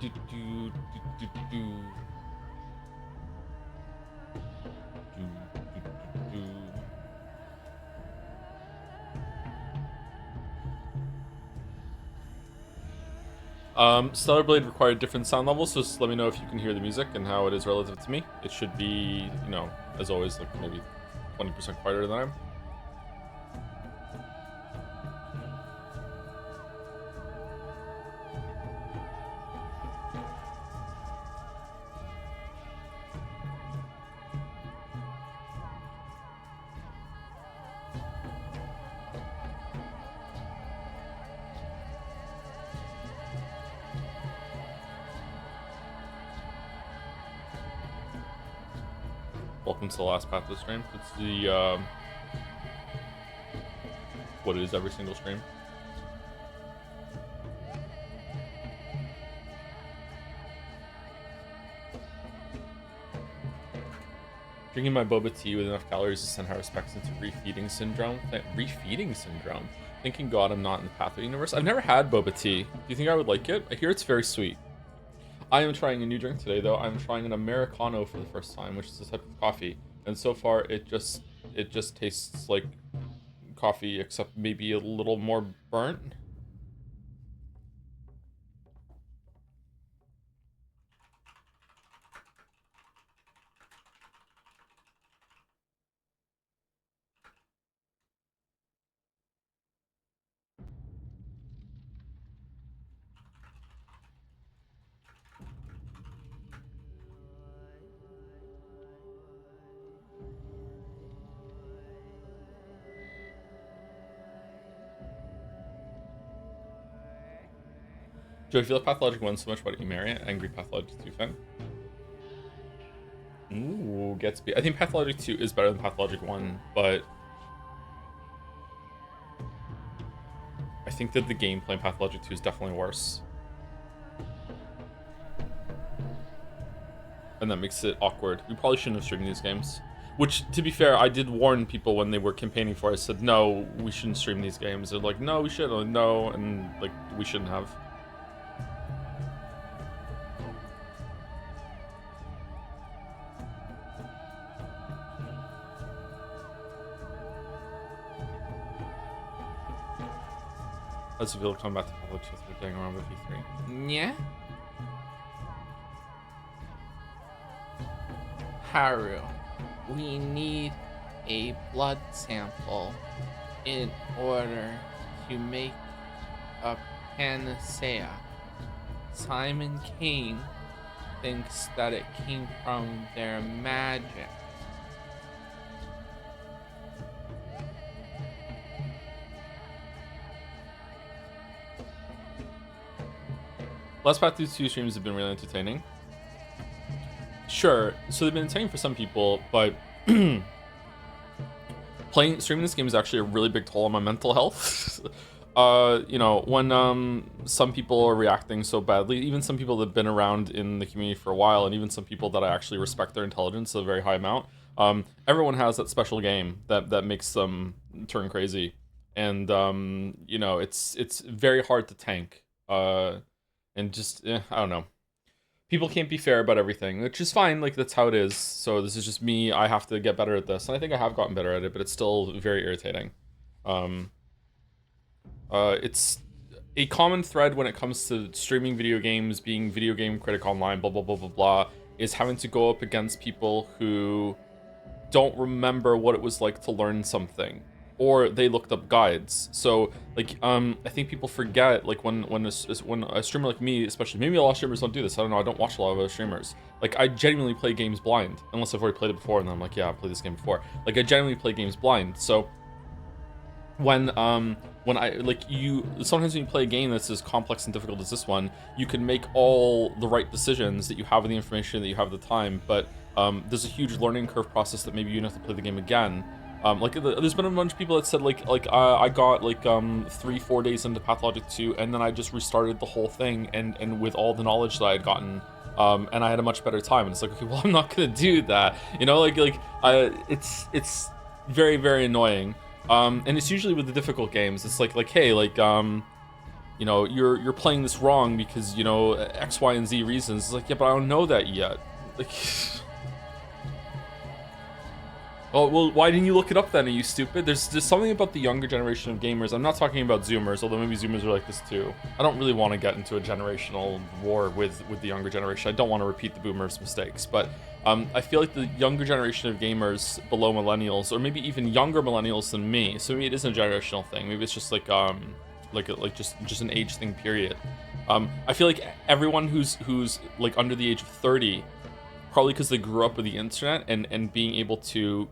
do, do, do. Do. Stellar Blade required different sound levels, so just let me know if you can hear the music and how it is relative to me. It should be, as always, like maybe 20% quieter than I am. Welcome to the last Pathologic stream. It's the, what it is every single stream. Drinking my boba tea with enough calories to send high respects into refeeding syndrome. Refeeding syndrome? Thanking God I'm not in the Pathologic universe. I've never had boba tea. Do you think I would like it? I hear it's very sweet. I am trying a new drink today, though. I'm trying an Americano for the first time, which is a type of coffee. And so far, it just tastes like coffee, except maybe a little more burnt. Do I feel like Pathologic 1 so much about Emeria? Angry Pathologic 2 fan? Ooh, gets be. I think Pathologic 2 is better than Pathologic 1, but I think that the gameplay in Pathologic 2 is definitely worse. And that makes it awkward. We probably shouldn't have streamed these games. Which, to be fair, I did warn people when they were campaigning for it. I said, no, we shouldn't stream these games. They're like, no, we should. Like, no, and like, we shouldn't have. How's it feel to come back to Pathologic 2 getting around with E3? Yeah? Haru, we need a blood sample in order to make a panacea. Simon King thinks that it came from their magic. Last Path 2 streams have been really entertaining. Sure, so they've been entertaining for some people, but streaming this game is actually a really big toll on my mental health. When some people are reacting so badly, even some people that have been around in the community for a while, and even some people that I actually respect their intelligence a very high amount, everyone has that special game that makes them turn crazy. And, it's very hard to tank. And just, I don't know. People can't be fair about everything, which is fine. Like, that's how it is. So this is just me. I have to get better at this. And I think I have gotten better at it, but it's still very irritating. It's a common thread when it comes to streaming video games, being video game critic online, blah, blah, blah, blah, blah, is having to go up against people who don't remember what it was like to learn something. Or they looked up guides. So, like, I think people forget, like, when a streamer like me, especially, maybe a lot of streamers don't do this, I don't know, I don't watch a lot of other streamers. Like, I genuinely play games blind, unless I've already played it before, and then I'm like, yeah, I've played this game before. Like, I genuinely play games blind, so when sometimes when you play a game that's as complex and difficult as this one, you can make all the right decisions that you have with the information that you have at the time, but there's a huge learning curve process that maybe you have to play the game again. There's been a bunch of people that said I got 3-4 days into Pathologic 2, and then I just restarted the whole thing, and with all the knowledge that I had gotten, and I had a much better time. And it's like, okay, well, I'm not gonna do that, it's very, very annoying. And it's usually with the difficult games. It's hey, you know, you're playing this wrong because, you know, X, Y, and Z reasons. It's like, yeah, but I don't know that yet. Like, oh, well, why didn't you look it up then? Are you stupid? There's something about the younger generation of gamers. I'm not talking about Zoomers, although maybe Zoomers are like this too. I don't really want to get into a generational war with the younger generation. I don't want to repeat the Boomers' mistakes, but I feel like the younger generation of gamers below millennials, or maybe even younger millennials than me, so maybe it isn't a generational thing. Maybe it's just like just an age thing, period. I feel like everyone who's like under the age of 30, probably because they grew up with the internet and being able to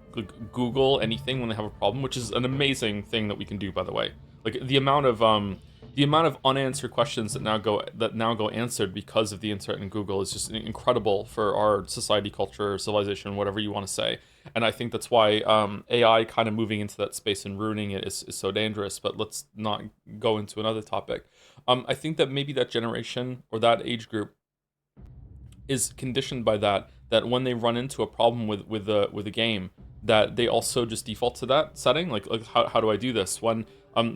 Google anything when they have a problem, which is an amazing thing that we can do, by the way. Like the amount of unanswered questions that now go answered because of the internet and Google is just incredible for our society, culture, civilization, whatever you want to say. And I think that's why AI kind of moving into that space and ruining it is so dangerous. But let's not go into another topic. I think that maybe that generation or that age group is conditioned by that when they run into a problem with a game, that they also just default to that setting. Like how do I do this when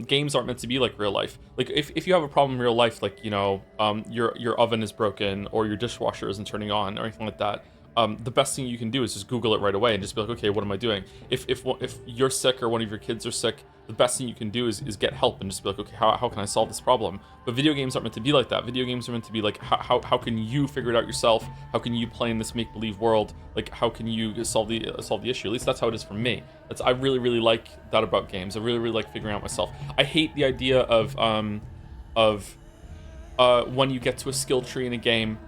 games aren't meant to be like real life? Like if you have a problem in real life, like, you know, your oven is broken or your dishwasher isn't turning on or anything like that, the best thing you can do is just Google it right away and just be like, okay, what am I doing? If you're sick or one of your kids are sick, the best thing you can do is get help and just be like, okay, how can I solve this problem? But video games aren't meant to be like that. Video games are meant to be like, how can you figure it out yourself? How can you play in this make-believe world? Like, how can you solve the issue? At least that's how it is for me. I really, really like that about games. I really, really like figuring out myself. I hate the idea of when you get to a skill tree in a game,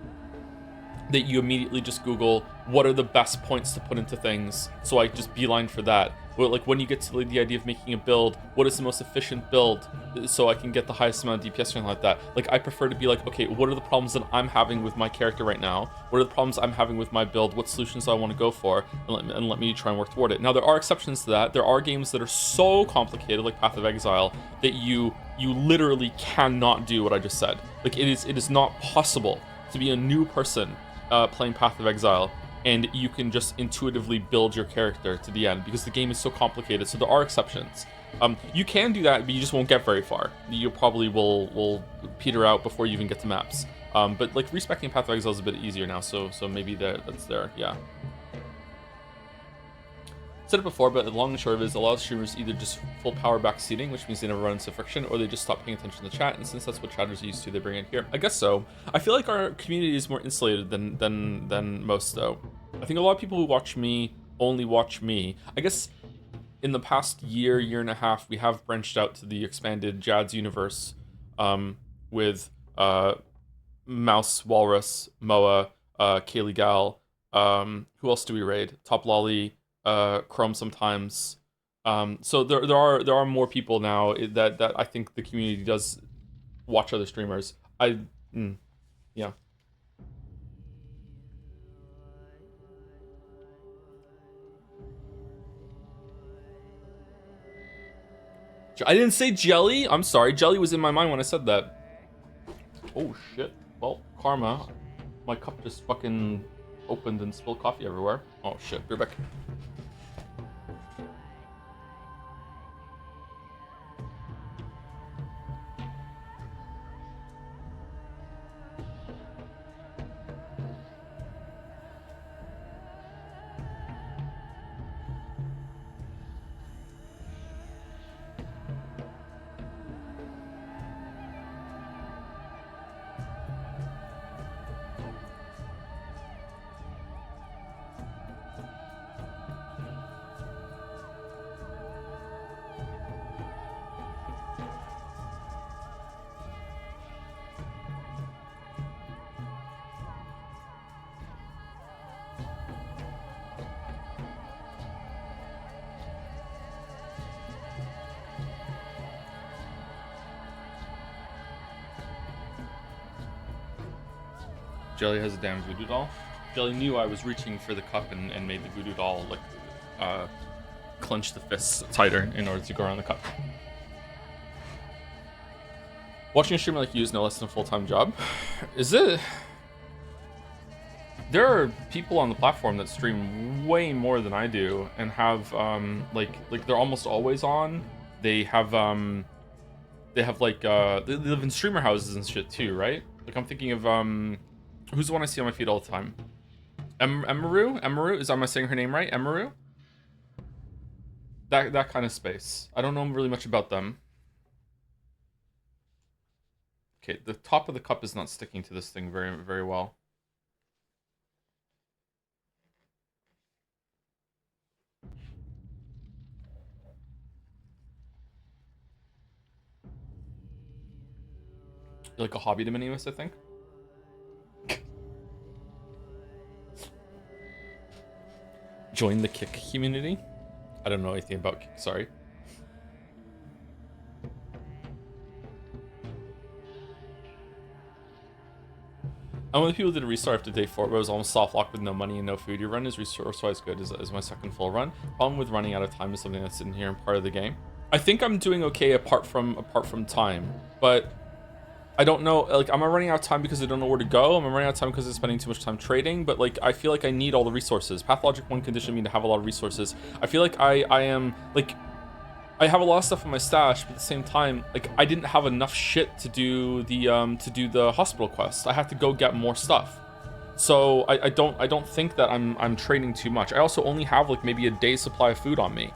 that you immediately just Google what are the best points to put into things, so I just beeline for that. But like when you get to the idea of making a build, what is the most efficient build so I can get the highest amount of DPS or something like that? Like, I prefer to be like, okay, what are the problems that I'm having with my character right now? What are the problems I'm having with my build? What solutions do I want to go for? And let me try and work toward it. Now, there are exceptions to that. There are games that are so complicated, like Path of Exile, that you literally cannot do what I just said. Like, it is not possible to be a new person playing Path of Exile, and you can just intuitively build your character to the end because the game is so complicated. So there are exceptions. You can do that, but you just won't get very far. You probably will peter out before you even get to maps. But like respecting Path of Exile is a bit easier now, so maybe that's there. Yeah. Said it before, but the long and short of it is a lot of streamers either just full power back seating, which means they never run into friction, or they just stop paying attention to the chat, and since that's what chatters are used to, they bring it here. I guess so. I feel like our community is more insulated than most, though. I think a lot of people who watch me only watch me. I guess in the past year and a half, we have branched out to the expanded Jad's universe, with Mouse, Walrus, Moa, Kaylee Gal. Who else do we raid? Top Lolly, Chrome sometimes. So there are more people now that I think the community does watch other streamers. Yeah. I didn't say jelly. I'm sorry. Jelly was in my mind when I said that. Oh shit. Well, karma. My cup just fucking opened and spilled coffee everywhere. Oh shit. Be right back. Jelly has a damn voodoo doll. Jelly knew I was reaching for the cup and made the voodoo doll like clench the fists tighter in order to go around the cup. Watching a streamer like you is no less than a full-time job. Is it? There are people on the platform that stream way more than I do and have like they're almost always on. They have They have like they live in streamer houses and shit too, right? Like I'm thinking of who's the one I see on my feed all the time? Emaru? Am I saying her name right? Emaru? That kind of space. I don't know really much about them. Okay, the top of the cup is not sticking to this thing very well. You're like a hobby to minimalist, I think. Join the Kick community. I don't know anything about Kick, sorry. I'm one of the people who did a restart after day 4, but it was almost soft locked with no money and no food. Your run is resource-wise good as my second full run. Problem with running out of time is something that's in here and part of the game. I think I'm doing okay apart from time, but I don't know, like, am I running out of time because I don't know where to go? Am I running out of time because I'm spending too much time trading? But, like, I feel like I need all the resources. Pathologic 1 conditioned me to have a lot of resources. I feel like I am, like, I have a lot of stuff in my stash, but at the same time, like, I didn't have enough shit to do the hospital quest. I had to go get more stuff. So I don't think that I'm trading too much. I also only have like maybe a day's supply of food on me.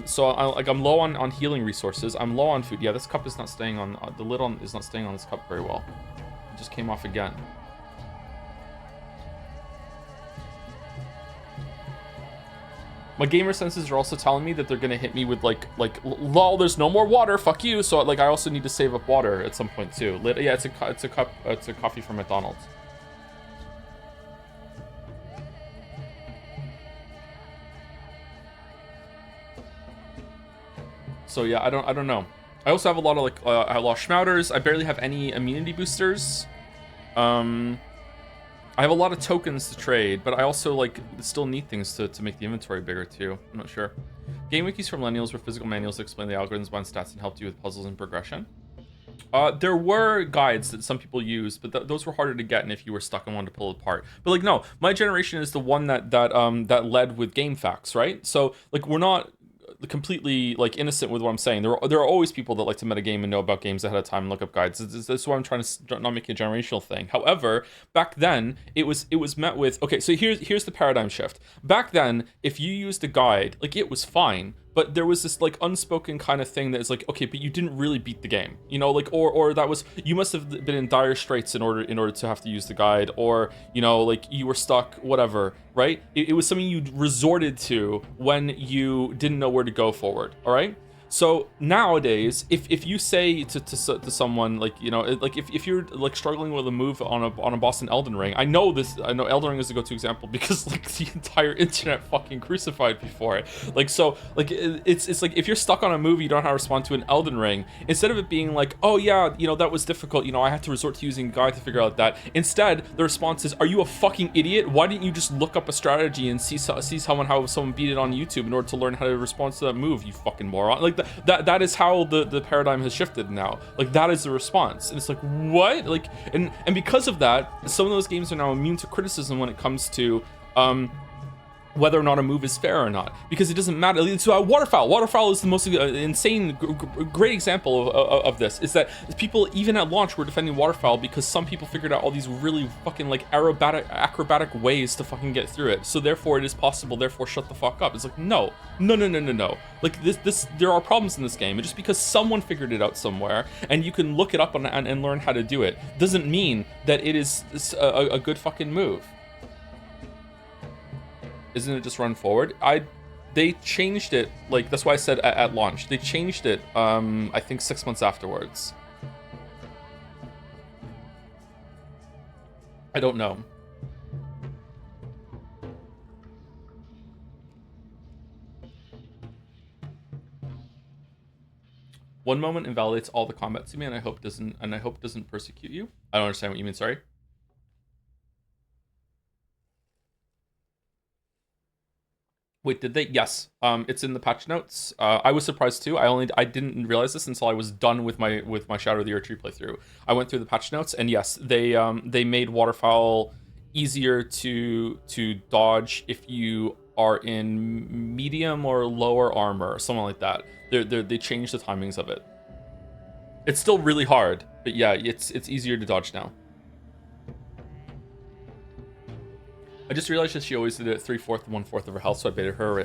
So I'm low on healing resources. I'm low on food. Yeah, this cup is not staying on the lid is not staying on this cup very well. It just came off again. My gamer senses are also telling me that they're gonna hit me with like lol, there's no more water, fuck you. So like I also need to save up water at some point too. Yeah, it's a coffee from McDonald's. So yeah, I don't know. I also have a lot of like I lost schmouters. I barely have any immunity boosters. I have a lot of tokens to trade, but I also like still need things to make the inventory bigger too. I'm not sure. Game wikis for millennials were physical manuals that explain the algorithms behind stats and helped you with puzzles and progression. There were guides that some people used, but those were harder to get, and if you were stuck and wanted to pull it apart. But like, no, my generation is the one that led with game facts, right? So like, we're not completely like innocent with what I'm saying. There are always people that like to metagame and know about games ahead of time and look up guides. That's why I'm trying to not make it a generational thing. However, back then it was met with, okay, so here's the paradigm shift. Back then, if you used a guide, like, it was fine, but there was this like unspoken kind of thing that is like, okay, but you didn't really beat the game, you know, like, or that was, you must have been in dire straits in order to have to use the guide, or, you know, like, you were stuck, whatever, right? It was something you resorted to when you didn't know where to go forward. All right. So nowadays, if you say to someone, like, you know, like, if you're like struggling with a move on a boss in Elden Ring, I know Elden Ring is a go-to example because like the entire internet fucking crucified me for it. Like, so like it's like, if you're stuck on a move you don't know how to respond to an Elden Ring, instead of it being like, oh yeah, you know, that was difficult, you know, I had to resort to using a guide to figure out that. Instead, the response is, are you a fucking idiot? Why didn't you just look up a strategy and see how someone beat it on YouTube in order to learn how to respond to that move, you fucking moron? Like, that is how the paradigm has shifted now. Like, that is the response, and it's like, what? Like, and because of that, some of those games are now immune to criticism when it comes to whether or not a move is fair or not, because it doesn't matter. So waterfowl is the most insane great example of this, is that people even at launch were defending waterfowl because some people figured out all these really fucking like acrobatic ways to fucking get through it, so therefore it is possible, therefore shut the fuck up. It's like, no. Like, this there are problems in this game, and just because someone figured it out somewhere and you can look it up and learn how to do it doesn't mean that it is a good fucking move. Isn't it just run forward? They changed it, like, that's why I said at launch. They changed it, I think 6 months afterwards. I don't know. One moment invalidates all the combat to me, and I hope doesn't persecute you. I don't understand what you mean, sorry. Wait, did they? Yes. It's in the patch notes. I was surprised too. I didn't realize this until I was done with my Shadow of the Earth Tree playthrough. I went through the patch notes, and yes, they made waterfowl easier to dodge if you are in medium or lower armor, or something like that. They changed the timings of it. It's still really hard, but yeah, it's easier to dodge now. I just realized that she always did it 3/4 and 1/4 of her health, so I baited her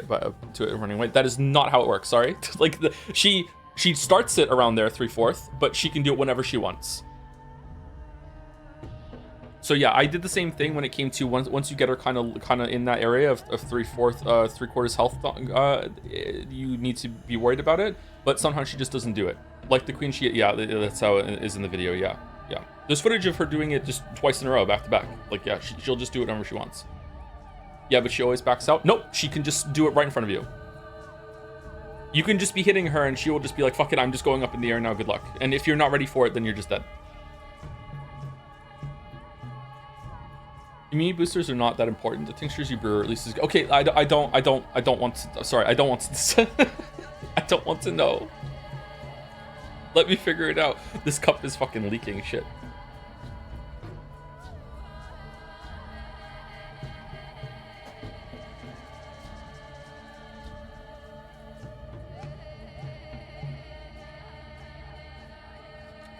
to it running away. That is not how it works. Sorry, like she starts it around there 3/4, but she can do it whenever she wants. So yeah, I did the same thing when it came to once you get her kind of in that area of 3/4 3/4 health. You need to be worried about it, but sometimes she just doesn't do it. Like the queen, yeah, that's how it is in the video. Yeah. There's footage of her doing it just twice in a row, back to back. Like yeah, she'll just do it whenever she wants. Yeah, but she always backs out. Nope, she can just do it right in front of you. You can just be hitting her and she will just be like, fuck it, I'm just going up in the air now, good luck. And if you're not ready for it, then you're just dead. Immunity boosters are not that important. The tinctures you brew releases. Okay, I don't want to. Sorry, I don't want to. I don't want to know. Let me figure it out. This cup is fucking leaking shit.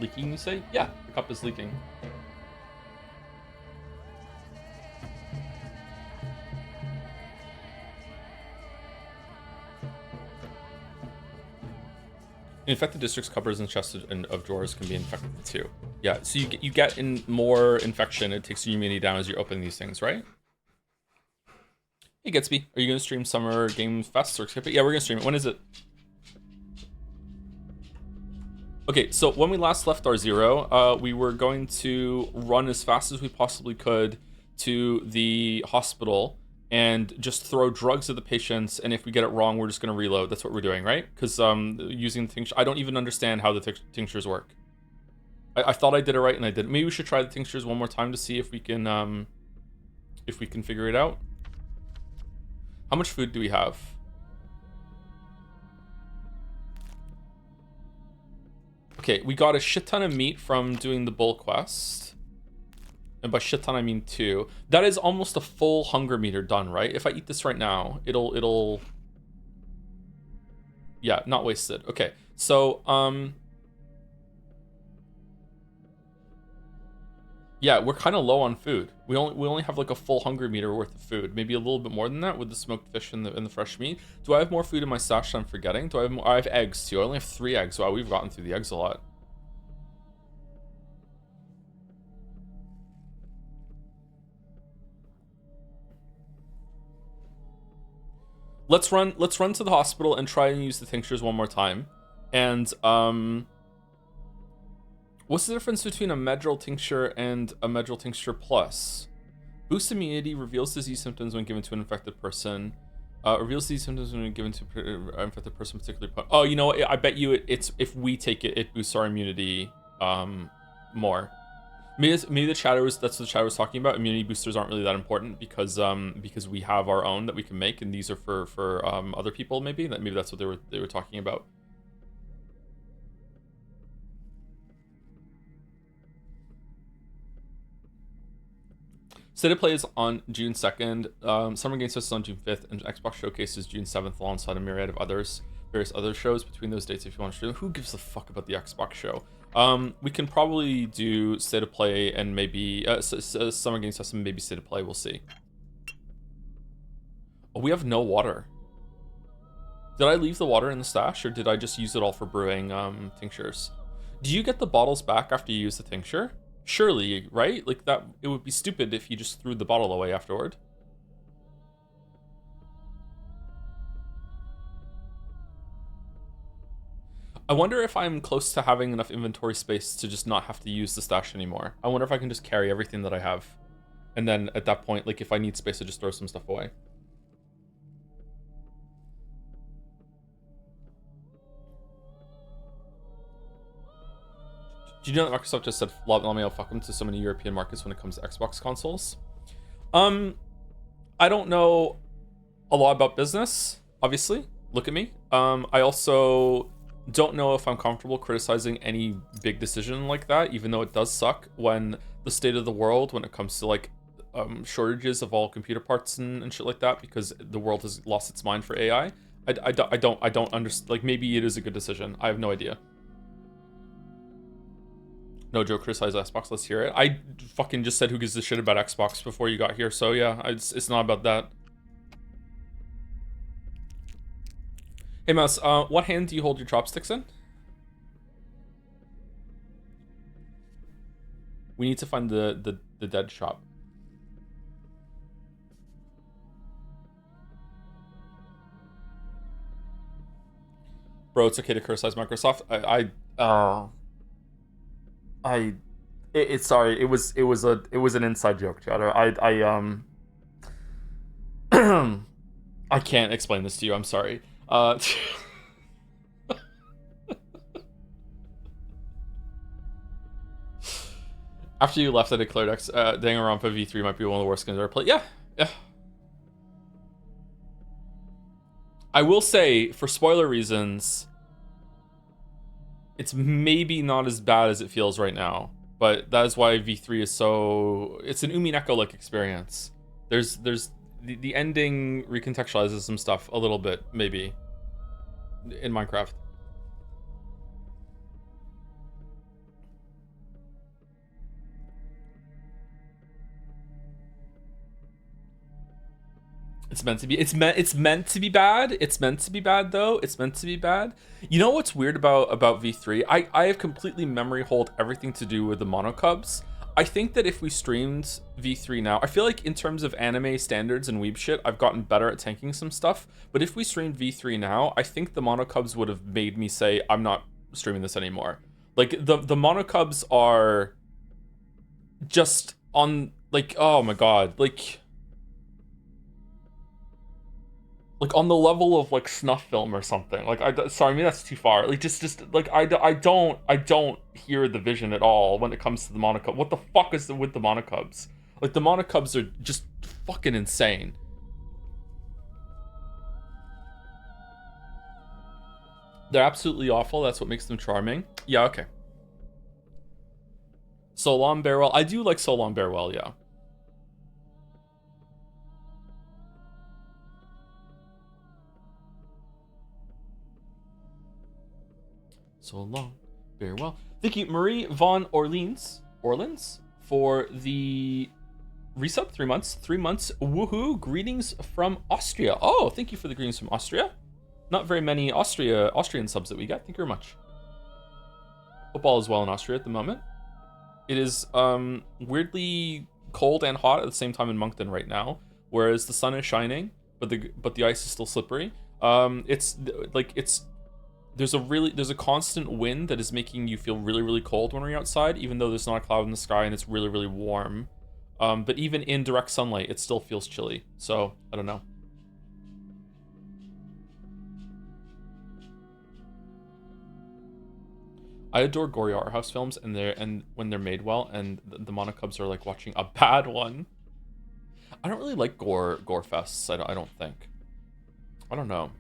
Leaking, you say? Yeah, the cup is leaking. Infected districts, cupboards, and chests of drawers can be infected too. Yeah, so you get in more infection. It takes your immunity down as you're opening these things, right? Hey, Gatsby, are you going to stream Summer Game Fest or skip it? Yeah, we're going to stream it. When is it? Okay, so when we last left our zero, we were going to run as fast as we possibly could to the hospital and just throw drugs at the patients, and if we get it wrong, we're just going to reload. That's what we're doing, right? Because using the tincture, I don't even understand how the tinctures work. I thought I did it right, and I didn't. Maybe we should try the tinctures one more time to see if we can figure it out. How much food do we have? Okay, we got a shit ton of meat from doing the bull quest. And by shit ton, I mean 2. That is almost a full hunger meter done, right? If I eat this right now, it'll... Yeah, not wasted. Okay, so, yeah, we're kind of low on food. We only have like a full hunger meter worth of food. Maybe a little bit more than that with the smoked fish and the fresh meat. Do I have more food in my stash that I'm forgetting? Do I have more? I have eggs too. I only have 3 eggs. Wow, we've gotten through the eggs a lot. Let's run to the hospital and try and use the tinctures one more time. And what's the difference between a Medril tincture and a Medril tincture plus? Boost immunity, reveals disease symptoms when given to an infected person. Reveals disease symptoms when given to an infected person, particularly. Oh, you know what? I bet you it's if we take it, it boosts our immunity more. Maybe the chat that's what the chat was talking about. Immunity boosters aren't really that important because we have our own that we can make, and these are for other people. Maybe that's what they were talking about. State of Play is on June 2nd. Summer Game Fest is on June 5th, and Xbox Showcase is June 7th, alongside a myriad of various other shows between those dates if you want to stream. Who gives a fuck about the Xbox show? We can probably do State of Play and maybe Summer Game Fest and maybe State of Play. We'll see. Oh, we have no water. Did I leave the water in the stash, or did I just use it all for brewing tinctures? Do you get the bottles back after you use the tincture? Surely, right? Like that, it would be stupid if you just threw the bottle away afterward. I wonder if I'm close to having enough inventory space to just not have to use the stash anymore. I wonder if I can just carry everything that I have. And then at that point, like if I need space, I just throw some stuff away. Do you know that Microsoft just said "Lameo fuck them" to so many European markets when it comes to Xbox consoles? I don't know a lot about business, obviously. Look at me. I also don't know if I'm comfortable criticizing any big decision like that, even though it does suck when the state of the world when it comes to like shortages of all computer parts and shit like that, because the world has lost its mind for AI. I don't understand. Like maybe it is a good decision. I have no idea. No Joe criticized Xbox. Let's hear it. I fucking just said who gives a shit about Xbox before you got here. So yeah, it's not about that. Hey Mouse, what hand do you hold your chopsticks in? We need to find the dead chop. Bro, it's okay to criticize Microsoft. It's sorry. It was an inside joke, Chatter. I can't explain this to you. I'm sorry. After you left, I declared Danganronpa V3 might be one of the worst games I've ever played. Yeah. I will say, for spoiler reasons, it's maybe not as bad as it feels right now. But that is why V3 is so... It's an Umineko-like experience. There's the ending recontextualizes some stuff a little bit, maybe, in Minecraft. It's meant to be. It's meant to be bad. It's meant to be bad though. It's meant to be bad. You know what's weird about V3? I have completely memory hold everything to do with the Monocubs. I think that if we streamed V3 now, I feel like in terms of anime standards and weeb shit, I've gotten better at tanking some stuff. But if we streamed V3 now, I think the Monocubs would have made me say, I'm not streaming this anymore. Like the Monocubs are just on like, oh my god, like on the level of like snuff film or something. Like sorry, maybe that's too far. Like just like I don't hear the vision at all when it comes to the Monocubs. What the fuck is with the Monocubs? Like the Monocubs are just fucking insane. They're absolutely awful. That's what makes them charming. Yeah, okay. So Long Bearwell. I do like So Long Bearwell, yeah. So long, very well. Thank you, Marie Von Orleans, for the resub. 3 months. 3 months. Woohoo! Greetings from Austria. Oh, thank you for the greetings from Austria. Not very many Austrian subs that we get. Thank you very much. Hope all is well in Austria at the moment. It is weirdly cold and hot at the same time in Moncton right now, whereas the sun is shining, but the ice is still slippery. There's a constant wind that is making you feel really, really cold when you're outside, even though there's not a cloud in the sky and it's really, really warm. But even in direct sunlight, it still feels chilly. So, I don't know. I adore gory art house films and when they're made well, and the Monocubs are like watching a bad one. I don't really like gore fests, I don't think. I don't know.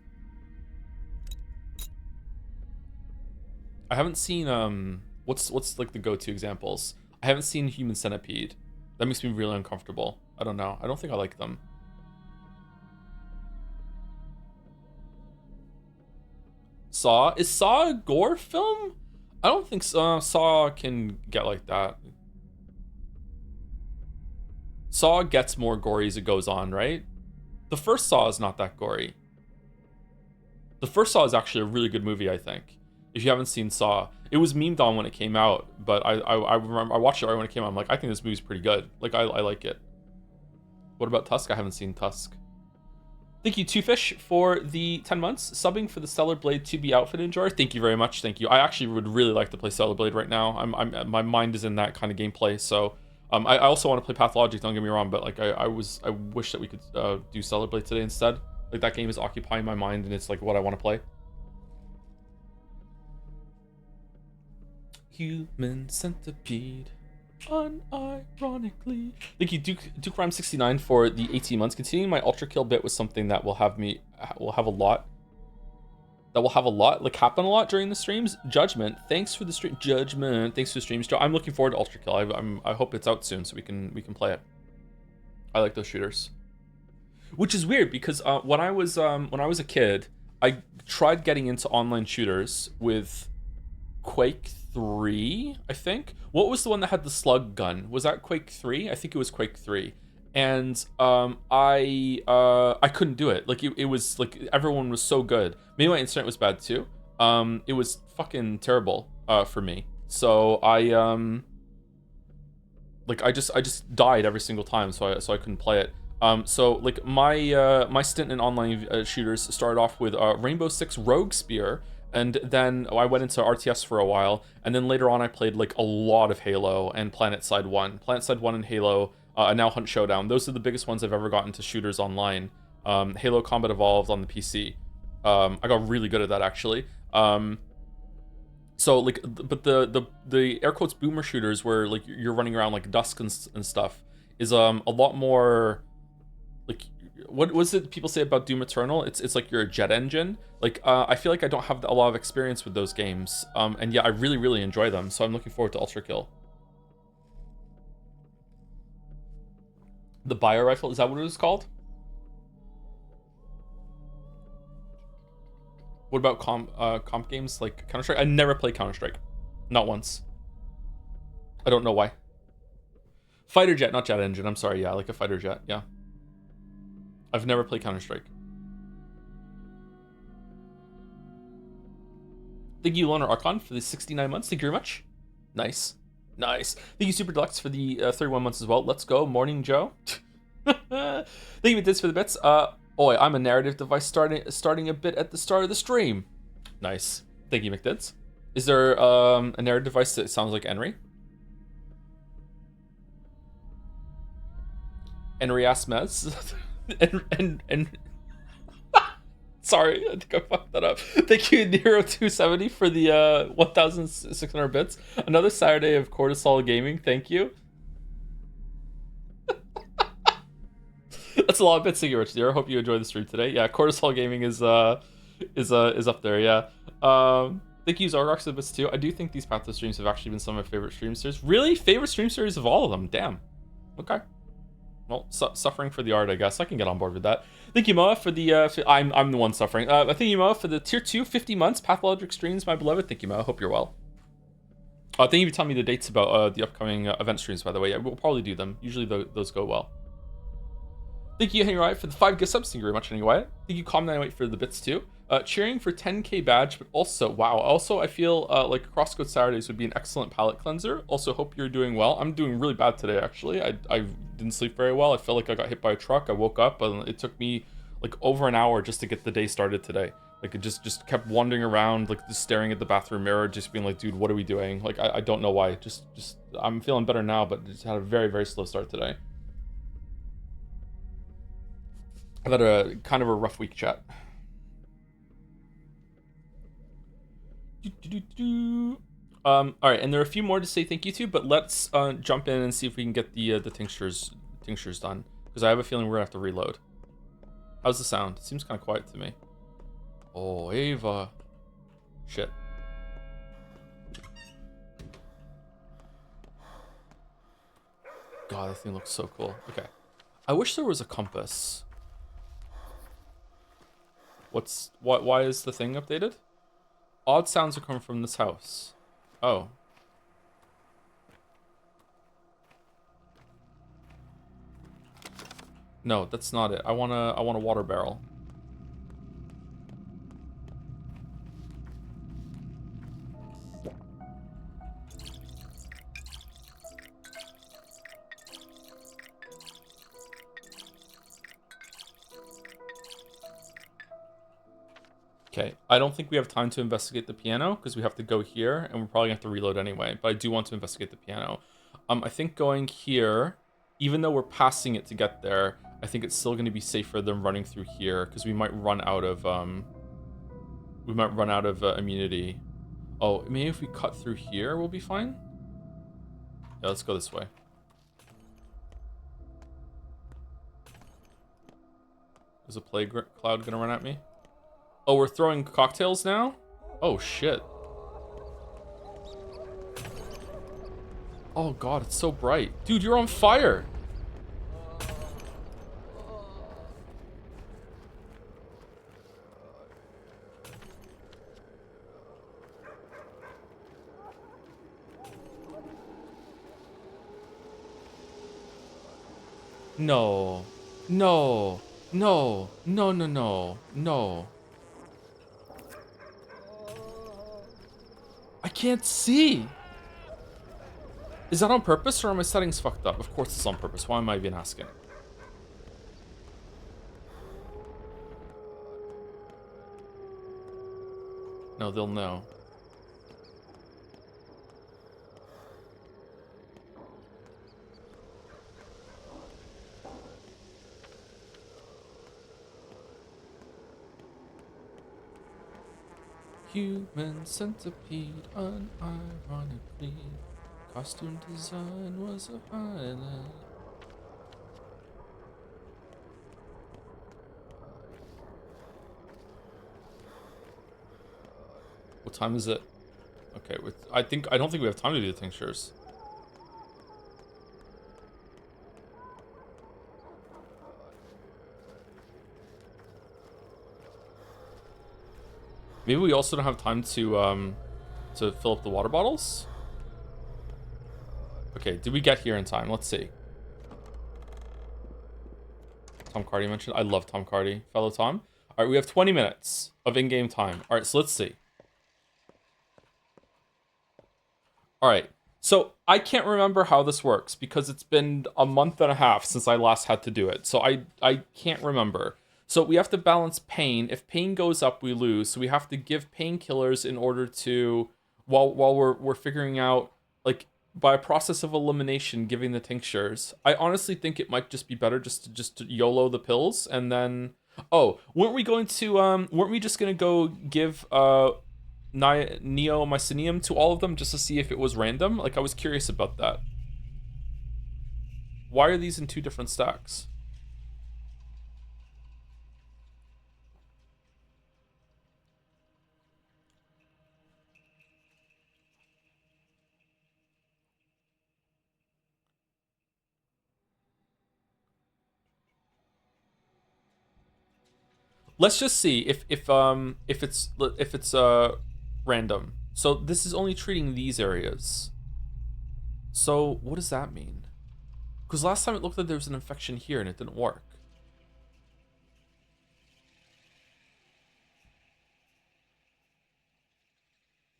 I haven't seen what's like the go-to examples. I haven't seen Human Centipede. That makes me really uncomfortable. I don't know. I don't think I like them. Saw? Is Saw a gore film? I don't think Saw can get like that. Saw gets more gory as it goes on, right? The first Saw is not that gory. The first Saw is actually a really good movie, I think. If you haven't seen Saw, it was memed on when it came out, but I remember I watched it right when it came out. I'm like, I think this movie's pretty good. Like I like it. What about Tusk? I haven't seen Tusk. Thank you, Two Fish, for the 10 months subbing for the Stellar Blade 2B outfit enjoyer. Thank you very much. Thank you. I actually would really like to play Stellar Blade right now. My mind is in that kind of gameplay. So I also want to play Pathologic. Don't get me wrong, but like I wish that we could do Stellar Blade today instead. Like that game is occupying my mind, and it's like what I want to play. Human Centipede, unironically. Thank you, Duke Rhyme 69 for the 18 months. Continuing my ultra kill bit with something that will have a lot like happen a lot during the streams. Judgment, thanks for the stream. Judgment, thanks for the streams. I'm looking forward to ultra kill. I hope it's out soon so we can play it. I like those shooters. Which is weird because when I was a kid, I tried getting into online shooters with Quake 3, I think. What was the one that had the slug gun? Was that Quake 3? I think it was Quake 3. And I couldn't do it. Like it was like everyone was so good. Maybe my internet was bad too. It was fucking terrible for me. So I just died every single time, so I couldn't play it. So like my stint in online shooters started off with Rainbow Six Rogue Spear, and then I went into RTS for a while, and then later on I played like a lot of Halo and PlanetSide 1. PlanetSide 1 and Halo, and now Hunt Showdown. Those are the biggest ones I've ever gotten to shooters online. Halo Combat Evolved on the PC. I got really good at that actually. So like, but the air quotes boomer shooters where like you're running around like Dusk and stuff is a lot more like, what was it people say about Doom Eternal? It's like you're a jet engine. Like I feel like I don't have a lot of experience with those games. And yeah, I really enjoy them. So I'm looking forward to Ultra Kill. The bio rifle, is that what it was called? What about comp games like Counter-Strike? I never played Counter-Strike. Not once. I don't know why. Fighter jet, not jet engine. I'm sorry. Yeah, like a fighter jet. Yeah. I've never played Counter-Strike. Thank you, Loner Archon, for the 69 months. Thank you very much. Nice. Nice. Thank you, Super Deluxe, for the 31 months as well. Let's go. Morning, Joe. Thank you, Diz, for the bits. Oi, I'm a narrative device starting a bit at the start of the stream. Nice. Thank you, McDids. Is there a narrative device that sounds like Henry? Henry Asmez. and sorry, I think I fucked that up. Thank you, Nero270, for the 1,600 bits. Another Saturday of Cortisol Gaming. Thank you. That's a lot of bits. Thank you, Rich Deer. Hope you enjoyed the stream today. Yeah, Cortisol Gaming is up there. Yeah. Thank you, Zargox, for the bits too. I do think these Patho streams have actually been some of my favorite stream series. Really, favorite stream series of all of them. Damn. Okay. Well, suffering for the art, I guess. I can get on board with that. Thank you, Moa, for the... I'm the one suffering. Thank you, Moa, for the tier 2, 50 months. Pathologic streams, my beloved. Thank you, Moa. Hope you're well. Thank you for telling me the dates about the upcoming event streams, by the way. Yeah, we'll probably do them. Usually those go well. Thank you, Henry Wyatt, for the 5 gift subs. Thank you very much, Henry Wyatt. Thank you, Com98, for the bits, too. Cheering for 10k badge, but also, wow. Also, I feel like Crosscode Saturdays would be an excellent palate cleanser. Also, hope you're doing well. I'm doing really bad today, actually. I didn't sleep very well. I felt like I got hit by a truck. I woke up, and it took me like over an hour just to get the day started today. Like, it just kept wandering around, like just staring at the bathroom mirror, just being like, dude, what are we doing? Like, I don't know why. Just I'm feeling better now, but just had a very slow start today. I've had a kind of a rough week, chat. All right, and there are a few more to say thank you to, but let's jump in and see if we can get the tinctures done, because I have a feeling we're gonna have to reload. How's the sound? It seems kind of quiet to me. Oh, Ava. Shit. God, that thing looks so cool. Okay. I wish there was a compass. Why is the thing updated? Odd sounds are coming from this house. Oh. No, that's not it. I want a water barrel. Okay, I don't think we have time to investigate the piano because we have to go here and we're probably gonna have to reload anyway, but I do want to investigate the piano. I think going here, even though we're passing it to get there, I think it's still gonna be safer than running through here because we might run out of immunity. Oh, maybe if we cut through here, we'll be fine. Yeah, let's go this way. Is a plague cloud gonna run at me? Oh, we're throwing cocktails now? Oh, shit. Oh, God, it's so bright. Dude, you're on fire. No. No. No. No, no, no. No. I can't see. Is that on purpose or are my settings fucked up? Of course it's on purpose. Why am I even asking? No, they'll know. Human centipede, unironically. Costume design was a highlight. What time is it? Okay, I don't think we have time to do the tinctures. Maybe we also don't have time to fill up the water bottles? Okay, did we get here in time? Let's see. Tom Cardy mentioned. I love Tom Cardy, fellow Tom. All right, we have 20 minutes of in-game time. All right, so let's see. All right, so I can't remember how this works because it's been a month and a half since I last had to do it. So I can't remember. So we have to balance pain. If pain goes up, we lose. So we have to give painkillers in order to, while we're figuring out, like, by a process of elimination, giving the tinctures. I honestly think it might just be better just to YOLO the pills and then. Oh, weren't we just gonna go give neomycinium to all of them just to see if it was random? Like, I was curious about that. Why are these in two different stacks? Let's just see if it's random. So this is only treating these areas. So what does that mean? Because last time it looked like there was an infection here and it didn't work.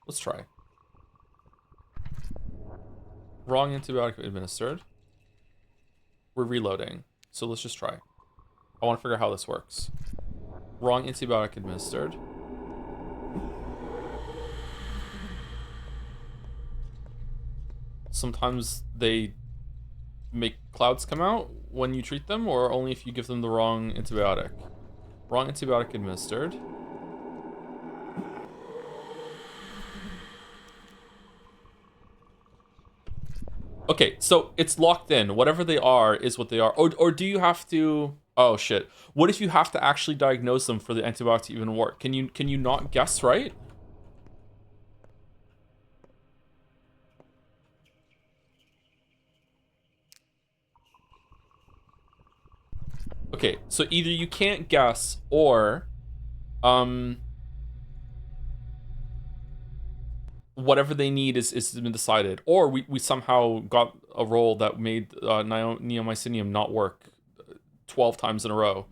Let's try. Wrong antibiotic administered. We're reloading. So let's just try. I want to figure out how this works. Wrong antibiotic administered. Sometimes they make clouds come out when you treat them, or only if you give them the wrong antibiotic. Wrong antibiotic administered. Okay, so it's locked in. Whatever they are is what they are. Or do you have to... Oh, shit. What if you have to actually diagnose them for the antibiotic to even work? Can you not guess right? Okay, so either you can't guess or... whatever they need is been decided. Or we somehow got a roll that made neomycinium not work 12 times in a row.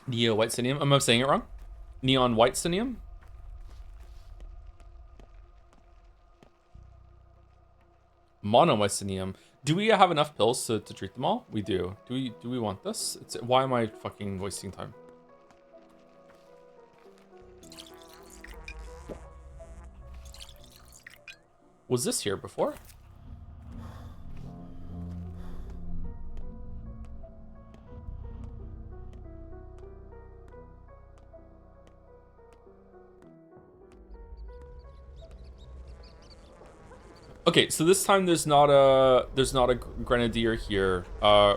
Neo white cinium. Am I saying it wrong? Neon white cinium? Monomycinium. Do we have enough pills to treat them all? We do. Do we want this? Why am I fucking wasting time? Was this here before? Okay, so this time there's not a grenadier here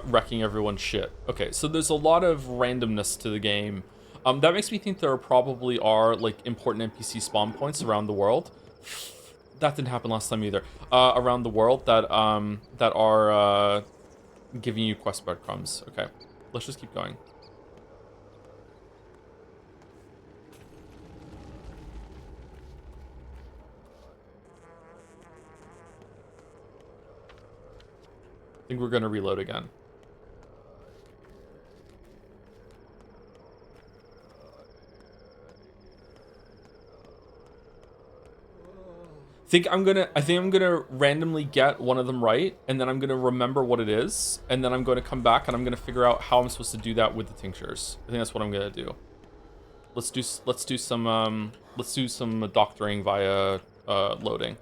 wrecking everyone's shit. Okay, so there's a lot of randomness to the game. That makes me think there probably are like important NPC spawn points around the world. That didn't happen last time either. Around the world that are giving you quest breadcrumbs. Okay, let's just keep going. I think we're gonna reload again. I think I'm gonna randomly get one of them right, and then I'm gonna remember what it is, and then I'm gonna come back and I'm gonna figure out how I'm supposed to do that with the tinctures. I think that's what I'm gonna do. Let's do some doctoring via loading.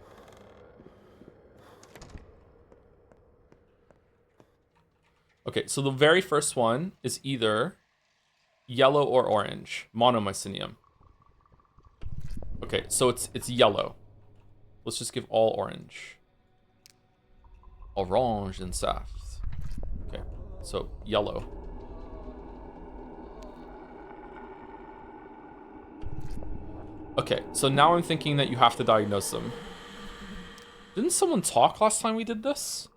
Okay, so the very first one is either yellow or orange, monomycinium. Okay, so it's yellow. Let's just give all orange. Orange and saft. Okay, so yellow. Okay, so now I'm thinking that you have to diagnose them. Didn't someone talk last time we did this?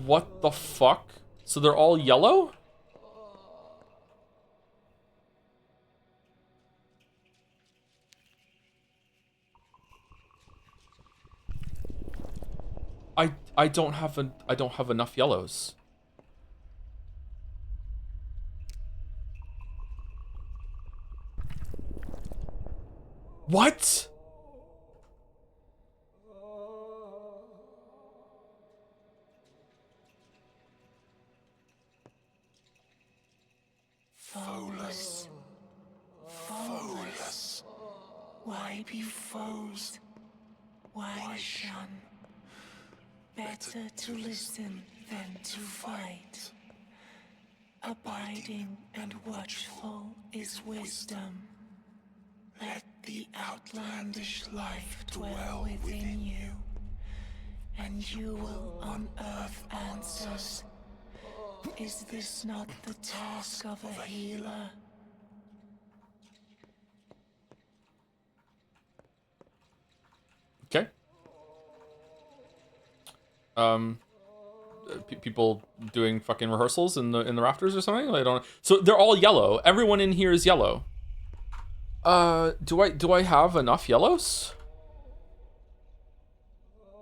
What the fuck? So they're all yellow? I don't have enough yellows. What? Foeless. Foeless. Why be foes? Why shun? Better to listen than to fight. Abiding and watchful is wisdom. Let the outlandish life dwell within you, and you will unearth answers. Is this not the task of a healer? Okay. People doing fucking rehearsals in the rafters or something? I don't know. So they're all yellow. Everyone in here is yellow. Do I have enough yellows?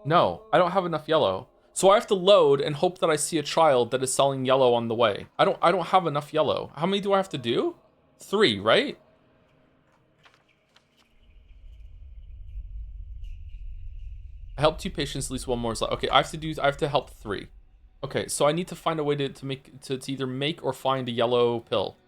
No, I don't have enough yellow. So I have to load and hope that I see a child that is selling yellow on the way. I don't have enough yellow. How many do I have to do? 3, right? I helped 2 patients, at least one more is left. Okay, I have to help 3. Okay, so I need to find a way to either make or find a yellow pill.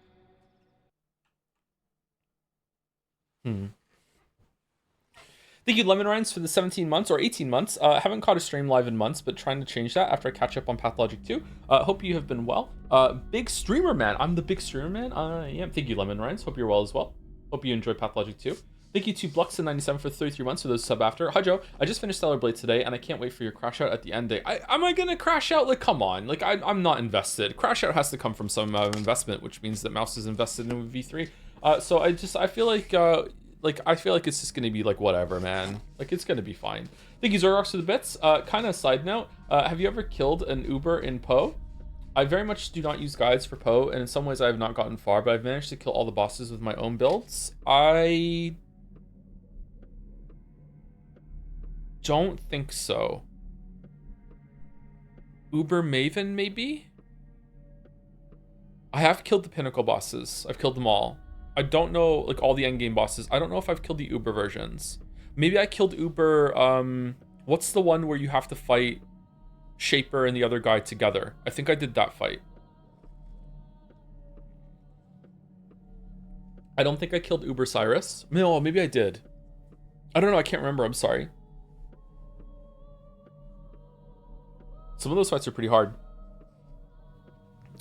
Thank you, Lemon Rinds, for the 17 months or 18 months. Haven't caught a stream live in months, but trying to change that after I catch up on Pathologic 2. Hope you have been well. Big streamer man. I'm the big streamer man. I am. Thank you, Lemon Rinds. Hope you're well as well. Hope you enjoy Pathologic 2. Thank you to Bluxon97 for 33 months for those sub after. Hi, Joe. I just finished Stellar Blade today, and I can't wait for your crash out at the end day. Am I gonna crash out? Like, come on. Like, I'm not invested. Crash out has to come from some investment, which means that Mouse is invested in V3. So I feel like it's just gonna be like whatever, man. Like, it's gonna be fine. Thank you, Zorox, for the bits. Kind of side note, have you ever killed an Uber in Poe? I very much do not use guides for Poe, and in some ways I have not gotten far, but I've managed to kill all the bosses with my own builds. I don't think so. Uber Maven, maybe? I have killed the Pinnacle bosses. I've killed them all. I don't know, like, all the endgame bosses. I don't know if I've killed the Uber versions. Maybe I killed Uber, what's the one where you have to fight Shaper and the other guy together? I think I did that fight. I don't think I killed Uber Cyrus. No, maybe I did. I don't know, I can't remember, I'm sorry. Some of those fights are pretty hard.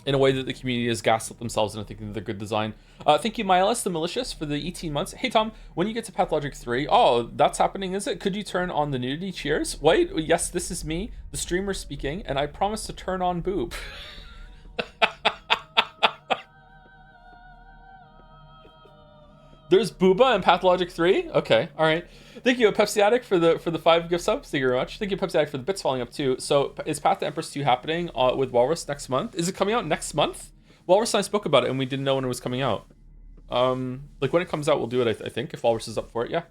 In a way that the community has gaslit themselves into thinking that they're good design. Thank you, Miles the Malicious, for the 18 months. Hey, Tom, when you get to Pathologic 3... Oh, that's happening, is it? Could you turn on the nudity? Cheers. Wait, yes, this is me, the streamer speaking, and I promise to turn on boob. There's Booba and Pathologic 3? Okay, alright. Thank you, Pepsi Addict, for the 5 gift subs. Thank you very much. Thank you, Pepsi Addict, for the bits falling up too. So is Path to Empress 2 happening with Walrus next month? Is it coming out next month? Walrus and I spoke about it and we didn't know when it was coming out. Like when it comes out, we'll do it, I think, if Walrus is up for it, yeah.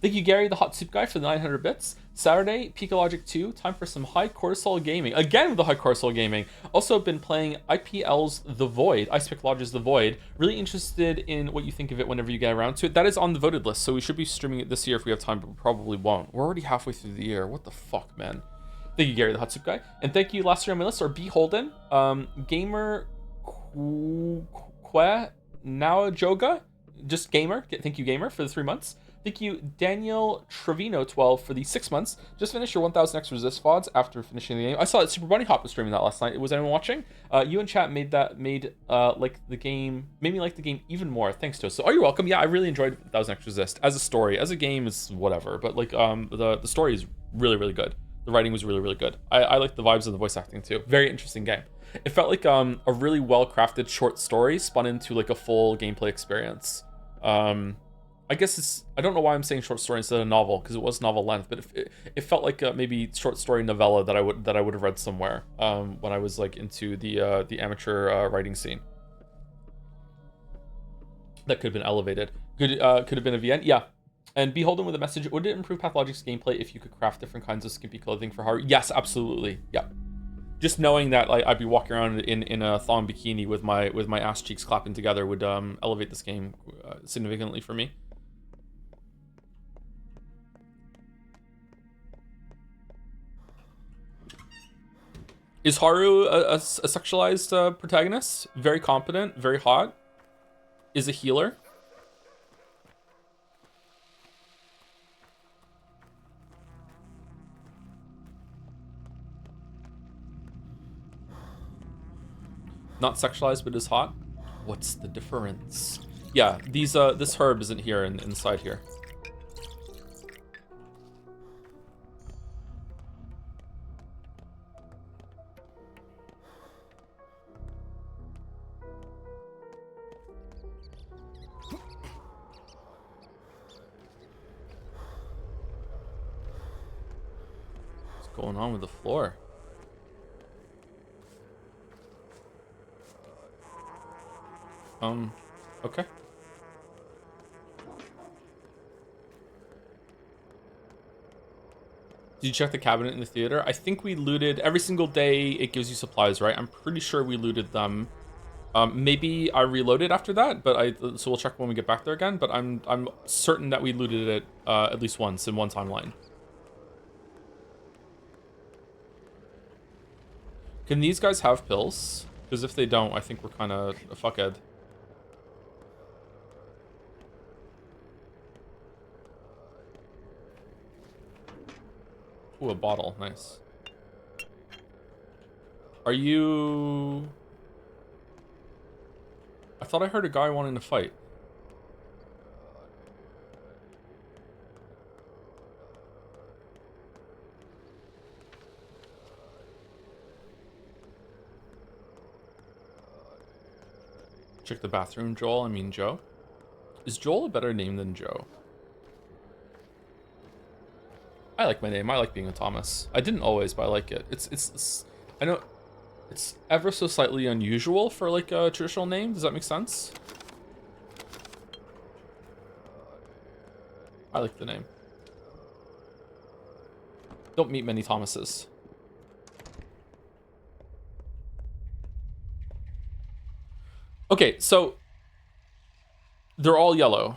Thank you, Gary, the hot soup guy, for the 900 bits. Saturday, Pathologic 2. Time for some high cortisol gaming. Again with the high cortisol gaming. Also been playing IPL's The Void, Ice Pick Lodge's The Void. Really interested in what you think of it whenever you get around to it. That is on the voted list, so we should be streaming it this year if we have time, but we probably won't. We're already halfway through the year. What the fuck, man? Thank you, Gary, the hot soup guy. And thank you, last year on my list, or B. Holden, Gamer Que Now Joga. Just Gamer. Thank you, Gamer, for the 3 months. Thank you, Daniel Trevino 12 for the 6 months. Just finished your 1000 X resist VODs after finishing the game. I saw that Super Bunny Hop was streaming that last night. Was anyone watching? You and chat made me like the game even more. Thanks to us. So, you're welcome. Yeah, I really enjoyed 1000 X resist as a story. As a game, is whatever. But like the story is really, really good. The writing was really, really good. I like the vibes of the voice acting too. Very interesting game. It felt like a really well crafted short story spun into like a full gameplay experience. I guess I don't know why I'm saying short story instead of novel, because it was novel length, but it felt like maybe short story novella that I would have read somewhere when I was like into the amateur writing scene. That could have been elevated. Could have been a VN, yeah. And Beholden with a message: would it improve Pathologic's gameplay if you could craft different kinds of skimpy clothing for Haru? Yes, absolutely. Yeah. Just knowing that like I'd be walking around in a thong bikini with my ass cheeks clapping together would elevate this game significantly for me. Is Haru a sexualized protagonist? Very competent, very hot. Is a healer. Not sexualized, but is hot. What's the difference? Yeah, this herb isn't here inside here. What's going on with the floor? Okay. Did you check the cabinet in the theater? I think we looted every single day. It gives you supplies, right? I'm pretty sure we looted them. Maybe I reloaded after that, but so we'll check when we get back there again. But I'm certain that we looted it at least once in one timeline. Can these guys have pills? Because if they don't, I think we're kind of a fuckhead. Ooh, a bottle. Nice. Are you... I thought I heard a guy wanting to fight. Check the bathroom, Joel. I mean, Joe. Is Joel a better name than Joe? I like my name. I like being a Thomas. I didn't always, but I like it. It's I know it's ever so slightly unusual for like a traditional name. Does that make sense? I like the name. Don't meet many Thomases. Okay, so they're all yellow.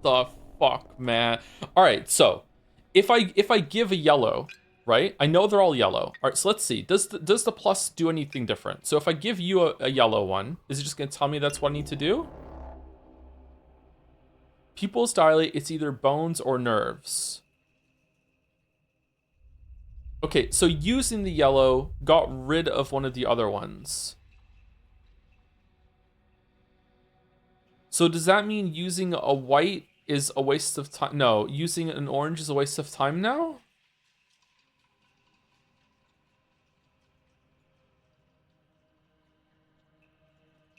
The fuck, man. All right, so if I give a yellow, right? I know they're all yellow. All right, so let's see. Does the plus do anything different? So if I give you a yellow one, is it just gonna tell me that's what I need to do? Pupils dilate. It's either bones or nerves. Okay, so using the yellow got rid of one of the other ones. So does that mean using a white is a waste of time? No, using an orange is a waste of time now?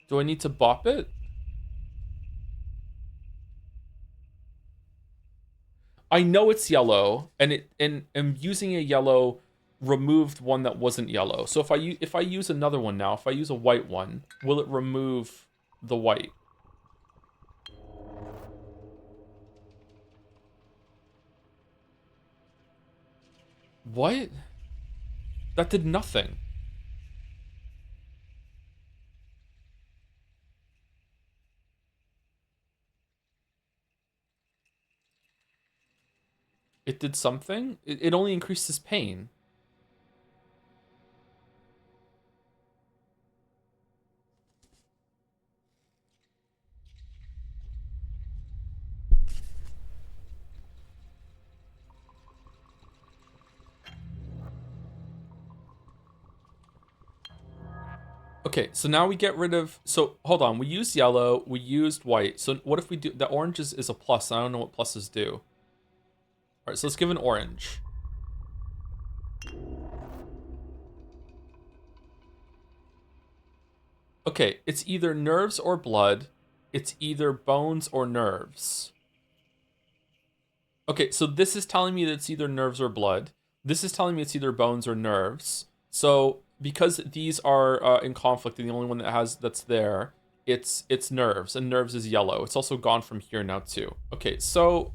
Do I need to bop it? I know it's yellow, and using a yellow removed one that wasn't yellow. So if I use another one now, if I use a white one, will it remove the white? What? That did nothing. It did something? It only increases pain. Okay, so now we get rid of... So, hold on. We used yellow. We used white. So what if we do... The orange is a plus. I don't know what pluses do. All right, so let's give an orange. Okay, it's either nerves or blood. It's either bones or nerves. Okay, so this is telling me that it's either nerves or blood. This is telling me it's either bones or nerves. So because these are in conflict, and the only one that's there, it's nerves, and nerves is yellow. It's also gone from here now too. Okay, so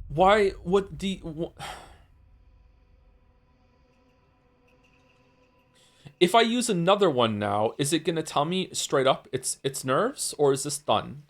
why what the if I use another one now, is it gonna tell me straight up it's nerves, or is this done?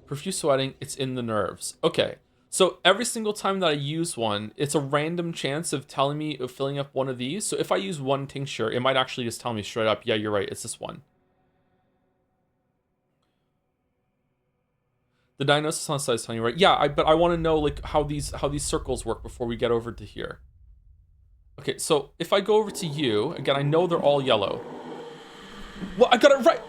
Profuse sweating, it's in the nerves. Okay. So every single time that I use one, it's a random chance of telling me of filling up one of these. So if I use one tincture, it might actually just tell me straight up, yeah, you're right, it's this one. The diagnosis on the side is telling you right. Yeah, but I want to know like how these circles work before we get over to here. Okay, so if I go over to you, again, I know they're all yellow. Well, I got it right.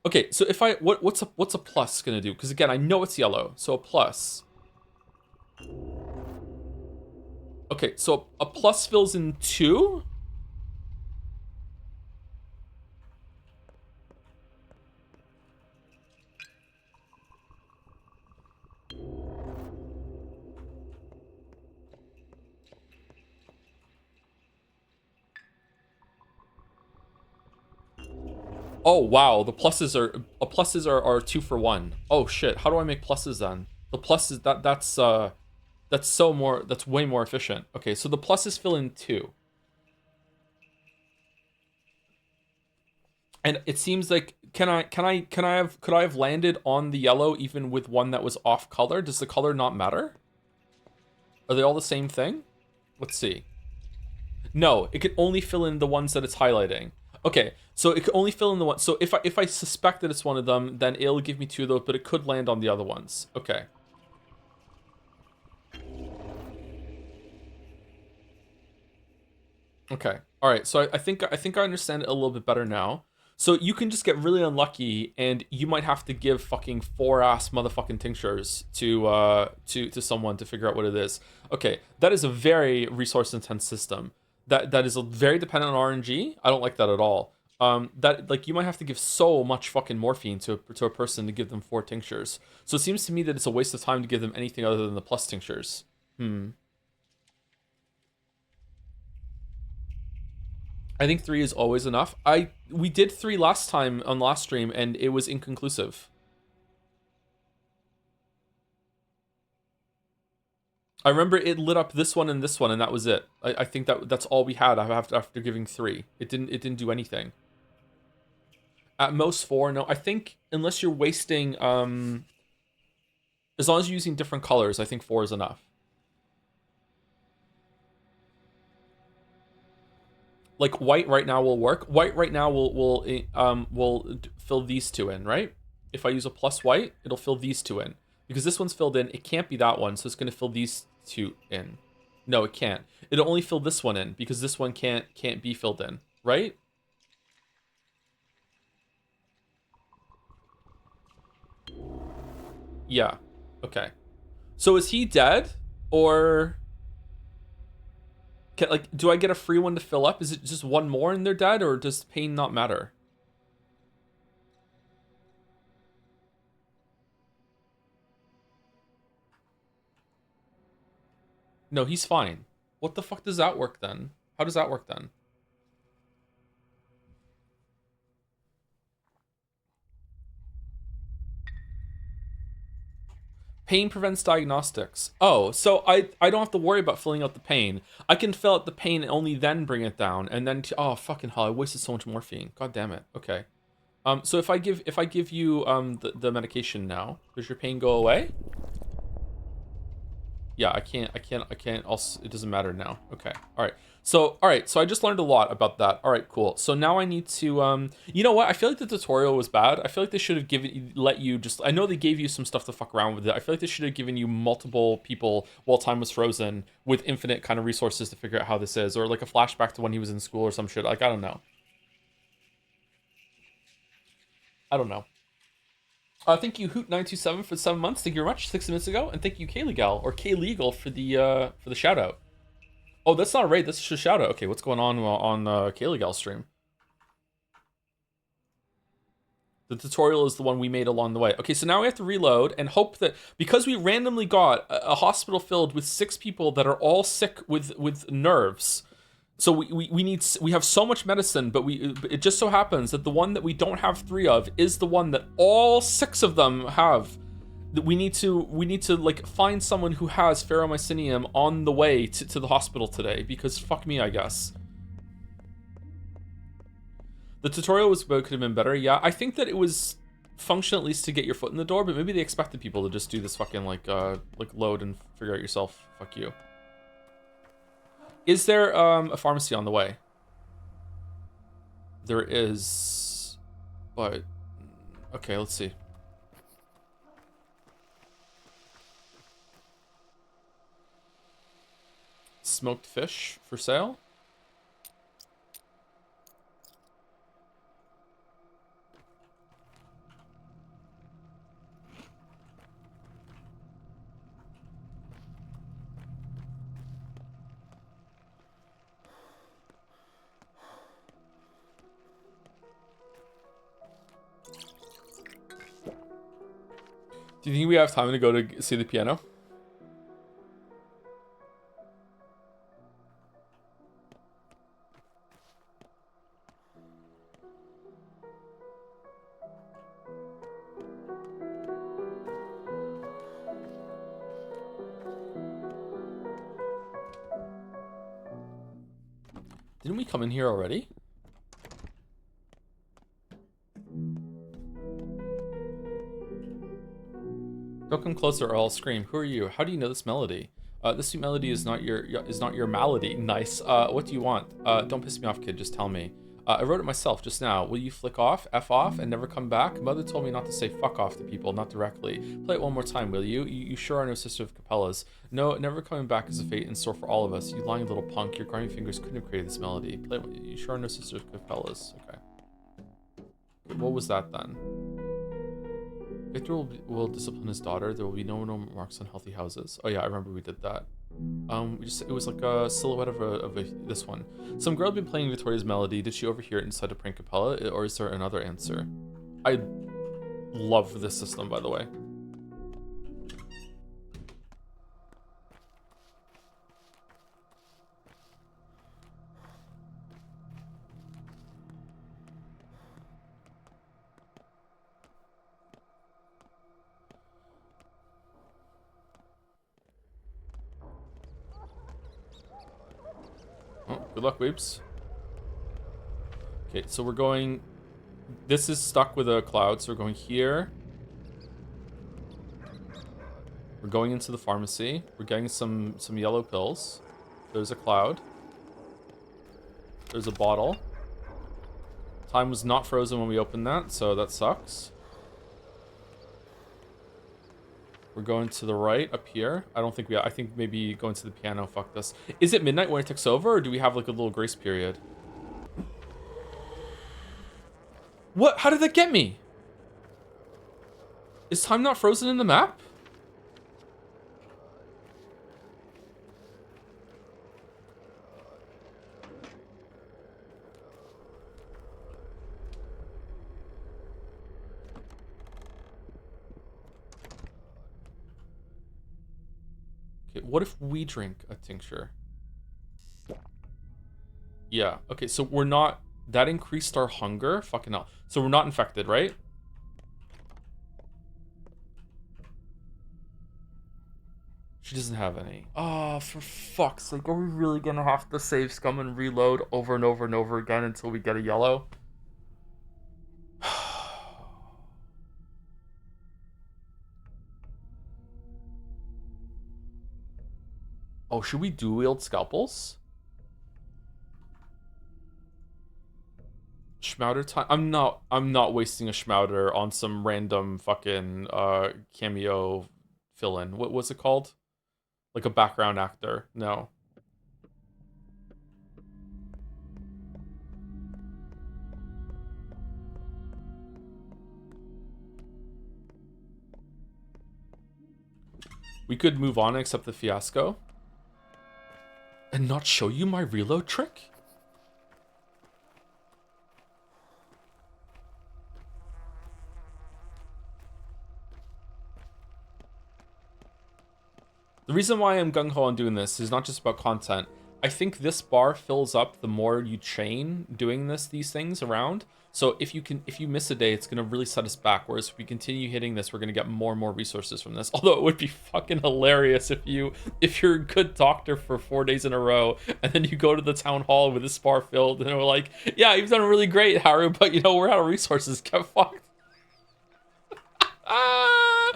Okay, so if I what's a plus gonna do? Because again, I know it's yellow, so a plus. Okay, so a plus fills in 2. Oh wow, the pluses are 2 for 1. Oh shit, how do I make pluses then? The pluses that's way more efficient. Okay, so the pluses fill in 2. And it seems like could I have landed on the yellow even with one that was off color? Does the color not matter? Are they all the same thing? Let's see. No, it can only fill in the ones that it's highlighting. Okay, so it can only fill in the one. So if I suspect that it's one of them, then it'll give me 2 of those, but it could land on the other ones. Okay. Okay. All right. So I think I understand it a little bit better now. So you can just get really unlucky, and you might have to give fucking 4-ass motherfucking tinctures to someone to figure out what it is. Okay, that is a very resource intense system. That is very dependent on RNG. I don't like that at all. That like you might have to give so much fucking morphine to a person to give them 4 tinctures. So it seems to me that it's a waste of time to give them anything other than the plus tinctures. I think 3 is always enough. We did 3 last time on last stream, and it was inconclusive. I remember it lit up this one, and that was it. I think that's all we had after giving 3. It didn't do anything. At most 4. No, I think unless you're wasting as long as you're using different colors, I think 4 is enough. Like white right now will work. White right now will fill these 2 in, right? If I use a plus white, it'll fill these 2 in. Because this one's filled in, it can't be that one, so it's gonna fill these 2 in. No, it can't. It'll only fill this one in because this one can't be filled in, right? Yeah. Okay. So is he dead? Or... like, do I get a free one to fill up? Is it just one more and they're dead? Or does pain not matter? No, he's fine. What the fuck does that work then? How does that work then? Pain prevents diagnostics. Oh, so I don't have to worry about filling out the pain. I can fill out the pain and only then bring it down. And then, oh, fucking hell, I wasted so much morphine. God damn it. Okay. So if I give you the medication now, does your pain go away? Yeah, I can't also, it doesn't matter now. Okay. All right, so I just learned a lot about that. All right, cool. So now I need to, you know what? I feel like the tutorial was bad. I feel like they should have let you just, I know they gave you some stuff to fuck around with it. I feel like they should have given you multiple people while time was frozen with infinite kind of resources to figure out how this is, or like a flashback to when he was in school or some shit. Like, I don't know. I don't know. Thank you, Hoot927 for 7 months. Thank you very much. 6 minutes ago, and thank you, Kaylegal or Kaylegal for the shout out. Oh, that's not a raid. That's just a shout out. Okay, what's going on Kaylegal's stream? The tutorial is the one we made along the way. Okay, so now we have to reload and hope that, because we randomly got a hospital filled with 6 people that are all sick with nerves. So we have so much medicine, but it just so happens that the one that we don't have 3 of is the one that all 6 of them have. That we need to like find someone who has ferromycinium on the way to the hospital today, because fuck me, I guess. The tutorial could have been better. Yeah, I think that it was function at least to get your foot in the door, but maybe they expected people to just do this fucking like load and figure out yourself. Fuck you. Is there a pharmacy on the way? There is, but okay, let's see. Smoked fish for sale? Do you think we have time to go to see the piano? Didn't we come in here already? Don't come closer or I'll scream. Who are you? How do you know this melody? This sweet melody is not your malady. Nice. What do you want? Don't piss me off, kid. Just tell me. I wrote it myself just now. Will you flick off, F off, and never come back? Mother told me not to say fuck off to people, not directly. Play it one more time, will you? You sure are no sister of Capella's. No, never coming back is a fate in store for all of us. You lying little punk. Your grimy fingers couldn't have created this melody. Play it. You sure are no sister of Capella's. Okay. What was that then? Victor will discipline his daughter. There will be no marks on healthy houses. Oh yeah, I remember we did that. It was like a silhouette of this one. Some girl had been playing Victoria's melody. Did she overhear it and decide to prank Capella, or is there another answer? I love this system, by the way. Oh, good luck, weeps. Okay, so we're going... This is stuck with a cloud, so we're going here. We're going into the pharmacy. We're getting some yellow pills. There's a cloud. There's a bottle. Time was not frozen when we opened that, so that sucks. We're going to the right up here. I think maybe going to the piano fucked us. Is it midnight when it takes over, or do we have like a little grace period? What? How did that get me? Is time not frozen in the map? Okay, what if we drink a tincture? Yeah, okay, so we're not... That increased our hunger? Fucking hell. So we're not infected, right? She doesn't have any. Oh, for fuck's sake. Are we really gonna have to save scum and reload over and over and over again until we get a yellow? Oh, should we dual wield scalpels? Schmouder time? I'm not wasting a Schmouder on some random fucking cameo fill-in. What was it called? Like a background actor. No. We could move on and accept the fiasco. And not show you my reload trick? The reason why I'm gung-ho on doing this is not just about content. I think this bar fills up the more you chain doing these things around. So if you miss a day, it's gonna really set us back. Whereas if we continue hitting this, we're gonna get more and more resources from this. Although it would be fucking hilarious if you're a good doctor for 4 days in a row, and then you go to the town hall with this bar filled, and we're like, yeah, you've done really great, Haru, but you know we're out of resources. Get fucked. Ah!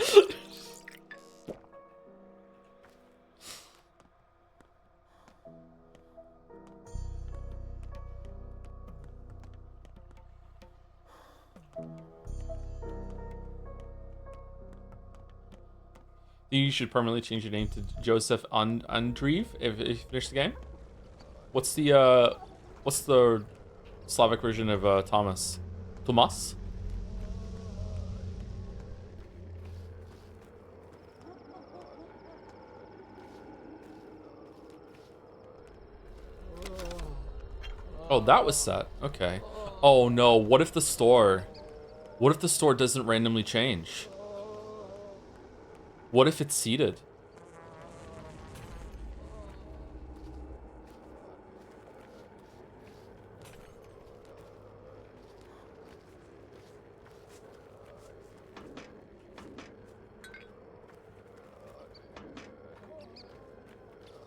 You should permanently change your name to Joseph Andreev if you finish the game. What's the Slavic version of Thomas? Tomas? Oh, that was set. Okay. Oh no, what if the store doesn't randomly change? What if it's seated?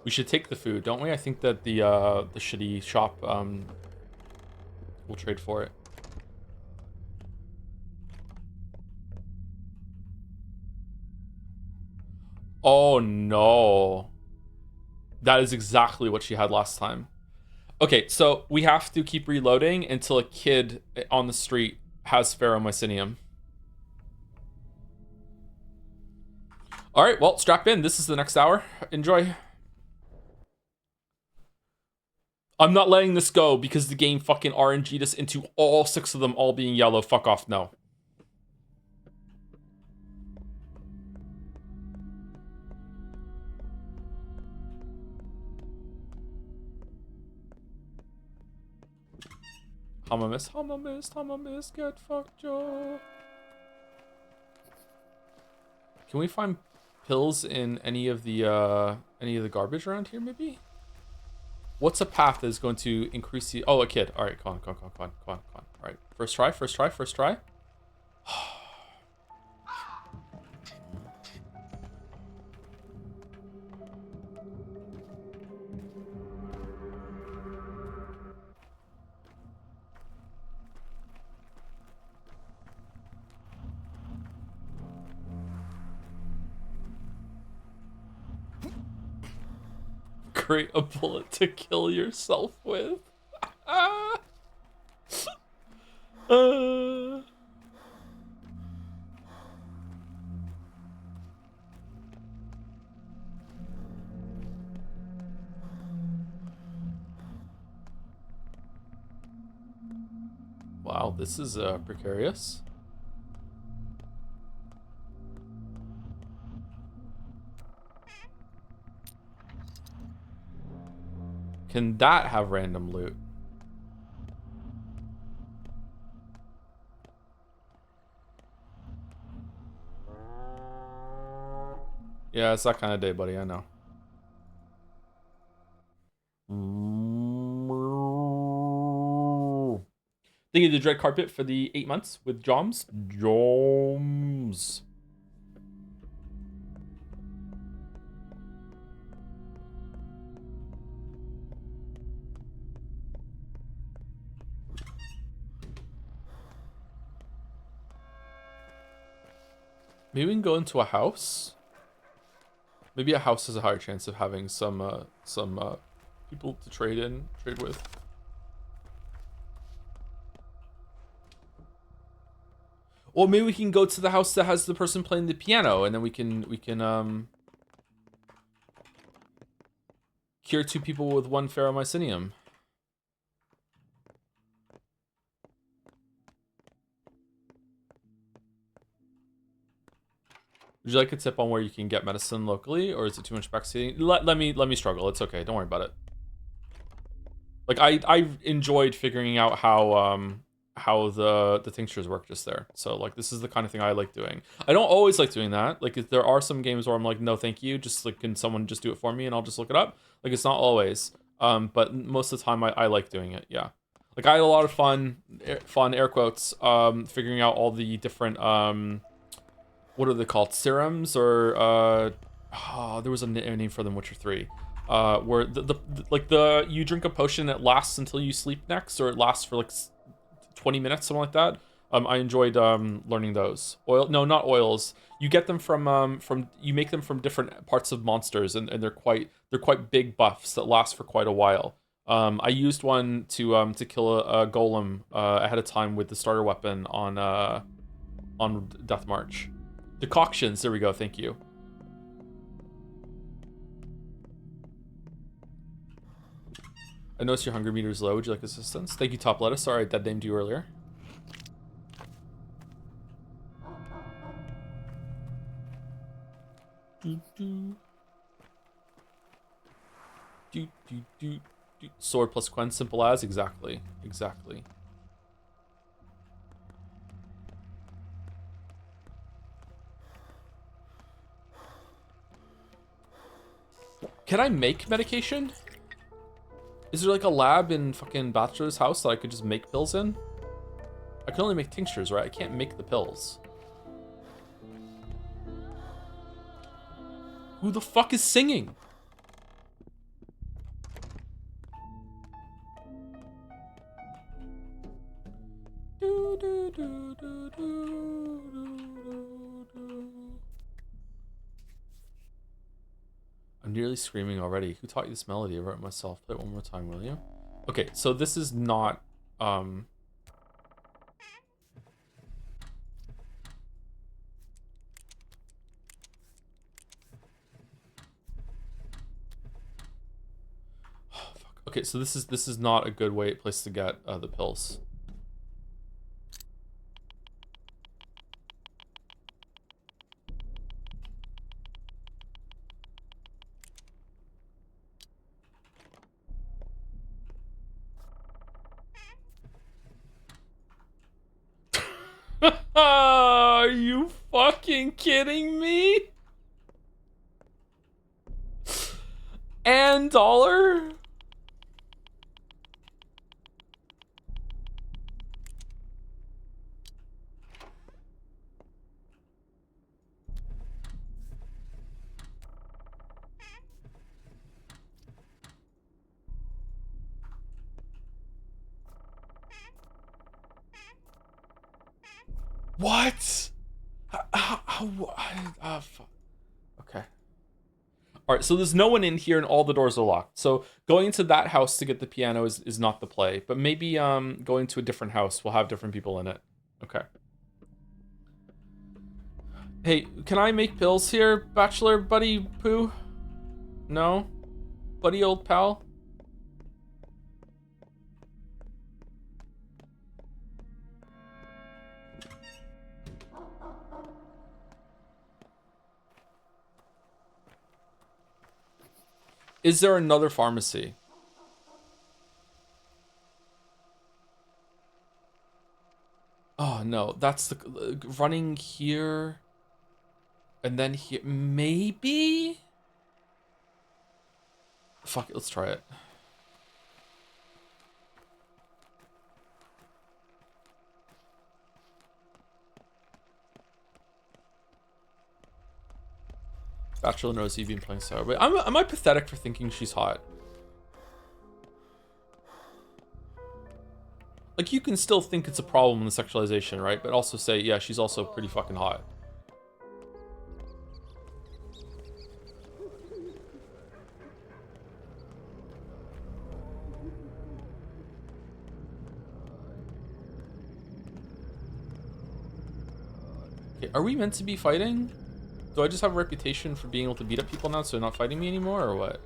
We should take the food, don't we? I think that the shitty shop will trade for it. Oh no. That is exactly what she had last time. Okay, so we have to keep reloading until a kid on the street has Pheromycinium. Alright, well, strap in. This is the next hour. Enjoy. I'm not letting this go because the game fucking RNG'd us into all 6 of them all being yellow. Fuck off, no. Hamamis, get fucked, Joe. Can we find pills in any of the garbage around here, maybe? What's a path that is going to increase the... Oh, a kid. All right, come on. All right, first try. Create a bullet to kill yourself with. Wow, this is precarious. Can that have random loot? Yeah, it's that kind of day, buddy. I know. Thank you to Dread Carpet for the 8 months with Joms. Joms. Maybe we can go into a house. Maybe a house has a higher chance of having some people to trade with. Or maybe we can go to the house that has the person playing the piano, and then we can cure 2 people with 1 ferromycinium. Would you like a tip on where you can get medicine locally, or is it too much backseating? Let me struggle. It's okay. Don't worry about it. Like I enjoyed figuring out how the tinctures work just there. So like this is the kind of thing I like doing. I don't always like doing that. Like if there are some games where I'm like, no, thank you. Just like, can someone just do it for me and I'll just look it up. Like it's not always. But most of the time I like doing it. Yeah. Like I had a lot of fun air quotes, figuring out all the different what are they called? Serums or there was a name for them, Witcher 3. Where the you drink a potion that lasts until you sleep next, or it lasts for like 20 minutes, something like that. I enjoyed learning those. No, not oils. You get them from you make them from different parts of monsters, and they're quite big buffs that last for quite a while. I used one to kill a golem ahead of time with the starter weapon on Death March. Decoctions, there we go, thank you. I noticed your hunger meter is low. Would you like assistance? Thank you, Top Lettuce. Sorry, I dead named you earlier. Sword plus Quen, simple as. Exactly. Exactly. Can I make medication? Is there like a lab in fucking Bachelor's house that I could just make pills in? I can only make tinctures, right? I can't make the pills. Who the fuck is singing? I'm nearly screaming already. Who taught you this melody? I wrote it myself. Play it one more time, will you? Okay, so this is not fuck. Okay, so this is not a good place to get the pills. Are you fucking kidding me? And dollar? What? Fuck. Okay. All right, so there's no one in here and all the doors are locked. So going to that house to get the piano is not the play. But maybe going to a different house will have different people in it. Okay. Hey, can I make pills here, Bachelor Buddy Poo? No? Buddy old pal? Is there another pharmacy? no, that's the running here, and then here. Maybe. Fuck it, let's try it. Bachelor knows you've been playing Sour. But am I pathetic for thinking she's hot? Like, you can still think it's a problem in the sexualization, right? But also say, yeah, she's also pretty fucking hot. Okay, are we meant to be fighting? Do I just have a reputation for being able to beat up people now, so they're not fighting me anymore, or what?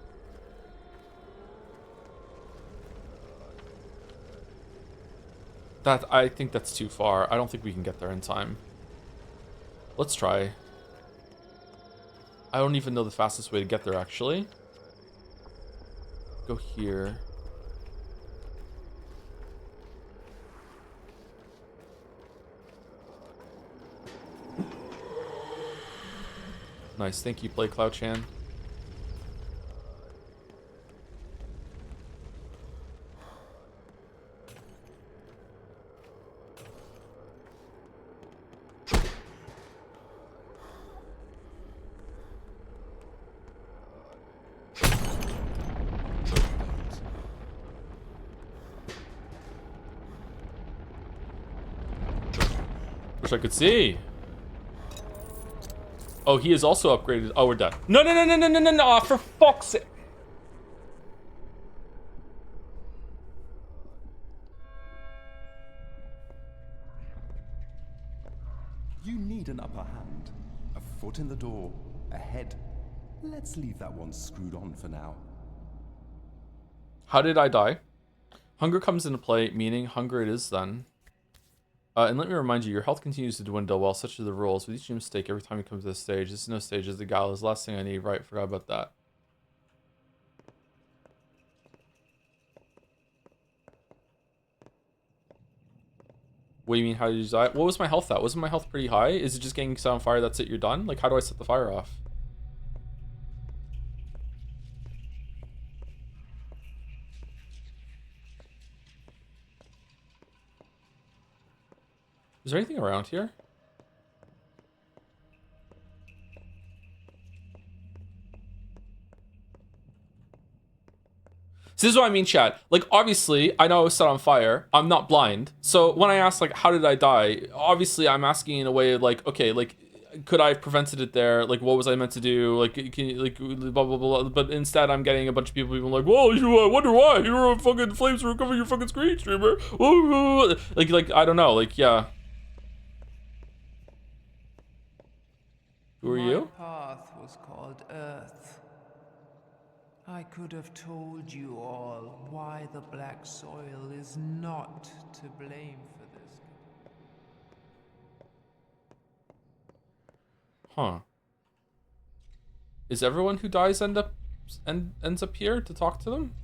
I think that's too far. I don't think we can get there in time. Let's try. I don't even know the fastest way to get there, actually. Go here. Nice, thank you, Play Cloud Chan. Wish I could see. Oh, he is also upgraded. Oh, we're done. No, no, no, no, no, no, no, no, oh, for fuck's sake. You need an upper hand, a foot in the door, a head. Let's leave that one screwed on for now. How did I die? Hunger comes into play, meaning hunger it is then. And let me remind you, your health continues to dwindle. Well, such are the rules. With each new mistake, every time you come to this stage, this is no stage, is the gallows. Last thing I need. Right, forgot about that. What do you mean, how did you die? What was my health at? Wasn't my health pretty high? Is it just getting set on fire, that's it, you're done? Like, how do I set the fire off? Is there anything around here? So this is what I mean, chat. Like, obviously, I know I was set on fire. I'm not blind. So when I ask, like, how did I die? Obviously, I'm asking in a way of, like, okay, like, could I have prevented it there? Like, what was I meant to do? Like, can you, like, blah, blah, blah. But instead, I'm getting a bunch of people being like, whoa, I wonder why. Your fucking flames were covering your fucking screen, streamer. Like, I don't know. Like, yeah. Who are you? My path was called Earth. I could have told you all why the black soil is not to blame for this. Huh. Is everyone who dies ends up here to talk to them?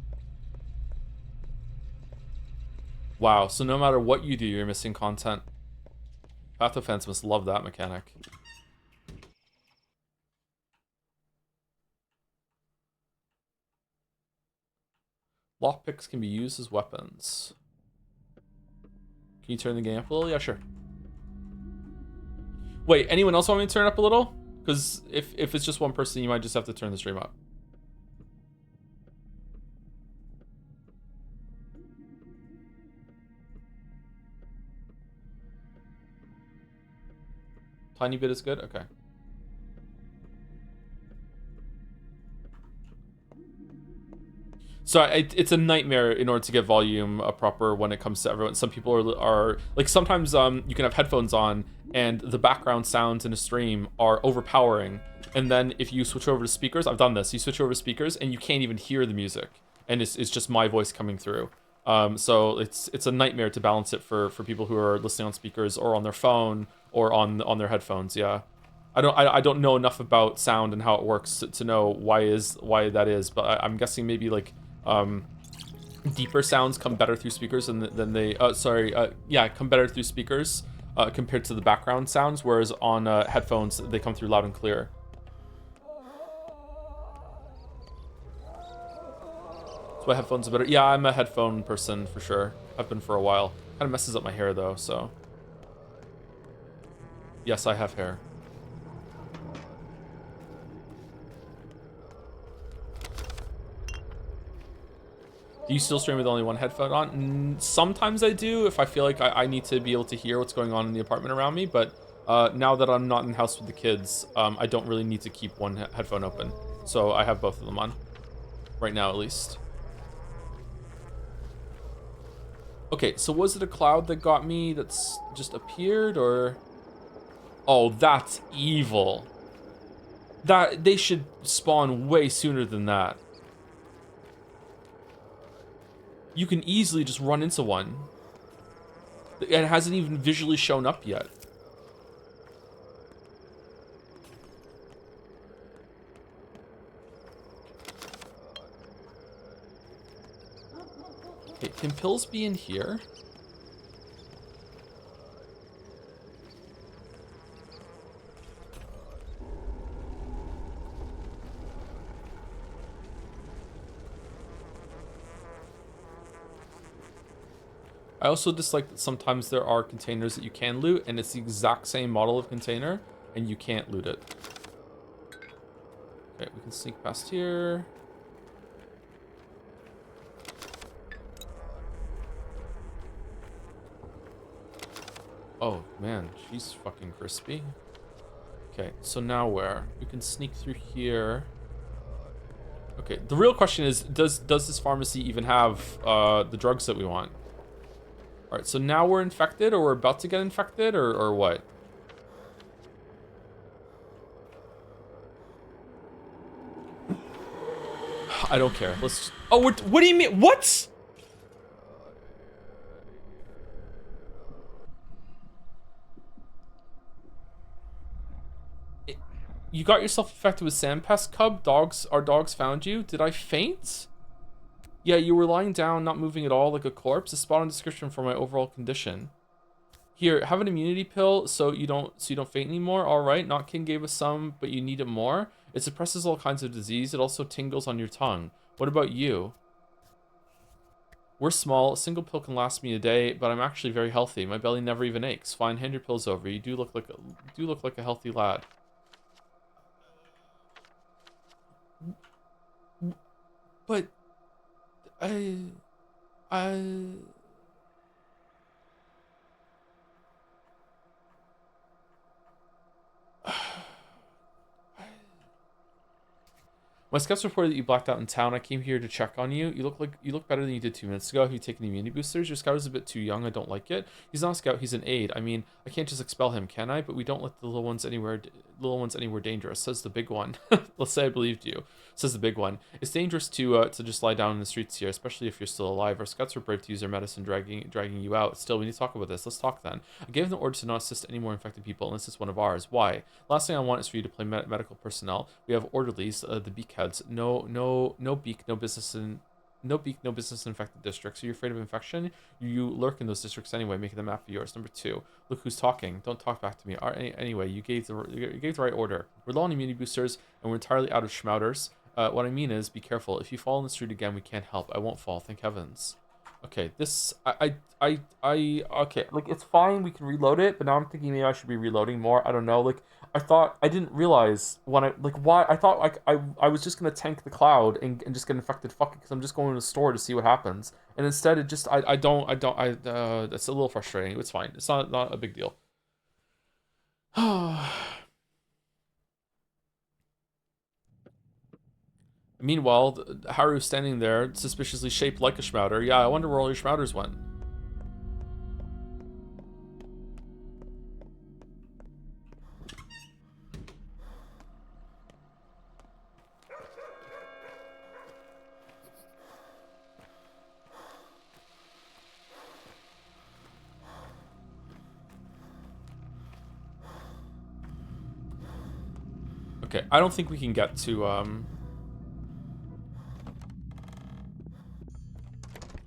Wow, so no matter what you do, you're missing content. Patho fans must love that mechanic. Lockpicks can be used as weapons. Can you turn the game up a little? Yeah, sure. Wait, anyone else want me to turn it up a little? Because if it's just one person, you might just have to turn the stream up. Tiny bit is good? Okay. So it's a nightmare in order to get volume proper when it comes to everyone. Some people are like, sometimes you can have headphones on and the background sounds in a stream are overpowering. And then if you switch over to speakers, I've done this, you switch over to speakers and you can't even hear the music. And it's just my voice coming through. So it's a nightmare to balance it for people who are listening on speakers or on their phone or on their headphones, yeah. I don't know enough about sound and how it works to know why that is, but I'm guessing maybe like deeper sounds come better through speakers than they come better through speakers compared to the background sounds, whereas on headphones, they come through loud and clear. That's why headphones are better. Yeah, I'm a headphone person for sure. I've been for a while. Kind of messes up my hair though, so. Yes, I have hair. Do you still stream with only one headphone on? Sometimes I do, if I feel like I need to be able to hear what's going on in the apartment around me, but now that I'm not in the house with the kids, I don't really need to keep one headphone open. So I have both of them on. Right now, at least. Okay, so was it a cloud that got me that's just appeared, or... Oh, that's evil. That they should spawn way sooner than that. You can easily just run into one. And it hasn't even visually shown up yet. Okay, can pills be in here? I also dislike that sometimes there are containers that you can loot, and it's the exact same model of container, and you can't loot it. Okay, we can sneak past here. Oh, man, she's fucking crispy. Okay, so now where? We can sneak through here. Okay, the real question is, does this pharmacy even have the drugs that we want? Alright, so now we're infected, or we're about to get infected, or what? I don't care. Let's... Oh, what do you mean? What? You got yourself infected with sandpest, cub? Our dogs found you? Did I faint? Yeah, you were lying down, not moving at all, like a corpse. A spot on description for my overall condition. Here, have an immunity pill so you don't faint anymore. All right, Not King gave us some, but you need it more. It suppresses all kinds of disease. It also tingles on your tongue. What about you? We're small. A single pill can last me a day, but I'm actually very healthy. My belly never even aches. Fine, hand your pills over. You do look like a healthy lad. But I My scouts reported that you blacked out in town. I came here to check on you. You look better than you did 2 minutes ago. Have you taken immunity boosters? Your scout is a bit too young. I don't like it. He's not a scout. He's an aide. I mean, I can't just expel him, can I? But we don't let the little ones anywhere dangerous. Says the big one. Let's say I believed you. Says the big one. It's dangerous to just lie down in the streets here, especially if you're still alive. Our scouts were brave to use their medicine, dragging you out. Still, we need to talk about this. Let's talk then. I gave them the order to not assist any more infected people, and this is one of ours. Why? Last thing I want is for you to play medical personnel. We have orderlies, the beakheads. No beak, no business in infected districts. Are you afraid of infection? You lurk in those districts anyway, making the map of yours. Number 2, look who's talking. Don't talk back to me. Anyway, you gave the right order. We're low on immunity boosters, and we're entirely out of schmouters. What I mean is, be careful. If you fall in the street again, we can't help. I won't fall, thank heavens. Okay, this, okay, like, it's fine, we can reload it, but now I'm thinking maybe I should be reloading more. I don't know, like, I didn't realize when why, I thought, like, I was just gonna tank the cloud and just get infected, fuck it, because I'm just going to the store to see what happens. And instead, it just, it's a little frustrating. It's fine. It's not a big deal. Meanwhile, Haru's standing there, suspiciously shaped like a schmouter. Yeah, I wonder where all your schmouters went. Okay, I don't think we can get to,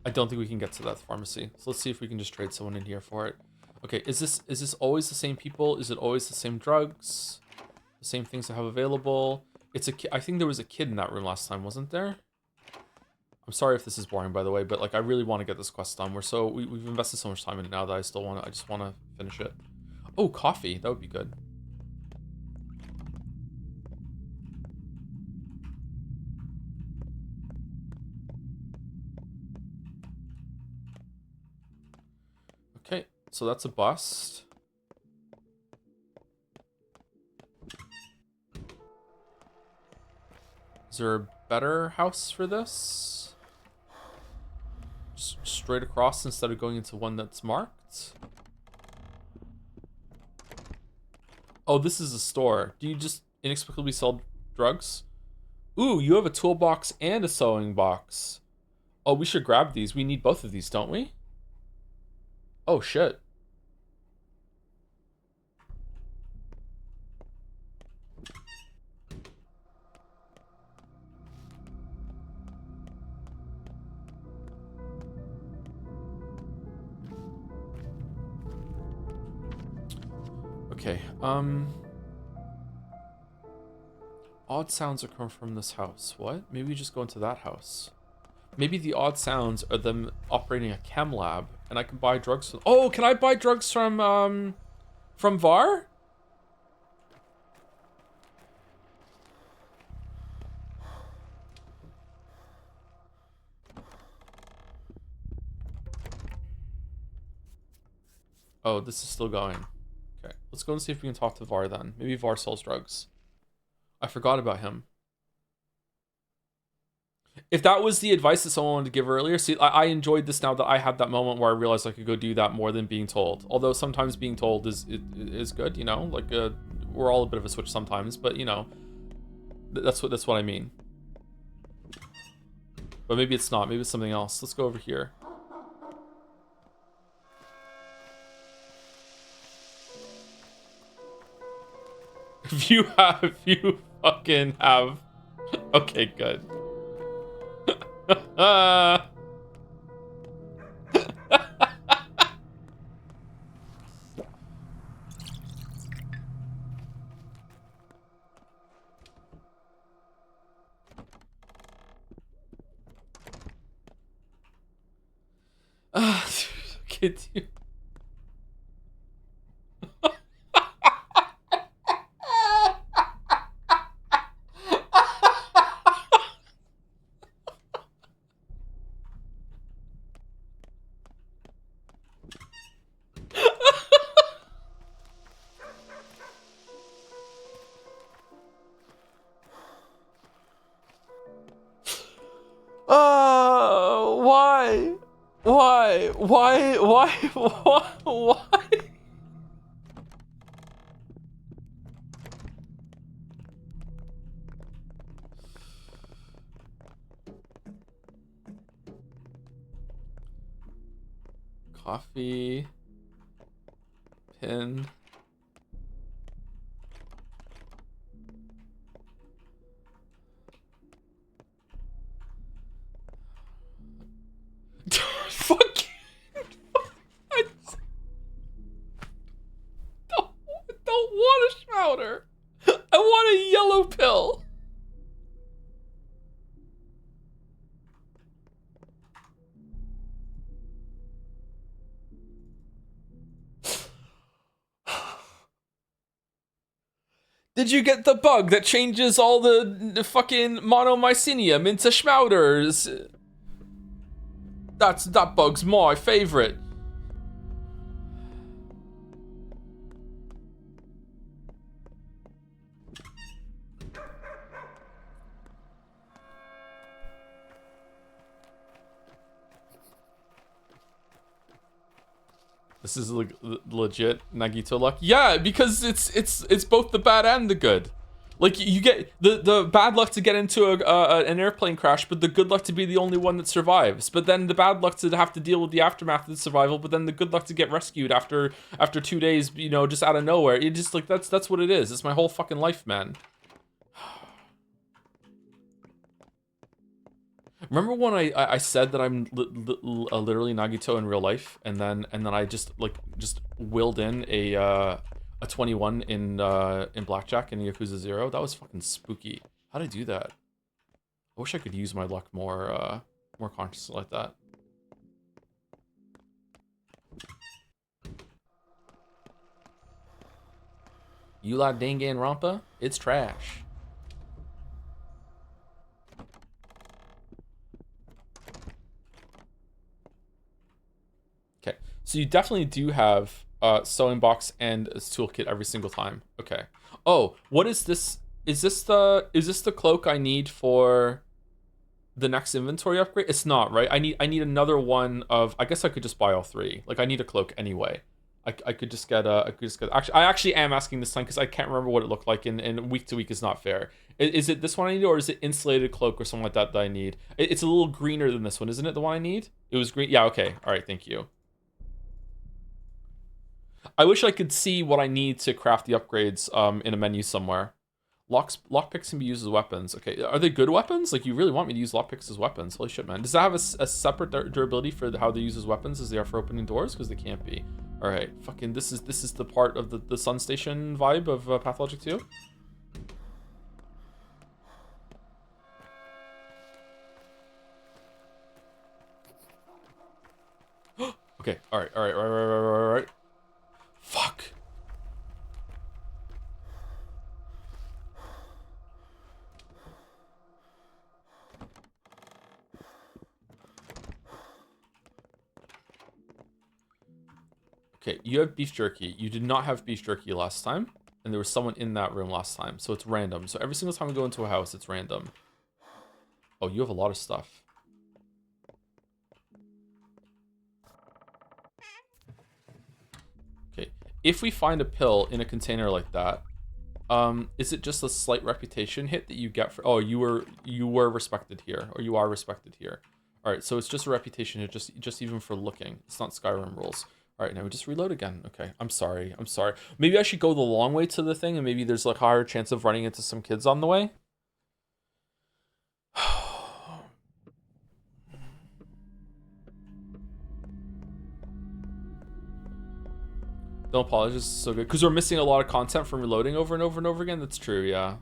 I don't think we can get to that pharmacy. So let's see if we can just trade someone in here for it. Okay, is this always the same people? Is it always the same drugs? The same things I have available? It's a I think there was a kid in that room last time, wasn't there? I'm sorry if this is boring, by the way, but like I really want to get this quest done. We've invested so much time in it now that I just want to finish it. Oh, coffee. That would be good. Okay, so that's a bust. Is there a better house for this? Just straight across instead of going into one that's marked? Oh, this is a store. Do you just inexplicably sell drugs? Ooh, you have a toolbox and a sewing box. Oh, we should grab these. We need both of these, don't we? Oh, shit. Okay, odd sounds are coming from this house. What? Maybe we just go into that house. Maybe the odd sounds are them operating a chem lab, and I can buy drugs from... Oh, can I buy drugs from VAR? Oh, this is still going. Okay, let's go and see if we can talk to VAR then. Maybe VAR sells drugs. I forgot about him. If that was the advice that someone wanted to give earlier, see, I enjoyed this now that I had that moment where I realized I could go do that more than being told. Although sometimes being told is good, you know? Like, we're all a bit of a switch sometimes, but, you know, that's what I mean. But maybe it's not. Maybe it's something else. Let's go over here. If you fucking have... Okay, good. Kid you. Why? Why? Coffee. Pin. Fuck you. I don't want a schmouter. I want a yellow pill. Did you get the bug that changes all the fucking monomycinium into schmouters? That bug's my favorite. This is legit Nagito luck. Yeah, because it's both the bad and the good. Like, you get the bad luck to get into an airplane crash, but the good luck to be the only one that survives. But then the bad luck to have to deal with the aftermath of the survival, but then the good luck to get rescued after 2 days, you know, just out of nowhere. It just, like, that's what it is. It's my whole fucking life, man. Remember when I said that I'm literally Nagito in real life, and then I just willed in a 21 in blackjack in Yakuza 0? That was fucking spooky. How'd I do that? I wish I could use my luck more consciously like that. You like Dengue and Rampa? It's trash. Okay, so you definitely do have sewing box and a toolkit every single time. Okay. Oh, what is this? Is this the cloak I need for the next inventory upgrade? It's not, right? I need another one of. I guess I could just buy all three. Like I need a cloak anyway. I could just get actually I actually am asking this time because I can't remember what it looked like, and week to week is not fair. Is it this one I need, or is it insulated cloak or something like that I need? It's a little greener than this one, isn't it? The one I need? It was green. Yeah. Okay. All right. Thank you. I wish I could see what I need to craft the upgrades in a menu somewhere. Lockpicks can be used as weapons. Okay, are they good weapons? Like, you really want me to use lockpicks as weapons? Holy shit, man. Does that have a separate durability for how they use as weapons as they are for opening doors? Because they can't be. All right, fucking this is the part of the Sun Station vibe of Pathologic 2. Okay, all right. Fuck. Okay, you have beef jerky. You did not have beef jerky last time, and there was someone in that room last time, so it's random. So every single time we go into a house, it's random. Oh, you have a lot of stuff. Okay, if we find a pill in a container like that, is it just a slight reputation hit that you get for? Oh, you were respected here, or you are respected here. All right, so it's just a reputation hit, just even for looking. It's not Skyrim rules. All right, now we just reload again. Okay, I'm sorry. Maybe I should go the long way to the thing, and maybe there's like higher chance of running into some kids on the way. Don't apologize, it's so good. Because we're missing a lot of content from reloading over and over and over again. That's true, yeah.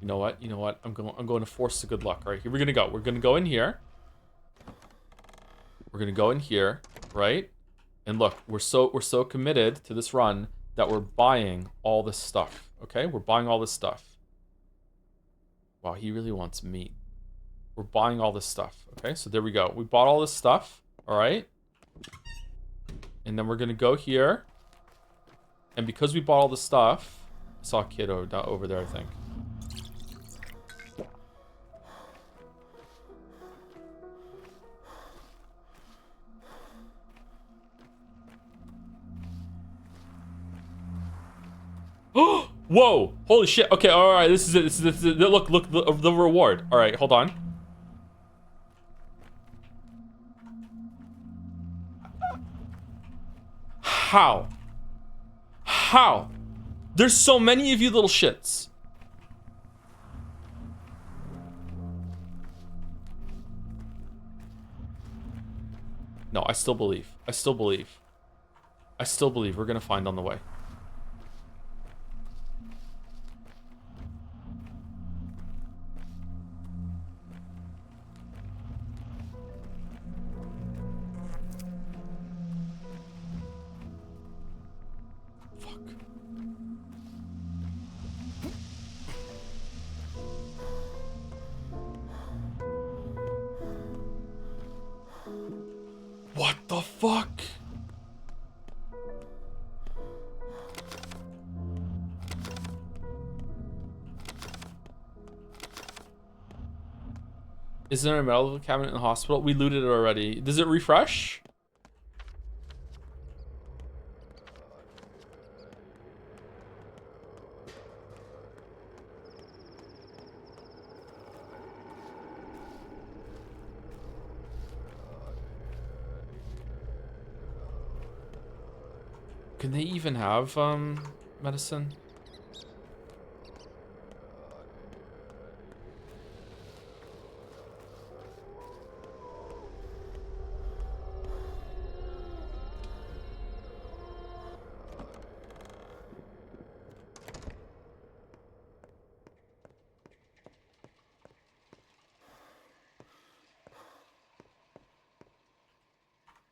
You know what? I'm going to force the good luck. All right, here we're gonna go. We're gonna go in here. We're gonna go in here, right? And look, we're so committed to this run that we're buying all this stuff. Okay, we're buying all this stuff. Wow, he really wants meat. We're buying all this stuff. Okay, so there we go. We bought all this stuff. All right. And then we're gonna go here. And because we bought all the stuff, I saw a kid over there, I think. Oh, whoa! Holy shit! Okay, all right. This is it. This is it. Look, the reward. All right, hold on. How? How? There's so many of you little shits. No, I still believe. I still believe. I still believe we're gonna find on the way. What the fuck? Is there a metal cabinet in the hospital? We looted it already. Does it refresh? Can they even have medicine?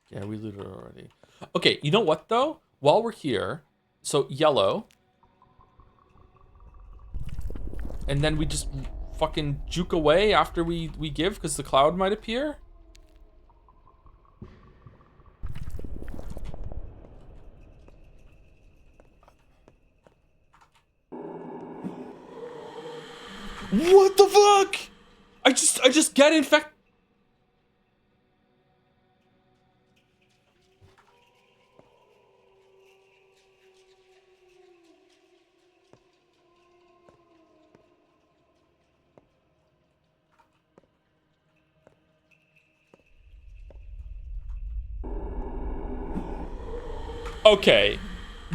Yeah, we looted already. Okay, you know what though? While we're here, so yellow, and then we just fucking juke away after we give, because the cloud might appear. What the fuck? I just get infected. Okay.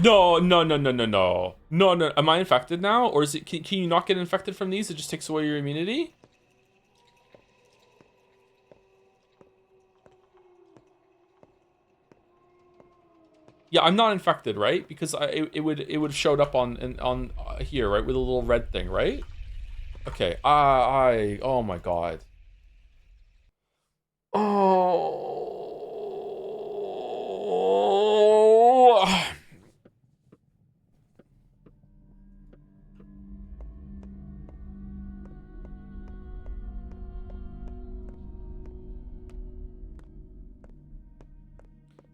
No, no, no, no, no, no. No, no. Am I infected now? Or is it, can you not get infected from these? It just takes away your immunity? Yeah, I'm not infected, right? Because it would have showed up on here, right, with a little red thing, right? Okay. Oh my god. Oh.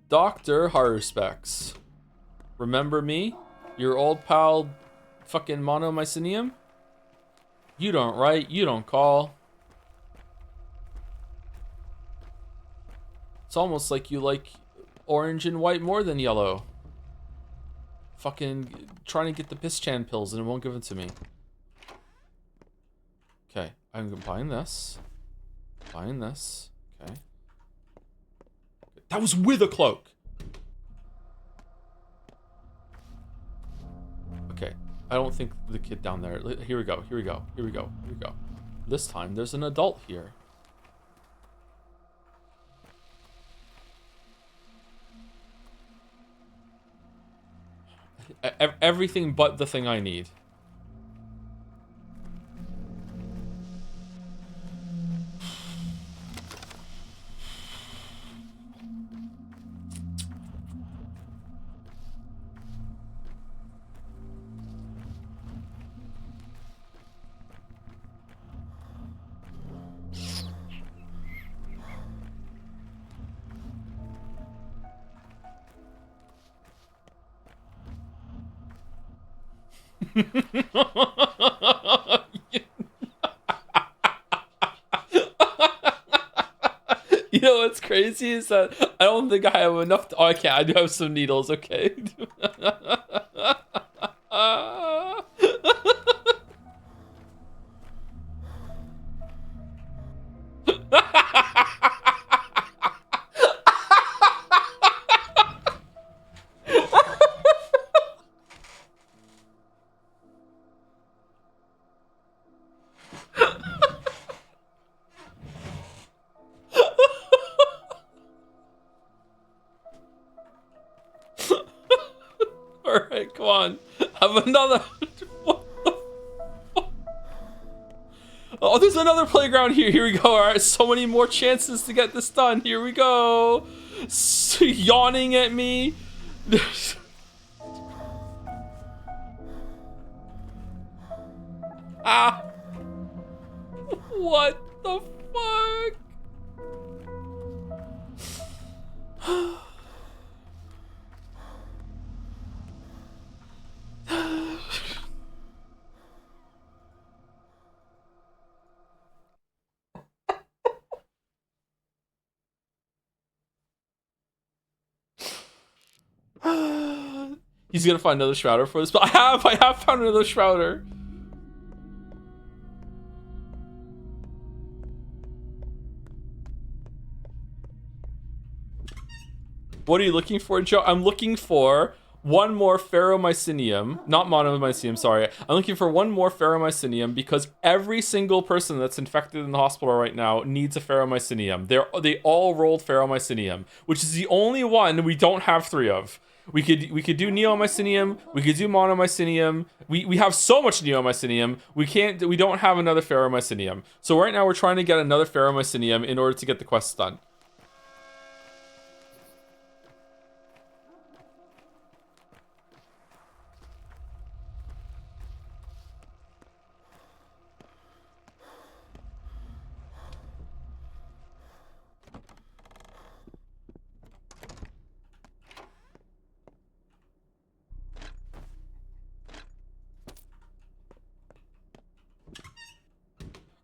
Dr. Harspecs. Remember me? Your old pal fucking monomycinium? You don't write, you don't call. It's almost like you like orange and white more than yellow. Fucking trying to get the Piss-Chan pills and it won't give it to me. Okay, I'm buying this. Buying this. Okay. That was with a cloak! Okay, I don't think the kid down there... Here we go, here we go, here we go, here we go. This time, there's an adult here. Everything but the thing I need. You know what's crazy is that I don't think I have enough to, oh, okay, I do have some needles, okay. Alright, come on. Have another. What the fuck? Oh, there's another playground here. Here we go. Alright, so many more chances to get this done. Here we go. Yawning at me. Ah. What the fuck? He's gonna find another shrouder for this, but I have found another shrouder. What are you looking for, Joe? I'm looking for one more ferromycinium, not monomycinium, sorry. I'm looking for one more ferromycinium because every single person that's infected in the hospital right now needs a ferromycinium. They all rolled ferromycinium, which is the only one we don't have 3 of. We could do neomycinium, we could do monomycinium. We have so much neomycinium, we don't have another ferromycinium. So right now we're trying to get another ferromycinium in order to get the quest done.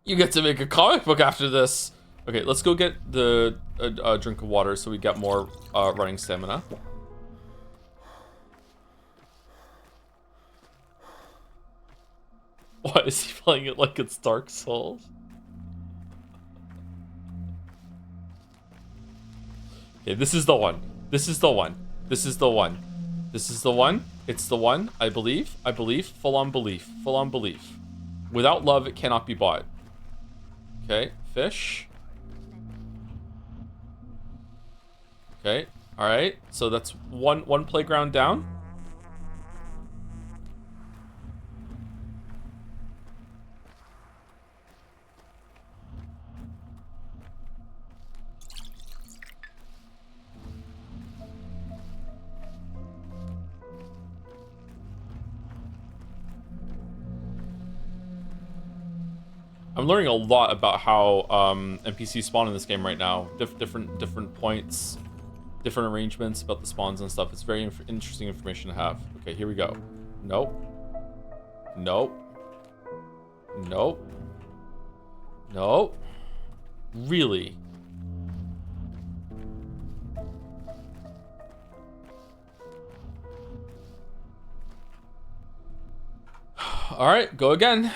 You get to make a comic book after this. Okay, let's go get the drink of water so we get more running stamina. Why is he playing it like it's Dark Souls? Okay, this is the one. This is the one. This is the one. This is the one. It's the one. I believe. I believe. Full on belief. Full on belief. Without love, it cannot be bought. Okay, fish. Okay, all right. So that's one playground down. I'm learning a lot about how NPCs spawn in this game right now. Different points, different arrangements about the spawns and stuff. It's very interesting information to have. Okay, here we go. Nope. Nope. Nope. Nope. Really? All right, go again.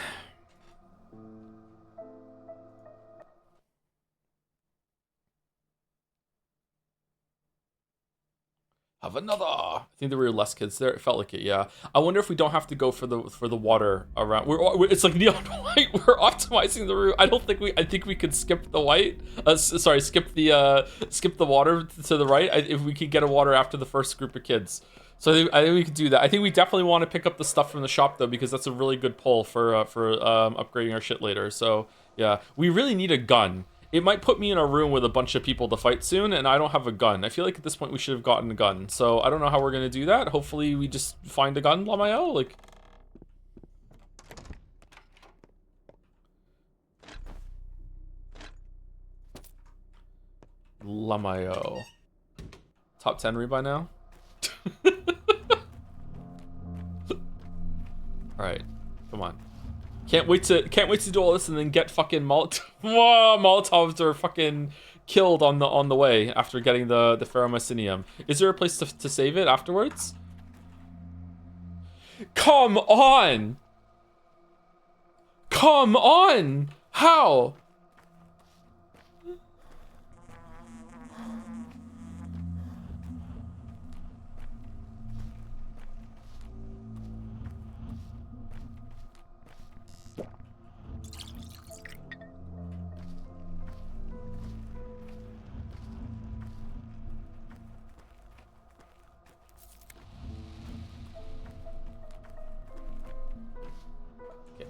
Have another. I think there were less kids there. It felt like it, yeah. I wonder if we don't have to go for the water around. It's like neon white. We're optimizing the route. I think we could skip the white. Sorry, skip the water to the right. If we could get a water after the first group of kids. So I think we could do that. I think we definitely want to pick up the stuff from the shop though, because that's a really good pull for upgrading our shit later. So yeah, we really need a gun. It might put me in a room with a bunch of people to fight soon, and I don't have a gun. I feel like at this point we should have gotten a gun. So I don't know how we're gonna do that. Hopefully we just find a gun, Lamayo. Like, Lamayo. Top 10 rebuy now. All right, come on. Can't wait to do all this and then get fucking Molotovs are fucking killed on the way after getting the ferromycinium. Is there a place to save it afterwards? Come on! Come on! How?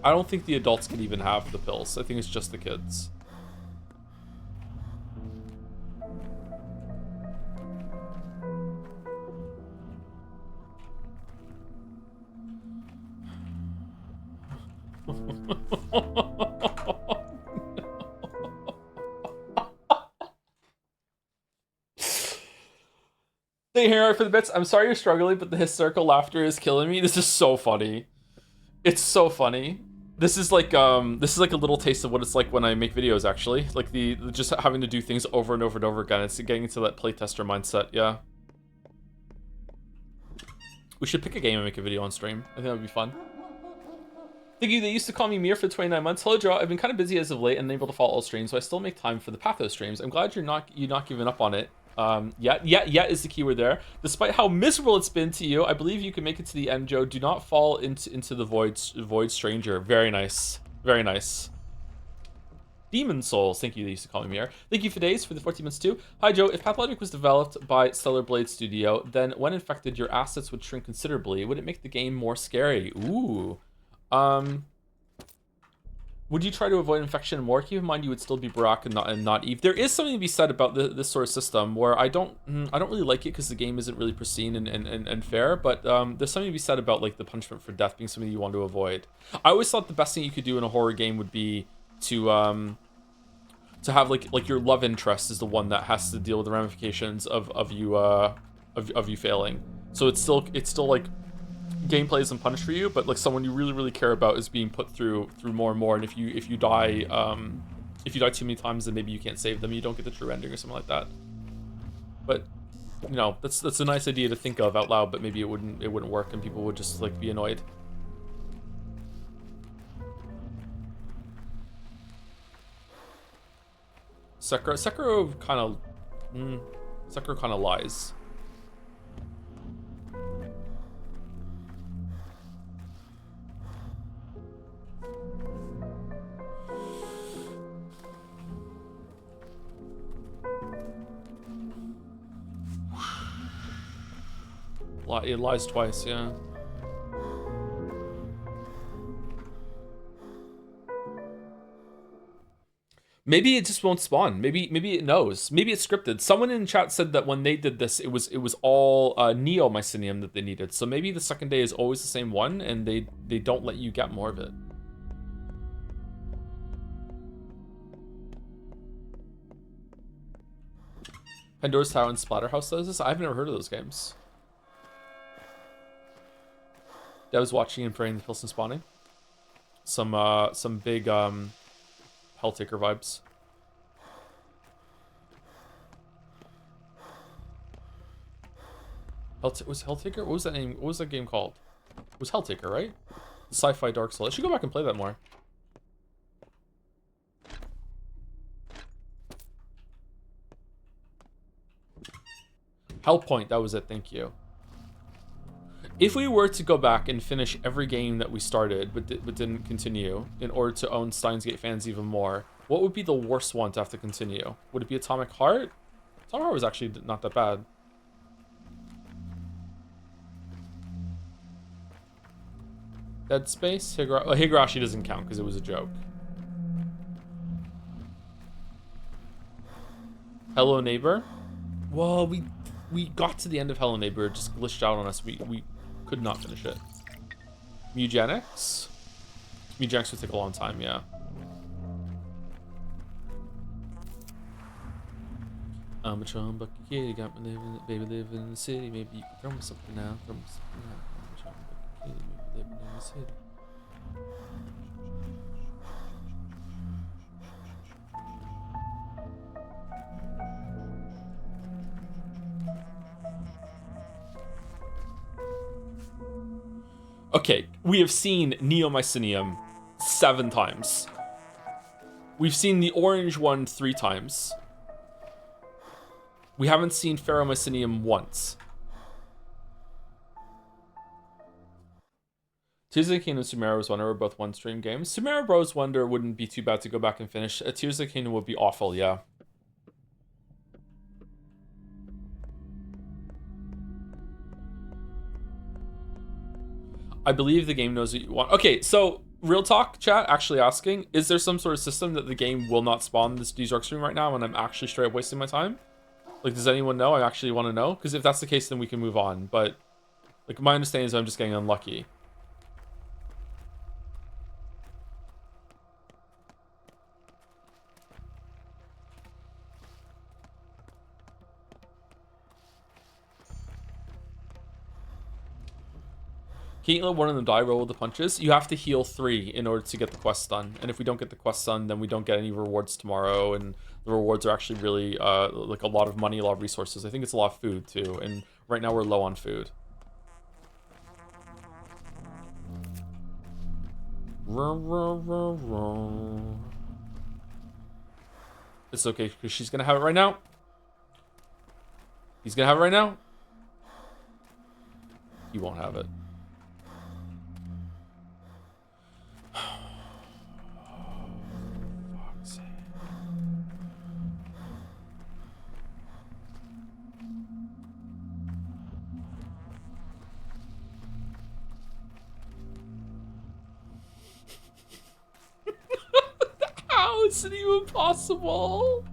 I don't think the adults can even have the pills. I think it's just the kids. Thank you, Harry, for the bits. I'm sorry you're struggling, but the hysterical laughter is killing me. This is so funny. It's so funny. This is like a little taste of what it's like when I make videos, actually. Like the just having to do things over and over and over again. It's getting into that playtester mindset, yeah. We should pick a game and make a video on stream. I think that would be fun. Thank you. They used to call me Mir for 29 months. Hello, Joe. I've been kind of busy as of late and unable to follow all streams, so I still make time for the Patho streams. I'm glad you're not giving up on it. Yet is the keyword there. Despite how miserable it's been to you, I believe you can make it to the end, Joe. Do not fall into the void, stranger. Very nice. Very nice. Demon Souls. Thank you, they used to call me Mir. Thank you for days for the 14 months too. Hi, Joe. If Pathologic was developed by Stellar Blade Studio, then when infected, your assets would shrink considerably. Would it make the game more scary? Ooh. Would you try to avoid infection more? Keep in mind you would still be Barack and not Eve. There is something to be said about this sort of system where I don't really like it because the game isn't really pristine and fair, but there's something to be said about like the punishment for death being something you want to avoid. I always thought the best thing you could do in a horror game would be to have like your love interest is the one that has to deal with the ramifications of you failing. So it's still like gameplay isn't punished for you, but like someone you really care about is being put through more and more. And if you die too many times, then maybe you can't save them. You don't get the true ending or something like that. But you know, that's a nice idea to think of out loud. But maybe it wouldn't work, and people would just like be annoyed. Sekiro kind of lies. It lies twice, yeah. Maybe it just won't spawn. Maybe it knows. Maybe it's scripted. Someone in chat said that when they did this, it was all Neo-Mycelium that they needed. So maybe the second day is always the same one, and they don't let you get more of it. Pandora's Tower and Splatterhouse does this? I've never heard of those games. I was watching and praying the Pilsen spawning. Some big Helltaker vibes. Was Helltaker? What was that name? What was that game called? It was Helltaker, right? Sci-fi Dark Soul. I should go back and play that more. Hellpoint, that was it. Thank you. If we were to go back and finish every game that we started but didn't continue in order to own Steins Gate fans even more, what would be the worst one to have to continue? Would it be Atomic Heart? Atomic Heart was actually not that bad. Dead Space? Higurashi doesn't count because it was a joke. Hello Neighbor? Well, we got to the end of Hello Neighbor, it just glitched out on us. We could not finish it. Mugenics? Mugenics would take a long time, yeah. I'm a chum bucket kid, you got me living, baby living in the city. Maybe you can throw me something now, throw me something now. I'm a chum bucket kid, maybe living in the city. Okay, we have seen Neo-Mycelium 7 times. We've seen the orange one 3 times. We haven't seen Ferromycelium once. Tears of the Kingdom and Sumeru's Wonder were both one-stream games. Sumeru Bros. Wonder wouldn't be too bad to go back and finish. Tears of the Kingdom would be awful, yeah. I believe the game knows what you want. Okay, so real talk, chat, actually asking, is there some sort of system that the game will not spawn these dark stream right now and I'm actually straight up wasting my time? Like, does anyone know? I actually want to know. Because if that's the case, then we can move on. But, like, my understanding is I'm just getting unlucky. Can't you let one of them die, roll with the punches? You have to heal 3 in order to get the quest done. And if we don't get the quest done, then we don't get any rewards tomorrow. And the rewards are actually really, like, a lot of money, a lot of resources. I think it's a lot of food, too. And right now we're low on food. It's okay, because she's going to have it right now. He's gonna have it right now? He won't have it. Fuck's sake. How is it even possible?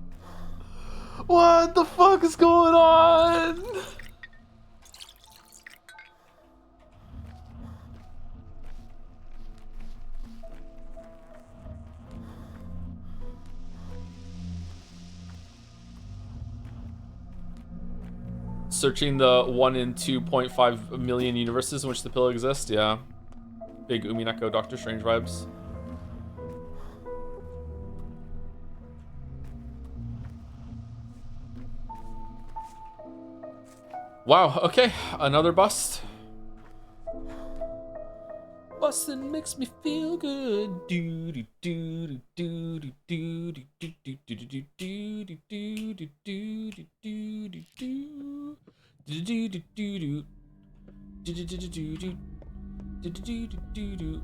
What the fuck is going on? Searching the 1 in 2.5 million universes in which the pill exists, yeah. Big Umineko Doctor Strange vibes. Wow, okay, another bust. Bustin' makes me feel good. Do do do do do do do do do do do do do do do do do do do do. Do do do do do. Do do do do do do. Do do do do do.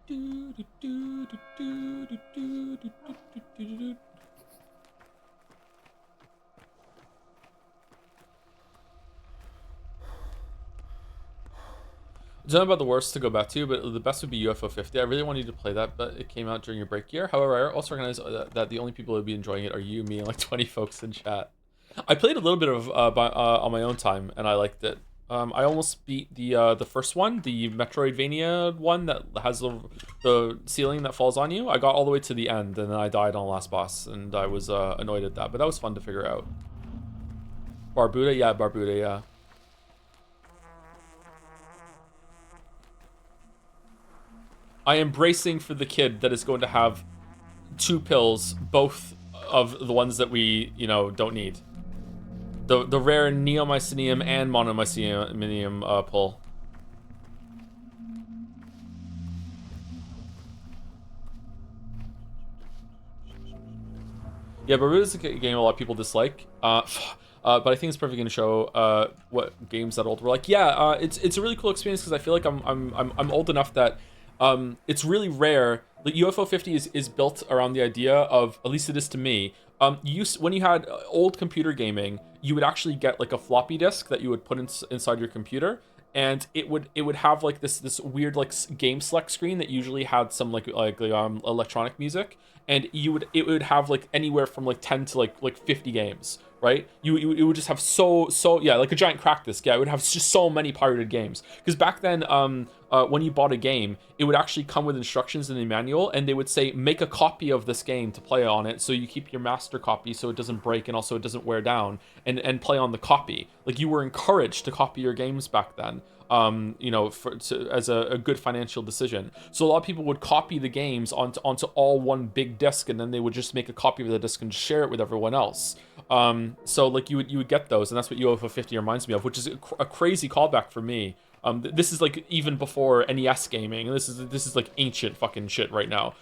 Do do do do do do do do do do. I don't know about the worst to go back to, but the best would be UFO 50. I really wanted you to play that, but it came out during your break year. However, I also recognize that the only people who would be enjoying it are you, me, and like 20 folks in chat. I played a little bit of on my own time, and I liked it. I almost beat the first one, the Metroidvania one that has the ceiling that falls on you. I got all the way to the end, and then I died on the last boss, and I was annoyed at that. But that was fun to figure out. Barbuda, yeah. I am bracing for the kid that is going to have 2 pills, both of the ones that we, don't need. The rare neomycinium and monomycinium pull. Yeah, but it's a game a lot of people dislike. But I think it's perfectly going to show what games that old were like. Yeah, it's a really cool experience because I feel like I'm old enough that it's really rare. Like UFO 50 is built around the idea of, at least it is to me. When you had old computer gaming, you would actually get like a floppy disk that you would put inside your computer, and it would have like this weird like game select screen that usually had some like electronic music, and it would have like anywhere from like 10 to like 50 games, right? It would just have yeah, like a giant crack disk. Yeah, it would have just so many pirated games, because back then when you bought a game, it would actually come with instructions in the manual, and they would say make a copy of this game to play on it, so you keep your master copy so it doesn't break and also it doesn't wear down, and play on the copy. Like, you were encouraged to copy your games back then, as a good financial decision. So a lot of people would copy the games onto all one big disc, and then they would just make a copy of the disc and share it with everyone else. So like you would get those, and that's what UFO 50 reminds me of, which is a crazy callback for me. This is like even before NES gaming. This is like ancient fucking shit right now.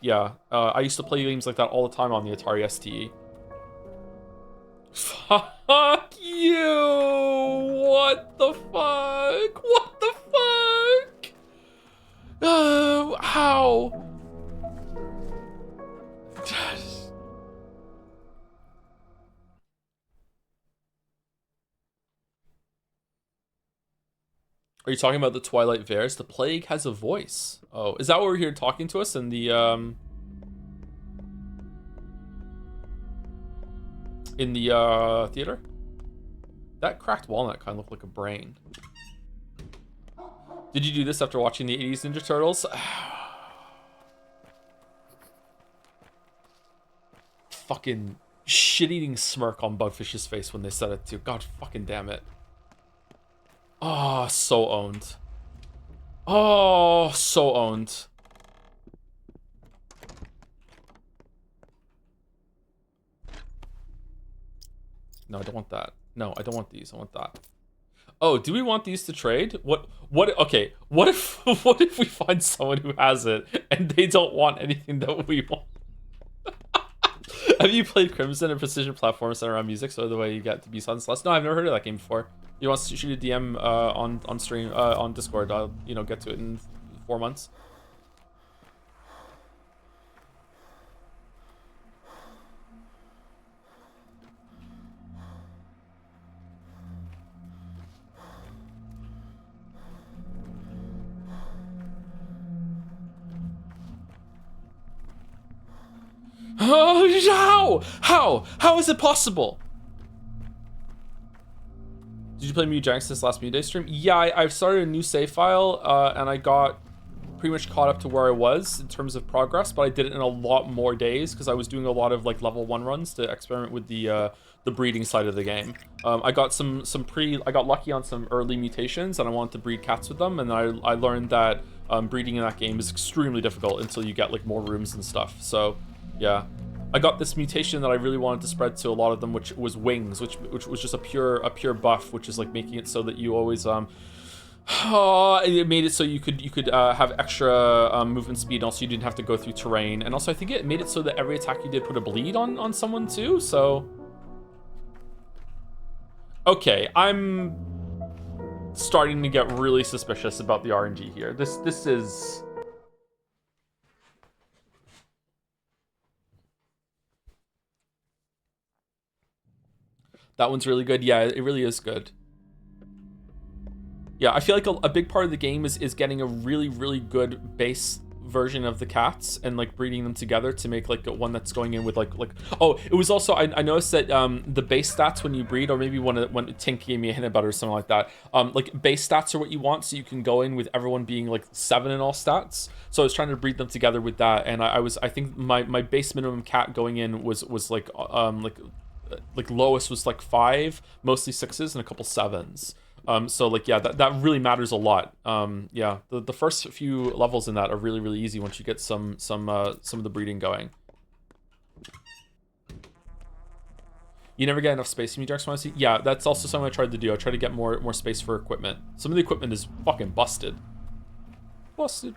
Yeah, I used to play games like that all the time on the Atari ST. Fuck you! What the fuck? What the fuck? How? Are you talking about the Twilight Vares? The plague has a voice. Oh, is that what we're here talking to us in the theater? That cracked walnut kind of looked like a brain. Did you do this after watching the 80s Ninja Turtles? Fucking shit-eating smirk on Bugfish's face when they said it too. God fucking damn it. Oh, so owned. Oh, so owned. No, I don't want that. No, I don't want these. I want that. Oh, do we want these to trade? Okay, what if what if we find someone who has it and they don't want anything that we want? Have you played Crimson, a precision platform centered around music, so the way you get to be Sunless? No, I've never heard of that game before. You want to shoot a DM on stream on Discord? I'll get to it in 4 months. Oh, how is it possible? Did you play Mewjank since last Mew Day stream? Yeah, I've started a new save file, and I got pretty much caught up to where I was in terms of progress, but I did it in a lot more days because I was doing a lot of like level 1 runs to experiment with the breeding side of the game. I got I got lucky on some early mutations, and I wanted to breed cats with them, and I learned that breeding in that game is extremely difficult until you get like more rooms and stuff. So yeah, I got this mutation that I really wanted to spread to a lot of them, which was wings, which was just a pure buff, which is like making it so that you always it made it so you could have extra movement speed. Also, you didn't have to go through terrain, and also I think it made it so that every attack you did put a bleed on someone too. So okay, I'm starting to get really suspicious about the RNG here. This is. That one's really good. Yeah, it really is good. Yeah, I feel like a big part of the game is getting a really good base version of the cats and like breeding them together to make like one that's going in with like oh, it was also I noticed that the base stats when you breed, or maybe when Tink gave me a hint about it or something like that, like base stats are what you want, so you can go in with everyone being like 7 in all stats. So I was trying to breed them together with that, and I think my base minimum cat going in was like lowest was like 5, mostly 6s, and a couple 7s. So like yeah, that really matters a lot. Yeah, the first few levels in that are really easy once you get some of the breeding going. You never get enough space in Mewjank, honestly. Yeah, that's also something I tried to do. I tried to get more space for equipment. Some of the equipment is fucking busted. Busted.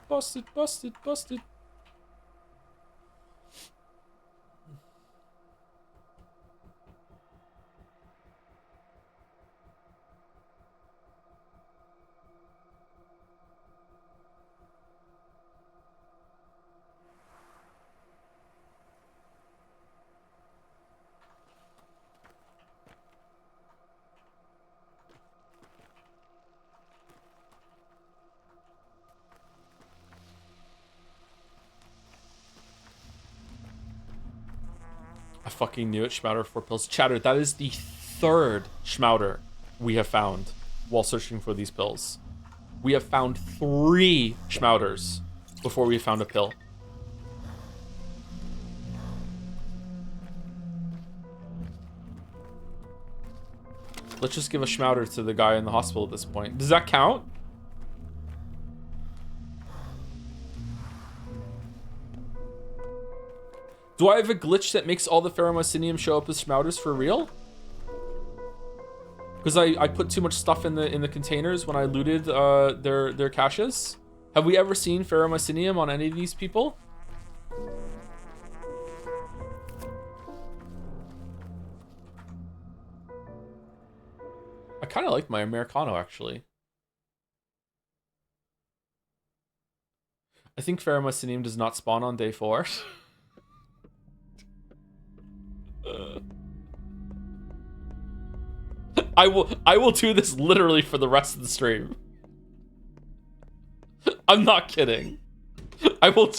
I fucking knew it. Schmouder 4 pills. Chatter, that is the 3rd Schmouder we have found while searching for these pills. We have found 3 Schmouders before we found a pill. Let's just give a Schmouder to the guy in the hospital at this point. Does that count? Do I have a glitch that makes all the Pheromycinium show up as Schmouders for real? Because I put too much stuff in the containers when I looted their caches. Have we ever seen Pheromycinium on any of these people? I kind of like my Americano, actually. I think Pheromycinium does not spawn on day 4. I will do this literally for the rest of the stream. I'm not kidding. I will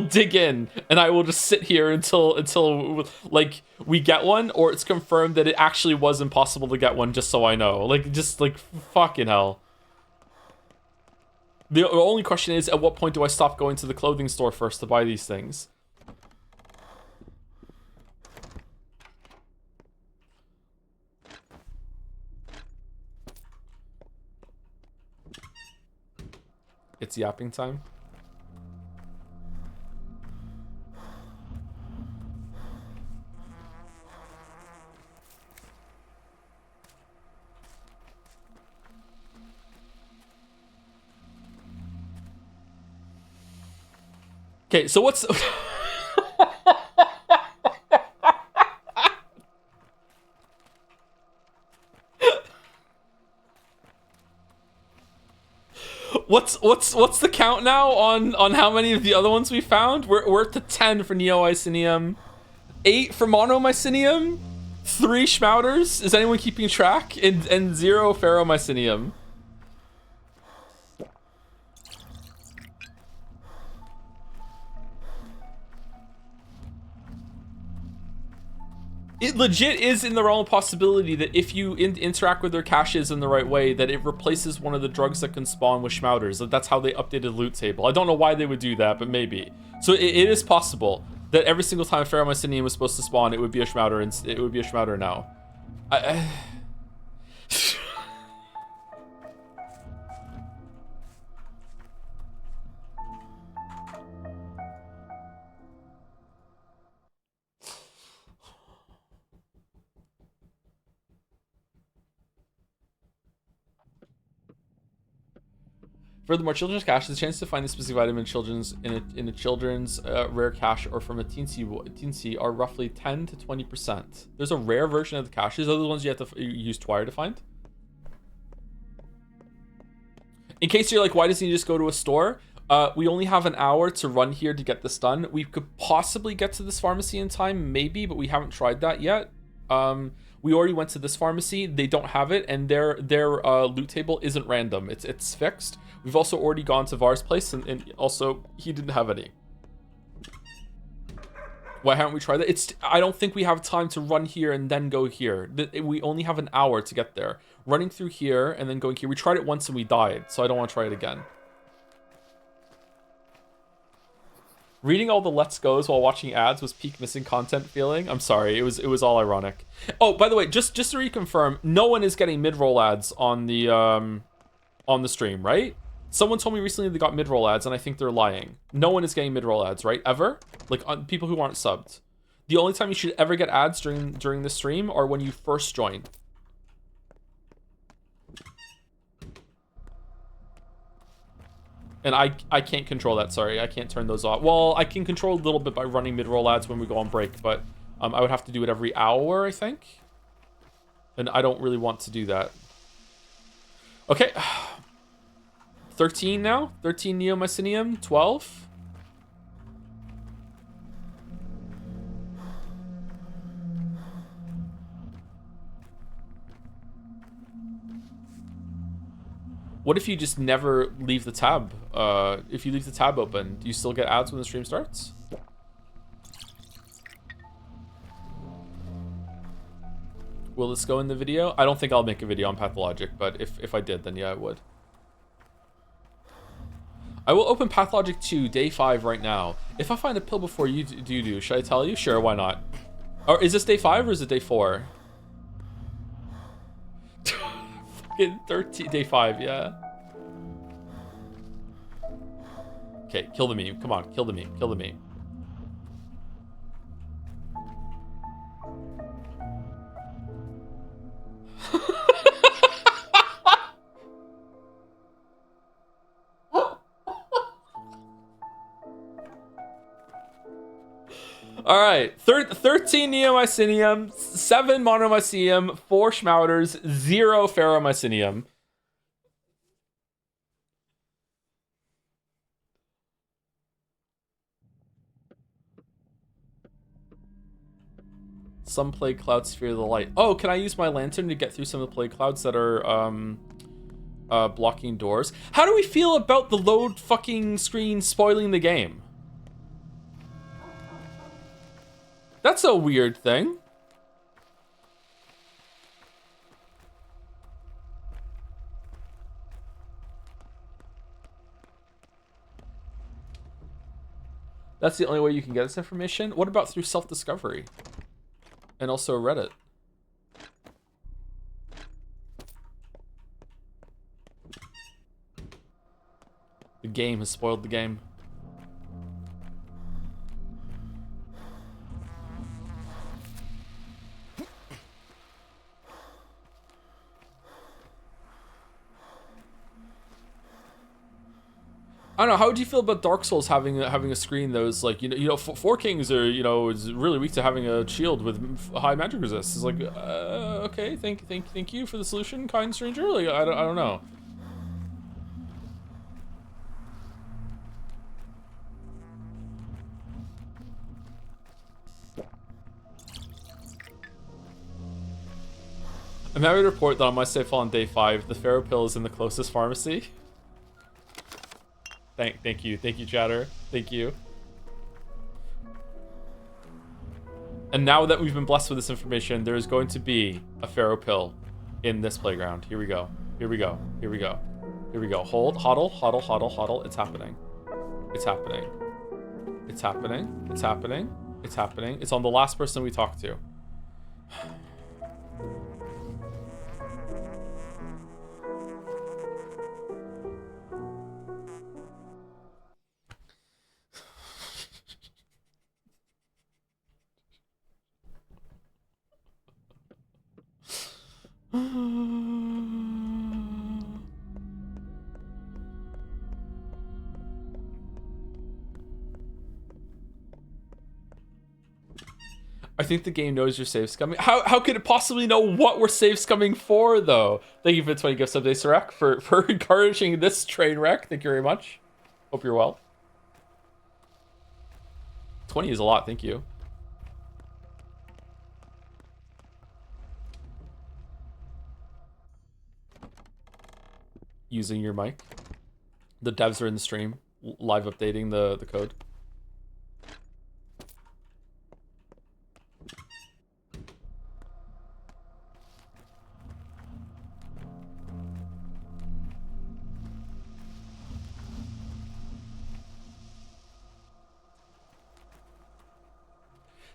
dig in and I will just sit here until like we get one, or it's confirmed that it actually was impossible to get one, just so I know. Like just like fucking hell. The only question is, at what point do I stop going to the clothing store first to buy these things? It's yapping time. Okay, so what's... what's the count now on how many of the other ones we found? We're at the 10 for Neomycinium, 8 for Monomycinium, 3 Schmouters. Is anyone keeping track? And 0 Ferromycinium. It legit is in the realm of possibility that if you interact with their caches in the right way, that it replaces one of the drugs that can spawn with Schmouters. That's how they updated the loot table. I don't know why they would do that, but maybe. So it is possible that every single time Ferromycinium was supposed to spawn, it would be a Schmouter, and it would be a Schmouter now. Furthermore, children's cache, the chance to find the specific item in a children's rare cache or from a teensy are roughly 10 to 20%. There's a rare version of the caches. Those are the ones you have to use Twire to find. In case you're like, why doesn't he just go to a store? We only have an hour to run here to get this done. We could possibly get to this pharmacy in time, maybe, but we haven't tried that yet. We already went to this pharmacy. They don't have it, and their loot table isn't random. It's fixed. We've also already gone to Var's place, and also he didn't have any. Why haven't we tried that? I don't think we have time to run here and then go here. We only have an hour to get there. Running through here and then going here. We tried it once and we died, so I don't want to try it again. Reading all the Let's Go's while watching ads was peak missing content feeling. I'm sorry, it was all ironic. Oh, by the way, just to reconfirm, no one is getting mid-roll ads on the stream, right? Someone told me recently they got mid-roll ads, and I think they're lying. No one is getting mid-roll ads, right? Ever? Like, on people who aren't subbed. The only time you should ever get ads during the stream are when you first join. And I can't control that, sorry. I can't turn those off. Well, I can control a little bit by running mid-roll ads when we go on break, but I would have to do it every hour, I think. And I don't really want to do that. Okay. 13 now? 13 Neomycinium? 12? What if you just never leave the tab? If you leave the tab open, do you still get ads when the stream starts? Will this go in the video? I don't think I'll make a video on Pathologic, but if I did, then yeah, I would. I will open Pathologic 2, day 5 right now. If I find a pill before you do, should I tell you? Sure, why not? Or is this day 5 or is it day 4? Fucking 13, day 5, yeah. Okay, kill the meme. Come on, kill the meme. Kill the meme. All right, 13 Neomycinium, 7 Monomycinium, 4 Schmouters, 0 Ferromycinium. Some plague clouds fear the light. Oh, can I use my lantern to get through some of the plague clouds that are blocking doors? How do we feel about the load fucking screen spoiling the game? That's a weird thing. That's the only way you can get this information? What about through self-discovery? And also Reddit? The game has spoiled the game. I don't know. How would you feel about Dark Souls having a screen that was like, four kings are, is really weak to having a shield with high magic resist? It's like, okay, thank you for the solution, kind stranger. Like, I don't know. I'm happy to report that on my save file on day 5, the Pharaoh pill is in the closest pharmacy. Thank you, chatter. Thank you. And now that we've been blessed with this information, there is going to be a Pharaoh pill in this playground. Here we go. Here we go. Here we go. Here we go. Hold, huddle, huddle, huddle, huddle. It's happening. It's happening. It's happening. It's happening. It's happening. It's on the last person we talked to. I think the game knows your save scumming. How could it possibly know what we're save scumming for, though? Thank you for the 20 gifts of Days Sirach for encouraging this train wreck. Thank you very much. Hope you're well. 20 is a lot, thank you. Using your mic. The devs are in the stream, live updating the code.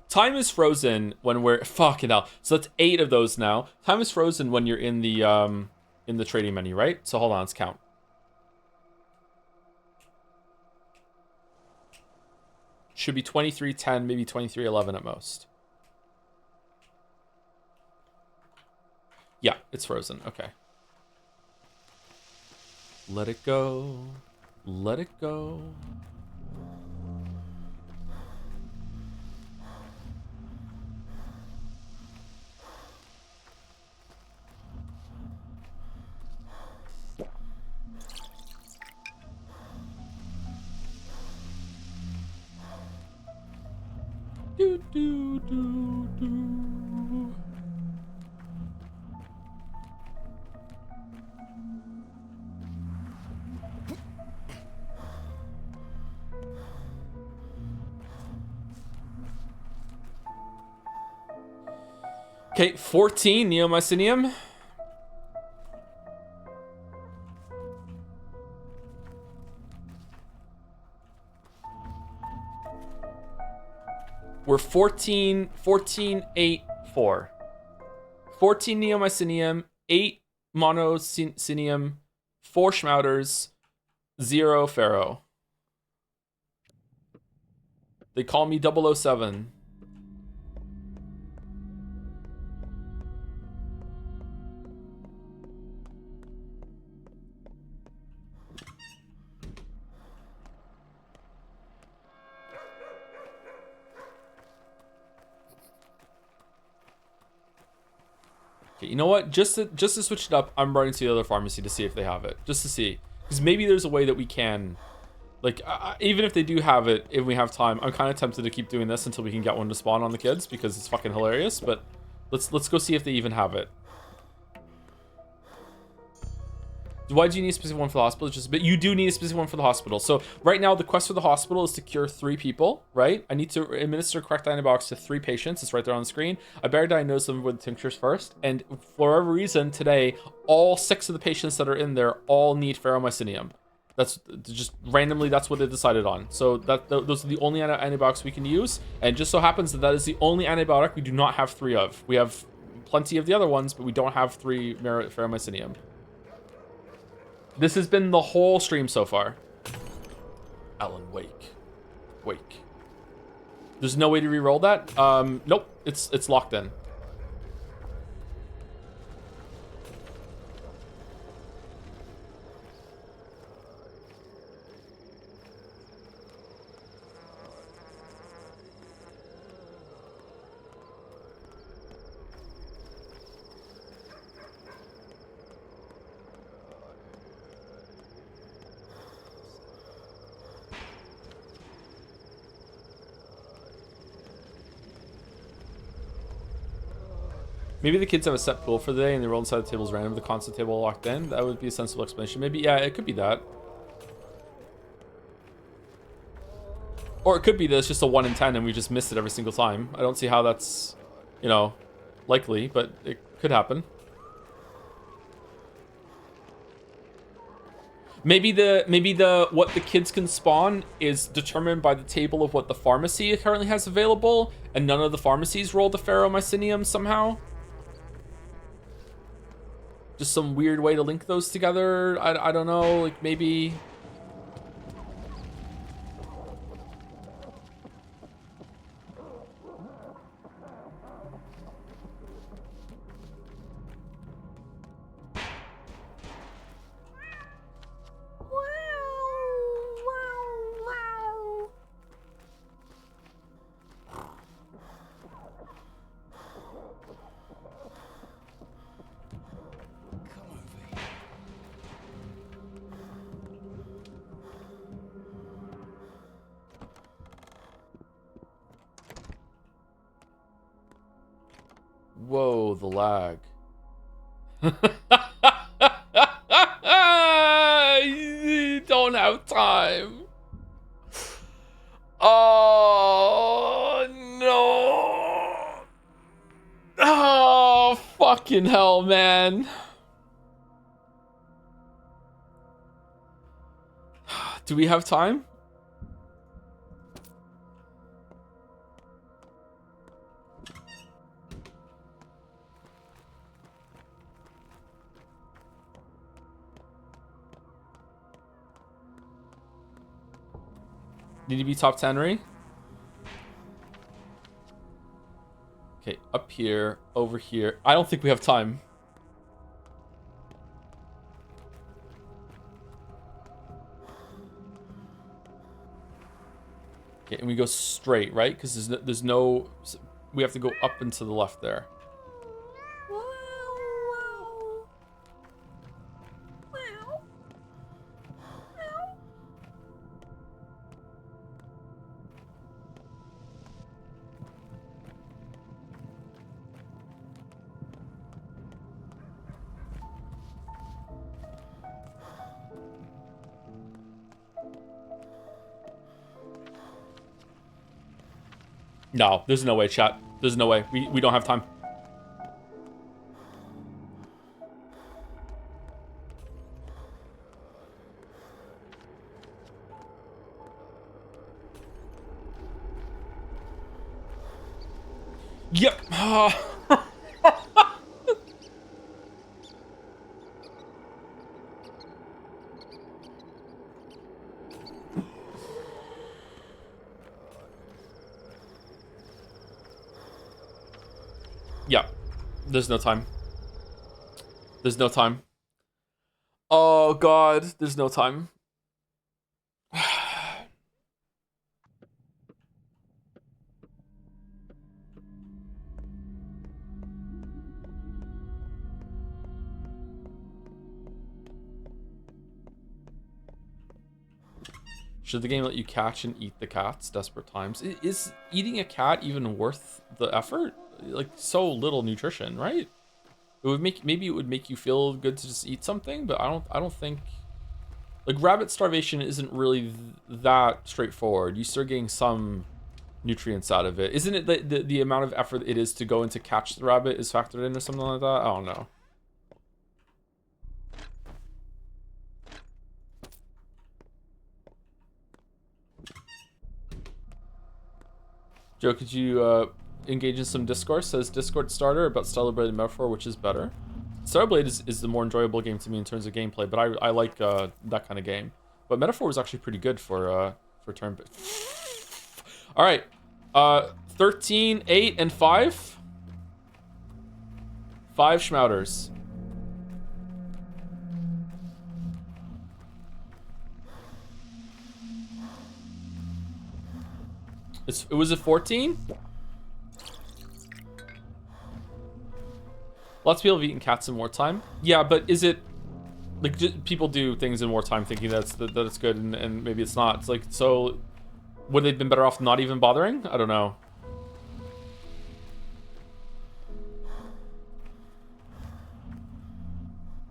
Time is frozen when we're fucking hell. So that's 8 of those now. Time is frozen when you're in the trading menu, right? So hold on, let's count. Should be 23:10, maybe 23:11 at most. Yeah, it's frozen. Okay. Let it go. Let it go. Do, do, do, do. Okay, 14 Neomycinium. We're 14, 8, 4. 14 Neomycinium, 8 Monocinium, 4 Schmouters, 0 Pharaoh. They call me 007. Okay, you know what? Just to switch it up, I'm running to the other pharmacy to see if they have it. Just to see. Because maybe there's a way that we can... Like, even if they do have it, if we have time, I'm kind of tempted to keep doing this until we can get one to spawn on the kids, because it's fucking hilarious, but let's go see if they even have it. Why do you need a specific one for the hospital? But you do need a specific one for the hospital. So right now, the quest for the hospital is to cure 3 people, right? I need to administer correct antibiotics to 3 patients. It's right there on the screen. I better diagnose them with tinctures first. And for whatever reason, today, all 6 of the patients that are in there all need ferromycinium. That's just randomly, that's what they decided on. So those are the only antibiotics we can use. And it just so happens that is the only antibiotic we do not have 3 of. We have plenty of the other ones, but we don't have 3 ferromycinium. This has been the whole stream so far. Alan, wake. There's no way to re-roll that? Nope. It's locked in. Maybe the kids have a set pool for the day and they roll inside the tables random with the constant table locked in. That would be a sensible explanation. Maybe, yeah, it could be that. Or it could be that it's just a 1 in 10 and we just missed it every single time. I don't see how that's, you know, likely, but it could happen. Maybe the what the kids can spawn is determined by the table of what the pharmacy currently has available, and none of the pharmacies roll the ferromycinium somehow. Just some weird way to link those together. I don't know, like maybe. Whoa, the lag. You don't have time. Oh, no. Oh, fucking hell, man. Do we have time? Need to be top 10, Ray? Okay, up here, over here. I don't think we have time. Okay, and we go straight, right? Because there's no... We have to go up and to the left there. No, there's no way, chat. There's no way. We don't have time. Yep. Yeah, there's no time. There's no time. Oh god, there's no time. Should the game let you catch and eat the cats? Desperate times. Is eating a cat even worth the effort? Like, so little nutrition, right? It would make, maybe it would make you feel good to just eat something, but I don't think, like, rabbit starvation isn't really that straightforward. You start getting some nutrients out of it. Isn't it the amount of effort it is to go in to catch the rabbit is factored in or something like that? I don't know. Joe, could you engage in some discourse? Says Discord starter about Stellar Blade and Metaphor, which is better? Stellar Blade is the more enjoyable game to me in terms of gameplay, but I like that kind of game. But Metaphor was actually pretty good for turn. All right, 13, 8, and 5. 5 Schmouters. Was it 14? Lots of people have eaten cats in wartime. Yeah, but is it like people do things in wartime thinking that it's good and maybe it's not. It's like, so would they have been better off not even bothering? I don't know.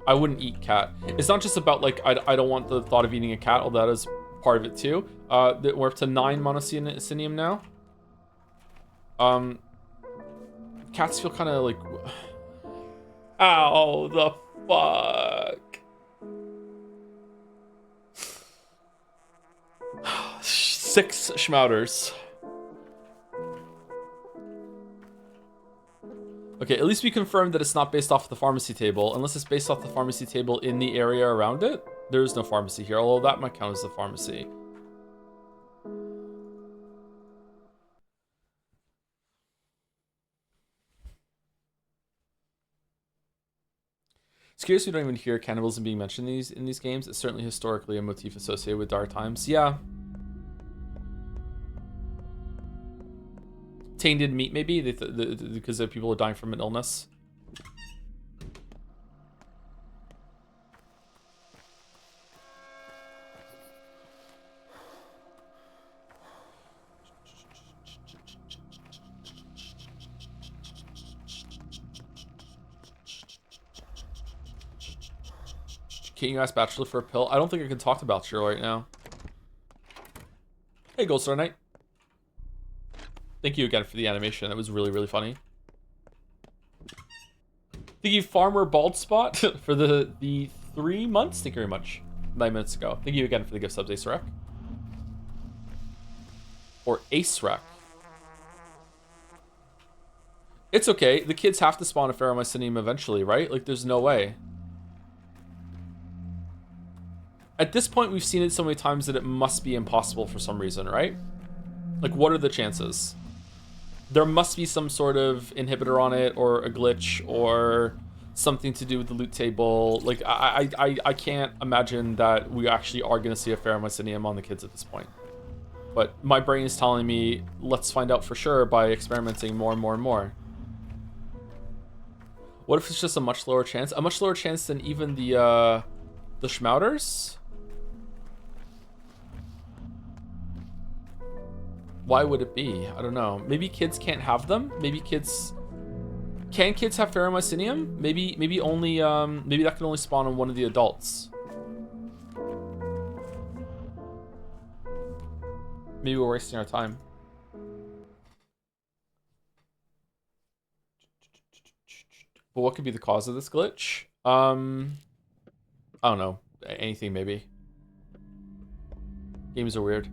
I wouldn't eat cat. It's not just about like I don't want the thought of eating a cat, although that is part of it too. We're up to 9 monocinium now. Cats feel kind of like, ow, the fuck. 6 schmouters. Okay, at least we confirmed that it's not based off the pharmacy table. Unless it's based off the pharmacy table in the area around it. There is no pharmacy here, although that might count as the pharmacy. It's curious we don't even hear cannibalism being mentioned in these games. It's certainly historically a motif associated with dark times. Yeah. Tainted meat, maybe? Because people are dying from an illness. Can you ask Bachelor for a pill? I don't think I can talk to Bachelor right now. Hey, Gold Star Knight. Thank you again for the animation. That was really, really funny. Thank you, Farmer Bald Spot, for the 3 months. Thank you very much. 9 minutes ago. Thank you again for the gift subs, Ace Rec. Or Ace Rec. It's okay. The kids have to spawn a Pheromycinium eventually, right? Like, there's no way. At this point, we've seen it so many times that it must be impossible for some reason, right? Like, what are the chances? There must be some sort of inhibitor on it, or a glitch, or something to do with the loot table. Like, I can't imagine that we actually are going to see a Pheromycinium on the kids at this point. But my brain is telling me, let's find out for sure by experimenting more and more and more. What if it's just a much lower chance? A much lower chance than even the schmouters? Why would it be? I don't know. Maybe kids can't have them. Maybe kids... Can kids have Pheromycinium? Maybe only, maybe that can only spawn on one of the adults. Maybe we're wasting our time. But what could be the cause of this glitch? I don't know. Anything, maybe. Games are weird.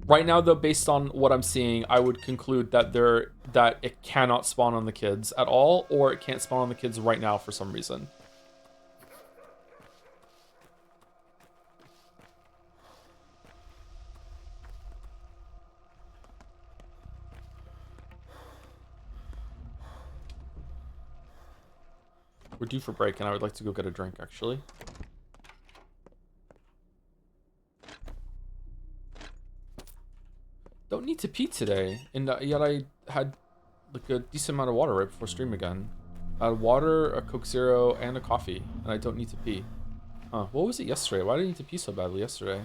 Right now, though, based on what I'm seeing, I would conclude that it cannot spawn on the kids at all, or it can't spawn on the kids right now for some reason. We're due for break, and I would like to go get a drink, actually. Don't need to pee today, and yet I had like a decent amount of water right before stream again. I had water, a Coke Zero, and a coffee, and I don't need to pee. Huh, what was it yesterday? Why did I need to pee so badly yesterday?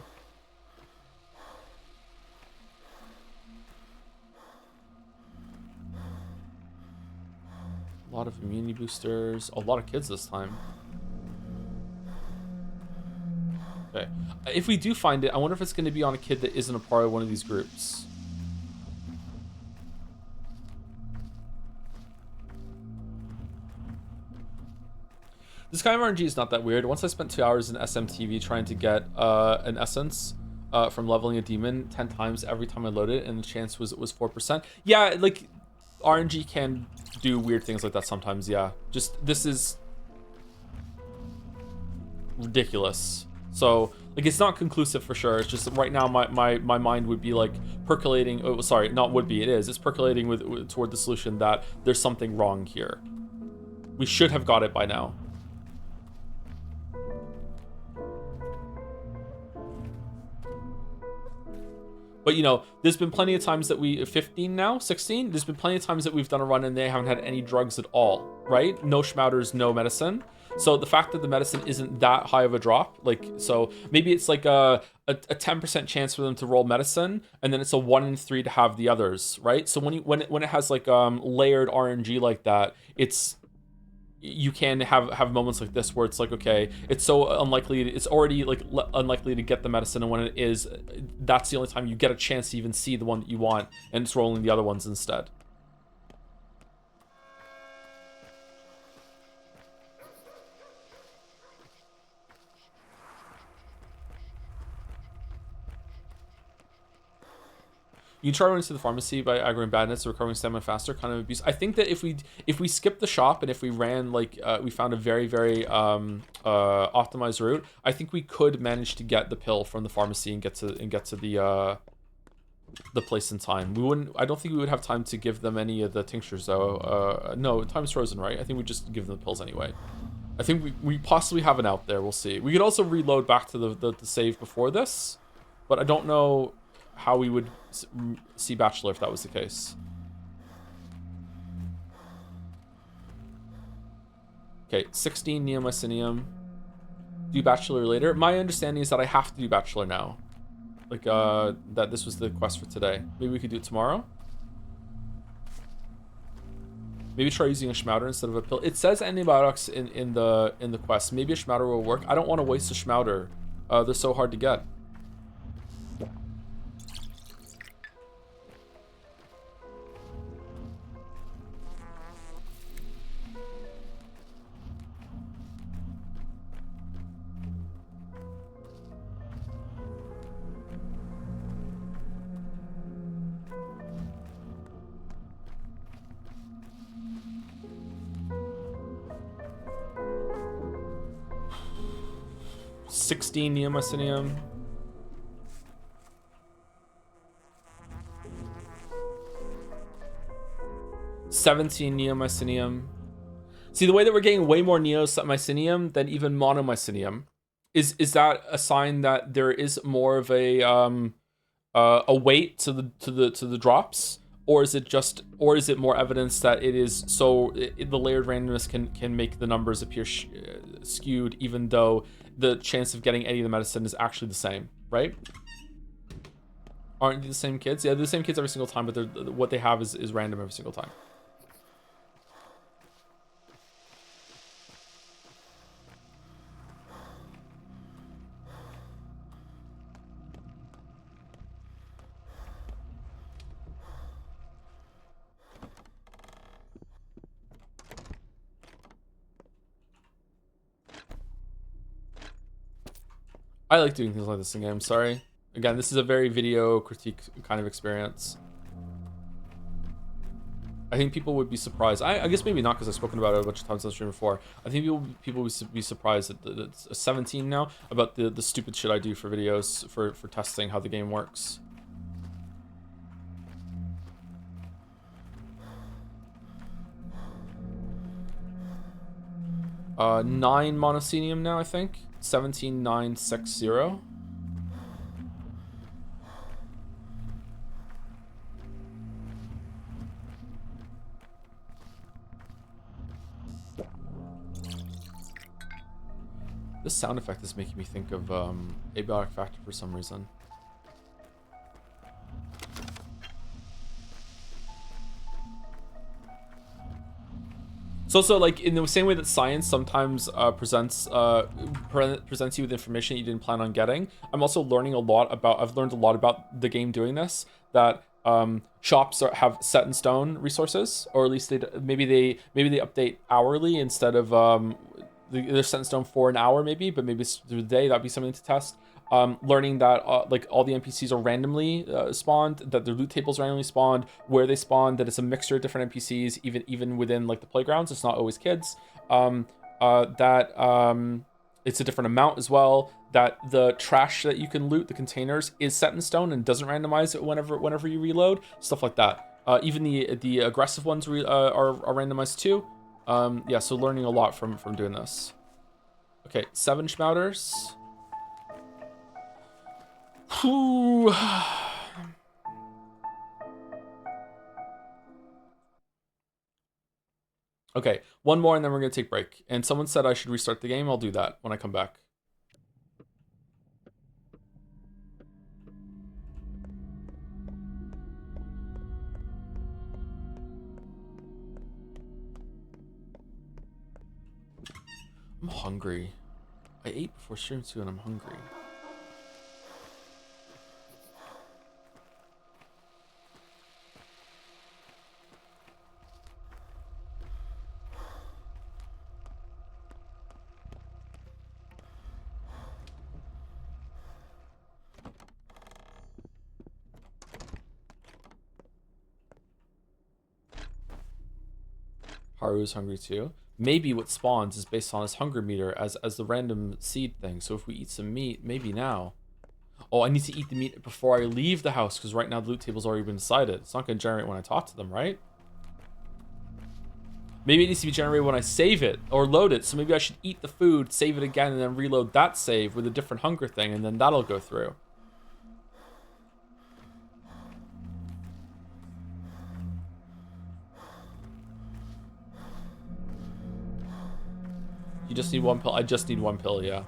A lot of immunity boosters, a lot of kids this time. Okay, if we do find it, I wonder if it's going to be on a kid that isn't a part of one of these groups. This kind of RNG is not that weird. Once I spent 2 hours in SMTV trying to get an essence from leveling a demon 10 times every time I loaded, and the chance was 4%. Yeah, like RNG can do weird things like that sometimes. Yeah, just this is ridiculous. So like it's not conclusive for sure. It's just right now my mind would be like percolating. Oh, sorry, not would be. It is. It's percolating toward the solution that there's something wrong here. We should have got it by now. But, you know, there's been plenty of times that 15 now, 16? There's been plenty of times that we've done a run and they haven't had any drugs at all, right? No schmouters, no medicine. So the fact that the medicine isn't that high of a drop, like, so maybe it's like a 10% chance for them to roll medicine, and then it's a 1 in 3 to have the others, right? So when it has like layered RNG like that, you can have moments like this where it's like, okay, it's so unlikely, it's already like unlikely to get the medicine, and when it is, that's the only time you get a chance to even see the one that you want, and it's rolling the other ones instead. You can try running to the pharmacy by aggroing badness or recovering stamina faster, kind of abuse. I think that if we skip the shop and if we ran like we found a very optimized route, I think we could manage to get the pill from the pharmacy and get to the place in time. We wouldn't. I don't think we would have time to give them any of the tinctures though. No, time's frozen, right? I think we just give them the pills anyway. I think we possibly have an out there. We'll see. We could also reload back to the save before this, but I don't know how we would see Bachelor if that was the case. Okay, 16 Neomycinium. Do Bachelor later. My understanding is that I have to do Bachelor now. Like, that this was the quest for today. Maybe we could do it tomorrow? Maybe try using a Schmouter instead of a pill. It says antibiotics in the quest. Maybe a Schmouter will work. I don't want to waste a Schmouter. They're so hard to get. Neomycinium. Neomycinium. See, the way that we're getting way more Neomycinium than even Monomycinium is that a sign that there is more of a weight to the drops, or is it more evidence that it is the layered randomness can make the numbers appear skewed, even though the chance of getting any of the medicine is actually the same, right? Aren't they the same kids? Yeah, they're the same kids every single time, but what they have is random every single time. I like doing things like this in games, sorry. Again, this is a very video critique kind of experience. I think people would be surprised. I guess maybe not, because I've spoken about it a bunch of times on the stream before. I think people would be surprised that it's 17 now, about the stupid shit I do for videos, for testing how the game works. Uh, 9 Monocenium now, I think. 17960. This sound effect is making me think of Abiotic Factor for some reason. So like in the same way that science sometimes presents you with information you didn't plan on getting, I'm also learning a lot about. I've learned a lot about the game doing this. That shops have set in stone resources, or at least maybe they update hourly instead of they're set in stone for an hour maybe, but maybe it's through the day. That'd be something to test. Learning that like all the NPCs are randomly spawned, that their loot tables randomly spawned, where they spawn, that it's a mixture of different NPCs, even within like the playgrounds. It's not always kids. That it's a different amount as well. That the trash that you can loot, the containers, is set in stone and doesn't randomize it whenever you reload. Stuff like that. Even the aggressive ones are randomized too. Yeah, so learning a lot from doing this. Okay, 7 Schmouters. Whew. Okay, one more and then we're gonna take break. And someone said I should restart the game. I'll do that when I come back. I'm hungry. I ate before stream too and I'm hungry. Haru's hungry too. Maybe what spawns is based on his hunger meter as the random seed thing. So if we eat some meat, maybe now. Oh, I need to eat the meat before I leave the house because right now the loot table's already been decided. It's not going to generate when I talk to them, right? Maybe it needs to be generated when I save it or load it. So maybe I should eat the food, save it again, and then reload that save with a different hunger thing, and then that'll go through. You just need one pill. I just need one pill, yeah.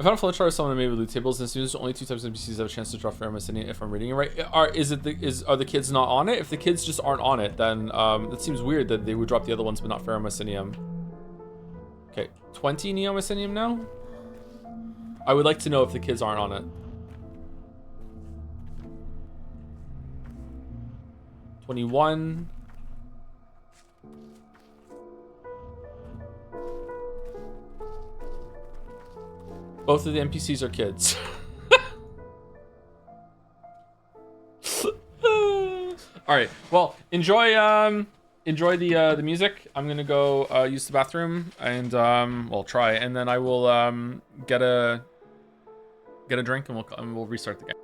I found a flowchart of someone made with loot tables, and as soon as only 2 types of NPCs have a chance to draw fair Messinian, if I'm reading it right. Are the kids not on it? If the kids just aren't on it, then it seems weird that they would drop the other ones but not Ferromessinium. Okay, 20 Neomessinium now? I would like to know if the kids aren't on it. 21. Both of the NPCs are kids. All right. Well, enjoy the music. I'm gonna go use the bathroom and well try, and then I will get a drink and we'll restart the game.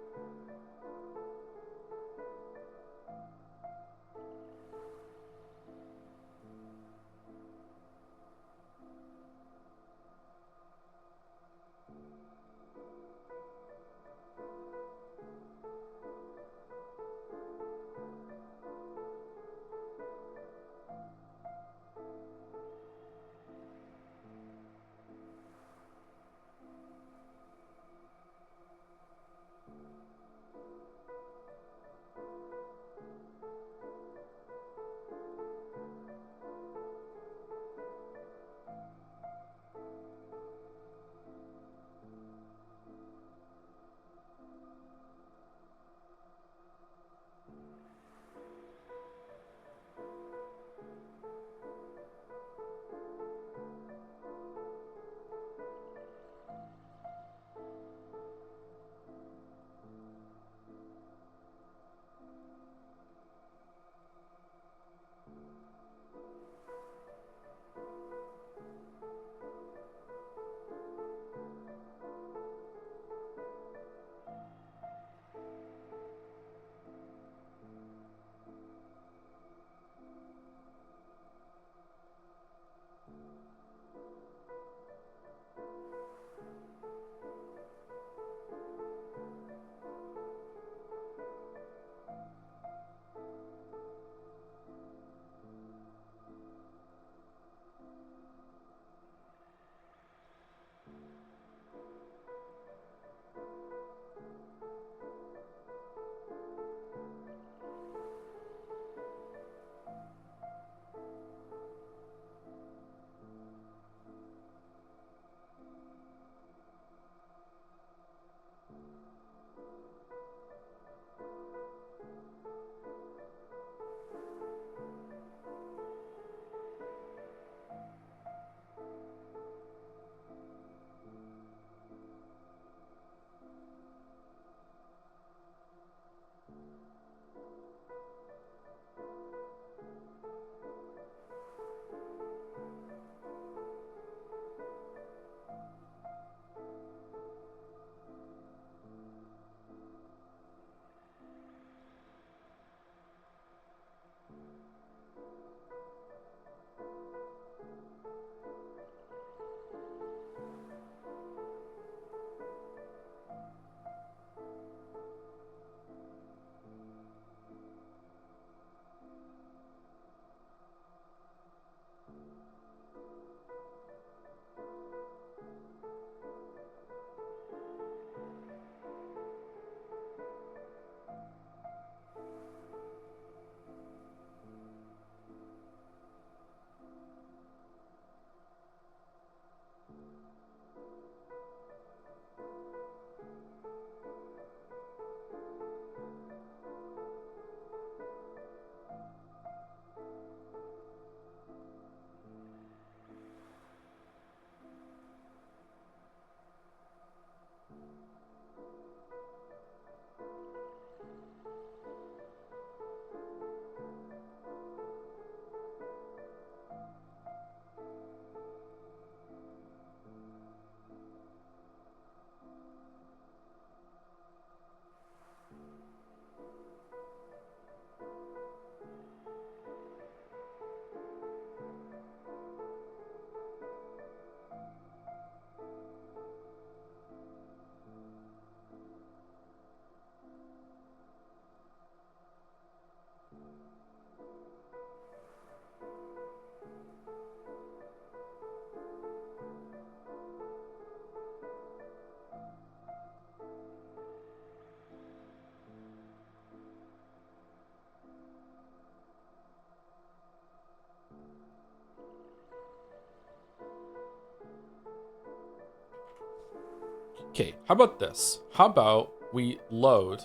Okay, how about this? How about we load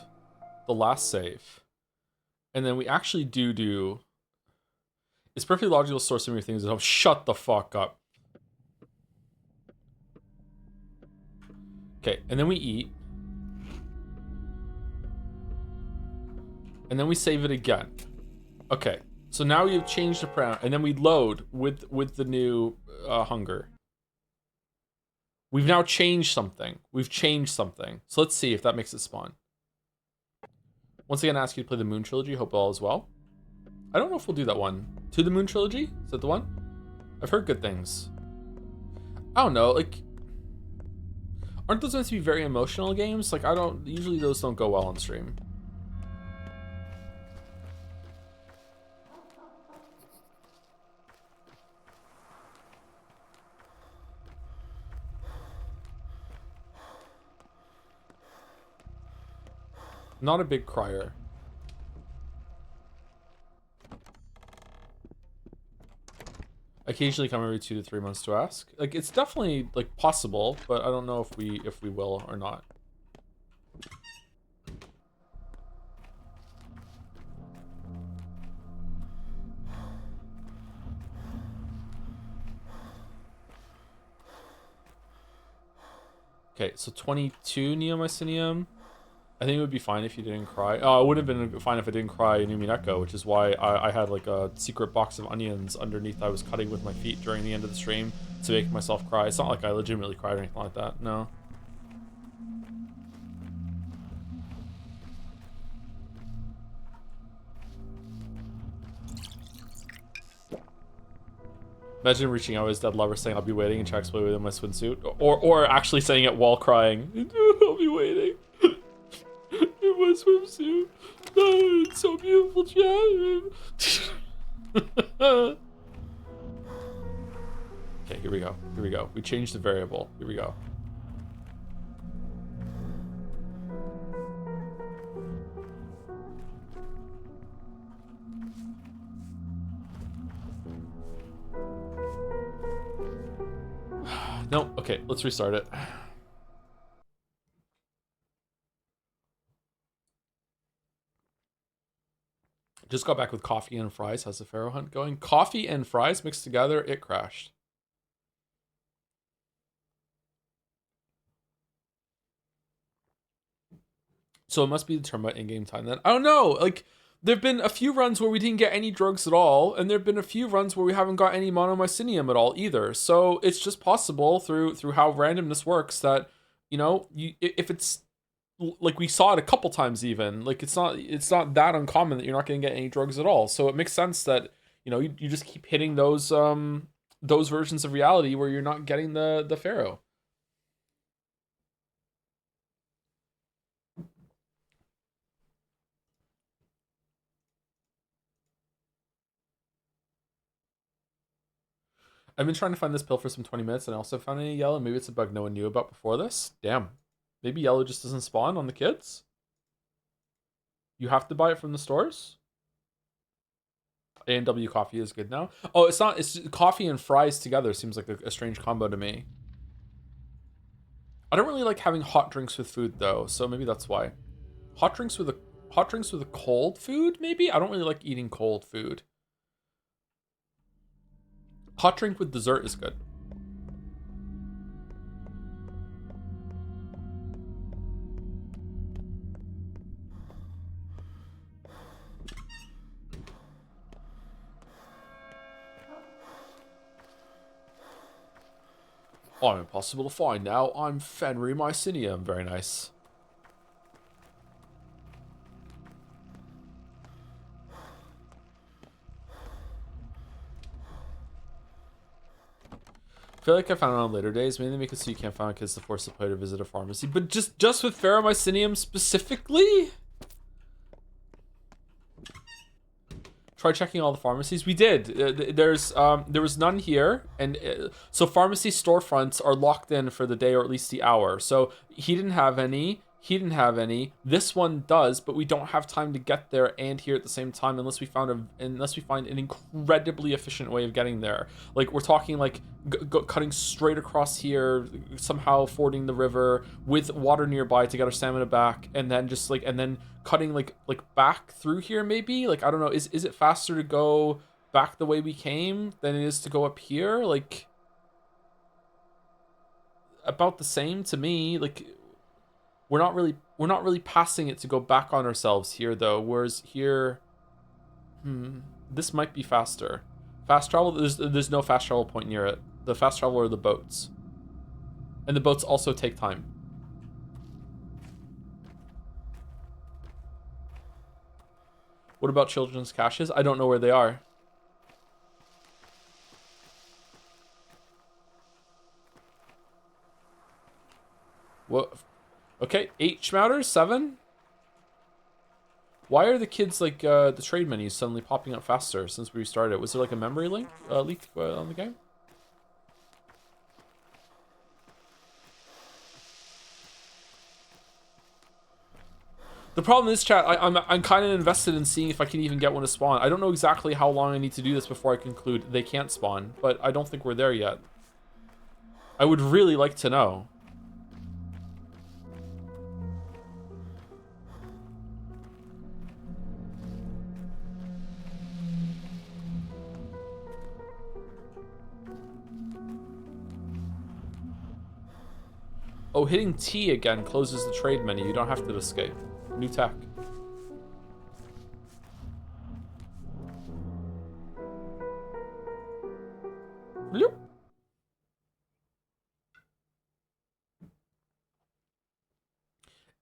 the last save, and then we actually do... It's perfectly logical to store some of your things at home. Shut the fuck up. Okay, and then we eat. And then we save it again. Okay, so now we've changed the parameter, and then we load with the new hunger. We've now changed something. We've changed something. So let's see if that makes it spawn. Once again, I ask you to play the Moon Trilogy. Hope all is well. I don't know if we'll do that one. To the Moon Trilogy? Is that the one? I've heard good things. I don't know, like... Aren't those meant to be very emotional games? Like, I don't... Usually those don't go well on stream. Not a big crier. Occasionally come every 2 to 3 months to ask. Like, it's definitely, like, possible, but I don't know if we will or not. Okay, so 22 Neomycinium. I think it would be fine if you didn't cry. Oh, it would have been fine if I didn't cry in Umineko, which is why I had like a secret box of onions underneath I was cutting with my feet during the end of the stream to make myself cry. It's not like I legitimately cried or anything like that, no. Imagine reaching out to his dead lover saying, I'll be waiting, and Jack's play within my swimsuit. Or actually saying it while crying. I'll be waiting. In my swimsuit. Oh, it's so beautiful, Jack. Okay, here we go. Here we go. We changed the variable. Here we go. No, okay, let's restart it. Just got back with coffee and fries. How's the Pharaoh hunt going? Coffee and fries mixed together, it crashed. So it must be determined by in-game time then. I don't know, like, there've been a few runs where we didn't get any drugs at all, and there've been a few runs where we haven't got any monomycinium at all either. So it's just possible through how randomness works that, you know, if it's like we saw it a couple times even, like it's not that uncommon that you're not going to get any drugs at all. So it makes sense that, you know, you just keep hitting those versions of reality where you're not getting the Pharaoh. I've been trying to find this pill for some 20 minutes and I also found any yellow. Maybe it's a bug no one knew about before this. Damn. Maybe yellow just doesn't spawn on the kids? You have to buy it from the stores? A&W coffee is good now. Oh, it's not. It's coffee and fries together seems like a strange combo to me. I don't really like having hot drinks with food though, so maybe that's why. Hot drinks with a cold food, maybe? I don't really like eating cold food. Hot drink with dessert is good. I'm impossible to find now. I'm Fenry Mycinium. Very nice. I feel like I found it on later days, mainly because so you can't find kids to force the player to visit a pharmacy. But just with Ferromycinium specifically? Try checking all the pharmacies. We did. There was none here, and so pharmacy storefronts are locked in for the day or at least the hour. So he didn't have any. He didn't have any. This one does, but we don't have time to get there and here at the same time unless we find an incredibly efficient way of getting there. Like we're talking like cutting straight across here, somehow fording the river with water nearby to get our stamina back, and then just like cutting like back through here maybe. Like I don't know. Is it faster to go back the way we came than it is to go up here? Like about the same to me. Like. We're not really passing it to go back on ourselves here though. Whereas here, this might be faster. Fast travel, there's no fast travel point near it. The fast travel are the boats, and the boats also take time. What about children's caches? I don't know where they are. What? Okay, 8 schmouters, 7? Why are the kids like the trade menus suddenly popping up faster since we restarted? Was there like a memory leak on the game? The problem is, chat, I'm kind of invested in seeing if I can even get one to spawn. I don't know exactly how long I need to do this before I conclude they can't spawn, but I don't think we're there yet. I would really like to know. Oh, hitting T again closes the trade menu. You don't have to escape. New tech. Bloop.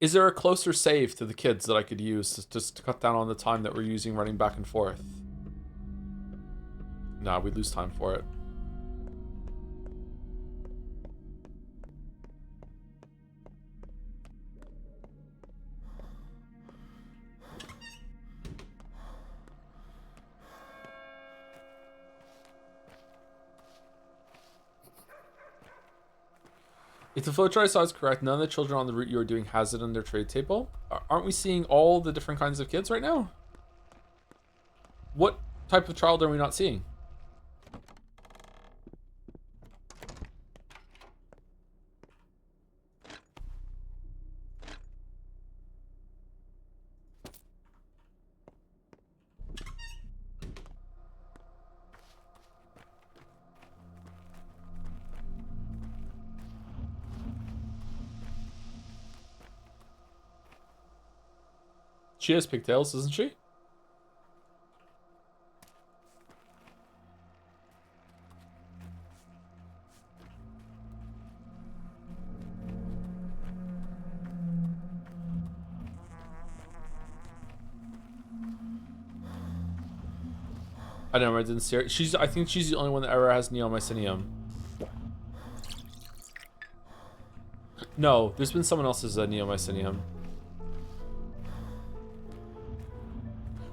Is there a closer save to the kids that I could use just to cut down on the time that we're using running back and forth? Nah, we lose time for it. If the flowchart I saw is correct, none of the children on the route you are doing has it on their trade table. Aren't we seeing all the different kinds of kids right now? What type of child are we not seeing? She has pigtails, doesn't she? I know, I didn't see her. I think she's the only one that ever has Neomycinium. No, there's been someone else's Neomycinium.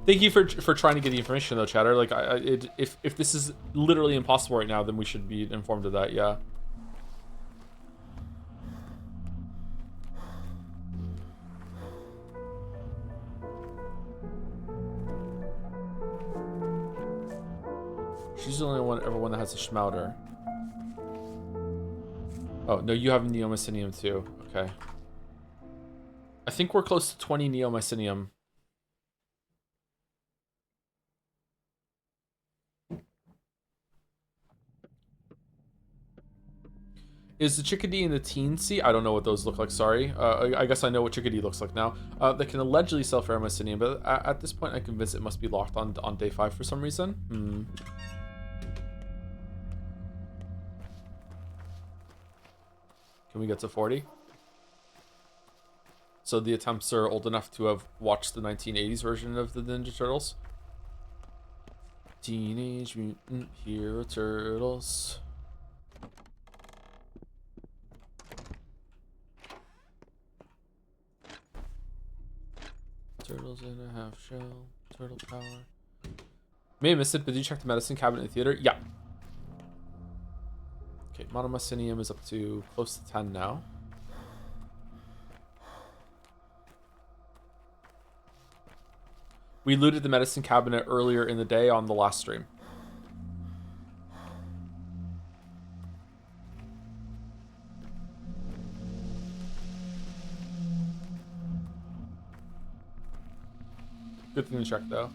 Thank you for trying to get the information though, chatter. Like, if this is literally impossible right now, then we should be informed of that. Yeah. She's the only one that has a schmouter. Oh no, you have Neomycinium too. Okay. I think we're close to 20 Neomycinium. Is the chickadee in the teensy? I don't know what those look like, sorry. I guess I know what chickadee looks like now. They can allegedly sell for Mycinium, but at this point I'm convinced it must be locked on day 5 for some reason. Can we get to 40? So the attempts are old enough to have watched the 1980s version of the Ninja Turtles. Teenage Mutant Hero Turtles. Turtles in a half shell. Turtle power. May have missed it, but did you check the medicine cabinet in the theater? Yeah. Okay, Monomycinium is up to close to 10 now. We looted the medicine cabinet earlier in the day on the last stream. Good thing to check, though.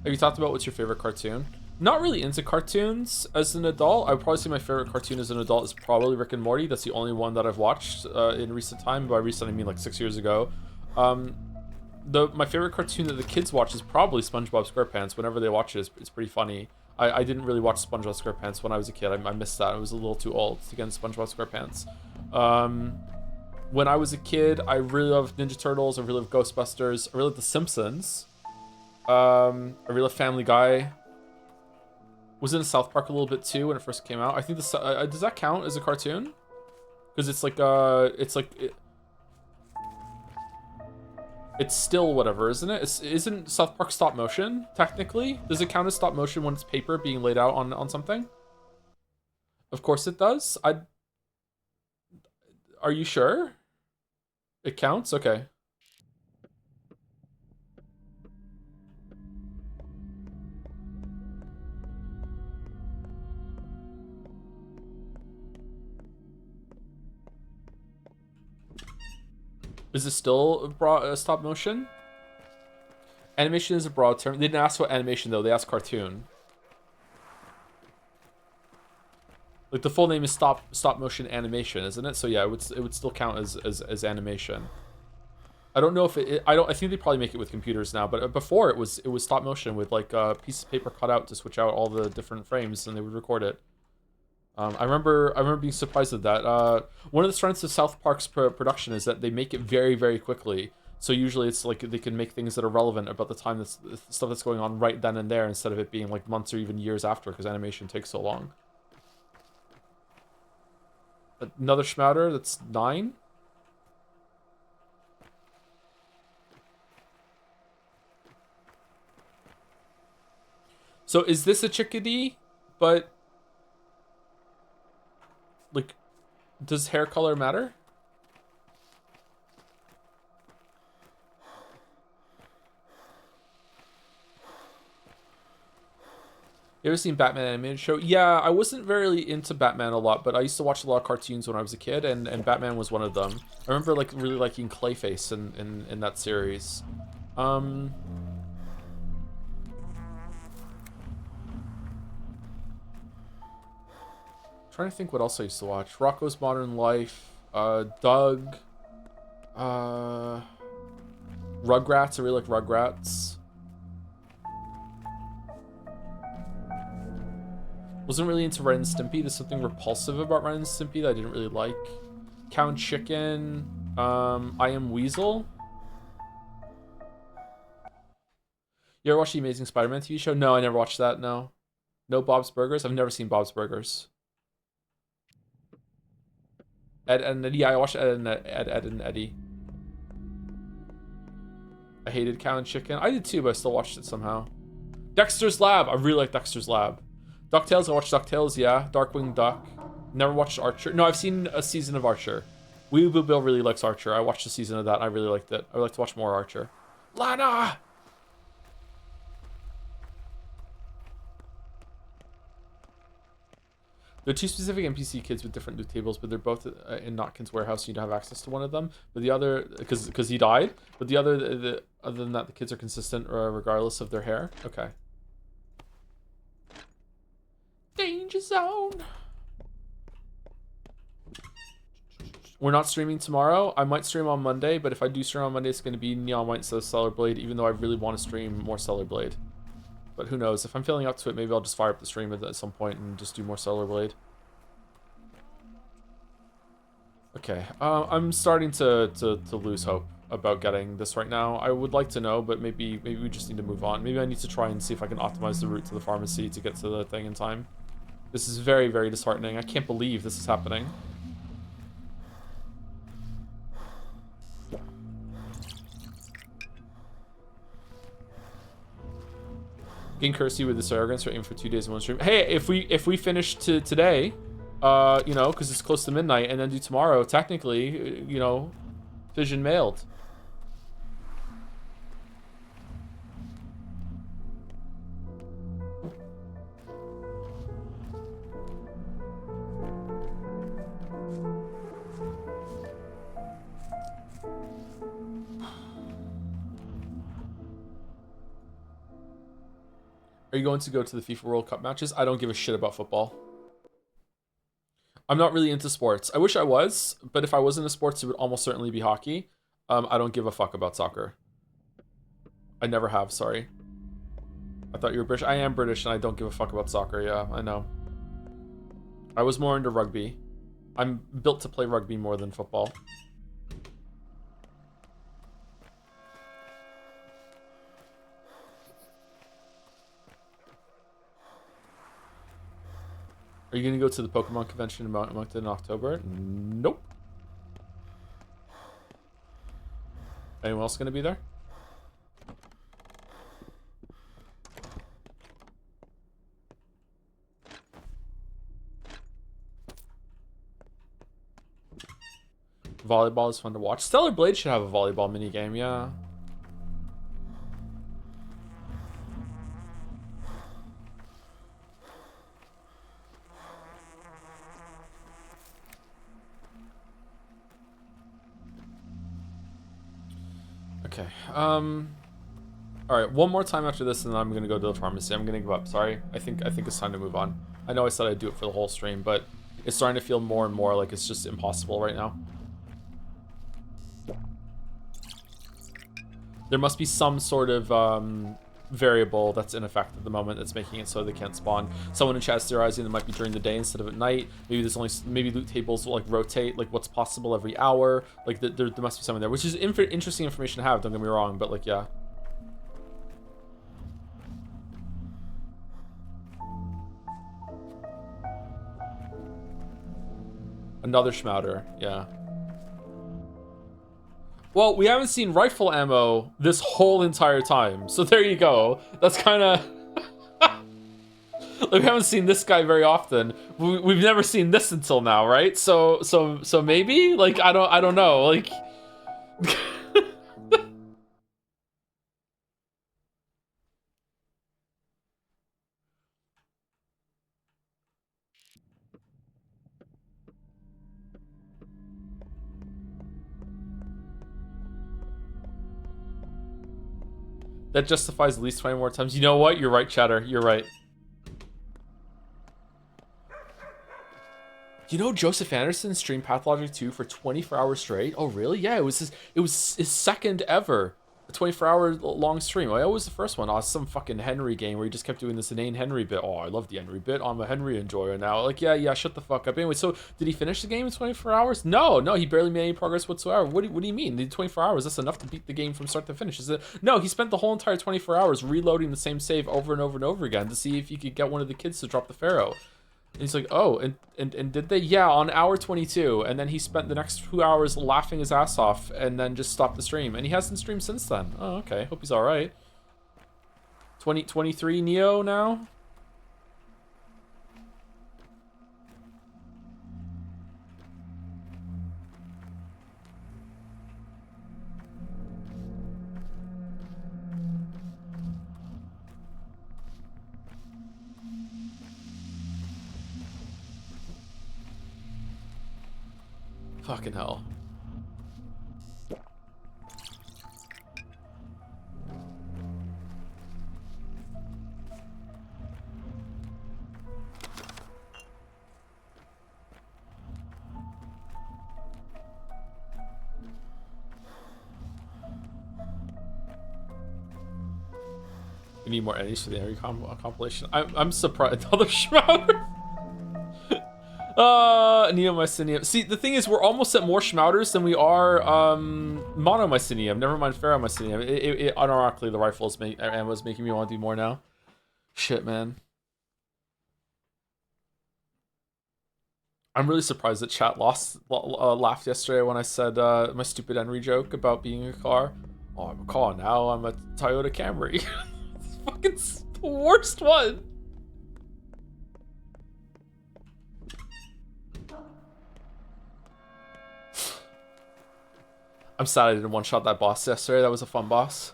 Have you talked about what's your favorite cartoon? Not really into cartoons as an adult. I would probably say my favorite cartoon as an adult is probably Rick and Morty. That's the only one that I've watched in recent time. By recent, I mean like 6 years ago. My favorite cartoon that the kids watch is probably SpongeBob SquarePants. Whenever they watch it, it's pretty funny. I didn't really watch SpongeBob SquarePants when I was a kid. I missed that. I was a little too old to get into SpongeBob SquarePants. When I was a kid, I really loved Ninja Turtles. I really loved Ghostbusters. I really loved The Simpsons. I really loved Family Guy. Was in South Park a little bit too when it first came out. I think this does that count as a cartoon? Because it's still whatever, isn't it? Isn't South Park stop motion technically? Does it count as stop motion when it's paper being laid out on something? Of course it does. Are you sure? It counts? Okay. Is it still stop motion? Animation is a broad term. They didn't ask what animation though. They asked cartoon. Like the full name is stop motion animation, isn't it? So yeah, it would still count as animation. I don't know if I think they probably make it with computers now, but before it was stop motion with like a piece of paper cut out to switch out all the different frames, and they would record it. I remember being surprised at that. One of the strengths of South Park's production is that they make it very, very quickly. So usually it's like they can make things that are relevant about the time that's stuff that's going on right then and there, instead of it being like months or even years after, because animation takes so long. Another schmouter, that's 9. So is this a chickadee? But like, does hair color matter? You ever seen Batman animated show? Yeah, I wasn't very into Batman a lot, but I used to watch a lot of cartoons when I was a kid, and Batman was one of them. I remember like really liking Clayface in that series. Trying to think what else I used to watch. Rocko's Modern Life, Doug, Rugrats. I really like Rugrats. Wasn't really into Ren and Stimpy. There's something repulsive about Ren and Stimpy that I didn't really like. Cow and Chicken. I Am Weasel. You ever watch the Amazing Spider-Man TV show? No, I never watched that, no. No Bob's Burgers? I've never seen Bob's Burgers. Ed and Eddie. Yeah, I watched Ed and Eddie. I hated Cow and Chicken. I did too, but I still watched it somehow. Dexter's Lab. I really like Dexter's Lab. DuckTales. I watched DuckTales, yeah. Darkwing Duck. Never watched Archer. No, I've seen a season of Archer. Weeaboo Bill really likes Archer. I watched a season of that and I really liked it. I would like to watch more Archer. Lana! They're two specific NPC kids with different loot tables, but they're both in Notkin's warehouse. You don't have access to one of them, but the other, because he died. But the other, other than that, the kids are consistent regardless of their hair. Okay. Danger zone. We're not streaming tomorrow. I might stream on Monday, but if I do stream on Monday, it's going to be Neon White instead of Stellar Blade, even though I really want to stream more Stellar Blade. But who knows? If I'm feeling up to it, maybe I'll just fire up the stream at some point and just do more Stellar Blade. Okay, I'm starting to lose hope about getting this right now. I would like to know, but maybe we just need to move on. Maybe I need to try and see if I can optimize the route to the pharmacy to get to the thing in time. This is very, very disheartening. I can't believe this is happening. Getting cursey with this arrogance, we're aiming for 2 days in one stream. Hey, if we finish today, you know, because it's close to midnight, and then do tomorrow, technically, you know, Fission mailed. Are you going to go to the FIFA World Cup matches? I don't give a shit about football. I'm not really into sports. I wish I was, but if I was into sports, it would almost certainly be hockey. I don't give a fuck about soccer. I never have, sorry. I thought you were British. I am British, and I don't give a fuck about soccer. Yeah, I know. I was more into rugby. I'm built to play rugby more than football. Are you going to go to the Pokemon convention in Moncton in October? Nope. Anyone else going to be there? Volleyball is fun to watch. Stellar Blade should have a volleyball minigame, yeah. Okay. All right. One more time after this, and then I'm gonna go to the pharmacy. I'm gonna give up. Sorry. I think it's time to move on. I know I said I'd do it for the whole stream, but it's starting to feel more and more like it's just impossible right now. There must be some sort of variable that's in effect at the moment that's making it so they can't spawn. Someone in chat is theorizing that it might be during the day instead of at night. Maybe there's only loot tables will like rotate like what's possible every hour. Like there must be something there, which is interesting information to have. Don't get me wrong, but like yeah. Another Schmouter, yeah. Well, we haven't seen rifle ammo this whole entire time, so there you go. That's kind of like we haven't seen this guy very often. We've never seen this until now, right? So maybe like I don't know, like. That justifies at least 20 more times. You know what? You're right, Chatter. You're right. You know, Joseph Anderson streamed Pathologic 2 for 24 hours straight. Oh, really? Yeah, it was his second ever 24-hour long stream. Oh, it was the first one. Oh, some fucking Henry game where he just kept doing this inane Henry bit. Oh, I love the Henry bit. I'm a Henry enjoyer now. Like, yeah, shut the fuck up. Anyway, so did he finish the game in 24 hours? No, he barely made any progress whatsoever. What do you mean? The 24 hours, that's enough to beat the game from start to finish. Is it? No, he spent the whole entire 24 hours reloading the same save over and over and over again to see if he could get one of the kids to drop the Pharaoh. And he's like, oh, and did they? Yeah, on hour 22. And then he spent the next 2 hours laughing his ass off and then just stopped the stream. And he hasn't streamed since then. Oh, okay. Hope he's all right. 23 Neo now? Fucking hell. We need more eddies for the Henry compilation. I'm surprised. Another Schmouter. Neomycinium. See, the thing is, we're almost at more Schmouters than we are Monomycinium. Never mind Ferromycinium. It unironically, the rifle is making me want to do more now. Shit, man. I'm really surprised that chat laughed yesterday when I said my stupid Henry joke about being a car. Oh, I'm a car now. I'm a Toyota Camry. It's fucking the worst one. I'm sad I didn't one-shot that boss yesterday. That was a fun boss.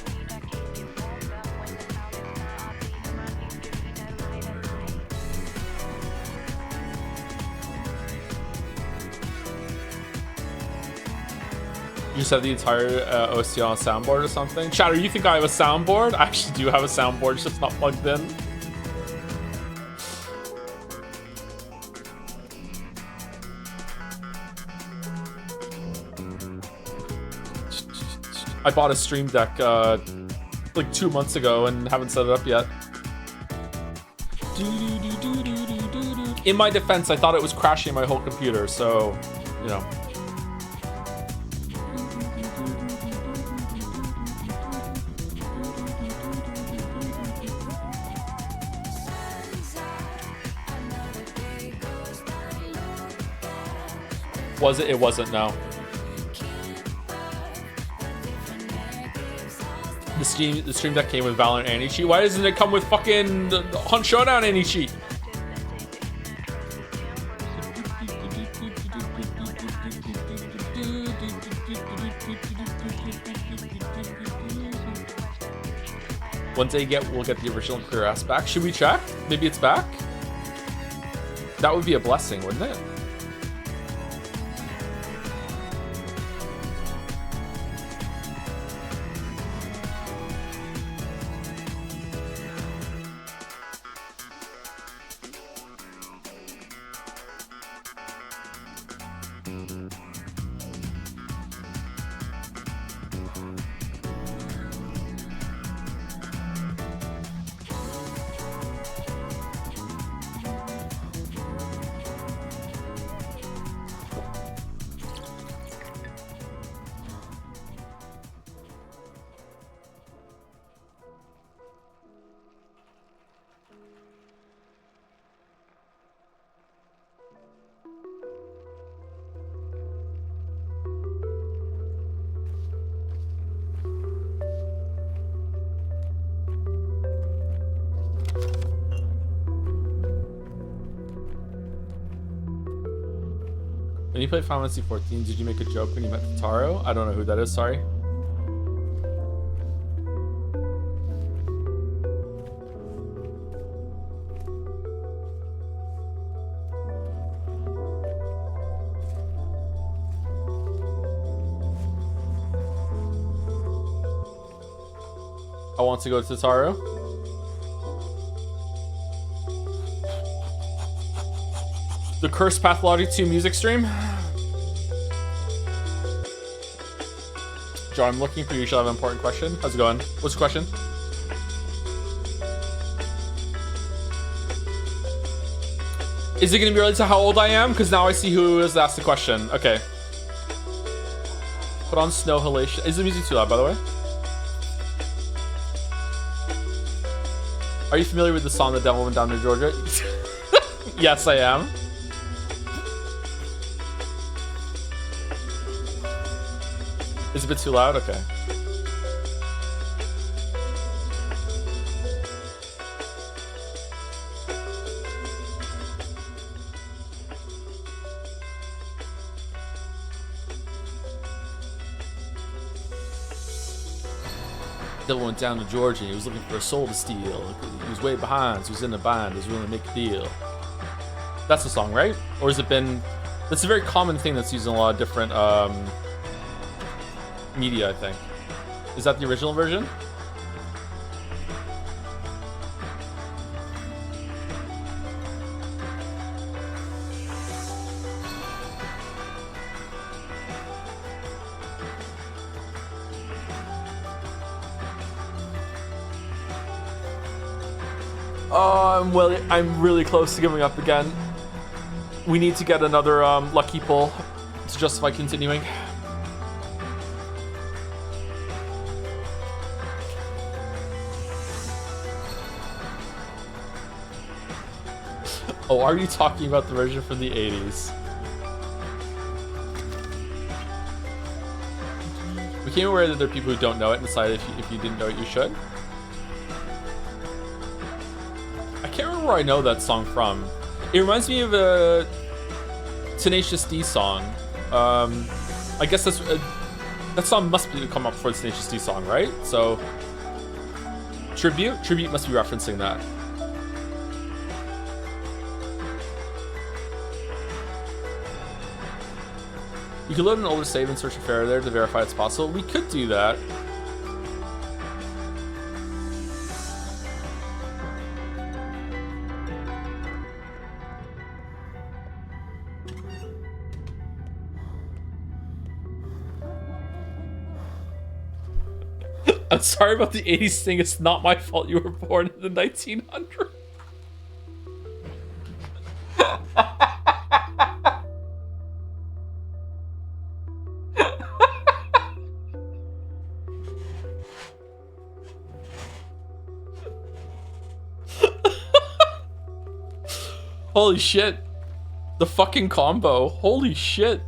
You just have the entire OC on a soundboard or something? Chatter, you think I have a soundboard? I actually do have a soundboard, it's just not plugged in. I bought a Stream Deck like 2 months ago and haven't set it up yet. In my defense, I thought it was crashing my whole computer, so, you know. Was it? It wasn't, no. The Stream Deck came with Valorant anti-cheat. Why doesn't it come with fucking Hunt Showdown anti-cheat? One day we'll get the original Clear Ass back. Should we check? Maybe it's back? That would be a blessing, wouldn't it? When you played Final Fantasy 14, did you make a joke when you met Taro? I don't know who that is, sorry. I want to go to Taro. The Cursed Pathologic 2 music stream. Joe, I'm looking for you. You should have an important question. How's it going? What's the question? Is it going to be related to how old I am? Because now I see who has asked the question. Okay. Put on Snow Halation. Is the music too loud, by the way? Are you familiar with the song The Devil Went Down to Georgia? Yes, I am. Is it a bit too loud? Okay. Devil went down to Georgia. He was looking for a soul to steal. He was way behind, so he was in the bind. He was willing to make a deal. That's the song, right? Or has it been... That's a very common thing that's used in a lot of different media, I think. Is that the original version? Well, I'm really close to giving up again. We need to get another lucky pull to justify continuing. Oh, are you talking about the version from the 80s? Became aware that there are people who don't know it and decided if you didn't know it, you should. I can't remember where I know that song from. It reminds me of a Tenacious D song. I guess that song must be come up before the Tenacious D song, right? So, Tribute must be referencing that. You could load an older save and search a Pharaoh there to verify it's possible. We could do that. I'm sorry about the 80s thing. It's not my fault you were born in the 1900s. Holy shit. The fucking combo. Holy shit.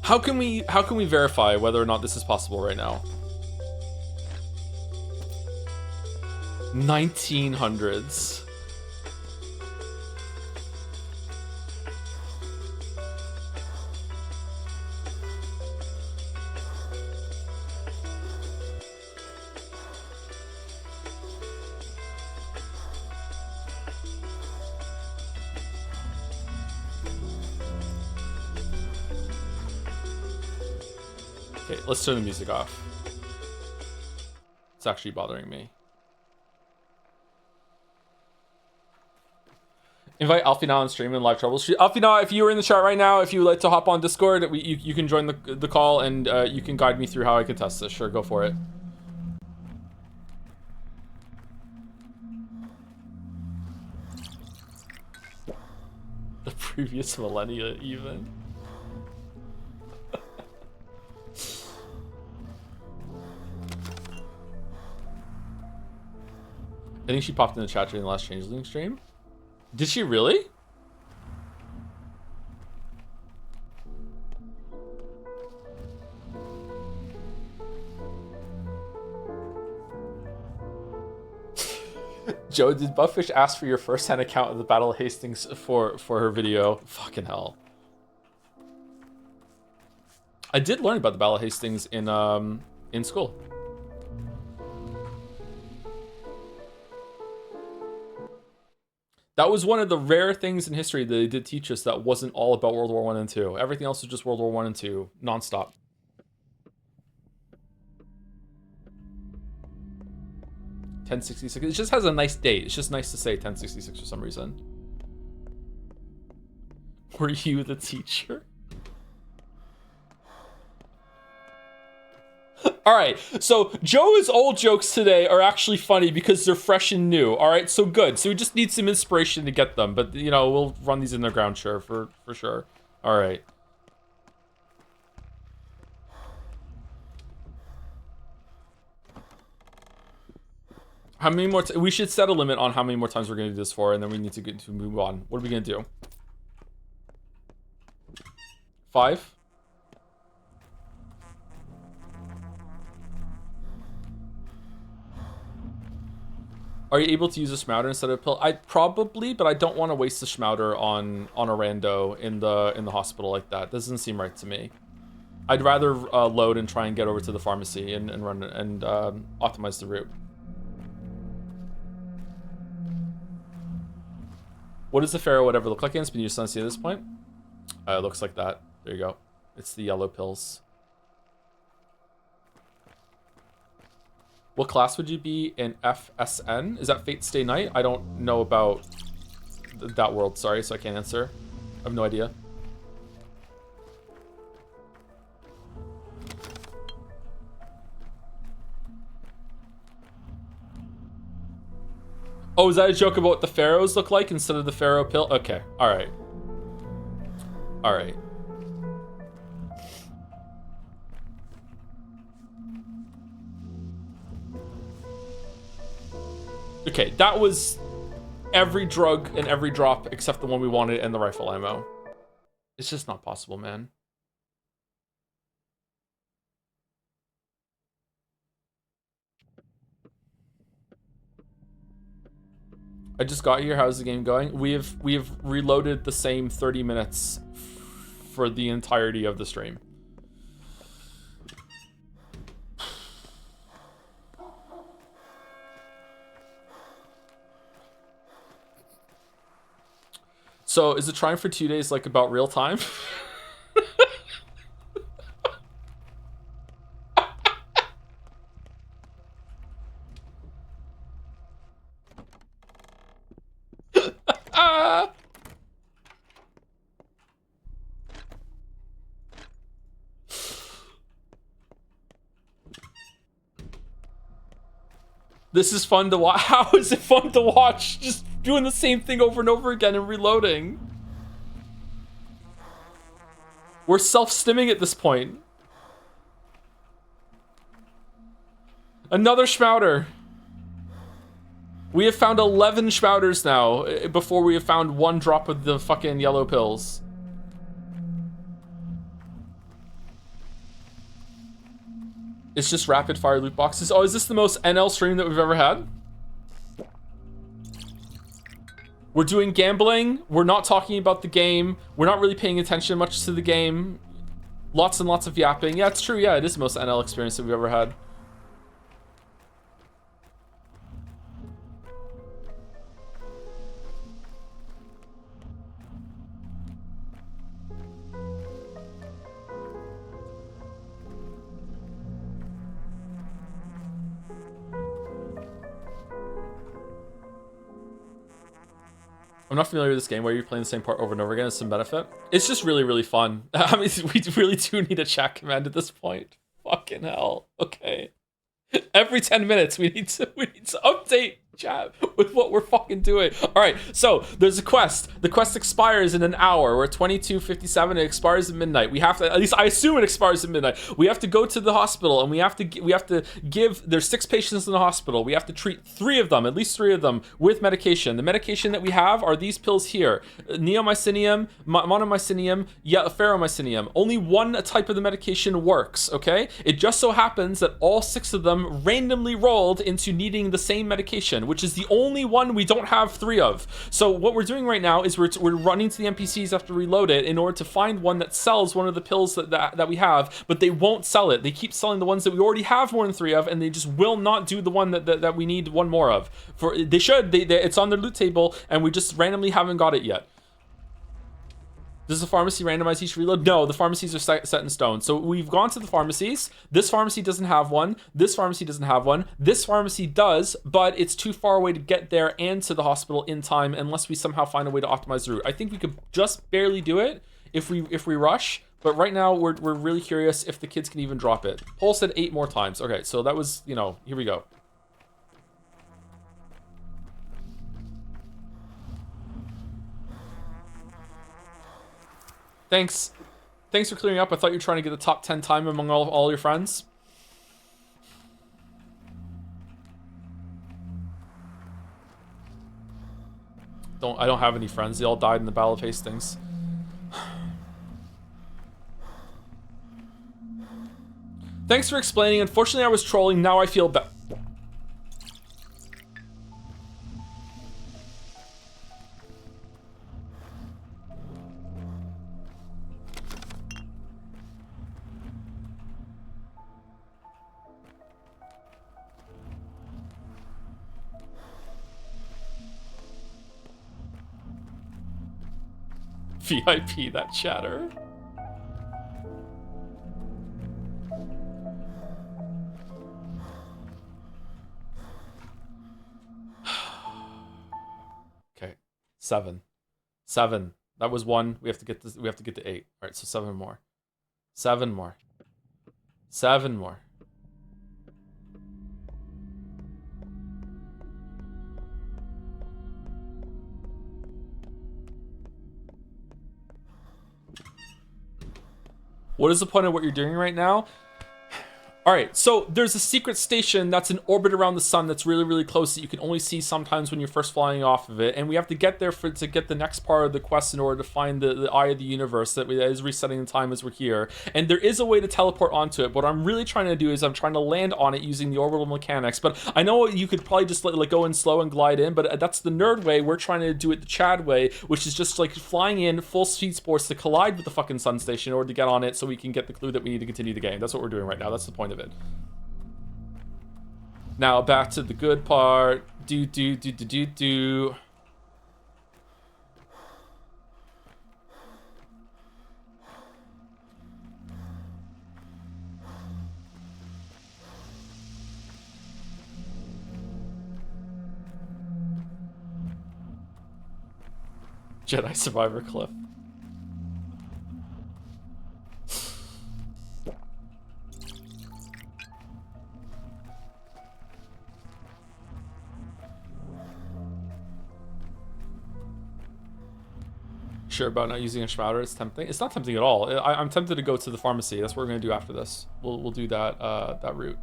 How can we verify whether or not this is possible right now? 1900s. Okay, let's turn the music off. It's actually bothering me. Invite Alfie now on stream and live troubleshoot. Alfie now, if you were in the chat right now, if you would like to hop on Discord, you can join the call and you can guide me through how I can test this. Sure, go for it. The previous millennia, even. I think she popped in the chat during the last Changeling stream. Did she really? Joe, did Bufffish ask for your first-hand account of the Battle of Hastings for her video? Fucking hell. I did learn about the Battle of Hastings in school. That was one of the rare things in history that they did teach us that wasn't all about World War I and II. Everything else was just World War I and II, nonstop. $1066. It just has a nice date. It's just nice to say 1066 for some reason. Were you the teacher? All right, so Joe's old jokes today are actually funny because they're fresh and new. All right, so good. So we just need some inspiration to get them, but you know, we'll run these in the ground, sure, for sure. All right. How many more? We should set a limit on how many more times we're gonna do this for, and then we need to get to move on. What are we gonna do? 5? Are you able to use a Schmouder instead of a pill? I'd probably, but I don't want to waste the Schmouder on a rando in the hospital like that. Doesn't seem right to me. I'd rather load and try and get over to the pharmacy and run and optimize the route. What does the Pharaoh whatever look like? It's been used on C at this point. It looks like that. There you go. It's the yellow pills. What class would you be in FSN? Is that Fate Stay Night? I don't know about that world, sorry, so I can't answer. I have no idea. Oh, is that a joke about what the pharaohs look like instead of the pharaoh pill? Okay, alright. Alright. Okay, that was every drug and every drop except the one we wanted and the rifle ammo. It's just not possible, man. I just got here. How's the game going? We have reloaded the same 30 minutes for the entirety of the stream. So is it trying for 2 days like about real time? Ah! This is fun to watch. How is it fun to watch? Just doing the same thing over and over again and reloading. We're self-stimming at this point. Another Schmouter. We have found 11 Schmouters now before we have found 1 drop of the fucking yellow pills. It's just rapid fire loot boxes. Oh, is this the most NL stream that we've ever had? We're doing gambling. We're not talking about the game. We're not really paying attention much to the game. Lots and lots of yapping. Yeah, it's true. Yeah, it is the most NL experience that we've ever had. I'm not familiar with this game where you're playing the same part over and over again. It's some benefit. It's just really, really fun. I mean, we really do need a chat command at this point. Fucking hell. Okay. Every 10 minutes we need to update chat with what we're fucking doing. All right, so there's a quest. The quest expires in an hour. We're at 22:57. It expires at midnight. We have to, at least I assume it expires at midnight. We have to go to the hospital and we have to give. There's 6 patients in the hospital. We have to treat 3 of them, at least 3 of them, with medication. The medication that we have are these pills here: neomycinium, monomycinium, ferromycinium. Only one type of the medication works. Okay, it just so happens that all 6 of them randomly rolled into needing the same medication, which is the only one we don't have 3 of. So what we're doing right now is we're running to the NPCs after reload it in order to find one that sells one of the pills that we have, but they won't sell it. They keep selling the ones that we already have more than 3 of, and they just will not do the one that we need 1 more of. They should. It's on their loot table, and we just randomly haven't got it yet. Does the pharmacy randomize each reload? No, the pharmacies are set in stone. So we've gone to the pharmacies. This pharmacy doesn't have one. This pharmacy doesn't have one. This pharmacy does, but it's too far away to get there and to the hospital in time unless we somehow find a way to optimize the route. I think we could just barely do it if we rush. But right now, we're really curious if the kids can even drop it. Paul said 8 more times. Okay, so that was, here we go. Thanks for clearing up. I thought you were trying to get the top 10 time among all your friends. I don't have any friends. They all died in the Battle of Hastings. Thanks for explaining. Unfortunately, I was trolling. Now I feel bad. VIP, that chatter. Okay, 7. That was 1. We have to get this. We have to get to 8. All right, so 7 more. 7 more. 7 more. What is the point of what you're doing right now? All right, so there's a secret station that's in orbit around the sun that's really, really close that you can only see sometimes when you're first flying off of it. And we have to get there to get the next part of the quest in order to find the eye of the universe that is resetting the time as we're here. And there is a way to teleport onto it. What I'm really trying to do is I'm trying to land on it using the orbital mechanics. But I know you could probably just like go in slow and glide in, but that's the nerd way. We're trying to do it the Chad way, which is just like flying in full speed sports to collide with the fucking sun station in order to get on it so we can get the clue that we need to continue the game. That's what we're doing right now. That's the point of it. Now back to the good part. Jedi Survivor Cliff. Sure about not using a shrouder? It's tempting. It's not tempting at all. I'm tempted to go to the pharmacy. That's what we're gonna do after this. We'll do that that route.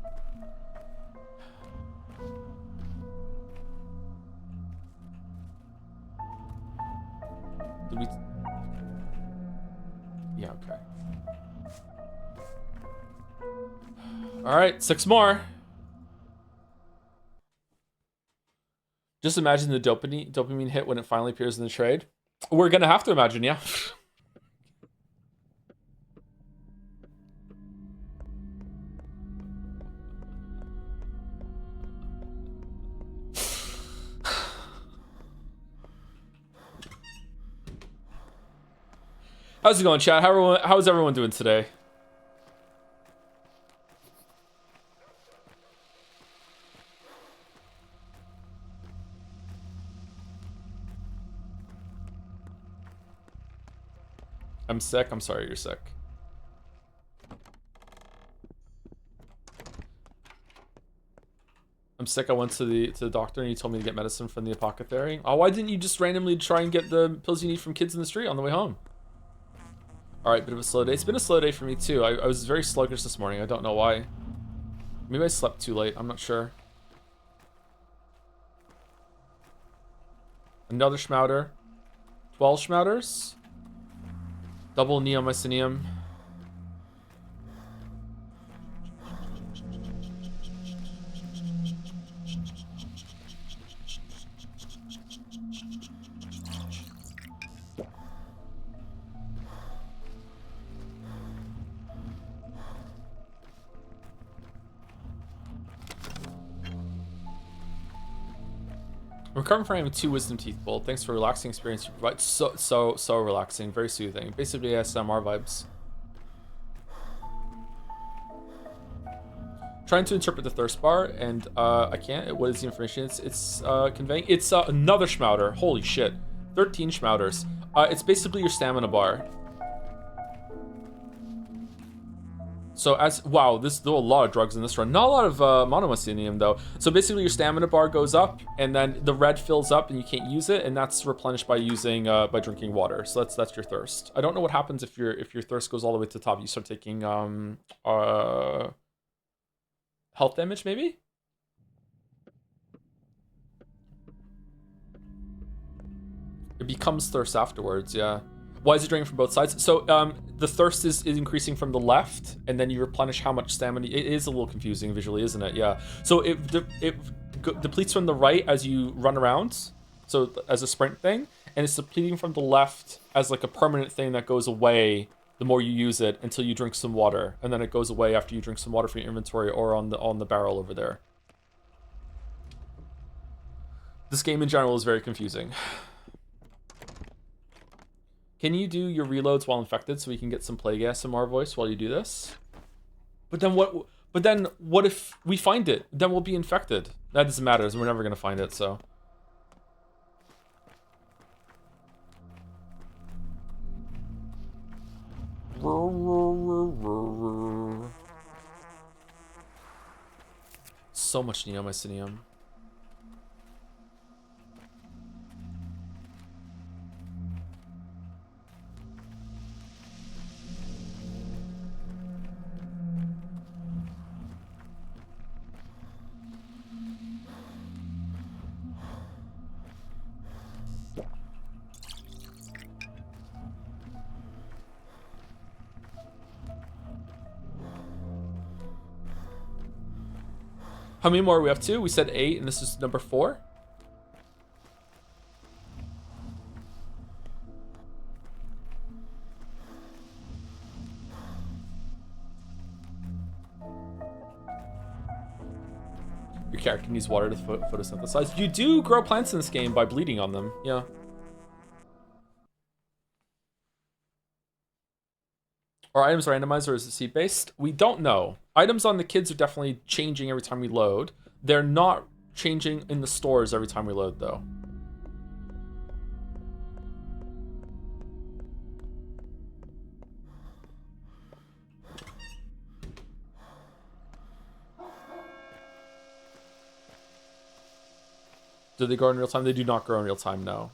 Did we? Yeah. Okay. All right, 6 more. Just imagine the dopamine hit when it finally appears in the trade. We're gonna have to imagine, yeah. How's it going, chat? How's everyone doing today? I'm sick. I'm sorry you're sick. I'm sick. I went to the doctor and he told me to get medicine from the apothecary. Oh, why didn't you just randomly try and get the pills you need from kids in the street on the way home? All right, bit of a slow day. It's been a slow day for me too. I was very sluggish this morning. I don't know why. Maybe I slept too late. I'm not sure. Another schmouder. 12 schmouters. Double neomycinium. Recovering from having 2 wisdom teeth pulled. Thanks for relaxing experience you provide. So relaxing, very soothing. Basically ASMR vibes. Trying to interpret the thirst bar and I can't. What is the information it's conveying? It's another schmouder. Holy shit. 13 schmouters. It's basically your stamina bar. So wow, there are a lot of drugs in this run. Not a lot of monomycinium though. So basically your stamina bar goes up and then the red fills up and you can't use it, and that's replenished by using by drinking water. So that's your thirst. I don't know what happens if your thirst goes all the way to the top. You start taking health damage maybe? It becomes thirst afterwards, yeah. Why is it draining from both sides? So the thirst is increasing from the left, and then you replenish how much stamina. It is a little confusing visually, isn't it? Yeah. So it depletes from the right as you run around, so as a sprint thing, and it's depleting from the left as like a permanent thing that goes away the more you use it until you drink some water, and then it goes away after you drink some water from your inventory or on the barrel over there. This game in general is very confusing. Can you do your reloads while infected so we can get some Plague ASMR voice while you do this? But then what? But then what if we find it? Then we'll be infected. That doesn't matter. We're never gonna find it. So. So much neomycinium. How many more are we up to? We said 8, and this is number 4. Your character needs water to photosynthesize. You do grow plants in this game by bleeding on them. Yeah. Are items randomized or is it seed-based? We don't know. Items on the kids are definitely changing every time we load. They're not changing in the stores every time we load, though. Do they grow in real time? They do not grow in real time, no.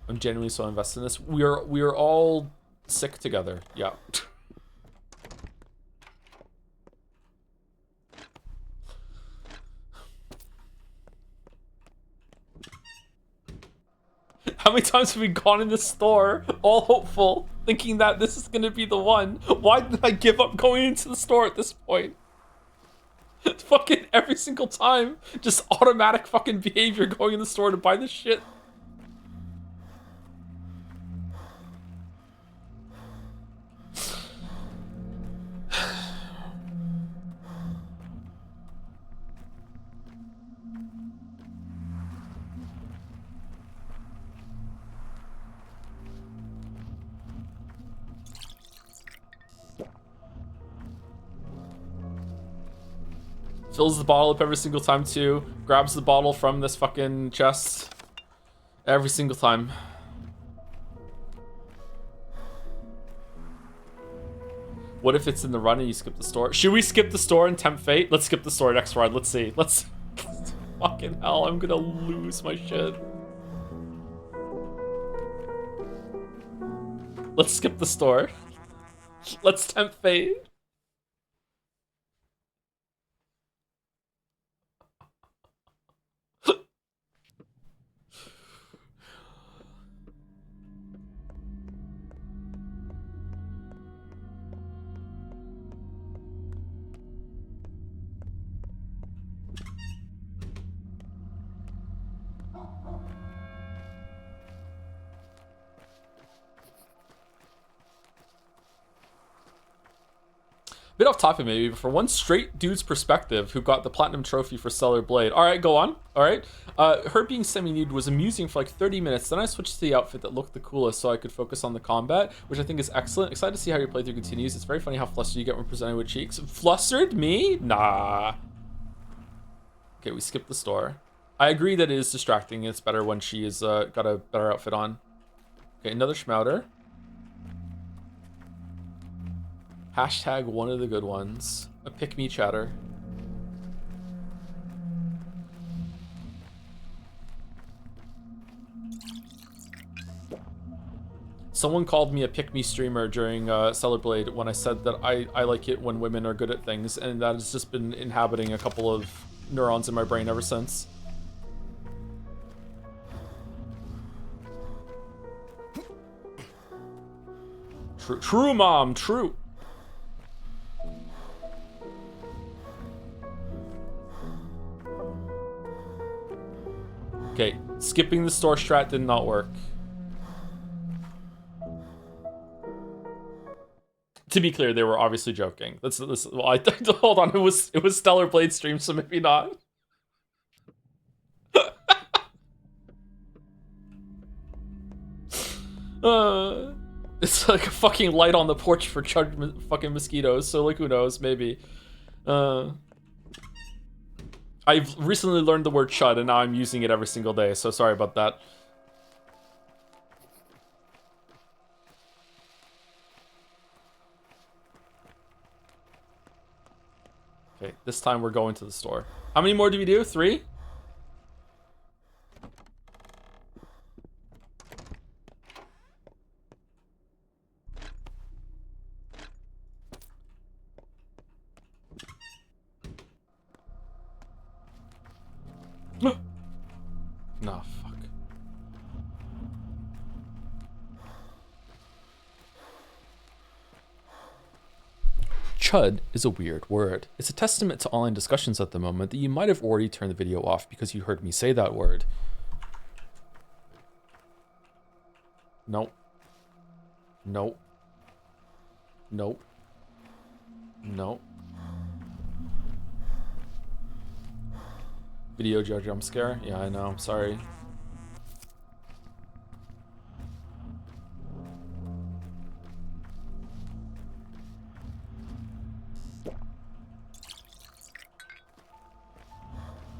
I'm genuinely so invested in this. We are all sick together. Yeah. How many times have we gone in the store, all hopeful, thinking that this is gonna be the one? Why did I give up going into the store at this point? Fucking every single time, just automatic fucking behavior going in the store to buy this shit. Fills the bottle up every single time too. Grabs the bottle from this fucking chest. Every single time. What if it's in the run and you skip the store? Should we skip the store and tempt fate? Let's skip the store next ride. Let's see. Let's... Fucking hell, I'm gonna lose my shit. Let's skip the store. Let's tempt fate. Bit off topic maybe, but for one straight dude's perspective who got the platinum trophy for Stellar Blade. Alright, go on. Alright. Her being semi-nude was amusing for like 30 minutes, then I switched to the outfit that looked the coolest so I could focus on the combat, which I think is excellent. Excited to see how your playthrough continues. It's very funny how flustered you get when presented with cheeks. Flustered? Me? Nah. Okay, we skipped the store. I agree that it is distracting. It's better when she is got a better outfit on. Okay, another schmouter. Hashtag one of the good ones. A pick-me chatter. Someone called me a pick-me streamer during Stellar Blade when I said that I like it when women are good at things, and that has just been inhabiting a couple of neurons in my brain ever since. True, mom, true. Okay, skipping the store strat did not work. To be clear, they were obviously joking. Let's well, hold on. It was Stellar Blade stream, so maybe not. It's like a fucking light on the porch for fucking mosquitoes. So like, who knows? Maybe. I've recently learned the word chud, and now I'm using it every single day, so sorry about that. Okay, this time we're going to the store. How many more do we do? 3? Nah, fuck. Chud is a weird word. It's a testament to online discussions at the moment that you might have already turned the video off because you heard me say that word. Nope. Nope. Nope. Nope. Video jump scare? Yeah, I know. I'm sorry.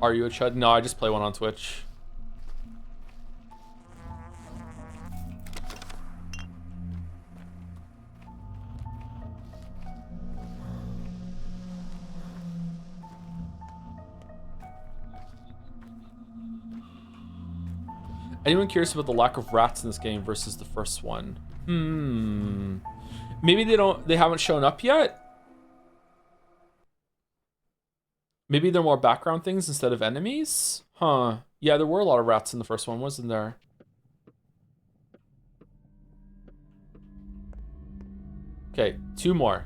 Are you a chud? No, I just play one on Twitch. Anyone curious about the lack of rats in this game versus the first one? Maybe they haven't shown up yet? Maybe they're more background things instead of enemies? Huh. Yeah, there were a lot of rats in the first one, wasn't there? Okay, 2 more.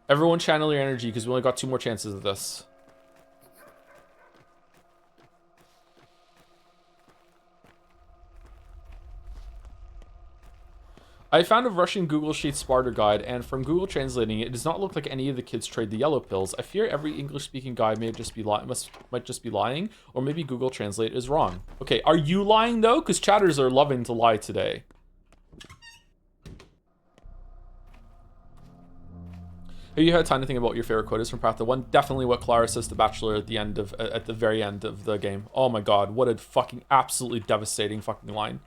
Everyone channel your energy because we only got 2 more chances of this. I found a Russian Google Sheets starter guide, and from Google translating it, it does not look like any of the kids trade the yellow pills. I fear every English-speaking guy might just be lying, or maybe Google Translate is wrong. Okay, are you lying though? Because chatters are loving to lie today. Have you had time to think about what your favorite quote is from Path 1? Definitely what Clara says to Bachelor at the very end of the game. Oh my god, what a fucking absolutely devastating fucking line.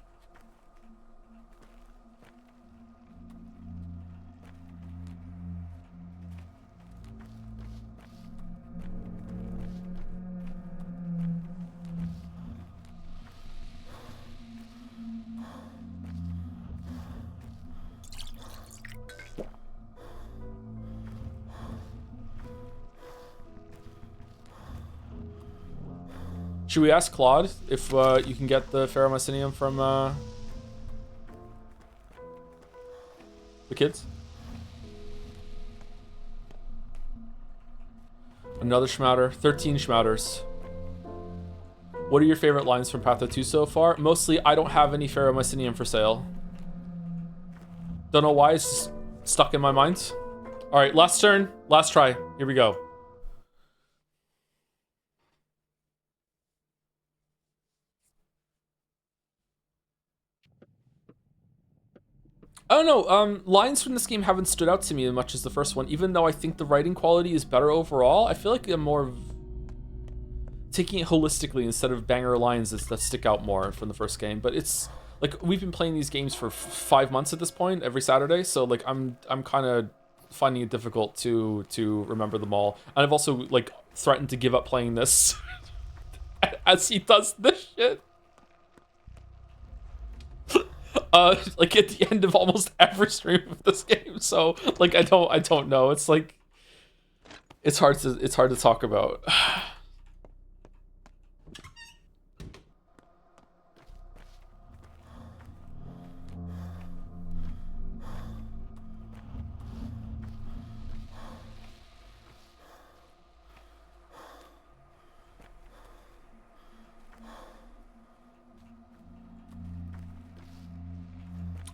Should we ask Claude if you can get the Ferromycinium from the kids? Another Schmouter. 13 Schmouters. What are your favorite lines from Path 2 so far? Mostly, I don't have any Ferromycinium for sale. Don't know why, it's just stuck in my mind. Alright, last turn. Last try. Here we go. I don't know, lines from this game haven't stood out to me as much as the first one, even though I think the writing quality is better overall. I feel like I'm more taking it holistically instead of banger lines that stick out more from the first game. But it's like we've been playing these games for 5 months at this point, every Saturday, so like I'm kind of finding it difficult to remember them all. And I've also like threatened to give up playing this as he does this shit. Like at the end of almost every stream of this game, so like I don't know. It's like it's hard to talk about.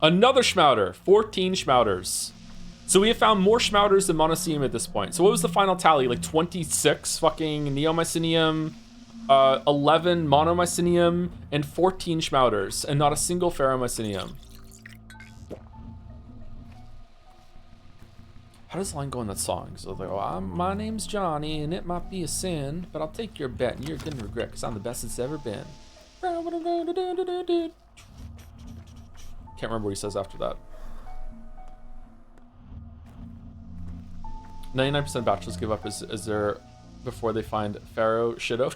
Another Schmouter. 14 Schmouters. So we have found more Schmouters than Monoceum at this point. So what was the final tally? Like 26 fucking Neomycinium, 11 Monomycinium, and 14 Schmouters, and not a single Ferromycinium. How does the line go in that song? So they go, my name's Johnny, and it might be a sin, but I'll take your bet, and you're gonna regret, because I'm the best it's ever been. Can't remember what he says after that. 99% bachelors give up as their before they find Pharaoh Shido.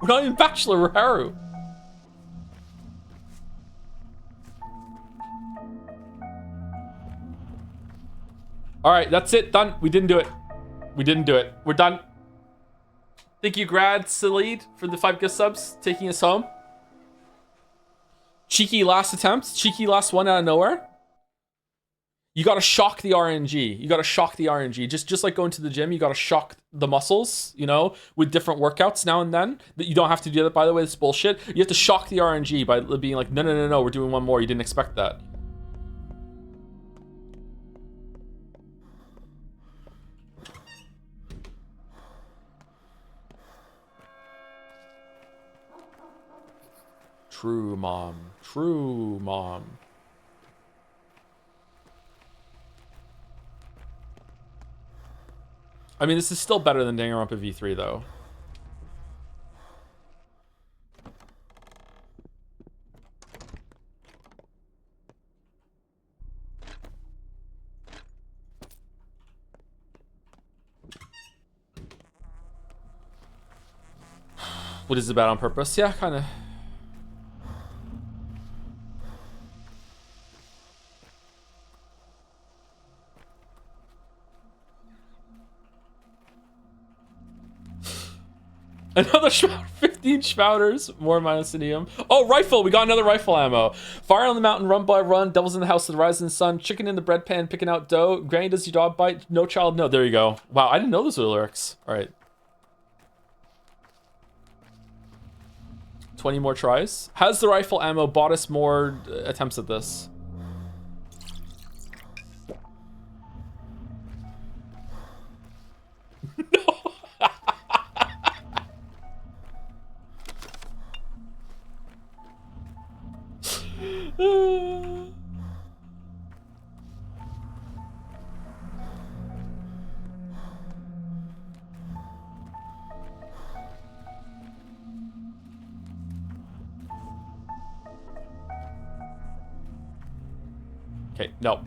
We're not even Bachelor, we're Haru. Alright, that's it, done. We didn't do it. We didn't do it. We're done. Thank you, Grad Salid, for the 5 gift subs, taking us home. Cheeky last attempt. Cheeky last one out of nowhere. You gotta shock the RNG. You gotta shock the RNG. Just like going to the gym, you gotta shock the muscles, you know, with different workouts now and then. That you don't have to do that, by the way, it's bullshit. You have to shock the RNG by being like, no, we're doing one more. You didn't expect that. True, mom. True, mom. I mean, this is still better than Danganronpa V3, though. What is it bad on purpose? Yeah, kind of. Another 15 Schmouters, more Mycenium. Oh, rifle! We got another rifle ammo. Fire on the mountain, run by run. Devils in the house of the rising sun. Chicken in the bread pan, picking out dough. Granny, does your dog bite? No child, no. There you go. Wow, I didn't know those were lyrics. All right. 20 more tries. Has the rifle ammo bought us more attempts at this? Okay, no.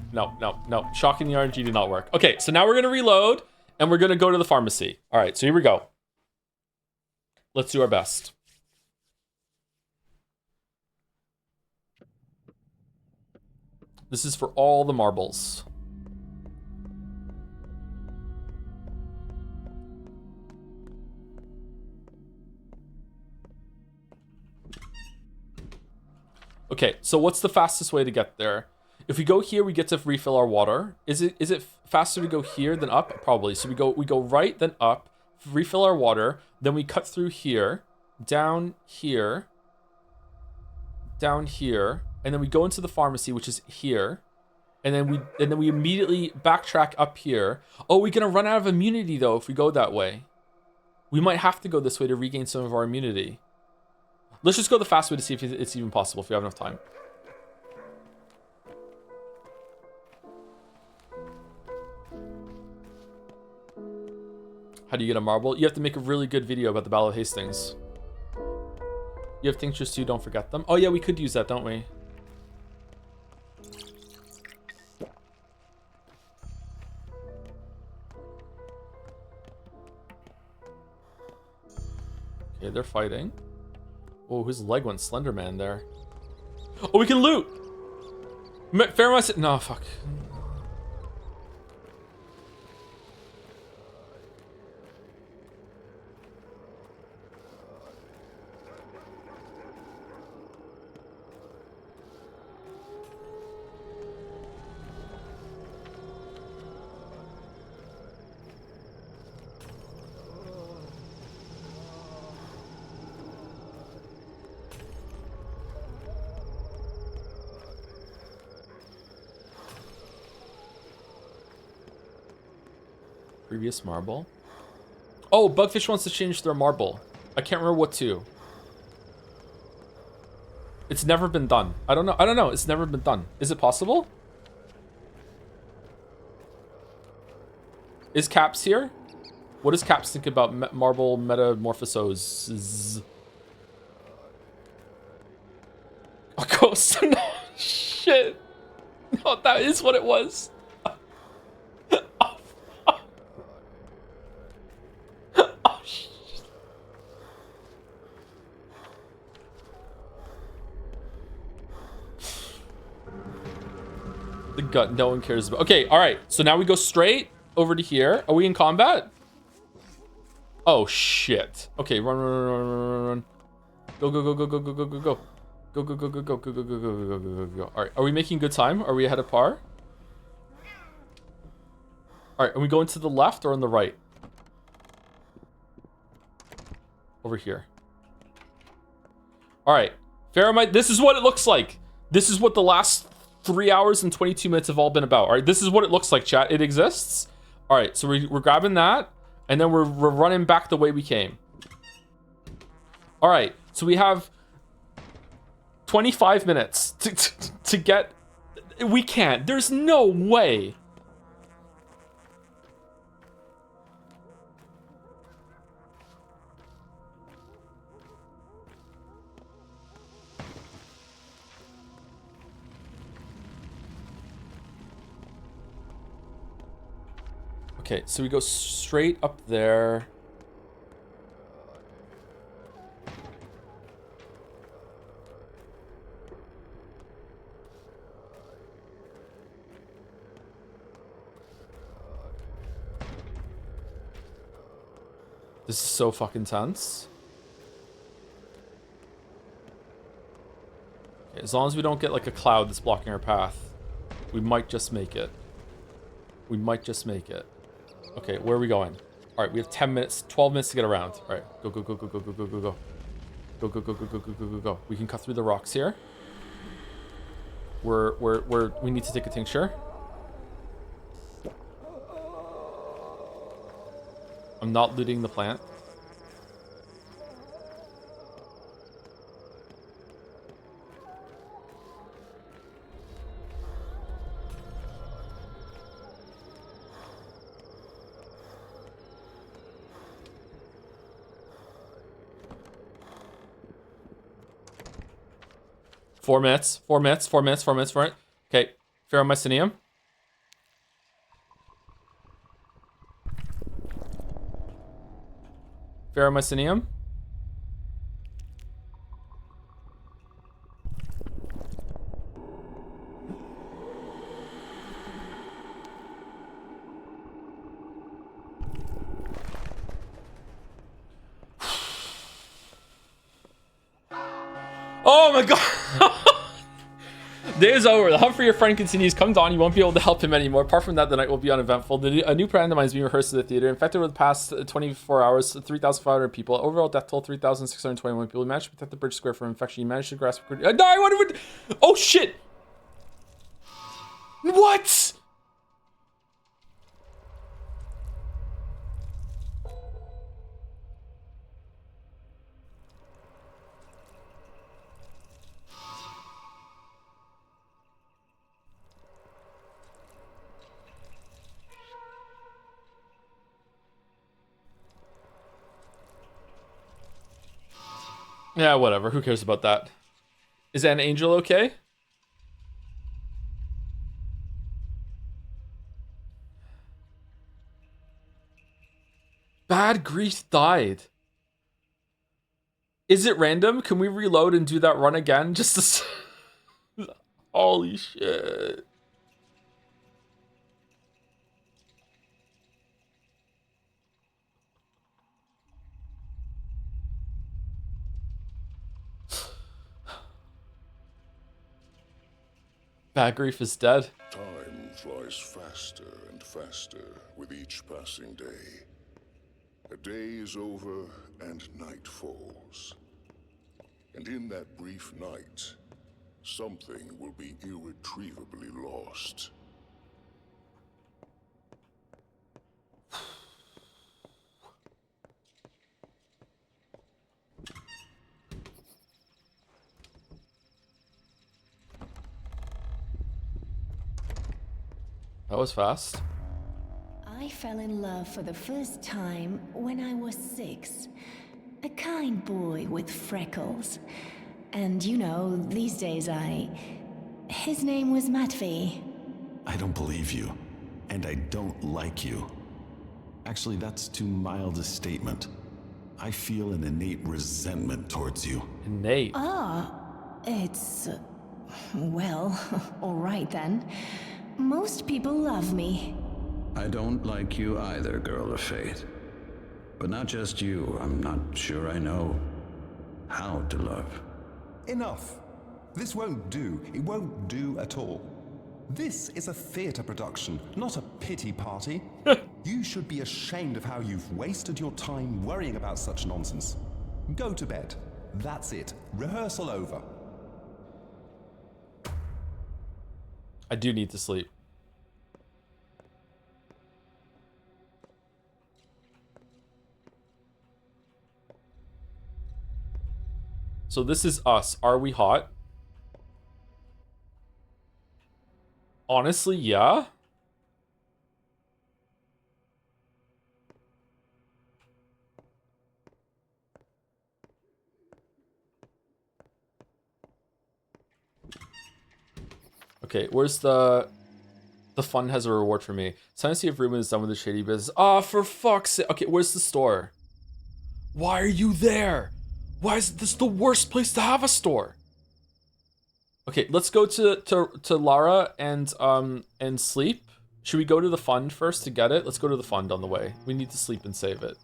Shocking the RNG did not work. Okay, so now we're gonna reload and we're gonna go to the pharmacy. All right, so here we go. Let's do our best. This is for all the marbles. Okay, so what's the fastest way to get there? If we go here, we get to refill our water. Is it faster to go here than up? Probably. So we go right, then up, refill our water, then we cut through here, down here, and then we go into the pharmacy, which is here, and then we immediately backtrack up here. Oh, we're gonna run out of immunity though if we go that way. We might have to go this way to regain some of our immunity. Let's just go the fast way to see if it's even possible if we have enough time. How do you get a marble? You have to make a really good video about the Battle of Hastings. You have things just so you don't forget them. Oh yeah, we could use that, don't we? Okay, they're fighting. Oh, whose leg went Slenderman there? Oh, we can loot! Fairmont. No, fuck. Previous marble. Oh, Bugfish wants to change their marble. I can't remember what to. It's never been done. I don't know. It's never been done. Is it possible? Is Caps here? What does Caps think about marble metamorphosos? A ghost? No, shit. No, that is what it was. The gut no one cares about. Okay, all right. So now we go straight over to here. Are we in combat? Oh shit. Okay, run. Go. Go. All right. Are we making good time? Are we ahead of par? All right. Are we going to the left or on the right? Over here. All right. Faramite, this is what it looks like. This is what the last 3 hours and 22 minutes have all been about. All right, this is what it looks like, chat. It exists. All right, so we're grabbing that, and then we're running back the way we came. All right, so we have 25 minutes to get... We can't. There's no way. Okay, so we go straight up there. This is so fucking tense. Okay, as long as we don't get like a cloud that's blocking our path, we might just make it. We might just make it. Okay, where are we going? All right, we have 10 minutes, 12 minutes to get around. All right, go, go, go, go, go, go, go, go, go. Go, go, go, go, go, go, go, go, go. We can cut through the rocks here. We need to take a tincture. I'm not looting the plant. Four minutes. Okay, Ferromycinium. Ferromycinium. Oh my god! Day is over. The hunt for your friend continues. Come dawn, you won't be able to help him anymore. Apart from that, the night will be uneventful. A new randomize is being rehearsed at the theater. Infected over the past 24 hours, 3,500 people. Overall death toll, 3,621 people. You managed to protect the bridge square from infection. You managed to grasp... No, I want to... Oh, shit! What? Yeah, whatever. Who cares about that? Is An Angel okay? Bad Grief died. Is it random? Can we reload and do that run again? Just to... Holy shit. Bad Grief is dead. Time flies faster and faster with each passing day. A day is over and night falls. And in that brief night, something will be irretrievably lost. That was fast. I fell in love for the first time when I was 6. A kind boy with freckles. And you know, these days his name was Matvey. I don't believe you. And I don't like you. Actually, that's too mild a statement. I feel an innate resentment towards you. Innate? It's... well, alright then. Most people love me. I don't like you either, girl of faith. But not just you, I'm not sure I know how to love. Enough. This won't do. It won't do at all. This is a theatre production, not a pity party. You should be ashamed of how you've wasted your time worrying about such nonsense. Go to bed. That's it. Rehearsal over. I do need to sleep. So this is us. Are we hot? Honestly, yeah. Okay, where's the fund has a reward for me. Sometimes see if Ruben is done with the shady business. Ah, for fuck's sake. Okay, where's the store? Why are you there? Why is this the worst place to have a store? Okay, let's go to Lara and sleep. Should we go to the fund first to get it? Let's go to the fund on the way. We need to sleep and save it.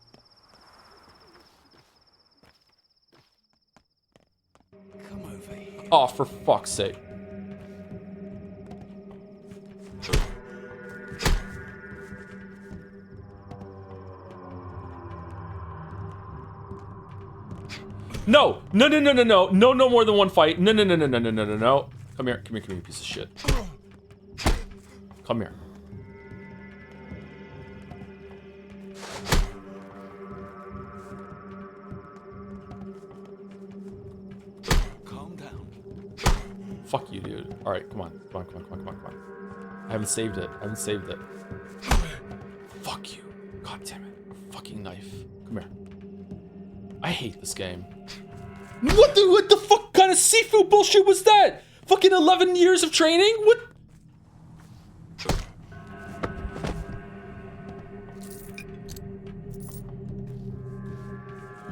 Oh, for fuck's sake. No! No, no, no, no, no. No, no more than one fight. No, no, no, no, no, no, no, no, no. Come here, come here, come here, you piece of shit. Come here. Calm down. Fuck you, dude. Alright, come on. Come on, come on, come on, come on, come on. I haven't saved it. I haven't saved it. Fuck you. God damn it. Fucking knife. Come here. I hate this game. What the fuck kind of seafood bullshit was that? Fucking 11 years of training? What?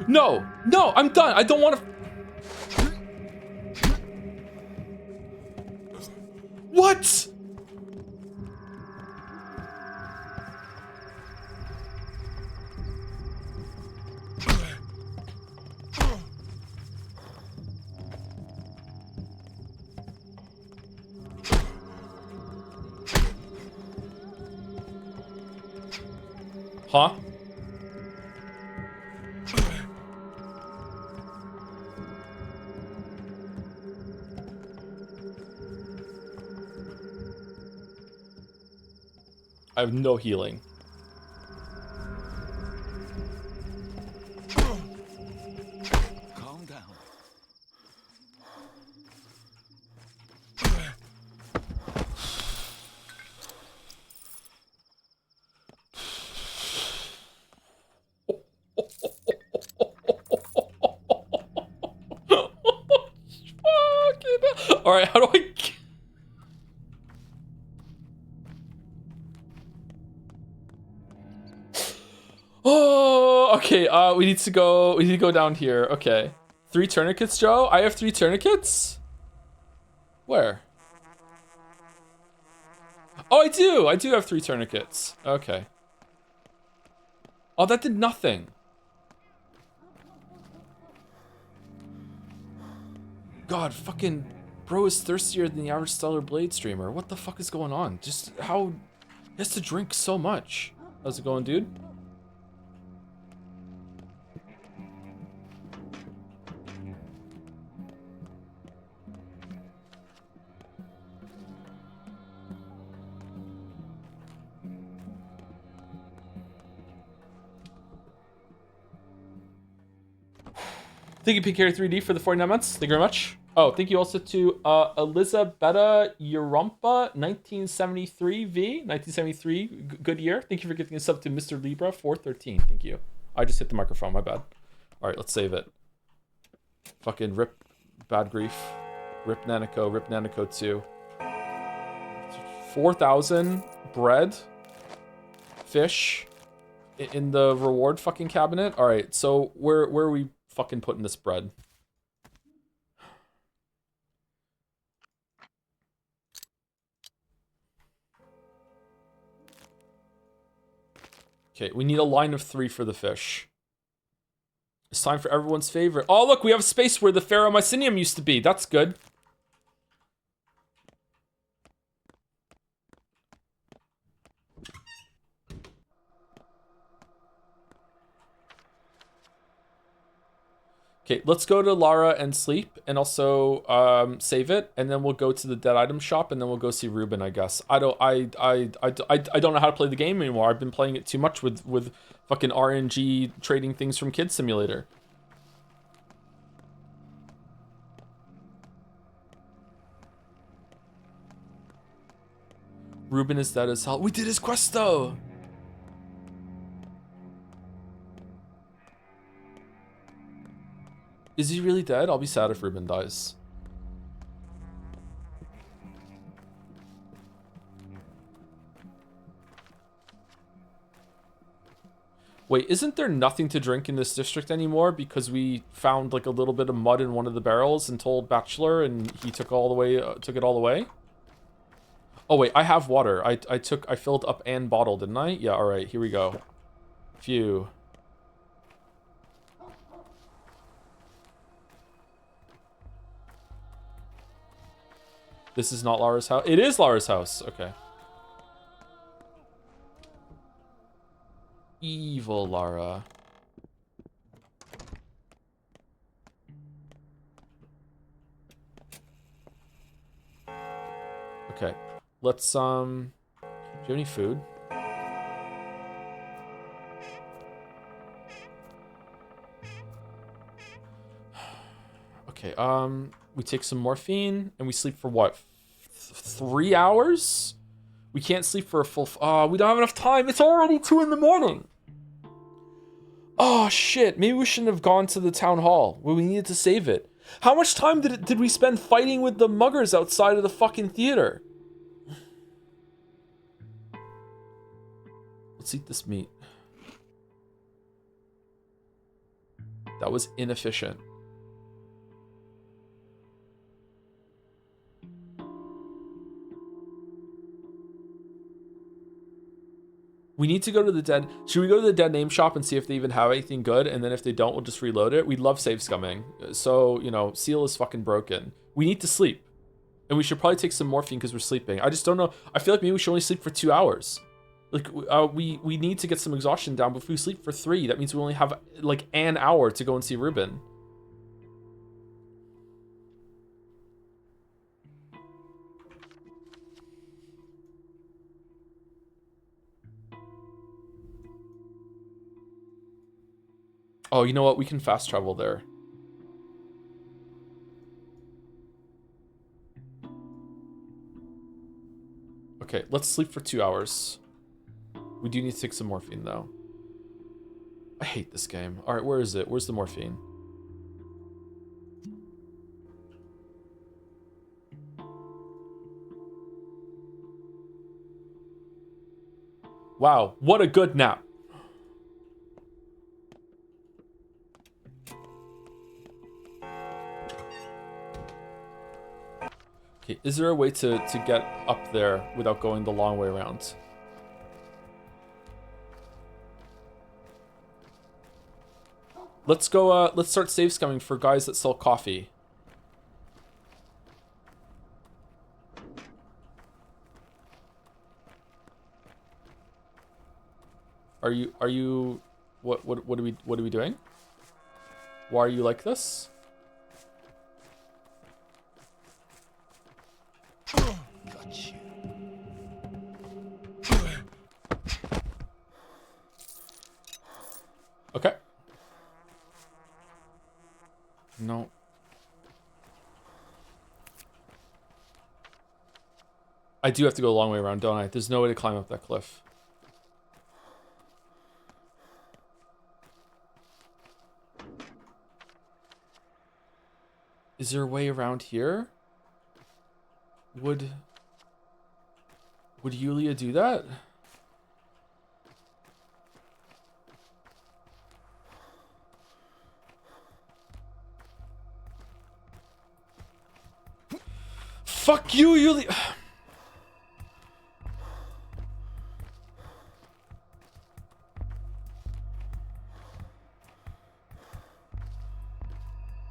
No, no, I'm done. I don't want to. What? Huh? I have no healing. Calm down. All right, how do I? Oh, okay. We need to go. We need to go down here. Okay, 3 tourniquets, Joe. I have 3 tourniquets. Where? Oh, I do. I do have 3 tourniquets. Okay. Oh, that did nothing. God, fucking bro is thirstier than the average Stellar Blade streamer. What the fuck is going on? Just how he has to drink so much. How's it going, dude? Thank you, PK 3D, for the 49 months. Thank you very much. Oh, thank you also to Elizabetta Urumpa, 1973V, 1973, good year. Thank you for getting a sub to Mr. Libra, 413. Thank you. I just hit the microphone, my bad. All right, let's save it. Fucking rip Bad Grief. Rip Nanako 2. 4,000 bread, fish in the reward fucking cabinet. All right, so where are we fucking putting this bread? Okay, we need a line of 3 for the fish. It's time for everyone's favorite. Oh, look, we have a space where the Ferromycinium used to be. That's good. Okay, let's go to Lara and sleep, and also save it, and then we'll go to the dead item shop, and then we'll go see Ruben, I guess. I don't know how to play the game anymore. I've been playing it too much with fucking RNG trading things from Kid Simulator. Ruben is dead as hell. We did his quest though. Is he really dead? I'll be sad if Ruben dies. Wait, isn't there nothing to drink in this district anymore because we found like a little bit of mud in one of the barrels and told Bachelor and he took all the way took it all away? Oh wait, I have water. I filled up and bottled, didn't I? Yeah, all right, here we go. Phew. This is not Lara's house. It is Lara's house. Okay. Evil Lara. Okay. Let's, do you have any food? Okay, we take some morphine and we sleep for what? 3 hours? We can't sleep for a full, we don't have enough time. It's already 2 in the morning. Oh shit, maybe we shouldn't have gone to the town hall where we needed to save it. How much time did we spend fighting with the muggers outside of the fucking theater? Let's eat this meat. That was inefficient. We need to go to the dead. Should we go to the dead name shop and see if they even have anything good? And then if they don't, we'll just reload it. We love save scumming. So, you know, seal is fucking broken. We need to sleep. And we should probably take some morphine because we're sleeping. I just don't know. I feel like maybe we should only sleep for 2 hours. Like, we need to get some exhaustion down. But if we sleep for 3, that means we only have like an hour to go and see Ruben. Oh, you know what? We can fast travel there. Okay, let's sleep for 2 hours. We do need to take some morphine, though. I hate this game. All right, where is it? Where's the morphine? Wow, what a good nap. Okay, is there a way to get up there without going the long way around? Let's go, let's start save scumming for guys that sell coffee. Are you, what are we doing? Why are you like this? Got you. Okay. No. I do have to go a long way around, don't I? There's no way to climb up that cliff. Is there a way around here? Would Yulia do that? Fuck you, Yulia.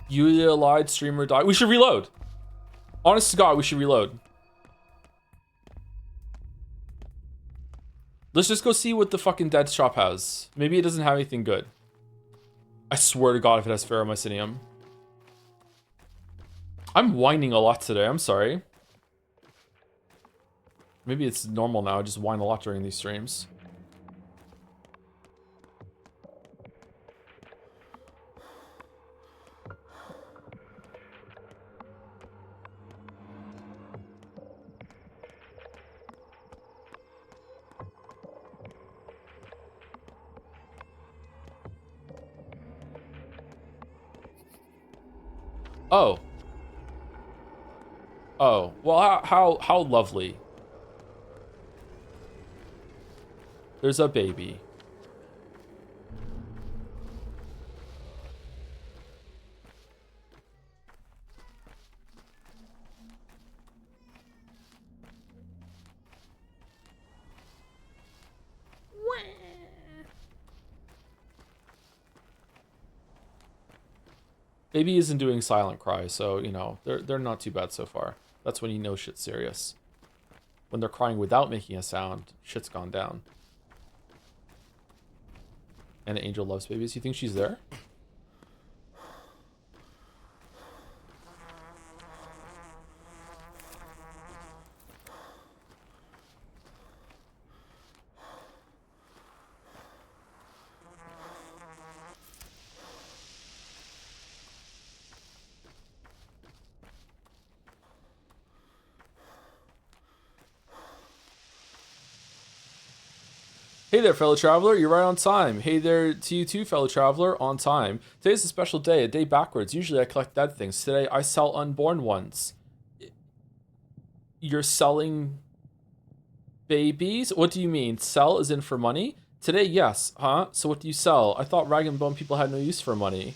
Yulia lied, streamer died. We should reload. Honest to God, we should reload. Let's just go see what the fucking dead shop has. Maybe it doesn't have anything good. I swear to God if it has ferromycinium. I'm whining a lot today, I'm sorry. Maybe it's normal now, I just whine a lot during these streams. Oh. Oh, well, how lovely. There's a baby. Baby isn't doing silent cry, so, you know, they're not too bad so far. That's when you know shit's serious. When they're crying without making a sound, shit's gone down. And Angel loves babies. You think she's there? Hey there, fellow traveler, you're right on time. Hey there to you too, fellow traveler, on time. Today's a special day, a day backwards. Usually I collect dead things. Today I sell unborn ones. You're selling babies? What do you mean? Sell is in for money? Today, yes. Huh? So what do you sell? I thought rag and bone people had no use for money.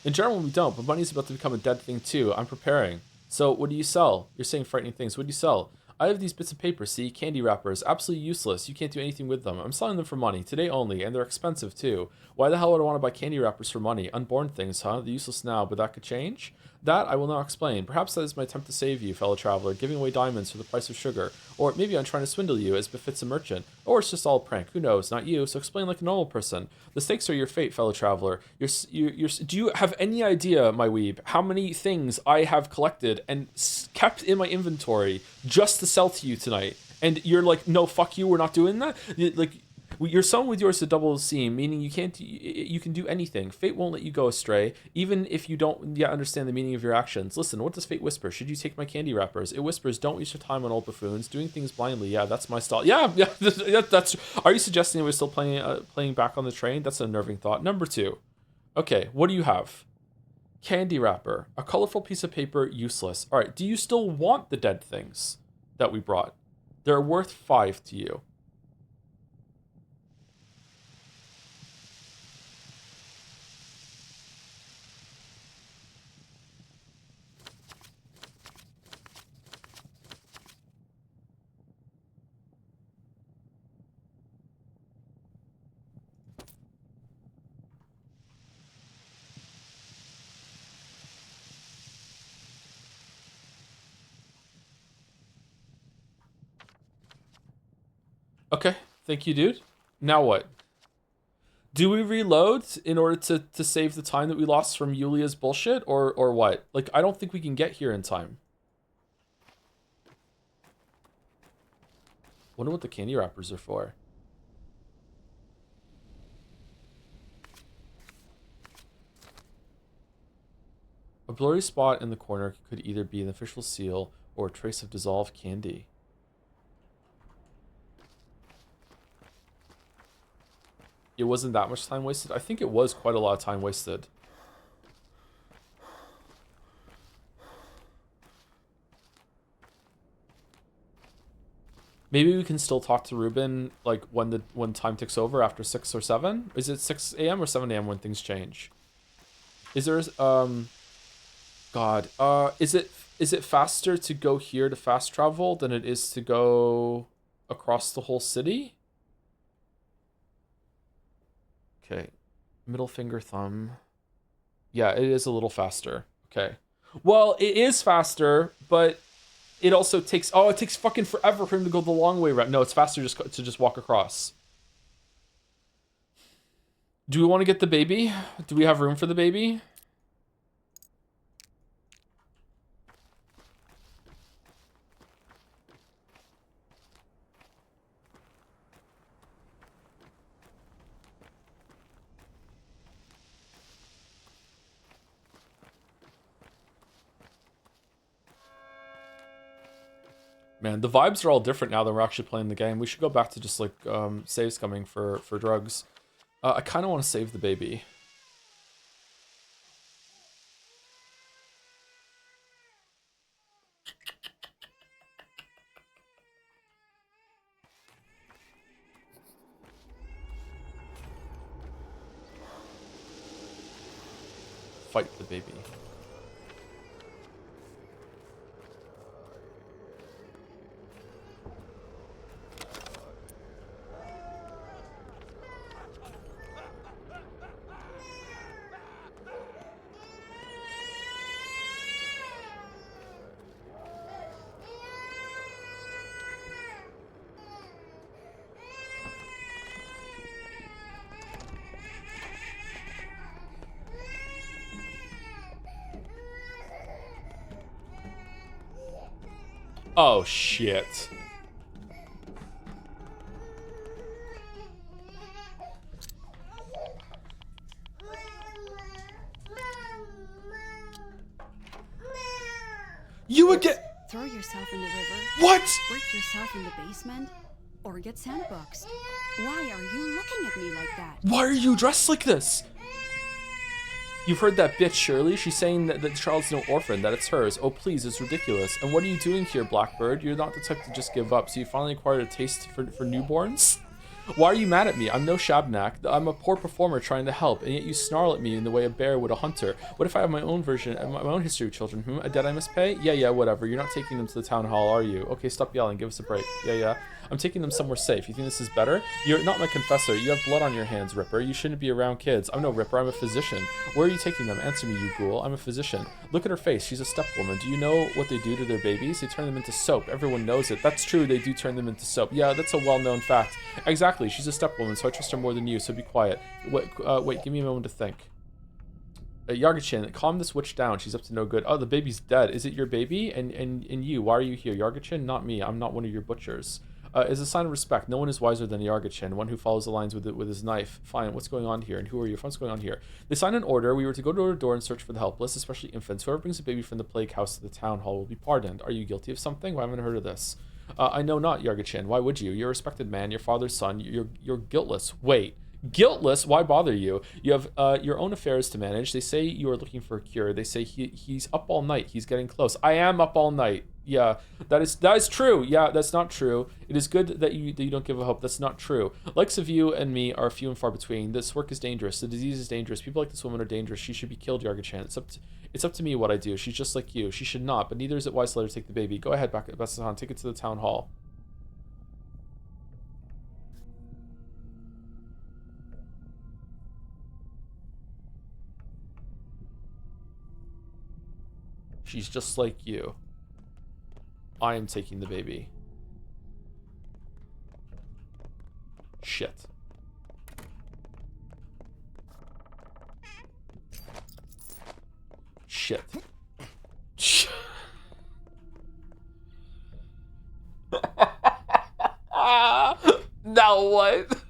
In general, we don't, but money's about to become a dead thing too. I'm preparing. So what do you sell? You're saying frightening things. What do you sell? I have these bits of paper, see? Candy wrappers. Absolutely useless. You can't do anything with them. I'm selling them for money. Today only, and they're expensive too. Why the hell would I want to buy candy wrappers for money? Unborn things, huh? They're useless now, but that could change? That I will not explain. Perhaps that is my attempt to save you, fellow traveler, giving away diamonds for the price of sugar. Or maybe I'm trying to swindle you, as befits a merchant. Or it's just all a prank. Who knows? Not you, so explain like a normal person. The stakes are your fate, fellow traveler. Do you have any idea, my weeb, how many things I have collected and kept in my inventory just to sell to you tonight? And you're like, no, fuck you, we're not doing that? Like, you're selling with yours to double seam, meaning you can do anything. Fate won't let you go astray, even if you don't yet understand the meaning of your actions. Listen, what does fate whisper? Should you take my candy wrappers? It whispers, don't waste your time on old buffoons, doing things blindly. Yeah, that's my style. Yeah, that's. Are you suggesting we're still playing back on the train? That's a unnerving thought. Number 2. Okay, what do you have? Candy wrapper, a colorful piece of paper, useless. All right, do you still want the dead things that we brought? They're worth 5 to you. Okay, thank you, dude. Now what? Do we reload in order to save the time that we lost from Yulia's bullshit, or what? Like, I don't think we can get here in time. Wonder what the candy wrappers are for. A blurry spot in the corner could either be an official seal or a trace of dissolved candy. It wasn't that much time wasted? I think it was quite a lot of time wasted. Maybe we can still talk to Ruben, like, when time ticks over after 6 or 7? Is it 6 a.m. or 7 a.m. when things change? Is there, God, is it faster to go here to fast travel than it is to go across the whole city? Okay, middle finger, thumb. Yeah, it is a little faster. Okay. Well, it is faster, but it also takes... Oh, it takes fucking forever for him to go the long way around. No, it's faster to just walk across. Do we want to get the baby? Do we have room for the baby? Man, the vibes are all different now that we're actually playing the game. We should go back to just, like, saves coming for drugs. I kind of want to save the baby. Fight the baby. Oh, shit. You would get... Throw yourself in the river. What? Break yourself in the basement. Or get sandboxed. Why are you looking at me like that? Why are you dressed like this? You've heard that bitch, Shirley. She's saying that the child's no orphan, that it's hers. Oh, please, it's ridiculous. And what are you doing here, Blackbird? You're not the type to just give up, so you finally acquired a taste for newborns? Why are you mad at me? I'm no Shabnak. I'm a poor performer trying to help, and yet you snarl at me in the way a bear would a hunter. What if I have my own version, my own history of children? A debt I must pay? Yeah, whatever. You're not taking them to the town hall, are you? Okay, stop yelling. Give us a break. Yeah. I'm taking them somewhere safe. You think this is better? You're not my confessor. You have blood on your hands, Ripper. You shouldn't be around kids. I'm no Ripper. I'm a physician. Where are you taking them? Answer me, you ghoul. I'm a physician. Look at her face. She's a stepwoman. Do you know what they do to their babies? They turn them into soap. Everyone knows it. That's true. They do turn them into soap. Yeah, that's a well-known fact. Exactly. She's a stepwoman, so I trust her more than you, so be quiet. Wait, give me a moment to think. Yargachin, calm this witch down. She's up to no good. Oh, the baby's dead. Is it your baby? And you, why are you here? Yargachin? Not me. I'm not one of your butchers. As a sign of respect, no one is wiser than Yargachin, one who follows the lines with his knife. Fine, what's going on here? And who are you? What's going on here? They signed an order. We were to go door to door and search for the helpless, especially infants. Whoever brings a baby from the plague house to the town hall will be pardoned. Are you guilty of something? Well, I haven't heard of this. I know not, Yargachin. Why would you? You're a respected man, your father's son. You're guiltless. Wait. Guiltless? Why bother you? You have your own affairs to manage. They say you are looking for a cure. They say he's up all night. He's getting close. I am up all night. Yeah, that is true. Yeah, that's not true. It is good that you don't give a hope. That's not true. Likes of you and me are few and far between. This work is dangerous. The disease is dangerous. People like this woman are dangerous. She should be killed, Yargachan. It's up to me what I do. She's just like you. She should not, but neither is it wise to let her take the baby. Go ahead, Basahan. Take it to the town hall. She's just like you. I am taking the baby. Shit. Shit. Now what?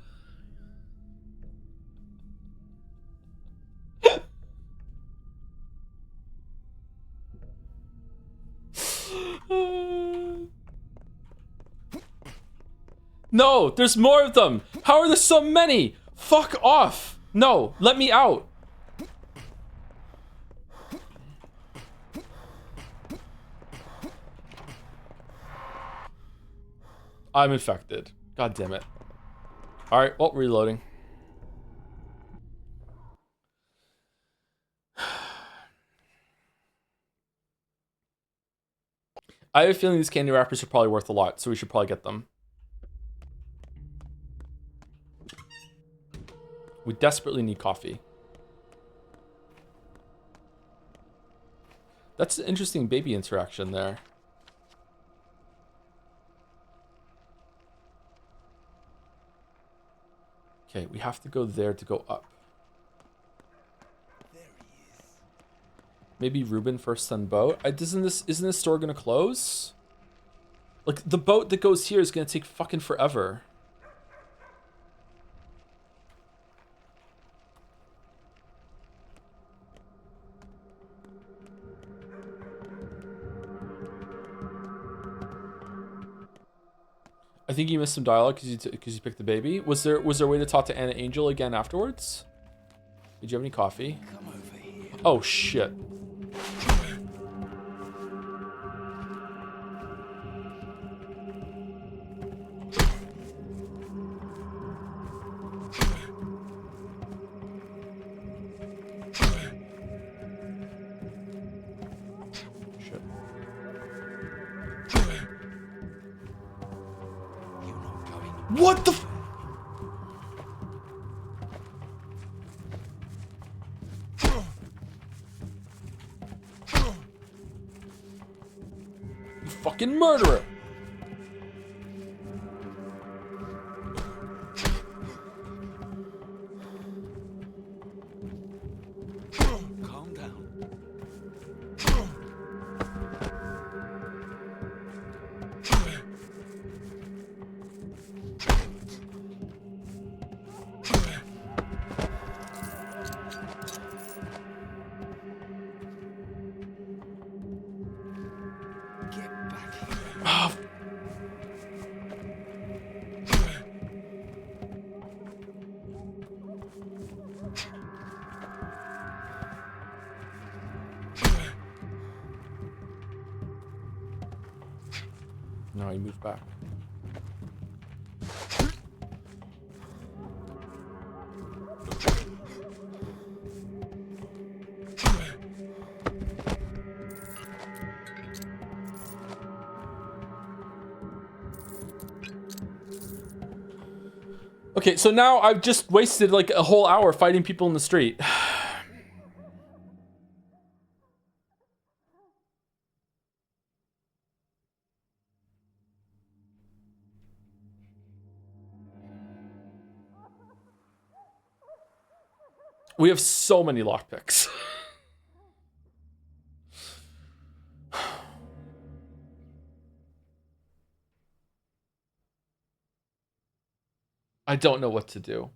No, there's more of them. How are there so many? Fuck off. No, let me out. I'm infected. God damn it. All right, well, reloading. I have a feeling these candy wrappers are probably worth a lot, so we should probably get them. We desperately need coffee. That's an interesting baby interaction there. Okay, we have to go there to go up. There he is. Maybe Ruben first, then boat. Isn't this store gonna close? Like, the boat that goes here is gonna take fucking forever. I think you missed some dialogue because you picked the baby. Was there a way to talk to Anna Angel again afterwards? Did you have any coffee? Come over here. Oh shit. Shit. You're not going. What the f- You fucking murderer! Calm down. No, he moved back. Okay, so now I've just wasted like a whole hour fighting people in the street. We have so many lockpicks. I don't know what to do.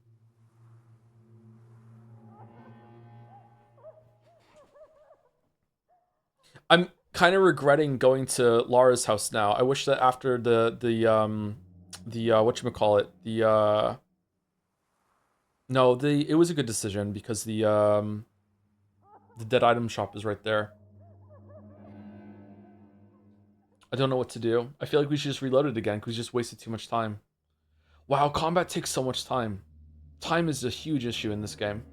I'm kind of regretting going to Lara's house now. I wish that after the whatchamacallit, no, it was a good decision because the dead item shop is right there. I don't know what to do. I feel like we should just reload it again because we just wasted too much time. Wow, combat takes so much time. Time is a huge issue in this game.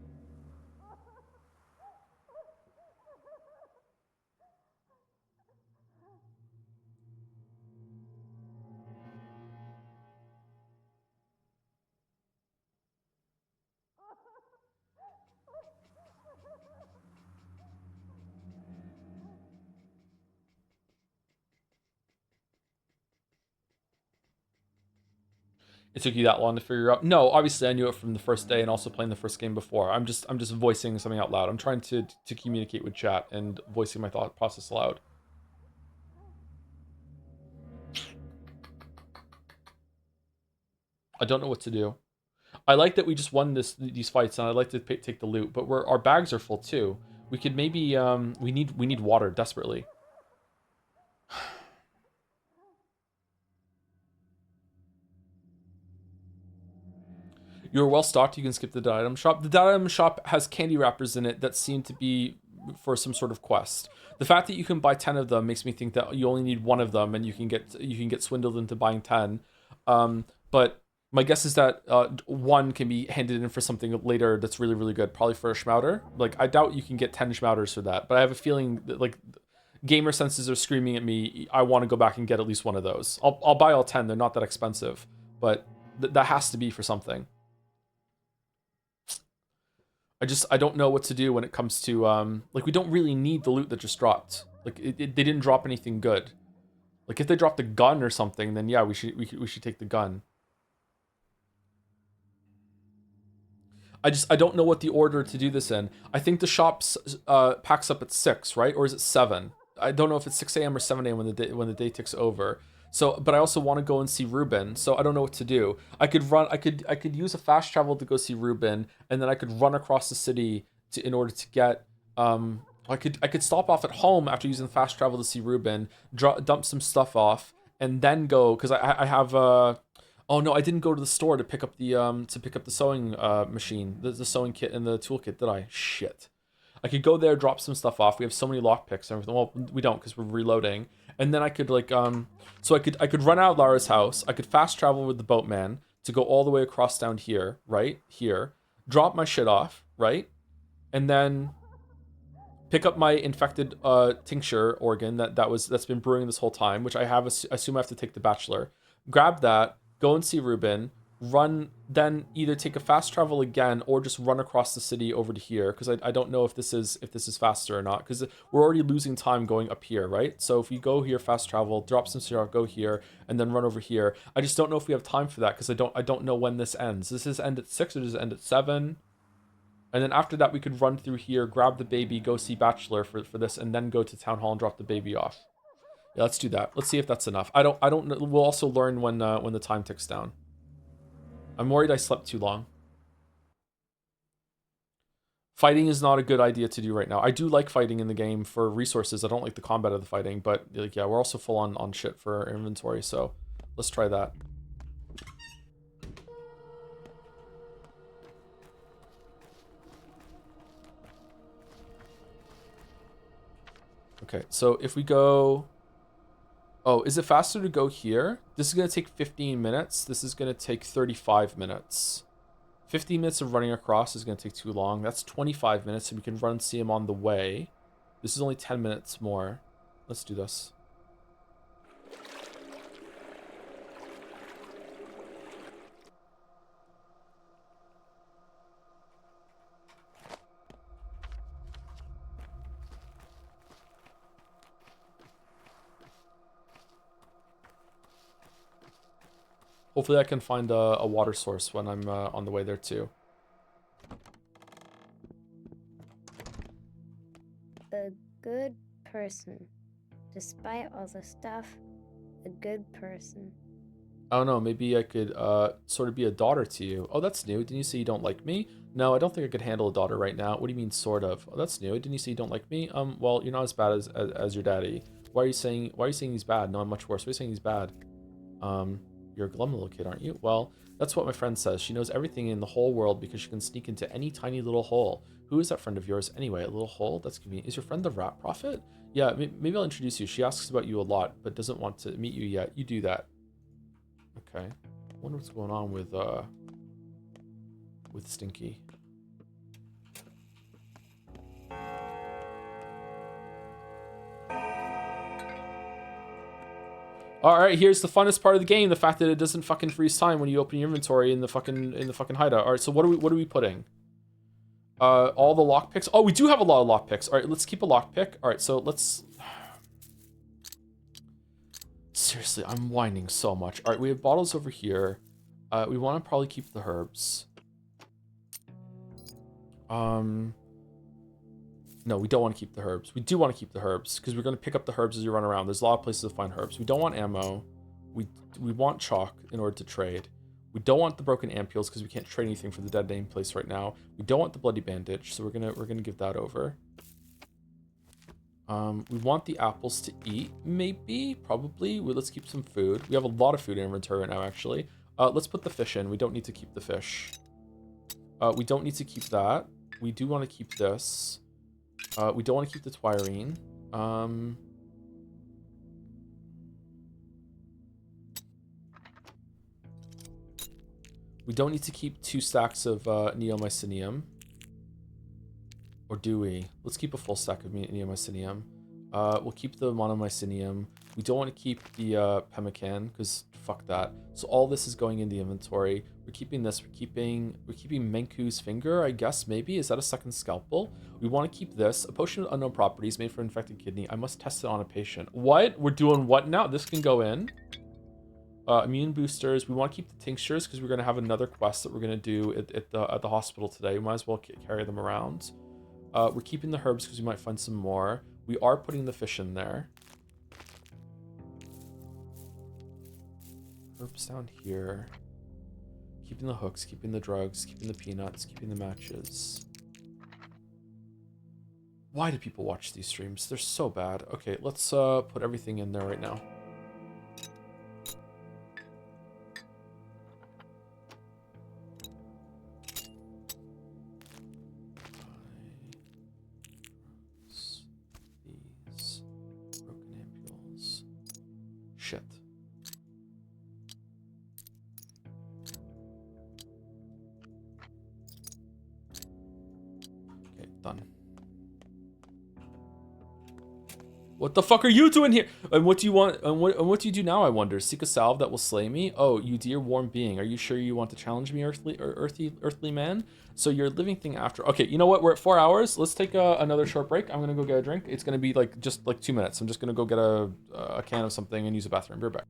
It took you that long to figure out? No, obviously I knew it from the first day and also playing the first game before. I'm just voicing something out loud. I'm trying to communicate with chat and voicing my thought process aloud. I don't know what to do. I like that we just won these fights, and I'd like to take the loot, but our bags are full too. We could maybe we need water desperately. You're well stocked. You can skip the dead item shop. The dead item shop has candy wrappers in it that seem to be for some sort of quest. The fact that you can buy 10 of them makes me think that you only need one of them, and you can get swindled into buying 10. But my guess is that one can be handed in for something later that's really, really good, probably for a Schmouter. Like, I doubt you can get 10 Schmouters for that, but I have a feeling that, like, gamer senses are screaming at me, I want to go back and get at least one of those. I'll buy all 10, they're not that expensive, but that has to be for something. I don't know what to do when it comes to, like, we don't really need the loot that just dropped. Like, they didn't drop anything good. Like, if they dropped a gun or something, then yeah, we should take the gun. I don't know what the order to do this in. I think the shop packs up at 6, right? Or is it 7? I don't know if it's 6 a.m. or 7 a.m. when the day ticks over. So, but I also want to go and see Ruben, so I don't know what to do. I could use a fast travel to go see Ruben, and then I could run across the city in order to get I could stop off at home after using the fast travel to see Ruben, dump some stuff off, and then go because I have oh no, I didn't go to the store to pick up the sewing machine, the sewing kit and the toolkit, did I? Shit. I could go there, drop some stuff off. We have so many lockpicks and everything. Well, we don't because we're reloading. And then I could like so I could run out of Lara's house. I could fast travel with the boatman to go all the way across down here, right? Here. Drop my shit off, right? And then pick up my infected tincture organ that's been brewing this whole time, which I assume I have to take the bachelor. Grab that, go and see Ruben, run, then either take a fast travel again or just run across the city over to here, because I don't know if this is faster or not, because we're already losing time going up here, right? So if you go here, fast travel, drop some syrup, go here, and then run over here. I just don't know if we have time for that, because I don't know when this ends. Does this end at 6 or does it end at 7? And then after that, we could run through here, grab the baby, go see Bachelor for this, and then go to Town Hall and drop the baby off. Yeah, let's do that. Let's see if that's enough. I don't know. We'll also learn when the time ticks down. I'm worried I slept too long. Fighting is not a good idea to do right now. I do like fighting in the game for resources. I don't like the combat of the fighting, but like, yeah, we're also full on shit for our inventory, so let's try that. Okay, so if we go... Oh, is it faster to go here? This is going to take 15 minutes. This is going to take 35 minutes. 15 minutes of running across is going to take too long. That's 25 minutes, so we can run and see him on the way. This is only 10 minutes more. Let's do this. Hopefully I can find a water source when I'm on the way there too. A good person. Despite all the stuff, a good person. I don't know, maybe I could sort of be a daughter to you. Oh, that's new. Didn't you say you don't like me? No, I don't think I could handle a daughter right now. What do you mean, sort of? Oh, that's new. Didn't you say you don't like me? Well, you're not as bad as your daddy. Why are you saying he's bad? No, I'm much worse. Why are you saying he's bad? You're a glum little kid, aren't you? Well, that's what my friend says. She knows everything in the whole world because she can sneak into any tiny little hole. Who is that friend of yours anyway? A little hole? That's convenient. Is your friend the rat prophet? Yeah, maybe I'll introduce you. She asks about you a lot, but doesn't want to meet you yet. You do that. Okay. I wonder what's going on with Stinky. Alright, here's the funnest part of the game, the fact that it doesn't fucking freeze time when you open your inventory in the fucking hideout. Alright, so what are we putting? All the lockpicks. Oh, we do have a lot of lockpicks. Alright, let's keep a lockpick. Alright, so let's... Seriously, I'm whining so much. Alright, we have bottles over here. We want to probably keep the herbs. No, we don't want to keep the herbs. We do want to keep the herbs because we're going to pick up the herbs as you run around. There's a lot of places to find herbs. We don't want ammo. We want chalk in order to trade. We don't want the broken ampules because we can't trade anything for the dead name place right now. We don't want the bloody bandage, so we're gonna give that over. We want the apples to eat, maybe, probably. Let's keep some food. We have a lot of food in inventory right now, actually. Let's put the fish in. We don't need to keep the fish. We don't need to keep that. We do want to keep this. We don't want to keep the twirine. We don't need to keep 2 stacks of neomycinium. Or do we? Let's keep a full stack of neomycinium. We'll keep the monomycinium. We don't want to keep the pemmican because fuck that. So all this is going in the inventory. We're keeping this. We're keeping Menku's finger, I guess, maybe. Is that a second scalpel? We want to keep this. A potion of unknown properties made for infected kidney. I must test it on a patient. What? We're doing what now? This can go in. Immune boosters. We want to keep the tinctures because we're going to have another quest that we're going to do at the hospital today. We might as well carry them around. We're keeping the herbs because we might find some more. We are putting the fish in there. Herbs down here. Keeping the hooks, keeping the drugs, keeping the peanuts, keeping the matches. Why do people watch these streams? They're so bad. Okay, let's put everything in there right now. These broken ampules. Shit. Okay, done. What the fuck are you doing here? And what do you want? And what do you do now, I wonder? Seek a salve that will slay me? Oh, you dear warm being. Are you sure you want to challenge me, earthly man? So you're a living thing after. Okay, you know what? We're at 4 hours. Let's take another short break. I'm gonna go get a drink. It's gonna be like just like 2 minutes. I'm just gonna go get a can of something and use the bathroom. Be right back.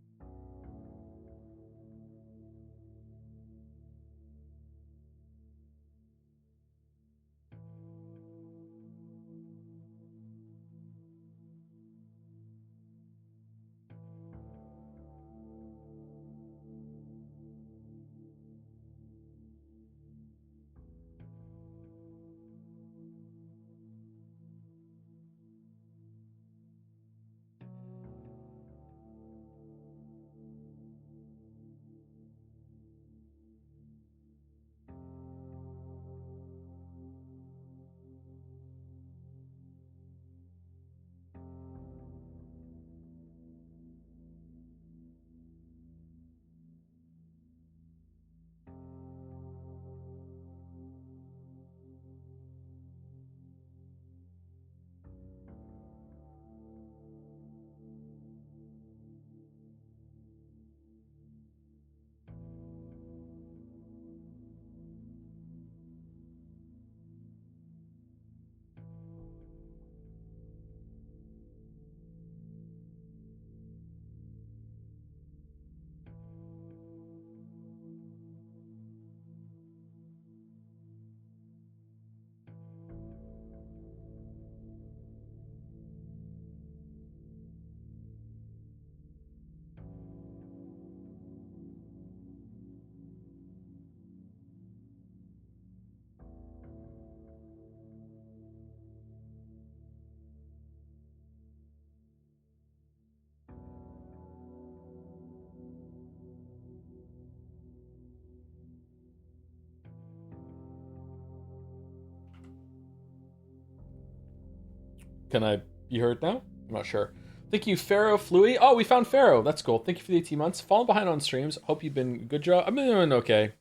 Can I be heard now? I'm not sure. Thank you, Pharaoh Fluey. Oh, we found Pharaoh. That's cool. Thank you for the 18 months. Falling behind on streams. Hope you've been good, Joe. I've been doing okay.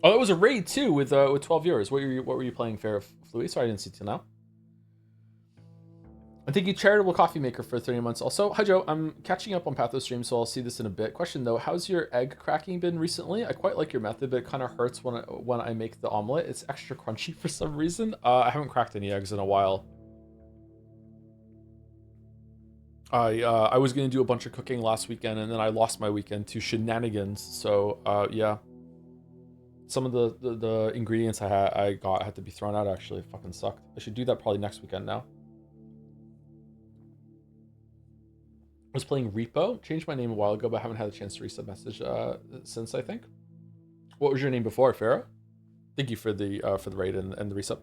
Oh, that was a raid too with 12 viewers. What were you playing, Pharaoh Fluey? Sorry, I didn't see till now. And thank you, Charitable Coffee Maker, for 30 months. Also, hi Joe. I'm catching up on Patho stream, so I'll see this in a bit. Question though, how's your egg cracking been recently? I quite like your method, but it kind of hurts when I make the omelet. It's extra crunchy for some reason. I haven't cracked any eggs in a while. I was gonna do a bunch of cooking last weekend, and then I lost my weekend to shenanigans. So yeah, some of the ingredients I got had to be thrown out. Actually, it fucking sucked. I should do that probably next weekend now. I was playing Repo. Changed my name a while ago, but I haven't had a chance to reset message since. I think. What was your name before, Pharaoh? Thank you for the raid and the reset.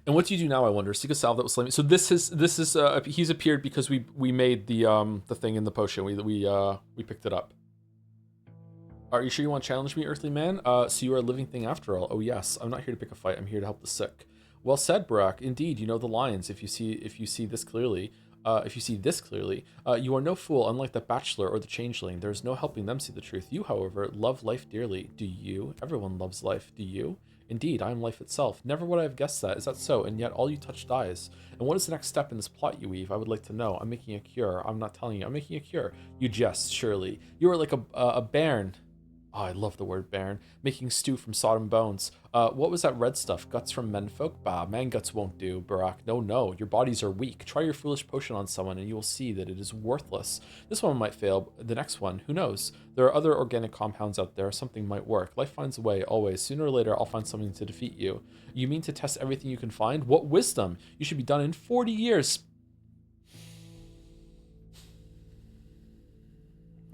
And what do you do now, I wonder? Seek a salve that was slain. So this is he's appeared because we made the thing in the potion. We picked it up. Are you sure you want to challenge me, Earthly Man? So you are a living thing after all. Oh yes, I'm not here to pick a fight. I'm here to help the sick. Well said, Barak. Indeed, you know the lines. If you see this clearly, you are no fool. Unlike the Bachelor or the Changeling, there is no helping them see the truth. You, however, love life dearly. Do you? Everyone loves life. Do you? Indeed, I am life itself. Never would I have guessed that. Is that so? And yet all you touch dies. And what is the next step in this plot you weave? I would like to know. I'm making a cure. I'm not telling you. I'm making a cure. You jest, surely. You are like a bairn. Oh, I love the word bairn. Making stew from sodden bones. What was that red stuff? Guts from menfolk? Bah, man guts won't do, Barak. No, your bodies are weak. Try your foolish potion on someone and you will see that it is worthless. This one might fail, the next one, who knows? There are other organic compounds out there. Something might work. Life finds a way, always. Sooner or later, I'll find something to defeat you. You mean to test everything you can find? What wisdom! You should be done in 40 years.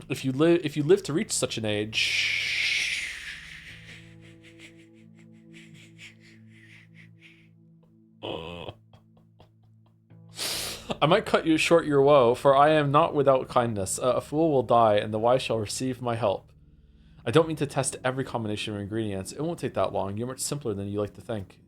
If you live to reach such an age, I might cut you short your woe, for I am not without kindness. A fool will die, and the wise shall receive my help. I don't mean to test every combination of ingredients. It won't take that long. You're much simpler than you like to think.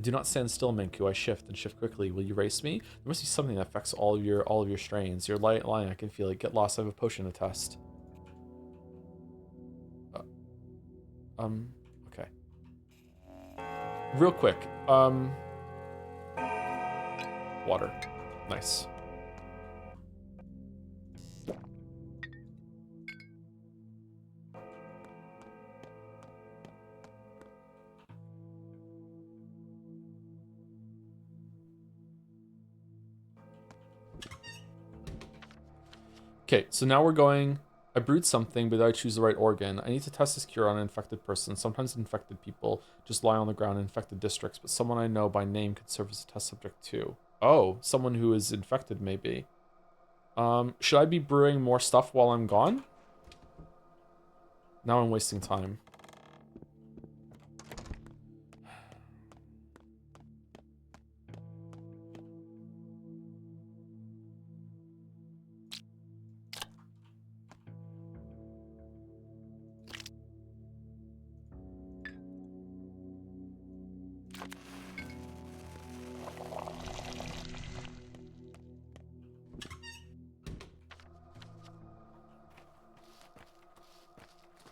Do not stand still, Menku. I shift and shift quickly. Will you race me? There must be something that affects all of your strains. You're lying. I can feel it. Get lost. I have a potion to test. Okay. Real quick. Water. Nice. Okay, so now we're going... I brewed something, but I choose the right organ. I need to test this cure on an infected person. Sometimes infected people just lie on the ground in infected districts, but someone I know by name could serve as a test subject too. Oh, someone who is infected, maybe. Should I be brewing more stuff while I'm gone? Now I'm wasting time.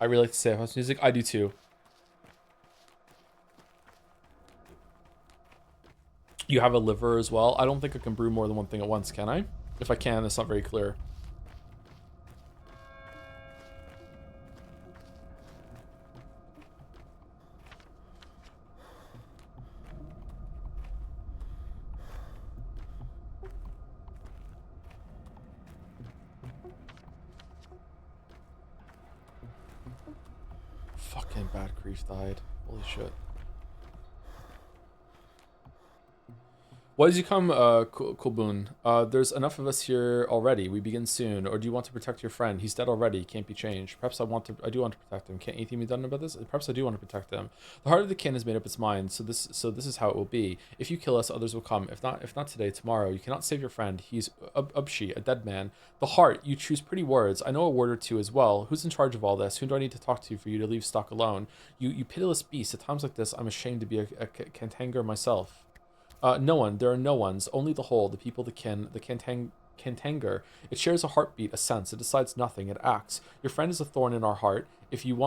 I really like to say house music. I do too. You have a liver as well. I don't think I can brew more than one thing at once, can I? If I can, it's not very clear. Fucking Bad Grief died. Holy shit. Why did you come, Kulbun? There's enough of us here already. We begin soon. Or do you want to protect your friend? He's dead already. Can't be changed. Perhaps I do want to protect him. Can't anything be done about this? Perhaps I do want to protect him. The heart of the kin has made up its mind. So this is how it will be. If you kill us, others will come. If not today, tomorrow. You cannot save your friend. He's Ubshi, a dead man. The heart. You choose pretty words. I know a word or two as well. Who's in charge of all this? Who do I need to talk to for you to leave Stock alone? You pitiless beast. At times like this, I'm ashamed to be a Kantanger myself. No one. There are no ones. Only the whole. The people, the kin, the Kantanger. It shares a heartbeat, a sense. It decides nothing. It acts. Your friend is a thorn in our heart. If you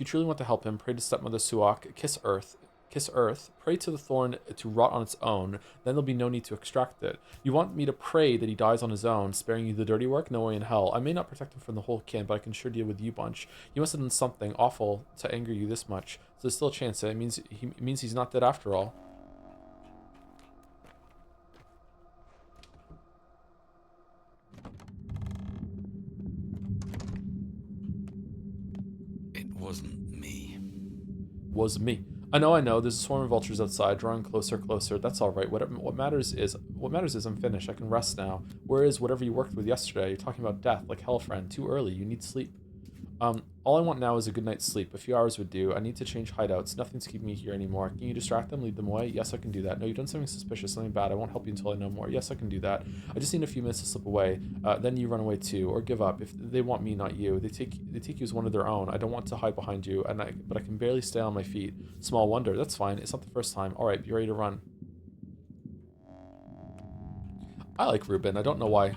truly want to help him, pray to stepmother Suak. Kiss earth. Kiss earth. Pray to the thorn to rot on its own. Then there'll be no need to extract it. You want me to pray that he dies on his own, sparing you the dirty work? No way in hell. I may not protect him from the whole kin, but I can sure deal with you bunch. You must have done something awful to anger you this much. So there's still a chance. It means he's not dead after all. Wasn't me. Was me. I know. There's a swarm of vultures outside, drawing closer. That's all right. What matters is I'm finished. I can rest now. Where is whatever you worked with yesterday? You're talking about death, like hell, friend. Too early. You need sleep. All I want now is a good night's sleep. A few hours would do. I need to change hideouts. Nothing's keeping me here anymore. Can you distract them? Lead them away? Yes, I can do that. No, you've done something suspicious, something bad. I won't help you until I know more. Yes, I can do that. I just need a few minutes to slip away. Then you run away too, or give up. If they want me, not you. They take you as one of their own. I don't want to hide behind you, but I can barely stay on my feet. Small wonder. That's fine. It's not the first time. All right, be ready to run. I like Ruben. I don't know why.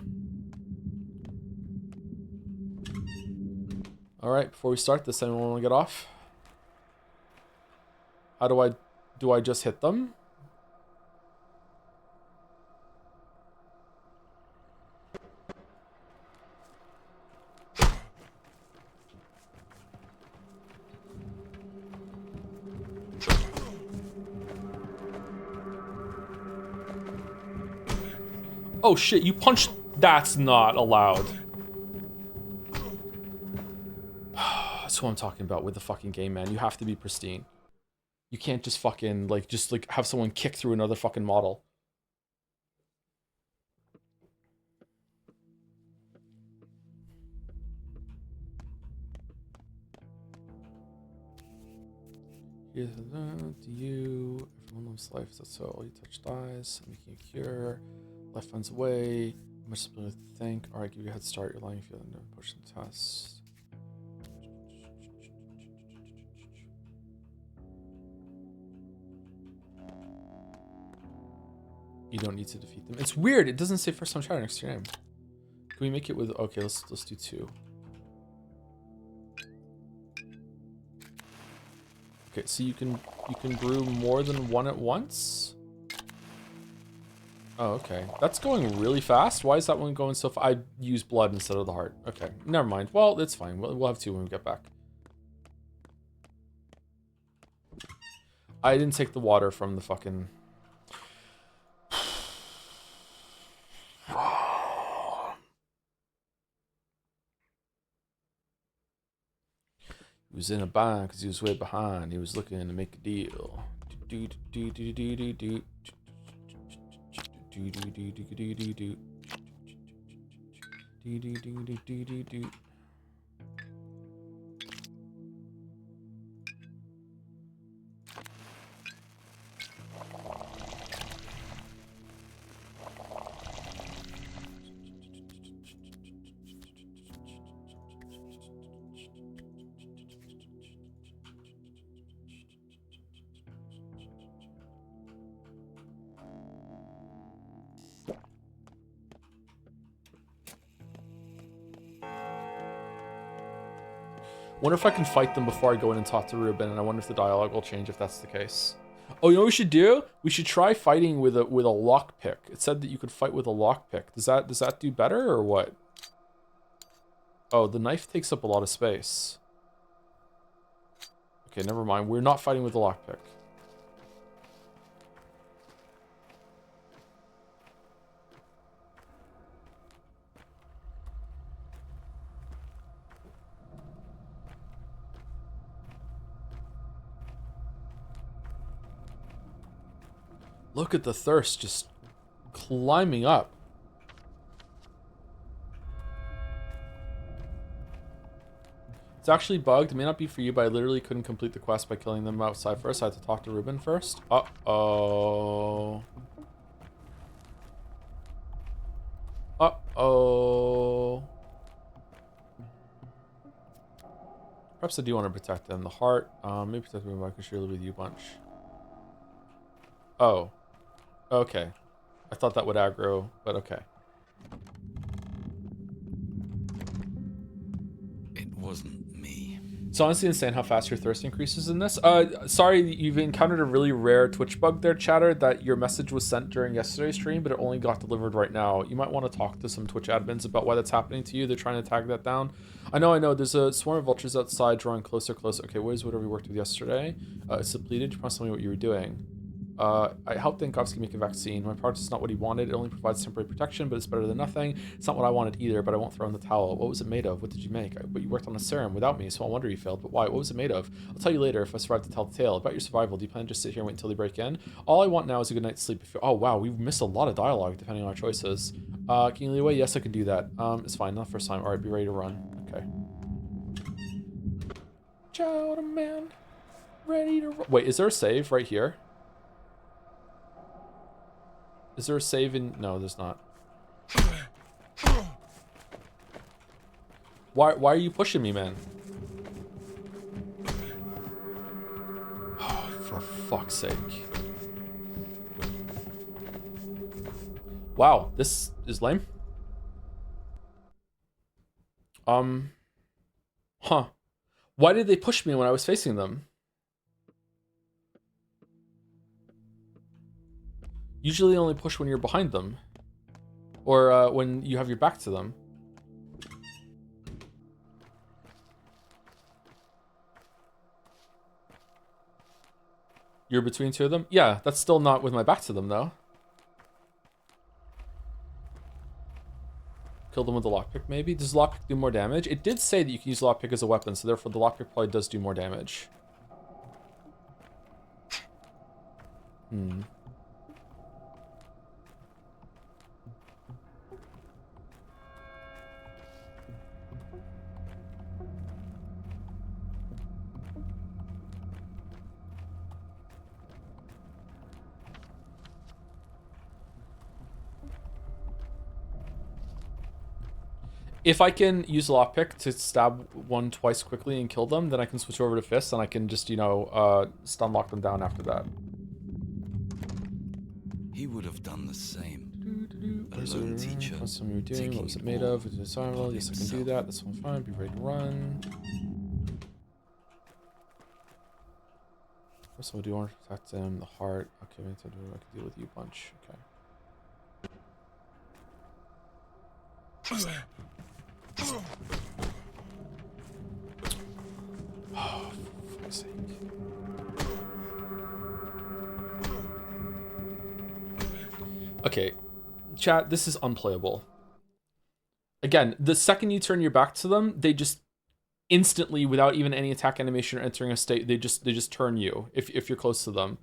Alright, before we start this, anyone want to get off? How do I just hit them? Oh shit, you punched... That's not allowed. That's what I'm talking about with the fucking game, man. You have to be pristine. You can't just fucking, like, have someone kick through another fucking model. Here's a note to you. Everyone loves life, that's all you touch dies. Making a cure. Life finds a way. Much to think. Alright, give you a head start. You're lying if you haven't pushed the test. You don't need to defeat them. It's weird. It doesn't say first time try next to your name. Can we make it with... Okay, let's do 2. Okay, so you can brew more than one at once? Oh, okay. That's going really fast. Why is that one going so fast? I used blood instead of the heart. Okay, never mind. Well, it's fine. We'll have 2 when we get back. I didn't take the water from the fucking... He was in a bind because he was way behind. He was looking to make a deal. Wonder if I can fight them before I go in and talk to Ruben, and I wonder if the dialogue will change if that's the case. Oh, you know what we should do? We should try fighting with a lockpick. It said that you could fight with a lockpick. Does that do better or what? Oh, the knife takes up a lot of space. Okay, never mind. We're not fighting with a lockpick. Look at the thirst just climbing up. It's actually bugged. It may not be for you, but I literally couldn't complete the quest by killing them outside first. I had to talk to Ruben first. Uh-oh. Uh-oh. Perhaps I do want to protect them. The heart. Maybe protect them. I can share with you a bunch. Oh. Okay. I thought that would aggro, but okay. It wasn't me. It's honestly insane how fast your thirst increases in this. Sorry, you've encountered a really rare Twitch bug there, chatter, that your message was sent during yesterday's stream, but it only got delivered right now. You might want to talk to some Twitch admins about why that's happening to you. They're trying to tag that down. I know. There's a swarm of vultures outside drawing closer. Okay, what is whatever we worked with yesterday? It's depleted. You promised me what you were doing. I helped Dinkovsky make a vaccine. My product is not what he wanted. It only provides temporary protection, but it's better than nothing. It's not what I wanted either, but I won't throw in the towel. What was it made of? What did you make? But you worked on a serum without me, so I wonder you failed. But why? What was it made of? I'll tell you later if I survive to tell the tale. About your survival, do you plan to just sit here and wait until they break in? All I want now is a good night's sleep. Oh, wow, we've missed a lot of dialogue depending on our choices. Can you lead away? Yes, I can do that. It's fine. Not the first time. All right, be ready to run. Okay. Child of man. Ready to run. Wait, is there a save right here? Is there a save in... No, there's not. Why are you pushing me, man? Oh, for fuck's sake. Wow, this is lame. Huh. Why did they push me when I was facing them? Usually they only push when you're behind them. Or when you have your back to them. You're between two of them? Yeah, that's still not with my back to them, though. Kill them with the lockpick, maybe? Does lockpick do more damage? It did say that you can use lockpick as a weapon, so therefore the lockpick probably does do more damage. If I can use lockpick to stab one twice quickly and kill them, then I can switch over to fists and I can just, you know, stun lock them down after that. He would have done the same. A lone teacher. What's something you're doing? What was it made of? Is it survival? Yes, I can do that. That's one fine. Be ready to run. So do you want to protect him? The heart. Okay, I can deal with you a bunch. Okay. Oh, for fuck's sake. Okay, chat, this is unplayable. Again, the second you turn your back to them, they just instantly, without even any attack animation or entering a state, they just turn you if you're close to them.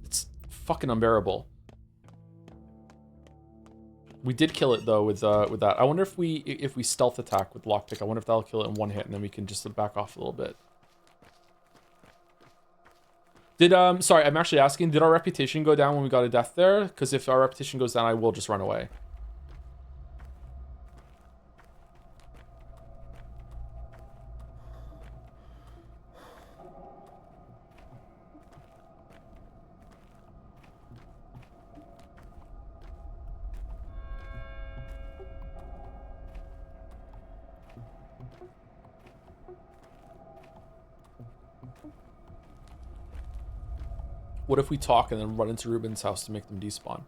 It's fucking unbearable. We did kill it though with that. I wonder if we stealth attack with lockpick. I wonder if that'll kill it in one hit, and then we can just back off a little bit. Did sorry, I'm actually asking, did our reputation go down when we got a death there? Because if our reputation goes down, I will just run away. What if we talk and then run into Ruben's house to make them despawn?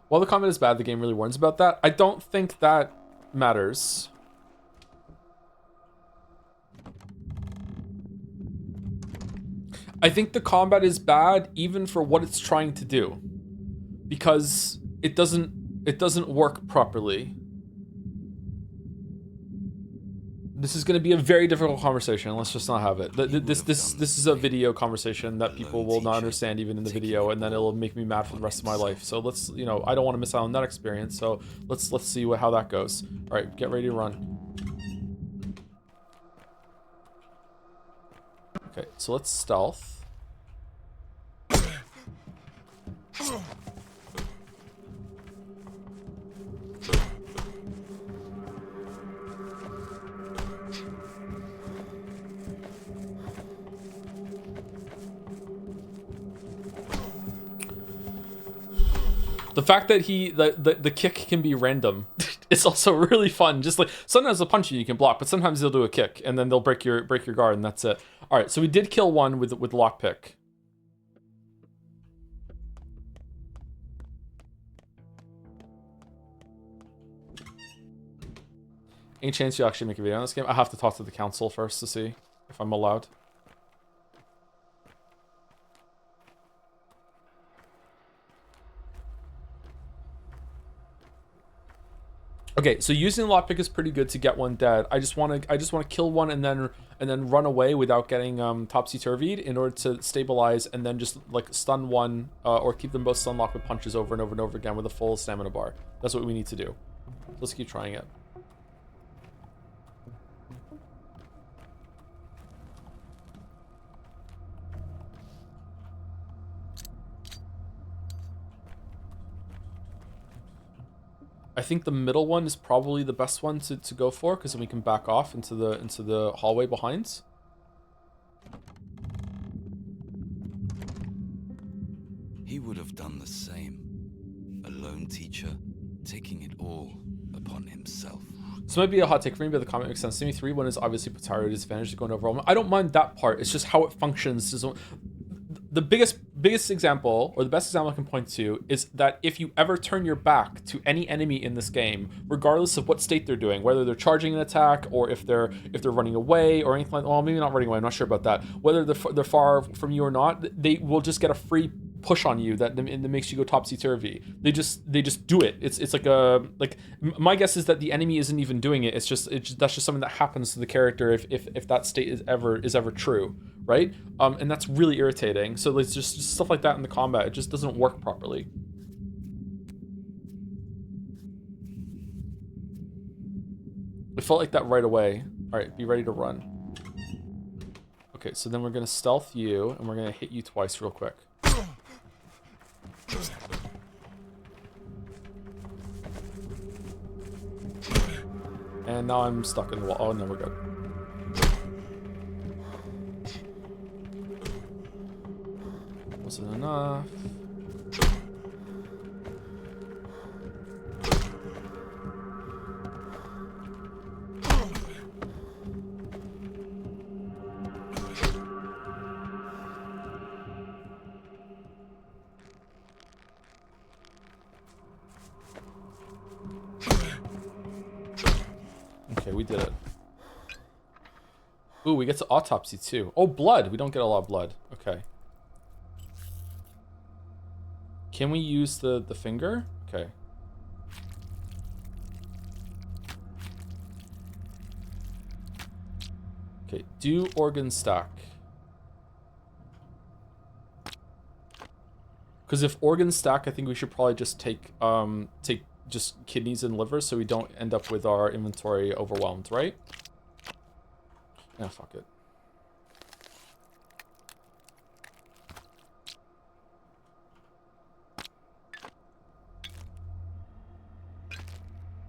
While the comment is bad, the game really warns about that. I don't think that matters. I think the combat is bad even for what it's trying to do, because it doesn't work properly. This is going to be a very difficult conversation. Let's just not have it. This is a video conversation that people will not understand even in the video, and then it'll make me mad for the rest of my life. So let's, you know, I don't want to miss out on that experience. So let's see how that goes. All right, get ready to run. Okay, so let's stealth. The fact that the kick can be random is also really fun. Just like sometimes they'll punch you can block, but sometimes they'll do a kick and then they'll break your guard and that's it. All right, so we did kill one with lockpick. Any chance you actually make a video on this game? I have to talk to the council first to see if I'm allowed. Okay, so using lockpick is pretty good to get one dead. I just want to kill one and then run away without getting topsy-turvied in order to stabilize and then just like stun one or keep them both stun locked with punches over and over and over again with a full stamina bar. That's what we need to do. Let's keep trying it. I think the middle one is probably the best one to go for, because then we can back off into the hallway behind. He would have done the same. A lone teacher, taking it all upon himself. This might be a hot take for me, but the comment makes sense. Simi 3 one is obviously Pathologic disadvantage to going over. I don't mind that part. It's just how it functions. The biggest example, or the best example I can point to, is that if you ever turn your back to any enemy in this game, regardless of what state they're doing, whether they're charging an attack or if they're running away or anything like, well, maybe not running away, I'm not sure about that. Whether they're far from you or not, they will just get a free push on you that makes you go topsy-turvy. They just do it. It's like my guess is that the enemy isn't even doing it. It's just that's just something that happens to the character if that state is ever true, right? And that's really irritating. So it's just stuff like that in the combat. It just doesn't work properly. It felt like that right away. All right, be ready to run. Okay, so then we're gonna stealth you and we're gonna hit you twice real quick. And now I'm stuck in the wall. Oh, no, we're good. Wasn't enough. Okay, we did it. Ooh, we get to autopsy too. Oh, blood. We don't get a lot of blood. Okay. Can we use the finger? Okay. Okay, do organ stack. Because if organ stack, I think we should probably just take just kidneys and livers so we don't end up with our inventory overwhelmed, right? Yeah, fuck it.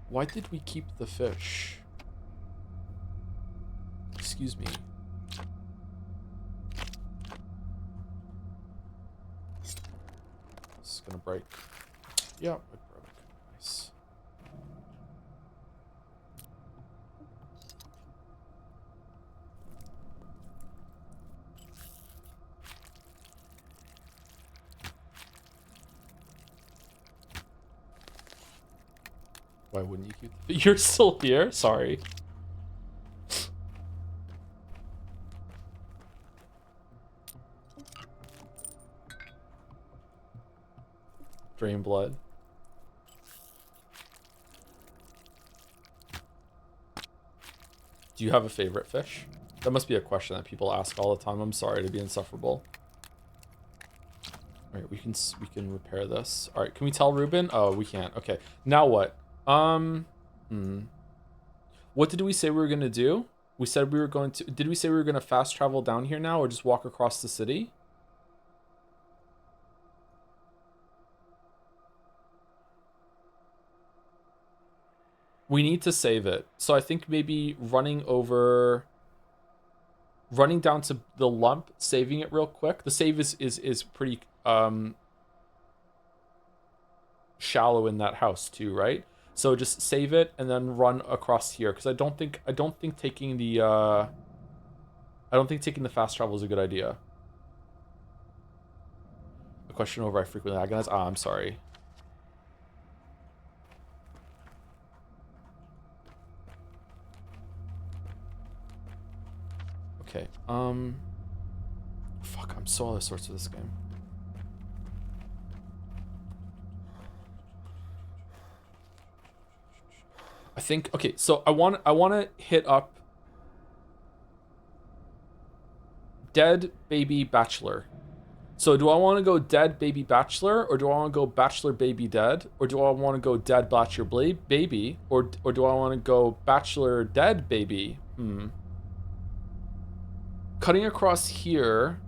Why did we keep the fish? Excuse me. This is gonna break. Yeah, it broke. Nice. Why wouldn't you keep... You're still here? Sorry. Drain blood. Do you have a favorite fish? That must be a question that people ask all the time. I'm sorry to be insufferable. All right, we can repair this. All right, can we tell Ruben? Oh, we can't. Okay, now what? What did we say we were gonna do? We said we were going to. Did we say we were gonna fast travel down here now, or just walk across the city? We need to save it. So I think maybe running down to the lump, saving it real quick. The save is pretty shallow in that house too, right? So just save it and then run across here, because I don't think taking the fast travel is a good idea. A question over I frequently agonize. Ah, I'm sorry. Okay, fuck, I'm so out of sorts with this game. I think, okay, so I want to hit up dead baby bachelor. So do I want to go dead baby bachelor, or do I want to go bachelor baby dead, or do I want to go dead bachelor baby, or do I want to go bachelor dead baby? Cutting across here.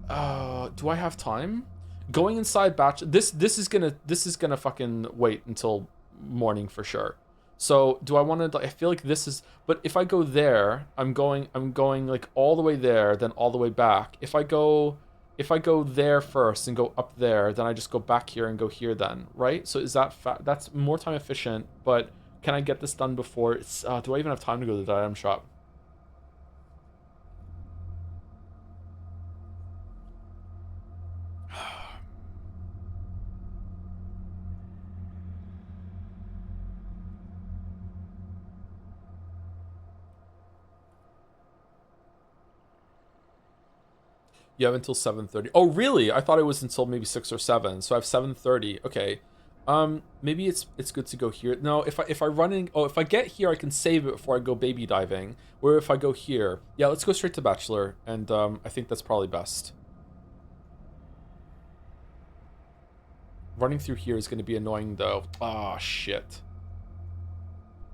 Do I have time? Going inside bachelor. This is gonna fucking wait until morning for sure. So do I want to? I feel like this is. But if I go there, I'm going like all the way there, then all the way back. If I go there first and go up there, then I just go back here and go here then, right? So is that that's more time efficient? But can I get this done before it's? Do I even have time to go to the item shop? You have until 7:30. Oh, really? I thought it was until maybe 6 or 7. So I have 7:30. Okay. Maybe it's good to go here. No, if I run in, if I get here, I can save it before I go baby diving. Where if I go here, yeah, let's go straight to bachelor, and I think that's probably best. Running through here is going to be annoying though. Ah, shit.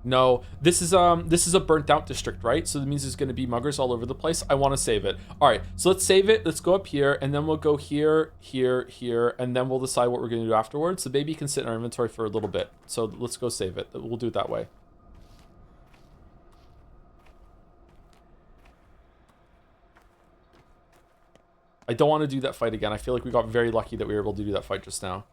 No, this is a burnt out district, right? So that means there's going to be muggers all over the place. I want to save it. All right, so let's save it. Let's go up here, and then we'll go here, here, here, and then we'll decide what we're going to do afterwards. The baby can sit in our inventory for a little bit. So let's go save it. We'll do it that way. I don't want to do that fight again. I feel like we got very lucky that we were able to do that fight just now.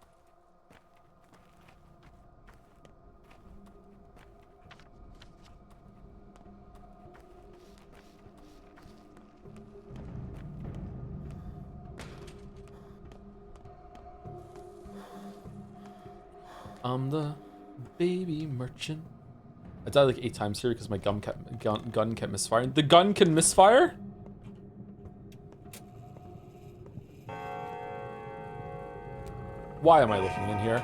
I'm the baby merchant. I died like 8 times here because my gun kept misfiring. The gun can misfire? Why am I looking in here?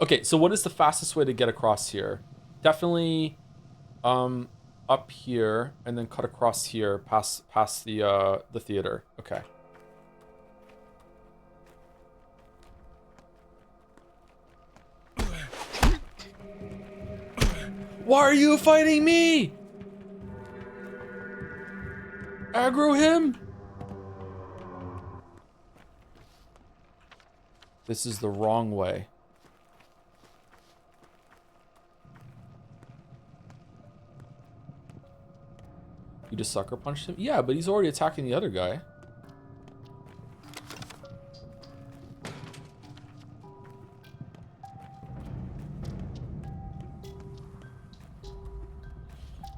Okay, so what is the fastest way to get across here? Definitely up here and then cut across here past the theater. Okay. Why are you fighting me? Aggro him? This is the wrong way. You just sucker punched him? Yeah, but he's already attacking the other guy.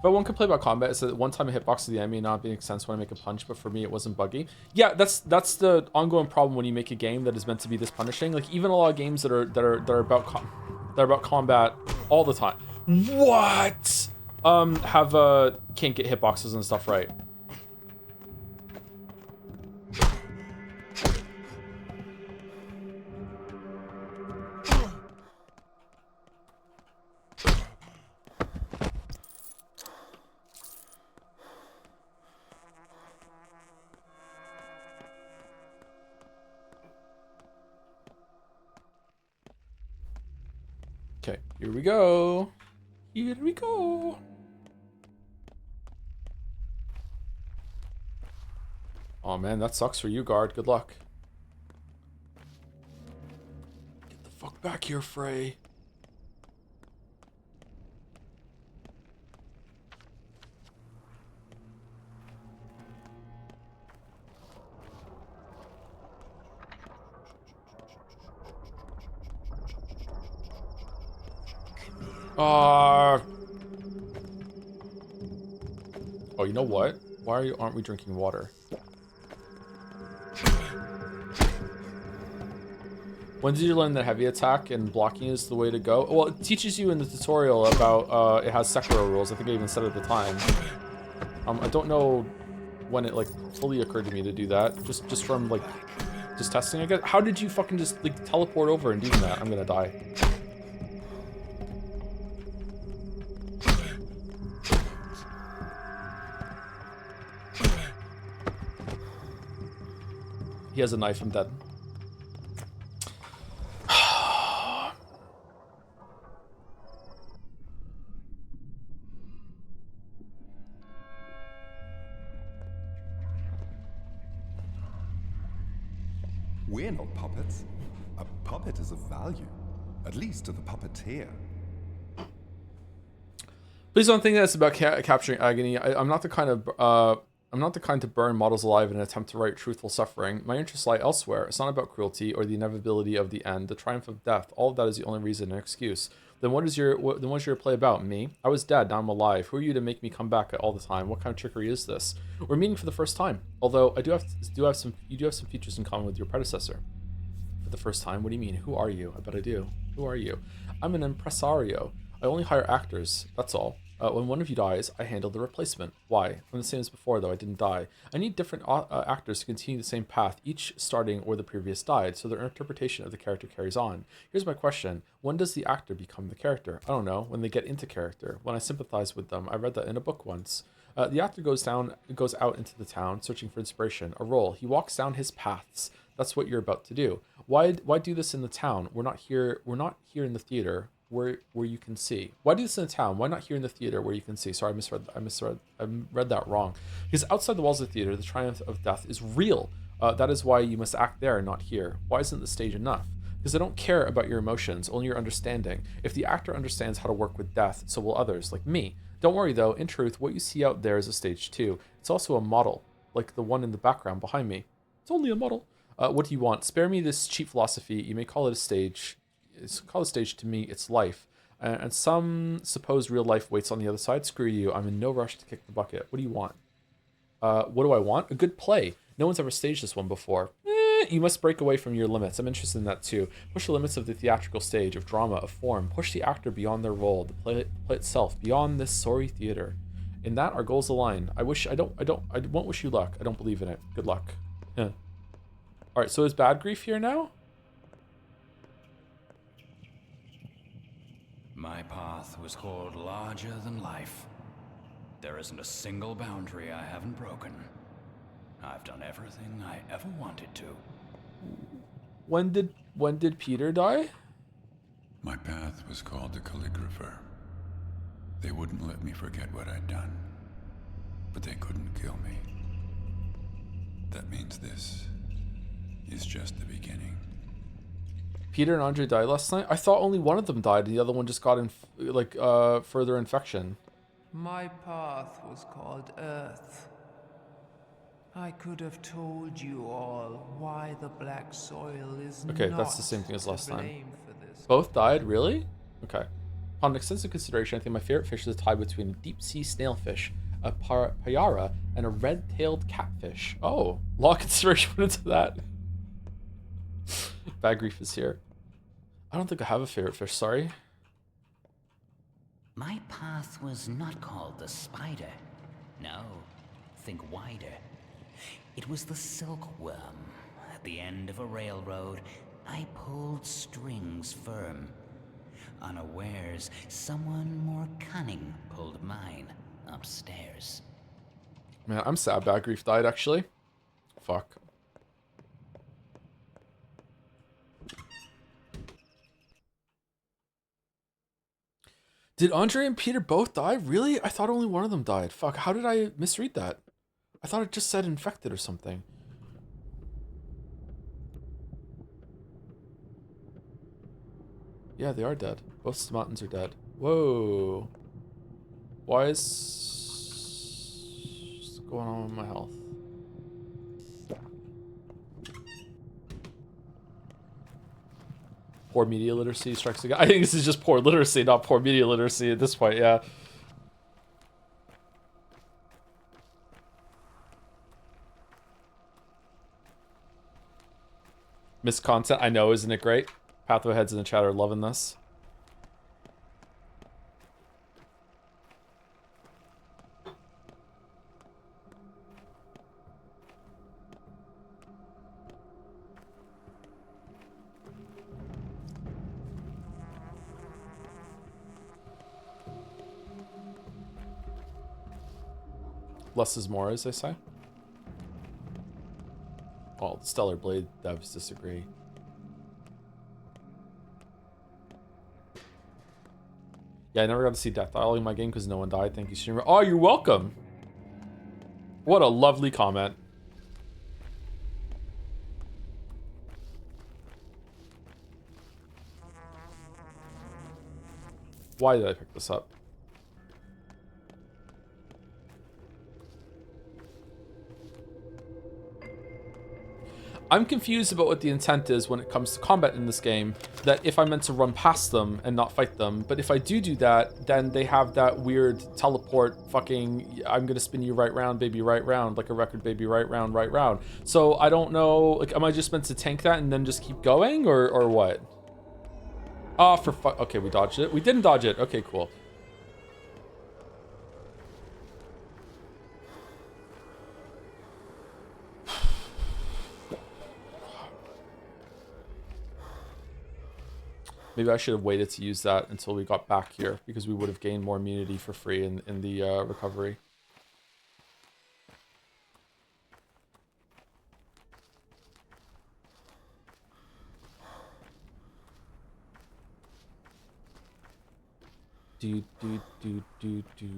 But one complaint about combat is that one time a hitbox of the enemy not making sense when I make a punch, but for me it wasn't buggy. Yeah, that's the ongoing problem when you make a game that is meant to be this punishing. Like even a lot of games that are about combat all the time. What? Can't get hitboxes and stuff right. Here we go. Here we go. Oh man, that sucks for you, guard. Good luck. Get the fuck back here, Frey. Oh, you know what? Why aren't we drinking water? When did you learn that heavy attack and blocking is the way to go? Well, it teaches you in the tutorial about, it has Sekiro rules. I think I even said at the time. I don't know when it, like, fully occurred to me to do that. Just from, like, just testing, I guess. How did you fucking just, like, teleport over and do that? I'm gonna die. He has a knife, I'm dead. We're not puppets. A puppet is of value, at least to the puppeteer. Please don't think that's about capturing agony. I'm not the kind of I'm not the kind to burn models alive in an attempt to write truthful suffering. My interests lie elsewhere. It's not about cruelty or the inevitability of the end, the triumph of death. All of that is the only reason and excuse. Then what's your play about? Me? I was dead, now I'm alive. Who are you to make me come back all the time? What kind of trickery is this? We're meeting for the first time. Although you do have some features in common with your predecessor. For the first time? What do you mean? Who are you? I bet I do. Who are you? I'm an impresario. I only hire actors, that's all. When one of you dies, I handle the replacement. Why? I'm the same as before, though. I didn't die. I need different actors to continue the same path, each starting where the previous died, so their interpretation of the character carries on. Here's my question. When does the actor become the character? I don't know. When they get into character. When I sympathize with them. I read that in a book once. The actor goes out into the town, searching for inspiration, a role. He walks down his paths. That's what you're about to do. Why do this in the town? We're not here in the theater. Where you can see. Why do this in the town? Why not here in the theater where you can see? Sorry, I read that wrong. Because outside the walls of the theater, the triumph of death is real. That is why you must act there, not here. Why isn't the stage enough? Because I don't care about your emotions, only your understanding. If the actor understands how to work with death, so will others, like me. Don't worry though, in truth, what you see out there is a stage too. It's also a model, like the one in the background behind me. It's only a model. What do you want? Spare me this cheap philosophy. You may call it a stage. Call a stage to me, it's life. And some supposed real life waits on the other side. Screw you, I'm in no rush to kick the bucket. What do you want? What do I want? A good play. No one's ever staged this one before. You must break away from your limits. I'm interested in that too. Push the limits of the theatrical stage, of drama, of form. Push the actor beyond their role, the play itself, beyond this sorry theater. In that, our goals align. I won't wish you luck. I don't believe in it. Good luck. Yeah. Alright, so is Bad Grief here now? My path was called larger than life. There isn't a single boundary I haven't broken. I've done everything I ever wanted to. When did Peter die? My path was called the Calligrapher. They wouldn't let me forget what I'd done, but they couldn't kill me. That means this is just the beginning. Peter and Andre died last night? I thought only one of them died and the other one just got further infection. My path was called Earth. I could have told you all why the black soil is okay, not that's the same thing as last time. for this. Both died? Really? Okay. Upon extensive consideration, I think my favorite fish is a tie between a deep-sea snailfish, a payara, and a red-tailed catfish. Oh, a lot of consideration went into that. Bad Grief is here. I don't think I have a favorite fish, sorry. My path was not called the spider. No, think wider. It was the silkworm. At the end of a railroad, I pulled strings firm. Unawares, someone more cunning pulled mine upstairs. Man, I'm sad Bad Grief died, actually. Fuck. Did Andre and Peter both die? Really? I thought only one of them died. Fuck, how did I misread that? I thought it just said infected or something. Yeah, they are dead. Both Smartans are dead. Whoa. Why is... what's going on with my health? Poor media literacy strikes again. I think this is just poor literacy, not poor media literacy at this point, yeah. Missed content, I know, isn't it great? Pathway heads in the chat are loving this. Less is more, as they say. Well, Stellar Blade devs disagree. Yeah, I never got to see death dialing in my game because no one died. Thank you, streamer. Oh, you're welcome. What a lovely comment. Why did I pick this up? I'm confused about what the intent is when it comes to combat in this game, that if I'm meant to run past them and not fight them, but if I do that, then they have that weird teleport fucking, I'm gonna spin you right round, baby, right round, like a record, baby, right round, right round. So I don't know, like, am I just meant to tank that and then just keep going, or what? Oh, for fuck, okay, we dodged it. We didn't dodge it, okay, cool. Maybe I should have waited to use that until we got back here, because we would have gained more immunity for free in the recovery.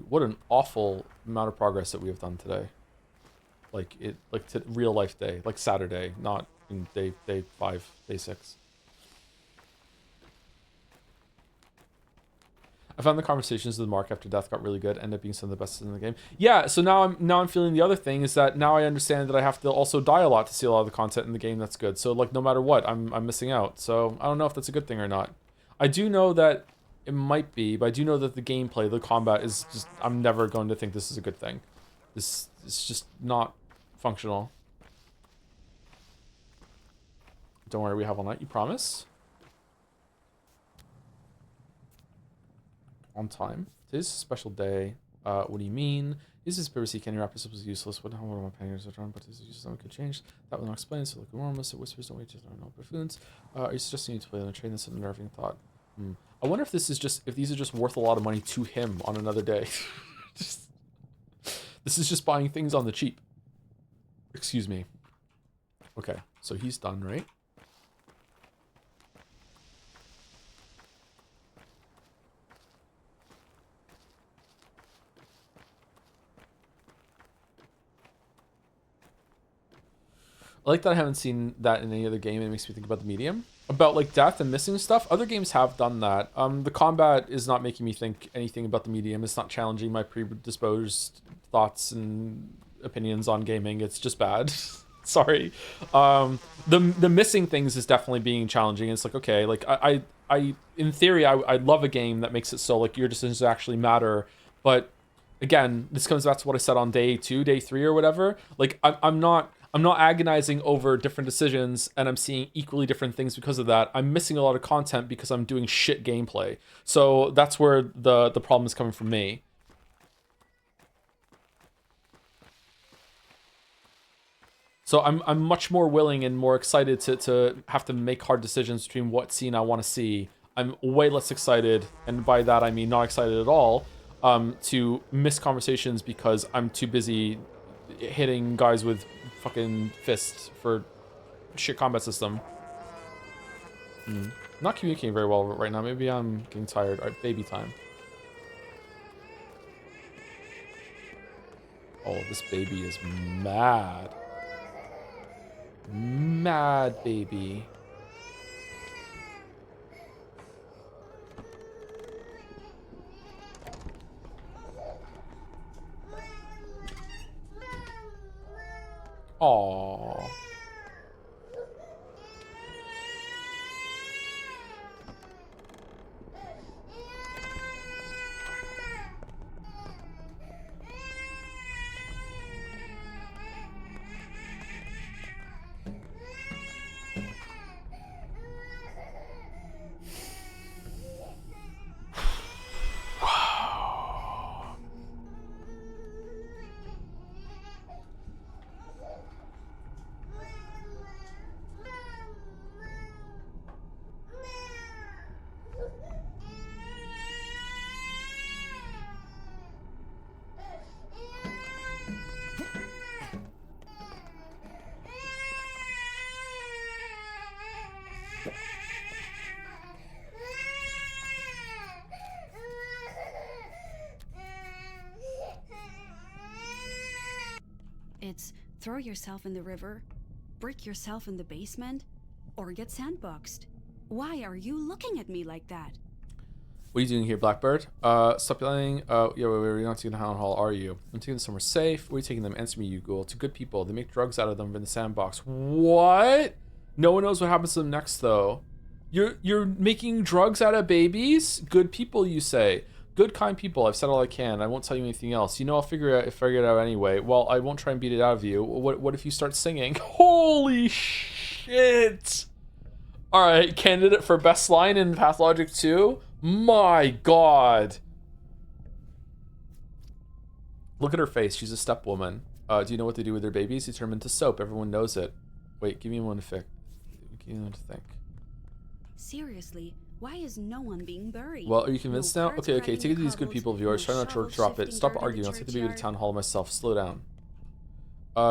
What an awful amount of progress that we have done today. Like to real life day, like Saturday, not in day 5, day 6. I found the conversations with Mark after death got really good, ended up being some of the best in the game. Yeah, so now I'm feeling the other thing is that now I understand that I have to also die a lot to see a lot of the content in the game that's good. So like no matter what, I'm missing out. So I don't know if that's a good thing or not. I do know that it might be, but I do know that the gameplay, the combat is just, I'm never going to think this is a good thing. This is just not functional. Don't worry, we have all night, you promise? On time. Today's a special day. What do you mean? Is this privacy? Can you wrap this up as useless? What am I paying are drawn? But this is just something could change. That will not explain. So like enormous. It whispers. Don't wait to know buffoons. Are you suggesting you to play on a train? That's an unnerving thought. I wonder if this is just these are just worth a lot of money to him on another day. This is just buying things on the cheap. Excuse me. Okay, so he's done, right? I like that I haven't seen that in any other game. It makes me think about the medium. About like death and missing stuff. Other games have done that. The combat is not making me think anything about the medium. It's not challenging my predisposed thoughts and opinions on gaming. It's just bad. Sorry. The missing things is definitely being challenging. It's like, okay, like I in theory, I love a game that makes it so like your decisions actually matter. But again, this comes back to what I said on day 2, day 3 or whatever. Like I'm not agonizing over different decisions and I'm seeing equally different things because of that. I'm missing a lot of content because I'm doing shit gameplay. So that's where the problem is coming from me. So I'm much more willing and more excited to have to make hard decisions between what scene I want to see. I'm way less excited, and by that I mean not excited at all, to miss conversations because I'm too busy hitting guys with fucking fists for shit combat system. Not communicating very well right now. Maybe I'm getting tired. All right, baby time. Oh, this baby is mad. Mad baby. Aww. It's throw yourself in the river, brick yourself in the basement, or get sandboxed. Why are you looking at me like that? What are you doing here, Blackbird? Stop yelling. Yeah, wait, you're not taking the town hall, are you? I'm taking them somewhere safe. Where are you taking them? Answer me, you ghoul. To good people. They make drugs out of them in the sandbox. What? No one knows what happens to them next, though. You're making drugs out of babies? Good people, you say. Good, kind people. I've said all I can. I won't tell you anything else. You know, I'll figure it out anyway. Well, I won't try and beat it out of you. What if you start singing? Holy shit! All right, candidate for best line in Pathologic 2. My God. Look at her face. She's a stepwoman. Do you know what they do with their babies? They turn them into soap. Everyone knows it. Wait, give me one to think. Give me one to think. Seriously, why is no one being buried? Well, are you convinced now? carts Okay, dragging take it to these good cobbles, people of yours. Try not to shovels drop it. shifting Stop dirt in arguing. the I'll take the baby to churchyard. town hall myself. Slow down.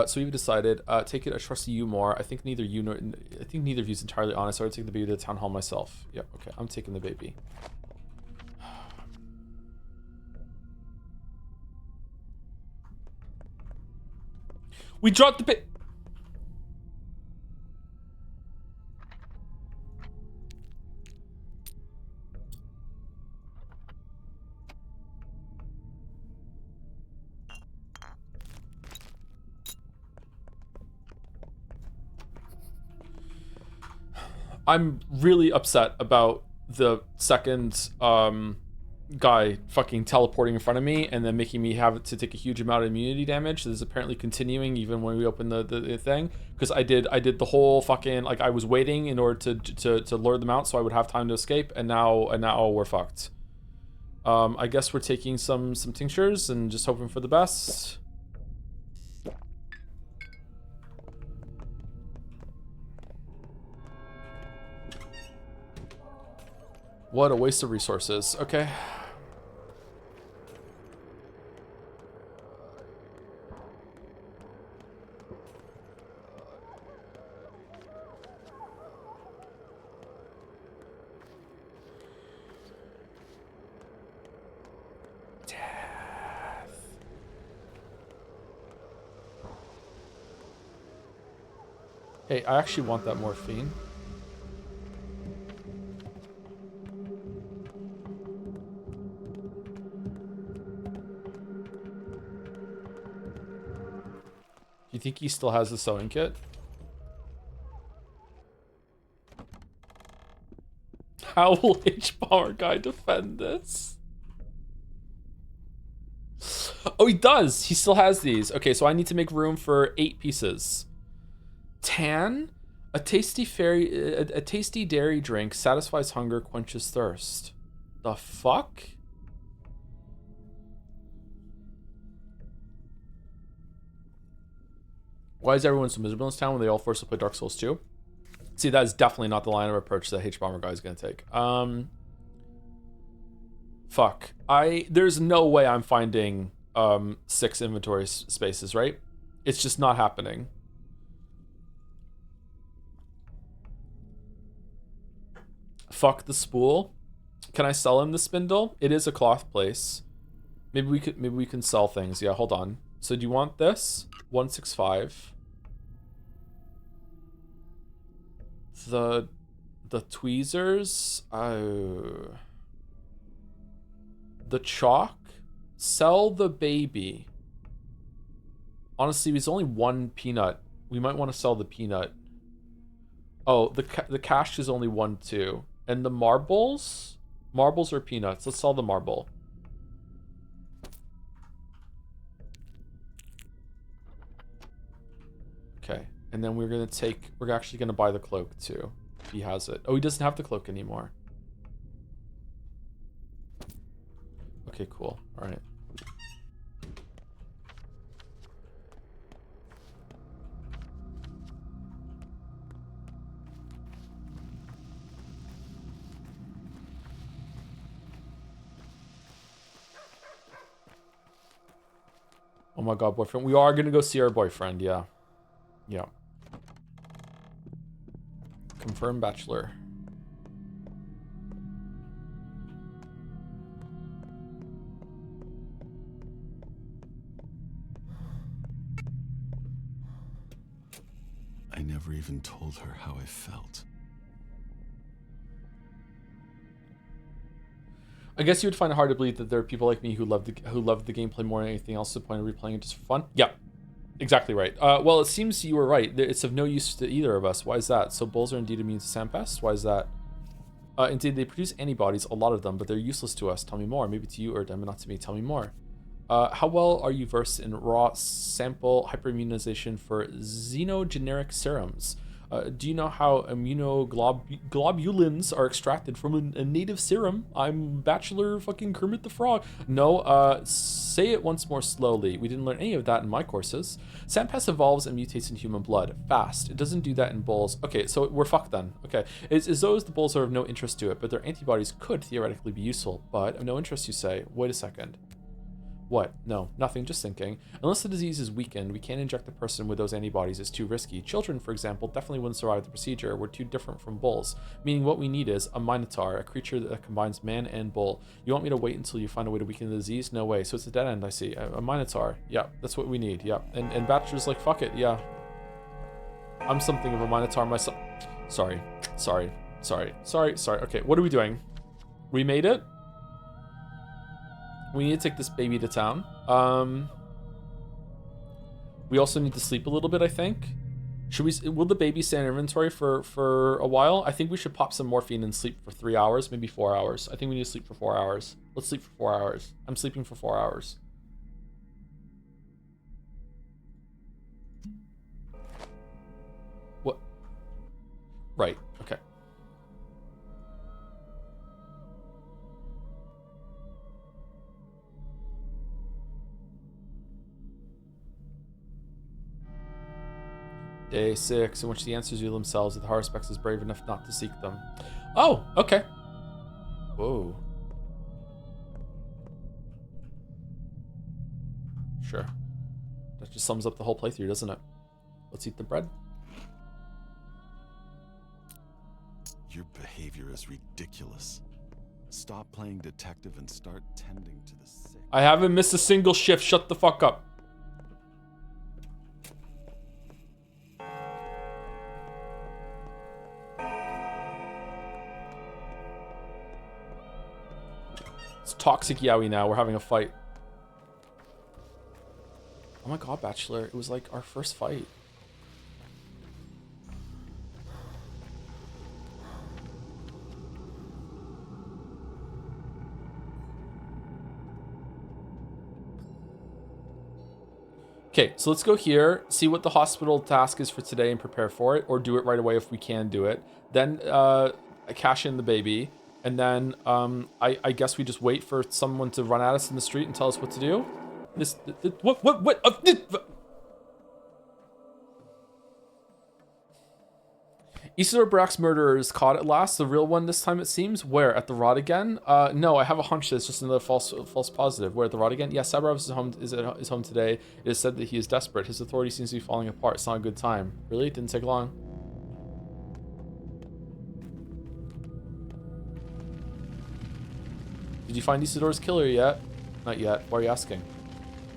So we've decided. Take it. I trust you more. I think neither of you is entirely honest. So I'd take the baby to the town hall myself. Yep. Okay. I'm taking the baby. We dropped the bit. I'm really upset about the second guy fucking teleporting in front of me and then making me have to take a huge amount of immunity damage. This is apparently continuing even when we open the thing, because I did the whole fucking, like, I was waiting in order to lure them out so I would have time to escape, and now we're fucked. I guess we're taking some tinctures and just hoping for the best. What a waste of resources. Okay. Hey, I actually want that morphine. Do you think he still has the sewing kit? How will H-Bomber Guy defend this? Oh, he does. He still has these. Okay, so I need to make room for 8 pieces. Tan? A tasty dairy drink satisfies hunger, quenches thirst. The fuck? Why is everyone so miserable in this town when they all force to play Dark Souls 2? See, that is definitely not the line of approach that H-Bomber Guy is going to take. Fuck. There's no way I'm finding 6 inventory spaces, right? It's just not happening. Fuck the spool. Can I sell him the spindle? It is a cloth place. Maybe we can sell things. Yeah, hold on. So do you want this? 165. The tweezers. Oh. The chalk. Sell the baby. Honestly, it's only one peanut. We might want to sell the peanut. Oh, the cash is only 1 too. And the marbles? Marbles or peanuts? Let's sell the marble. Okay. And then we're actually gonna buy the cloak too. He has it. Oh, he doesn't have the cloak anymore. Okay, cool. All right. Oh my god, boyfriend. We are gonna go see our boyfriend, yeah. Yeah. Confirmed bachelor. I never even told her how I felt. I guess you would find it hard to believe that there are people like me who love the gameplay more than anything else. The point of replaying it just for fun. Yeah, exactly right. Well, it seems you were right. It's of no use to either of us. Why is that? So bulls are indeed immune to sandpests. Why is that? Indeed, they produce antibodies, a lot of them, but they're useless to us. Tell me more. Maybe to you, or damn it, not to me. Tell me more. How well are you versed in raw sample hyperimmunization for xenogeneric serums? Do you know how immunoglobulins are extracted from a native serum? I'm Bachelor fucking Kermit the Frog. No, say it once more slowly. We didn't learn any of that in my courses. Sandpest evolves and mutates in human blood. Fast. It doesn't do that in bulls. Okay, so we're fucked then. Okay. It's as though the bulls are of no interest to it, but their antibodies could theoretically be useful. But of no interest, you say. Wait a second. What? No, nothing, just thinking. Unless the disease is weakened, we can't inject the person with those antibodies. It's too risky. Children, for example, definitely wouldn't survive the procedure. We're too different from bulls. Meaning what we need is a minotaur, a creature that combines man and bull. You want me to wait until you find a way to weaken the disease? No way. So it's a dead end, I see. A minotaur. Yeah, that's what we need. Yeah. And Bachelor's like, fuck it, yeah. I'm something of a minotaur myself. Sorry. Okay, what are we doing? We made it? We need to take this baby to town. We also need to sleep a little bit, I think. Will the baby stay in inventory for a while? I think we should pop some morphine and sleep for 3 hours, maybe 4 hours. I think we need to sleep for 4 hours. Let's sleep for 4 hours. I'm sleeping for 4 hours. What? Right, okay. Day 6, in which the answers reveal themselves, if the Haruspex is brave enough not to seek them. Oh, okay. Whoa. Sure. That just sums up the whole playthrough, doesn't it? Let's eat the bread. Your behavior is ridiculous. Stop playing detective and start tending to the sick. I haven't missed a single shift. Shut the fuck up. It's toxic yaoi now. We're having a fight. Oh my god, Bachelor. It was like our first fight. Okay, so let's go here, see what the hospital task is for today and prepare for it, or do it right away if we can do it. Then cash in the baby, and then I guess we just wait for someone to run at us in the street and tell us what to do. Isidore Brack's murderer is caught at last. The real one this time, it seems. Where? At the Rod again? No, I have a hunch that it's just another false positive. Where? At the Rod again? Yeah, Sabarov is home today. It is said that he is desperate. His authority seems to be falling apart. It's not a good time. Really? It didn't take long. Did you find Isidore's killer yet? Not yet. Why are you asking?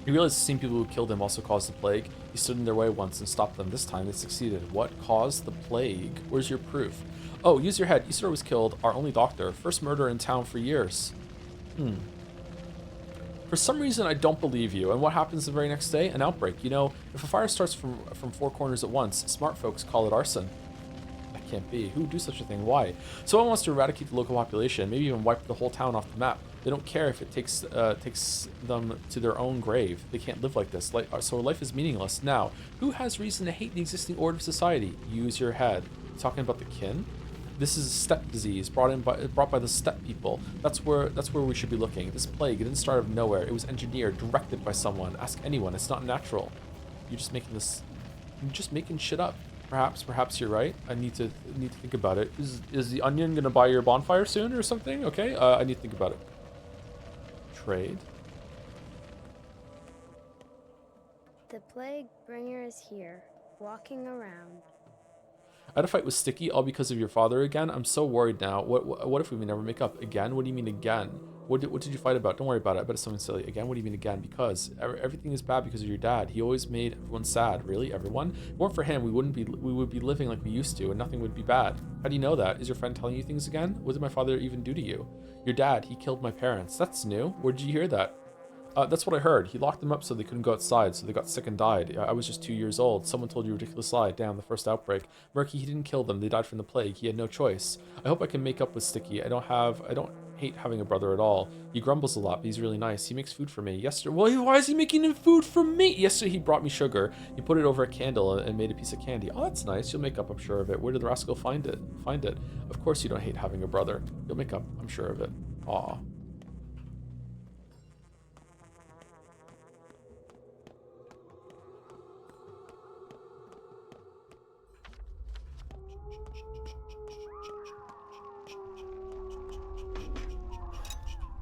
He realized the same people who killed him also caused the plague. He stood in their way once and stopped them. This time they succeeded. What caused the plague? Where's your proof? Oh, use your head. Isidore was killed. Our only doctor. First murder in town for years. For some reason, I don't believe you. And what happens the very next day? An outbreak. You know, if a fire starts from four corners at once, smart folks call it arson. That can't be. Who would do such a thing? Why? Someone wants to eradicate the local population, maybe even wipe the whole town off the map. They don't care if it takes them to their own grave. They can't live like this. So life is meaningless. Now, who has reason to hate the existing order of society? Use your head. Talking about the kin? This is a steppe disease brought by the steppe people. That's where we should be looking. This plague, it didn't start out of nowhere. It was engineered, directed by someone. Ask anyone. It's not natural. You're just making shit up. Perhaps you're right. I need to think about it. Is the onion gonna buy your bonfire soon or something? Okay, I need to think about it. Trade. The plague bringer is here, walking around. I had a fight with Sticky all because of your father again. I'm so worried now. What if we may never make up again? What do you mean again? What did you fight about? Don't worry about it. I bet it's something silly. Again, what do you mean again? Because everything is bad because of your dad. He always made everyone sad. Really, everyone? If it weren't for him, we would be living like we used to, and nothing would be bad. How do you know that? Is your friend telling you things again? What did my father even do to you? Your dad, he killed my parents. That's new. Where did you hear that? That's what I heard. He locked them up so they couldn't go outside, so they got sick and died. I was just 2 years old. Someone told you a ridiculous lie. Damn, the first outbreak. Murky, he didn't kill them. They died from the plague. He had no choice. I hope I can make up with Sticky. I don't hate having a brother at all. He grumbles a lot, but he's really nice. He makes food for me. Yesterday, well, why is he making food for me? Yesterday he brought me sugar. He put it over a candle and made a piece of candy. Oh, that's nice. You'll make up, I'm sure of it. Where did the rascal find it? Of course you don't hate having a brother. You'll make up, I'm sure of it. Aw.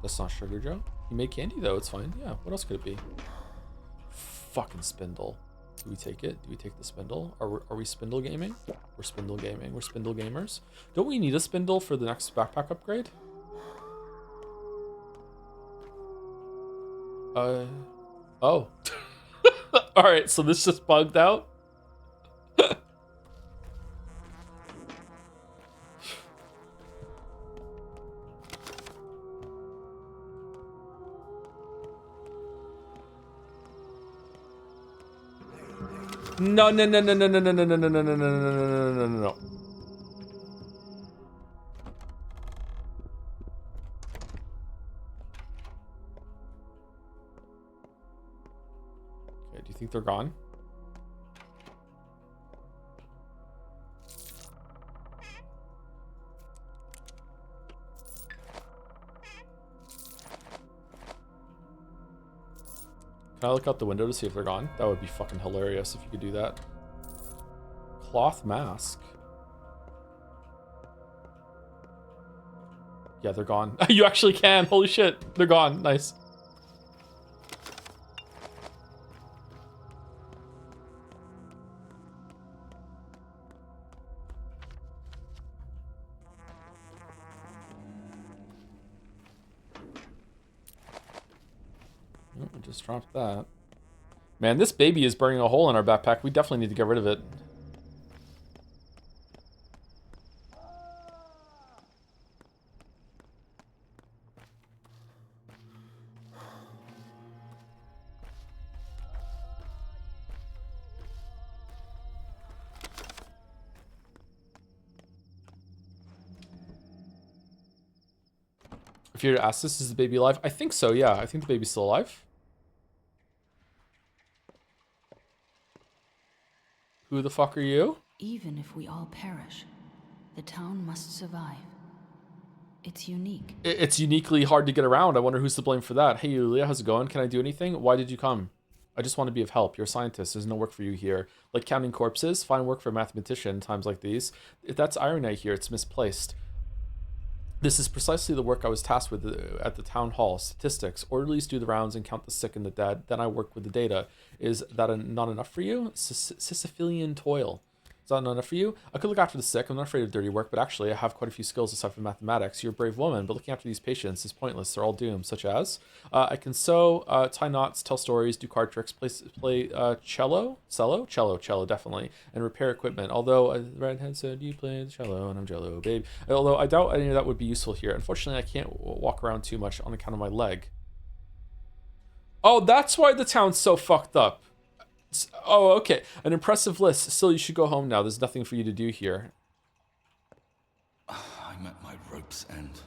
That's not Sugar Joe. He made candy though, it's fine. Yeah, what else could it be? Fucking spindle. Do we take it? Do we take the spindle? Are we spindle gaming? We're spindle gaming. We're spindle gamers. Don't we need a spindle for the next backpack upgrade? Oh. Alright, so this just bugged out? No. Okay, do you think they're gone? Can I look out the window to see if they're gone? That would be fucking hilarious if you could do that. Cloth mask. Yeah, they're gone. You actually can. Holy shit. They're gone. Nice. I just dropped that. Man, this baby is burning a hole in our backpack. We definitely need to get rid of it. If you're to ask this, is the baby alive? I think so, yeah. I think the baby's still alive. Who the fuck are you? Even if we all perish, the town must survive. It's unique. It's uniquely hard to get around. I wonder who's to blame for that. Hey, Yulia, how's it going? Can I do anything? Why did you come? I just want to be of help. You're a scientist. There's no work for you here. Like counting corpses? Fine work for a mathematician in times like these. If that's irony I hear, it's misplaced. This is precisely the work I was tasked with at the town hall. Statistics. Orderlies do the rounds and count the sick and the dead. Then I work with the data. Is that not enough for you? Sisyphean toil. that not enough for you? I could look after the sick. I'm not afraid of dirty work, but actually I have quite a few skills aside from mathematics. You're a brave woman, but looking after these patients is pointless. They're all doomed, such as I can sew, tie knots, tell stories, do card tricks, play cello, definitely, and repair equipment. Although the redhead said you play the cello and I'm jello, babe. Although I doubt any of that would be useful here. Unfortunately, I can't walk around too much on account of my leg. Oh, that's why the town's so fucked up. Oh, okay. An impressive list. Still, you should go home now. There's nothing for you to do here. I'm at my rope's end.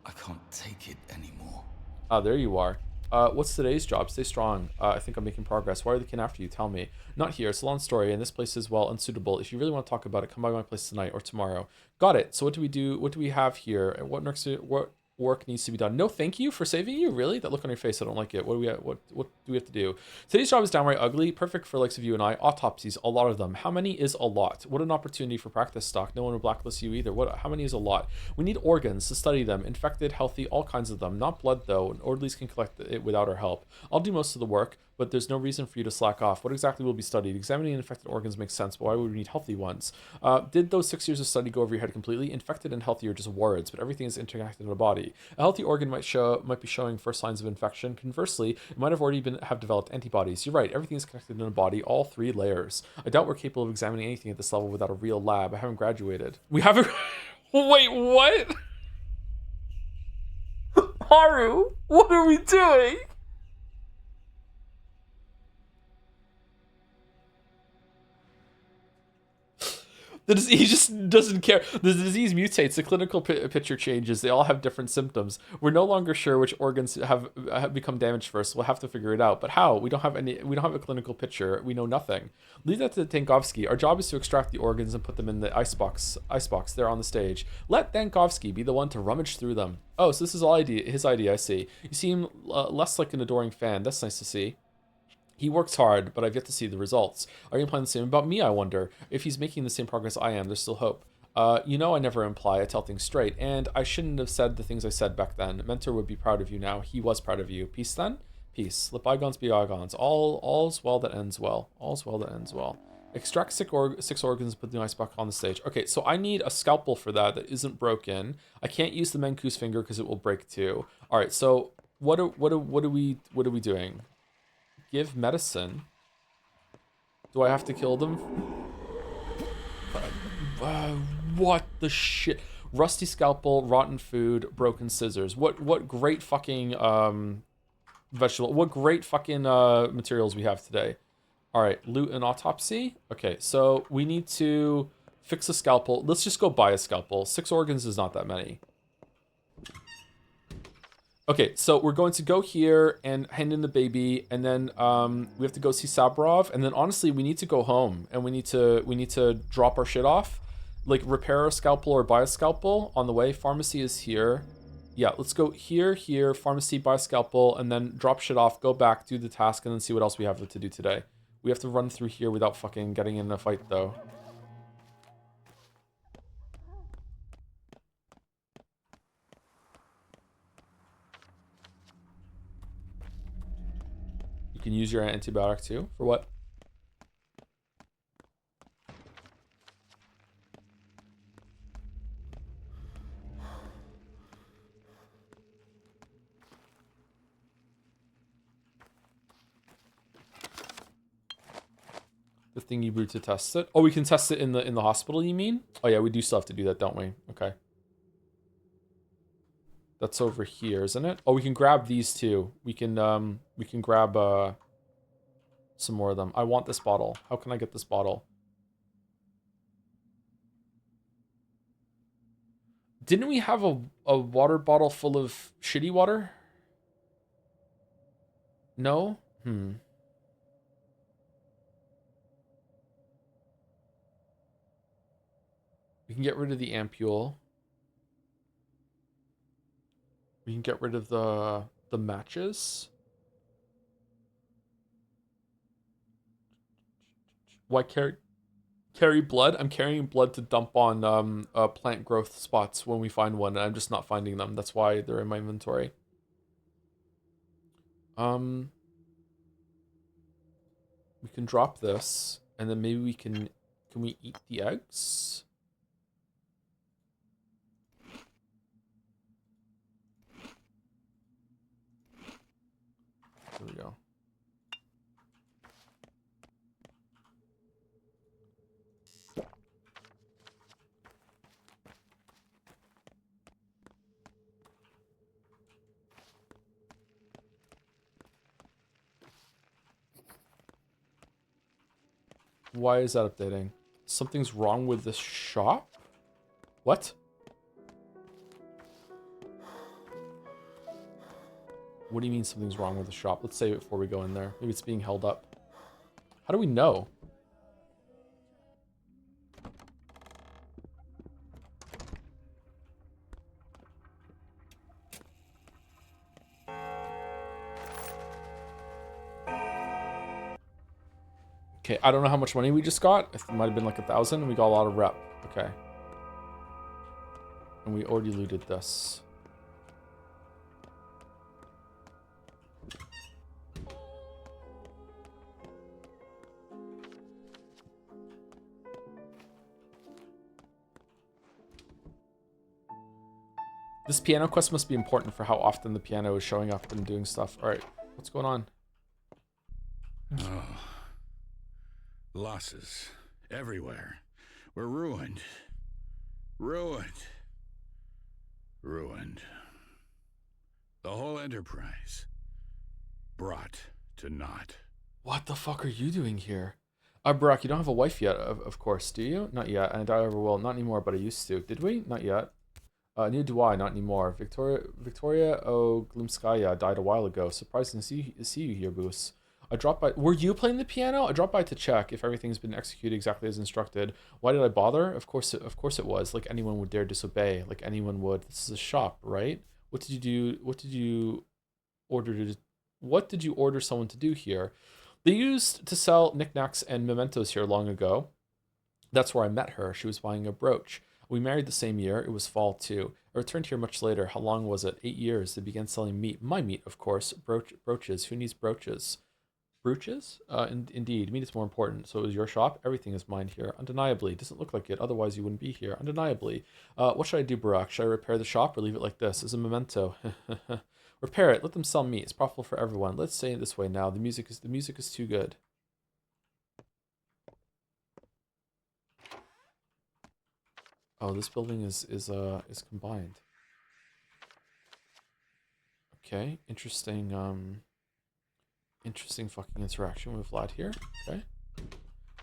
I can't take it anymore. Ah, there you are. What's today's job? Stay strong. I think I'm making progress. Why are they kin after you? Tell me. Not here. It's a long story, and this place is, well, unsuitable. If you really want to talk about it, come by my place tonight or tomorrow. Got it. So what do we do? What do we have here? And what work needs to be done? No, thank you for saving you. Really? That look on your face. I don't like it. What do we? What do we have to do? Today's job is downright ugly. Perfect for likes of you and I. Autopsies, a lot of them. How many is a lot? What an opportunity for practice stock. No one will blacklist you either. How many is a lot? We need organs to study them. Infected, healthy, all kinds of them. Not blood though. And orderlies can collect it without our help. I'll do most of the work, but there's no reason for you to slack off. What exactly will be studied? Examining infected organs makes sense, but why would we need healthy ones? Did those 6 years of study go over your head completely? Infected and healthy are just words, but everything is interconnected in a body. A healthy organ might be showing first signs of infection. Conversely, it might have already have developed antibodies. You're right, everything is connected in a body, all 3 layers. I doubt we're capable of examining anything at this level without a real lab. I haven't graduated. We haven't. Wait, what? Haru, what are we doing? He just doesn't care. The disease mutates. The clinical picture changes. They all have different symptoms. We're no longer sure which organs have become damaged first. We'll have to figure it out. But how? We don't have a clinical picture. We know nothing. Leave that to Dankovsky. Our job is to extract the organs and put them in the icebox. There on the stage. Let Dankovsky be the one to rummage through them. Oh, so this is his idea. I see. You seem less like an adoring fan. That's nice to see. He works hard, but I've yet to see the results. Are you implying the same about me, I wonder? If he's making the same progress I am, there's still hope. You know I never imply, I tell things straight, and I shouldn't have said the things I said back then. Mentor would be proud of you now. He was proud of you. Peace then? Peace. Let bygones be bygones. All's well that ends well. All's well that ends well. Extract 6 organs and put the icebox on the stage. Okay, so I need a scalpel for that isn't broken. I can't use the Menku's finger because it will break too. All right, so what are we doing? Give medicine. Do I have to kill them? What the shit? Rusty scalpel, rotten food, broken scissors. What great fucking vegetable. What great fucking materials we have today. All right, loot and autopsy. Okay, so we need to fix a scalpel. Let's just go buy a scalpel. 6 organs is not that many. Okay, so we're going to go here and hand in the baby, and then we have to go see Saburov, and then honestly, we need to go home, and we need to drop our shit off, like repair our scalpel or buy a scalpel on the way. Pharmacy is here. Yeah, let's go here, pharmacy, buy a scalpel, and then drop shit off, go back, do the task, and then see what else we have to do today. We have to run through here without fucking getting in a fight, though. You can use your antibiotic too. For what? The thing you brewed to test it. Oh, we can test it in the hospital, you mean? Oh yeah, we do still have to do that, don't we? Okay. That's over here, isn't it? Oh, we can grab these two. We can grab some more of them. I want this bottle. How can I get this bottle? Didn't we have a water bottle full of shitty water? No? We can get rid of the ampule. We can get rid of the matches. Why carry blood? I'm carrying blood to dump on plant growth spots when we find one, and I'm just not finding them. That's why they're in my inventory. We can drop this, and then maybe we can Can we eat the eggs? There we go. Why is that updating? Something's wrong with this shop? What? What do you mean something's wrong with the shop? Let's save it before we go in there. Maybe it's being held up. How do we know? Okay, I don't know how much money we just got. It might have been like 1,000, and we got a lot of rep. Okay. And we already looted this. This piano quest must be important for how often the piano is showing up and doing stuff. All right, what's going on? Oh. Losses everywhere. We're ruined. Ruined. Ruined. The whole enterprise brought to naught. What the fuck are you doing here? Barack, you don't have a wife yet, of course, do you? Not yet, and I ever will. Not anymore, but I used to. Did we? Not yet. Neither do I, not anymore. Victoria Oglimskaya died a while ago. Surprising to see you here, Boos. I dropped by. Were you playing the piano? I dropped by to check if everything's been executed exactly as instructed. Why did I bother? Of course it was. Like anyone would dare disobey. Like anyone would. This is a shop, right? What did you do? What did you order someone to do here? They used to sell knickknacks and mementos here long ago. That's where I met her. She was buying a brooch. We married the same year. It was fall too. I returned here much later. How long was it? 8 years. They began selling meat. My meat, of course. Brooches. Who needs brooches? Brooches? Indeed. Meat is more important. So it was your shop? Everything is mine here. Undeniably. Doesn't look like it. Otherwise you wouldn't be here. Undeniably. What should I do, Barack? Should I repair the shop or leave it like this? As a memento. Repair it. Let them sell meat. It's profitable for everyone. Let's say it this way now. The music is too good. Oh, this building is combined. Okay, interesting fucking interaction with Vlad here. Okay.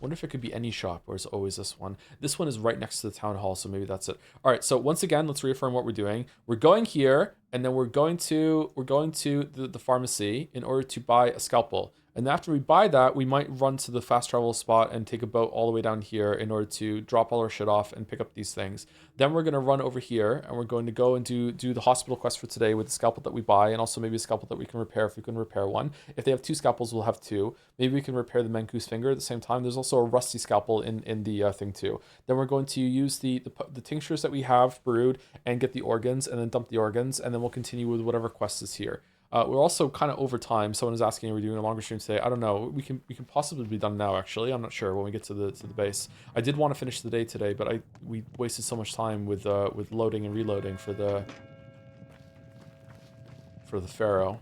Wonder if it could be any shop or is it always this one. This one is right next to the town hall, so maybe that's it. All right, so once again, let's reaffirm what we're doing. We're going here, and then we're going to the pharmacy in order to buy a scalpel. And after we buy that, we might run to the fast travel spot and take a boat all the way down here in order to drop all our shit off and pick up these things. Then we're going to run over here, and we're going to go and do the hospital quest for today with the scalpel that we buy, and also maybe a scalpel that we can repair if we can repair one. If they have 2 scalpels, we'll have 2. Maybe we can repair the Mancoos finger at the same time. There's also a rusty scalpel in the thing too. Then we're going to use the tinctures that we have brewed and get the organs, and then dump the organs, and then we'll continue with whatever quest is here. We're also kind of over time. Someone is asking, are we doing a longer stream today? I don't know. We can possibly be done now, actually. I'm not sure when we get to the base. I did want to finish the day today, but we wasted so much time with loading and reloading for the Pharaoh,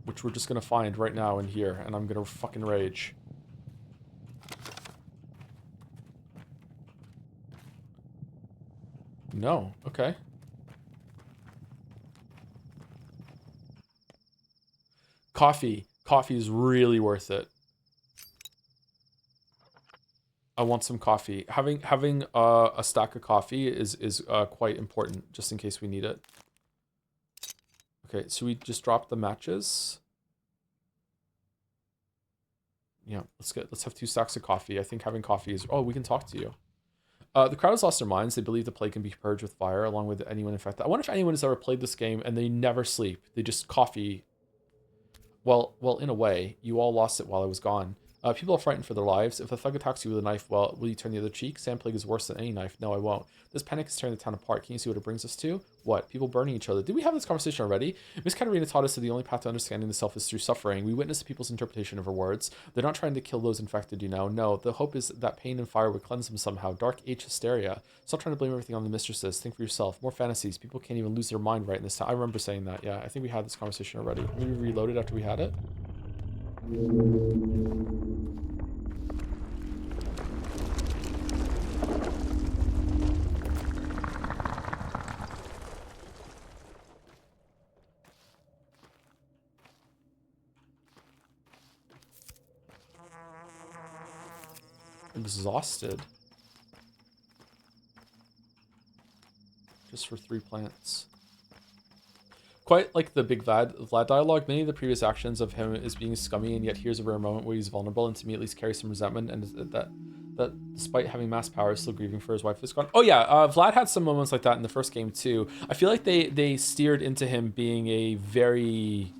which we're just gonna find right now in here, and I'm gonna fucking rage. No. Okay. Coffee is really worth it. I want some coffee. Having a stack of coffee is quite important, just in case we need it. Okay, so we just dropped the matches. Yeah, let's have 2 stacks of coffee. I think having coffee is. Oh, we can talk to you. The crowd has lost their minds. They believe the plague can be purged with fire, along with anyone infected. I wonder if anyone has ever played this game and they never sleep. They just coffee. Well, in a way, you all lost it while I was gone. People are frightened for their lives. If a thug attacks you with a knife, well, will you turn the other cheek? Sand plague is worse than any knife. No, I won't. This panic is tearing the town apart. Can you see what it brings us to? What? People burning each other. Did we have this conversation already? Miss Katerina taught us that the only path to understanding the self is through suffering. We witnessed people's interpretation of her words. They're not trying to kill those infected, you know. No, the hope is that pain and fire would cleanse them somehow. Dark age hysteria. Stop trying to blame everything on the mistresses. Think for yourself. More fantasies. People can't even lose their mind right in this town. I remember saying that. Yeah, I think we had this conversation already. Maybe we reloaded after we had it. Exhausted. Just for 3 plants. Quite like the big Vlad dialogue, many of the previous actions of him is being scummy, and yet here's a rare moment where he's vulnerable, and to me at least carries some resentment, and that despite having mass power, is still grieving for his wife who's gone. Oh yeah, Vlad had some moments like that in the first game too. I feel like they steered into him being a very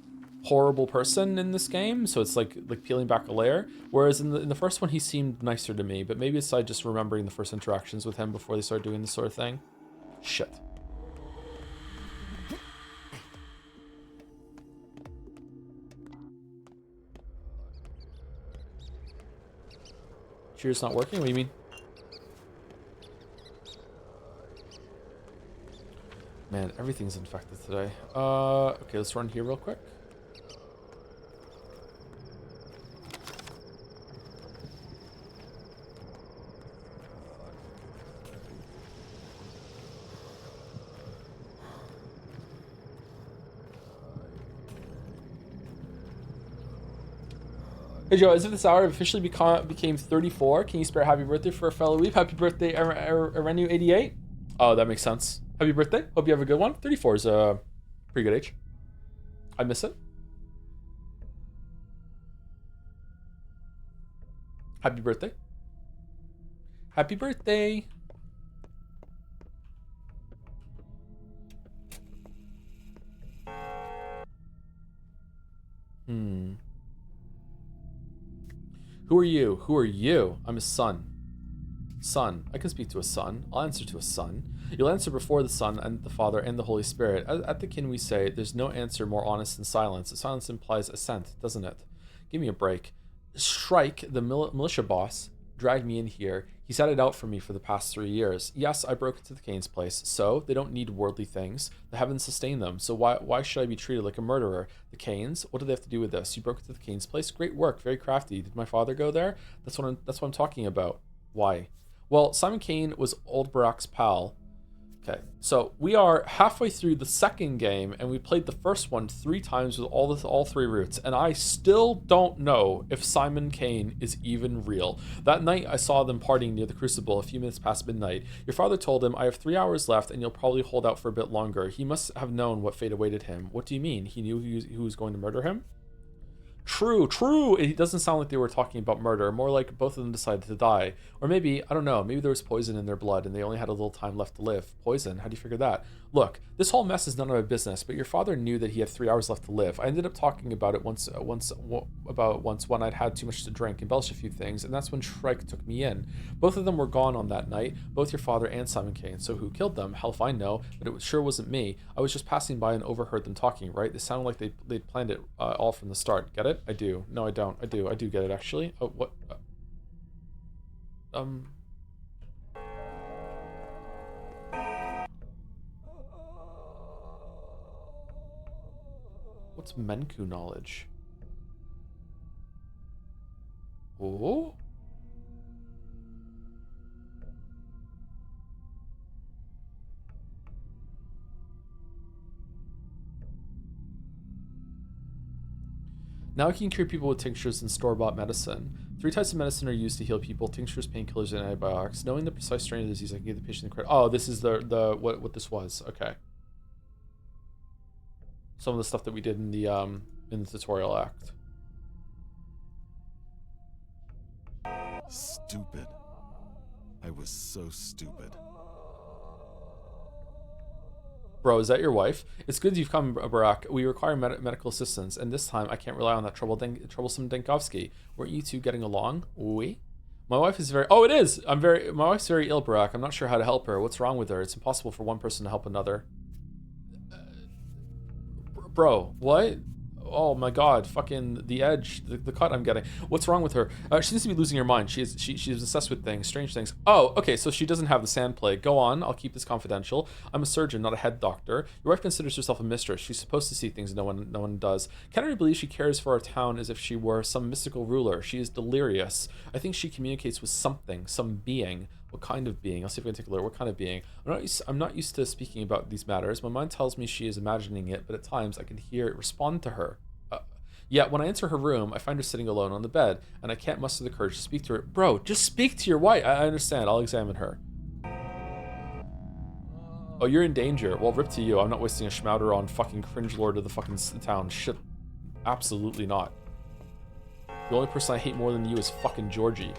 horrible person in this game, so it's like peeling back a layer. Whereas in the first one, he seemed nicer to me, but maybe it's like just remembering the first interactions with him before they started doing this sort of thing. Shit. Cheers not working? What do you mean? Man, everything's infected today. Okay, let's run here real quick. Hey Joe, as if this hour officially became 34, can you spare happy birthday for a fellow weep? Happy birthday, Arenu88. Oh, that makes sense. Happy birthday. Hope you have a good one. 34 is a pretty good age. I miss it. Happy birthday. Happy birthday. Who are you? Who are you? I'm a son. Son. I can speak to a son. I'll answer to a son. You'll answer before the Son and the Father and the Holy Spirit. At the kin we say, there's no answer more honest than silence. Silence implies assent, doesn't it? Give me a break. Shrike, the militia boss, dragged me in here. He's had it out for me for the past 3 years. Yes, I broke into the Kane's place, so they don't need worldly things. The heavens sustain them, so why should I be treated like a murderer? The Kanes? What do they have to do with this? You broke into the Kane's place? Great work, very crafty. Did my father go there? That's what I'm talking about. Why? Well, Simon Kane was old Barack's pal. Okay, so we are halfway through the second game, and we played the first one 3 times with all 3 routes, and I still don't know if Simon Kane is even real. That night, I saw them partying near the Crucible a few minutes past midnight. Your father told him, I have 3 hours left, and you'll probably hold out for a bit longer. He must have known what fate awaited him. What do you mean? He knew who was going to murder him? True. It doesn't sound like they were talking about murder, more like both of them decided to die. Or maybe, I don't know, maybe there was poison in their blood and they only had a little time left to live. Poison? How do you figure that? Look, this whole mess is none of my business, but your father knew that he had 3 hours left to live. I ended up talking about it once when I'd had too much to drink, embellished a few things, and that's when Shrike took me in. Both of them were gone on that night, both your father and Simon Kane, so who killed them? Hell if I know, but it sure wasn't me. I was just passing by and overheard them talking, right? They sounded like they'd planned it all from the start. Get it? I do. No, I don't. I do get it, actually. Oh, what? What's Menku knowledge? Oh? Now I can cure people with tinctures and store-bought medicine. 3 types of medicine are used to heal people: tinctures, painkillers, and antibiotics. Knowing the precise strain of the disease, I can give the patient the credit. Oh, this is what this was. Okay. Some of the stuff that we did in the tutorial act. Stupid. I was so stupid. Bro, is that your wife? It's good you've come, Barack. We require medical assistance, and this time I can't rely on that troublesome Dinkovsky. Weren't you two getting along? Oui? My wife is very... Oh, it is! My wife's very ill, Barack. I'm not sure how to help her. What's wrong with her? It's impossible for one person to help another. Bro, what? Oh my god, fucking the edge, the cut I'm getting. What's wrong with her? She seems to be losing her mind. She's obsessed with things, strange things. Oh, okay, so she doesn't have the sand plague. Go on, I'll keep this confidential. I'm a surgeon, not a head doctor. Your wife considers herself a mistress. She's supposed to see things no one does. Can I believe she cares for our town as if she were some mystical ruler? She is delirious. I think she communicates with something, some being. What kind of being? I'll see if I can take a look. What kind of being? I'm not used to speaking about these matters. My mind tells me she is imagining it, but at times I can hear it respond to her. Yet when I enter her room, I find her sitting alone on the bed, and I can't muster the courage to speak to her. Bro, just speak to your wife. I understand. I'll examine her. Oh, you're in danger. Well, rip to you. I'm not wasting a schmouder on fucking cringe lord of the fucking town. Shit. Absolutely not. The only person I hate more than you is fucking Georgie.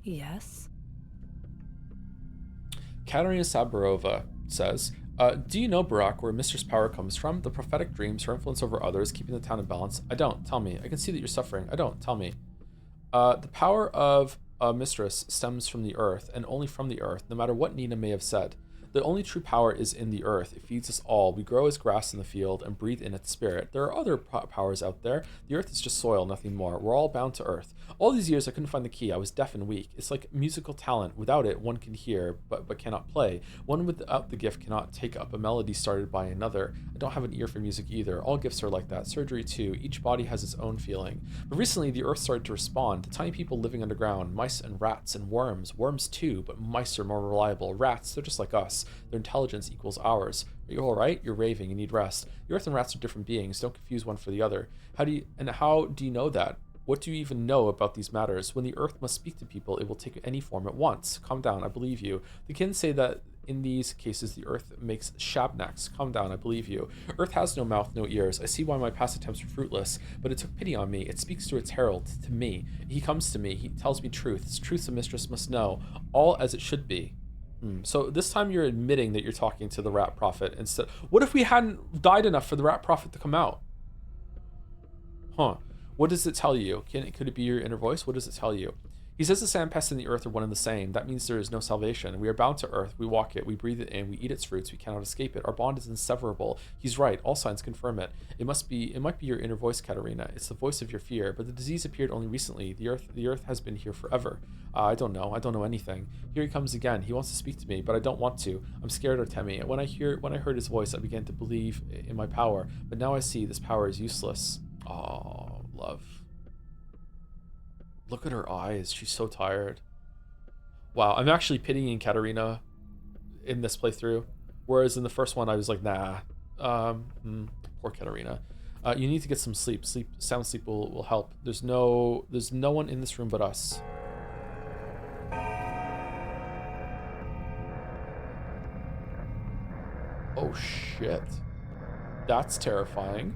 Yes? Katerina Saburova says, do you know, Barack, where Mistress Power comes from? The prophetic dreams, her influence over others, keeping the town in balance? I don't. Tell me. I can see that you're suffering. I don't. Tell me. The power of a mistress stems from the earth, and only from the earth, no matter what Nina may have said. The only true power is in the earth. It feeds us all. We grow as grass in the field and breathe in its spirit. There are other powers out there. The earth is just soil, nothing more. We're all bound to earth. All these years I couldn't find the key. I was deaf and weak. It's like musical talent. Without it, one can hear, but cannot play. One without the gift cannot take up a melody started by another. I don't have an ear for music either. All gifts are like that. Surgery too. Each body has its own feeling. But recently the earth started to respond. Tiny people living underground. Mice and rats and worms. Worms too, but mice are more reliable. Rats, they're just like us. Their intelligence equals ours. Are you alright? You're raving. You need rest. The earth and rats are different beings. Don't confuse one for the other. How do you know that? What do you even know about these matters? When the earth must speak to people, it will take any form at once. Calm down, I believe you. The kin say that in these cases, the earth makes shabnaks. Calm down, I believe you. Earth has no mouth, no ears. I see why my past attempts were fruitless, but it took pity on me. It speaks through its herald, to me. He comes to me. He tells me truths. Truths a mistress must know. All as it should be. So this time you're admitting that you're talking to the rat prophet instead. What if we hadn't died enough for the rat prophet to come out? Huh. What does it tell you? Could it be your inner voice? What does it tell you? He says the sand pests and the earth are one and the same. That means there is no salvation. We are bound to earth. We walk it. We breathe it in. We eat its fruits. We cannot escape it. Our bond is inseverable. He's right. All signs confirm it. It might be your inner voice, Katerina. It's the voice of your fear. But the disease appeared only recently. The earth has been here forever. I don't know. I don't know anything. Here he comes again. He wants to speak to me, but I don't want to. I'm scared, Artemi. When I heard his voice, I began to believe in my power. But now I see this power is useless. Oh, love. Look at her eyes. She's so tired. Wow, I'm actually pitying Katerina in this playthrough. Whereas in the first one, I was like, nah. Poor Katerina. You need to get some sleep. Sound sleep will help. There's no one in this room but us. Oh shit. That's terrifying.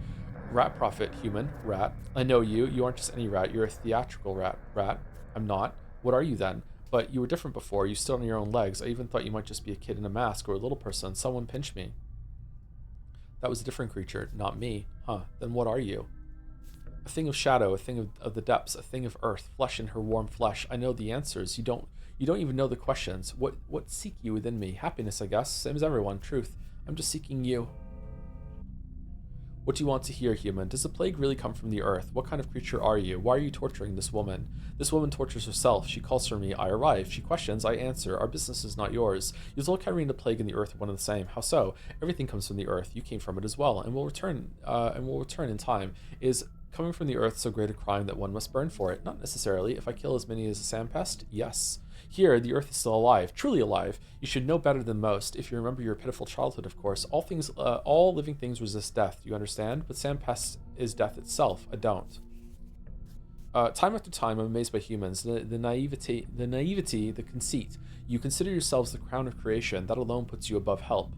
Rat prophet, human, rat. I know you. You aren't just any rat. You're a theatrical rat. Rat. I'm not. What are you then? But you were different before. You stood on your own legs. I even thought you might just be a kid in a mask or a little person. Someone pinched me. That was a different creature, not me. Huh. Then what are you? A thing of shadow, a thing of the depths, a thing of earth, flesh in her warm flesh. I know the answers. You don't even know the questions. What seek you within me? Happiness, I guess. Same as everyone. Truth. I'm just seeking you. What do you want to hear, human? Does the plague really come from the earth? What kind of creature are you? Why are you torturing this woman? This woman tortures herself. She calls for me. I arrive. She questions. I answer. Our business is not yours. You told carrying the plague and the earth are one and the same. How so? Everything comes from the earth. You came from it as well, and will return. In time. Is coming from the earth so great a crime that one must burn for it? Not necessarily. If I kill as many as a sand pest, yes. Here, the earth is still alive, truly alive. You should know better than most. If you remember your pitiful childhood, of course. All living things resist death. Do you understand? But sand pest is death itself. I don't. Time after time, I'm amazed by humans. The naivety, the conceit. You consider yourselves the crown of creation. That alone puts you above help.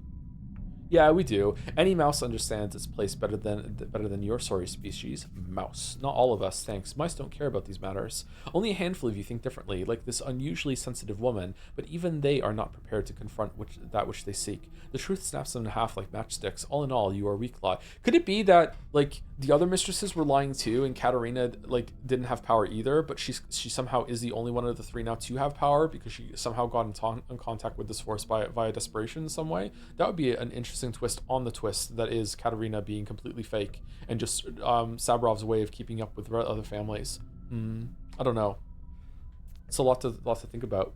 Yeah, we do. Any mouse understands its place better than your sorry species, mouse. Not all of us, thanks. Mice don't care about these matters. Only a handful of you think differently, like this unusually sensitive woman, but even they are not prepared to confront that which they seek. The truth snaps them in half like matchsticks. All in all, you are weak lie. Could it be that like the other mistresses were lying too, and Katarina like didn't have power either, but she somehow is the only one of the three now to have power because she somehow got in contact with this force via desperation in some way? That would be an interesting twist on the twist that is Katarina being completely fake and just Sabrov's way of keeping up with other families. I don't know. It's a lot to think about.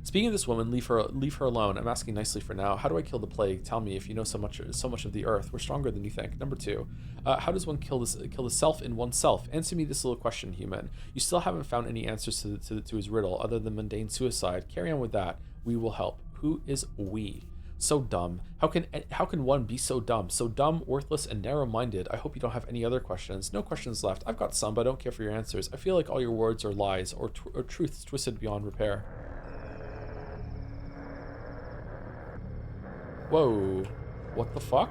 Speaking of this woman, leave her alone. I'm asking nicely for now. How do I kill the plague? Tell me if you know so much of the earth. We're stronger than you think. Number 2, how does one kill the self in oneself? Answer me this little question, human. You still haven't found any answers to his riddle other than mundane suicide. Carry on with that. We will help. Who is we? So dumb. How can one be so dumb? So dumb, worthless, and narrow-minded. I hope you don't have any other questions. No questions left. I've got some, but I don't care for your answers. I feel like all your words are lies or truths twisted beyond repair. Whoa. What the fuck?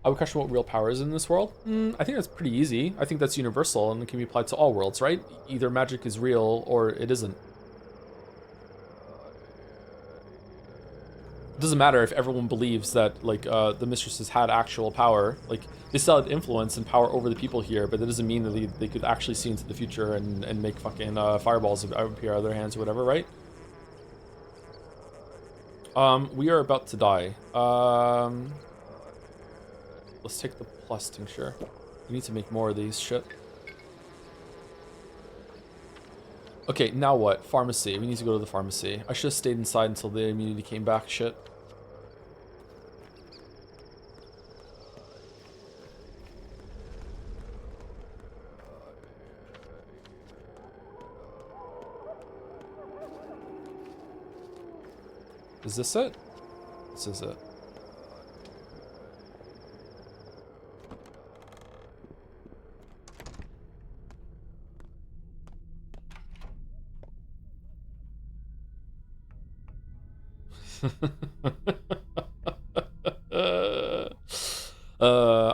I would question what real power is in this world. I think that's pretty easy. I think that's universal and it can be applied to all worlds, right? Either magic is real or it isn't. It doesn't matter if everyone believes that like the mistresses had actual power. Like they still had influence and power over the people here, but that doesn't mean that they could actually see into the future and make fucking fireballs appear out of their hands or whatever, right? We are about to die. Let's take the plus tincture. We need to make more of these shit. Okay, now what? Pharmacy. We need to go to the pharmacy. I should have stayed inside until the immunity came back. Shit. Is this it? This is it.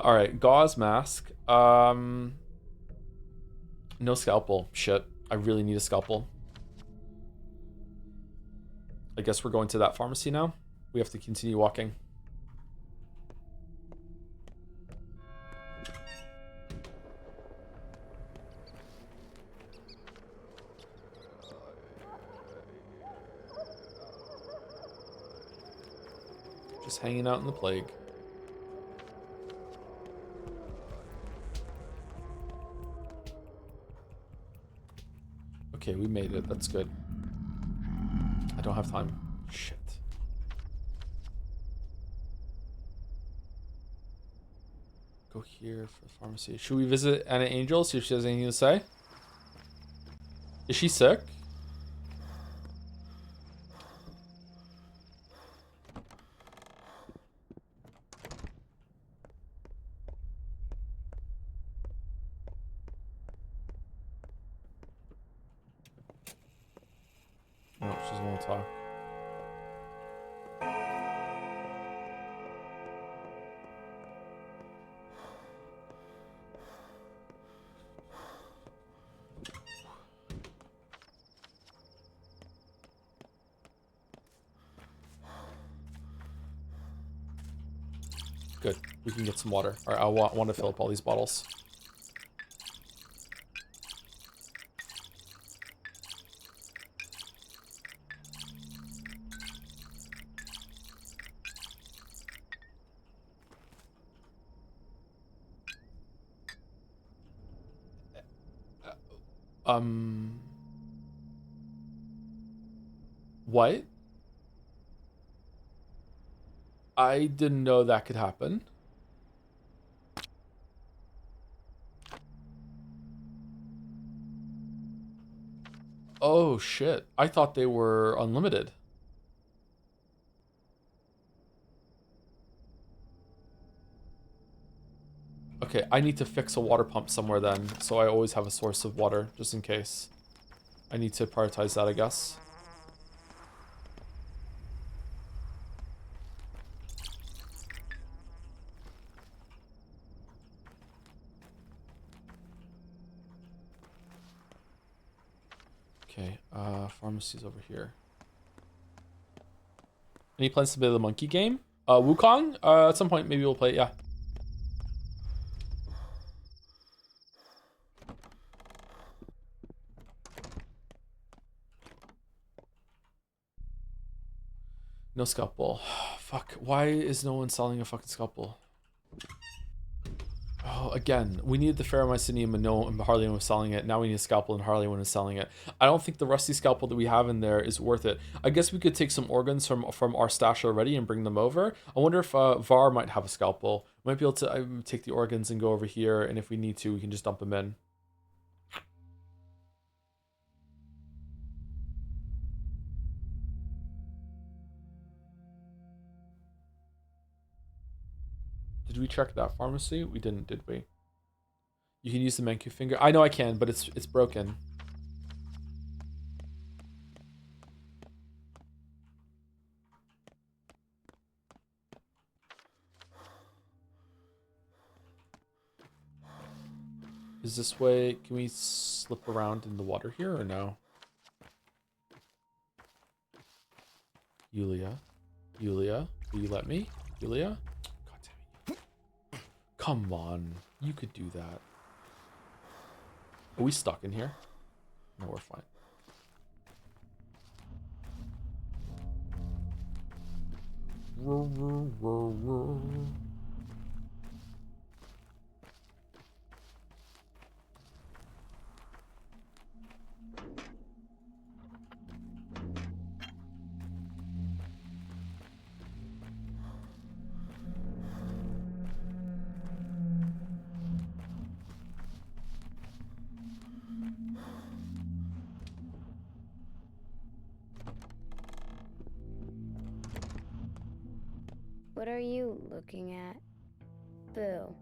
All right, gauze mask. No scalpel. Shit, I really need a scalpel. I guess we're going to that pharmacy now. We have to continue walking. Just hanging out in the plague. Okay, we made it. That's good. I don't have time. Shit. Go here for the pharmacy. Should we visit Anna Angel, see if she has anything to say? Is she sick? No, she doesn't want to talk. Good. We can get some water. All right, I want to fill up all these bottles. What? I didn't know that could happen. Oh shit. I thought they were unlimited. Okay, I need to fix a water pump somewhere then, so I always have a source of water, just in case. I need to prioritize that, I guess. Okay, pharmacy's over here. Any plans to play the monkey game? Wukong? At some point, maybe we'll play it, yeah. No scalpel. Fuck, why is no one selling a fucking scalpel? Oh, again, we needed the Pharamycinium and hardly anyone was selling it. Now we need a scalpel and hardly anyone is selling it. I don't think the rusty scalpel that we have in there is worth it. I guess we could take some organs from our stash already and bring them over. I wonder if Var might have a scalpel. We might be able to take the organs and go over here, and if we need to, we can just dump them in. Did we check that pharmacy? We didn't, did we? You can use the Menku finger. I know I can, but it's broken. Is this way? Can we slip around in the water here or no? Yulia, will you let me? Yulia? God damn it. Come on, you could do that. Are we stuck in here? No, we're fine. What are you looking at? Boo.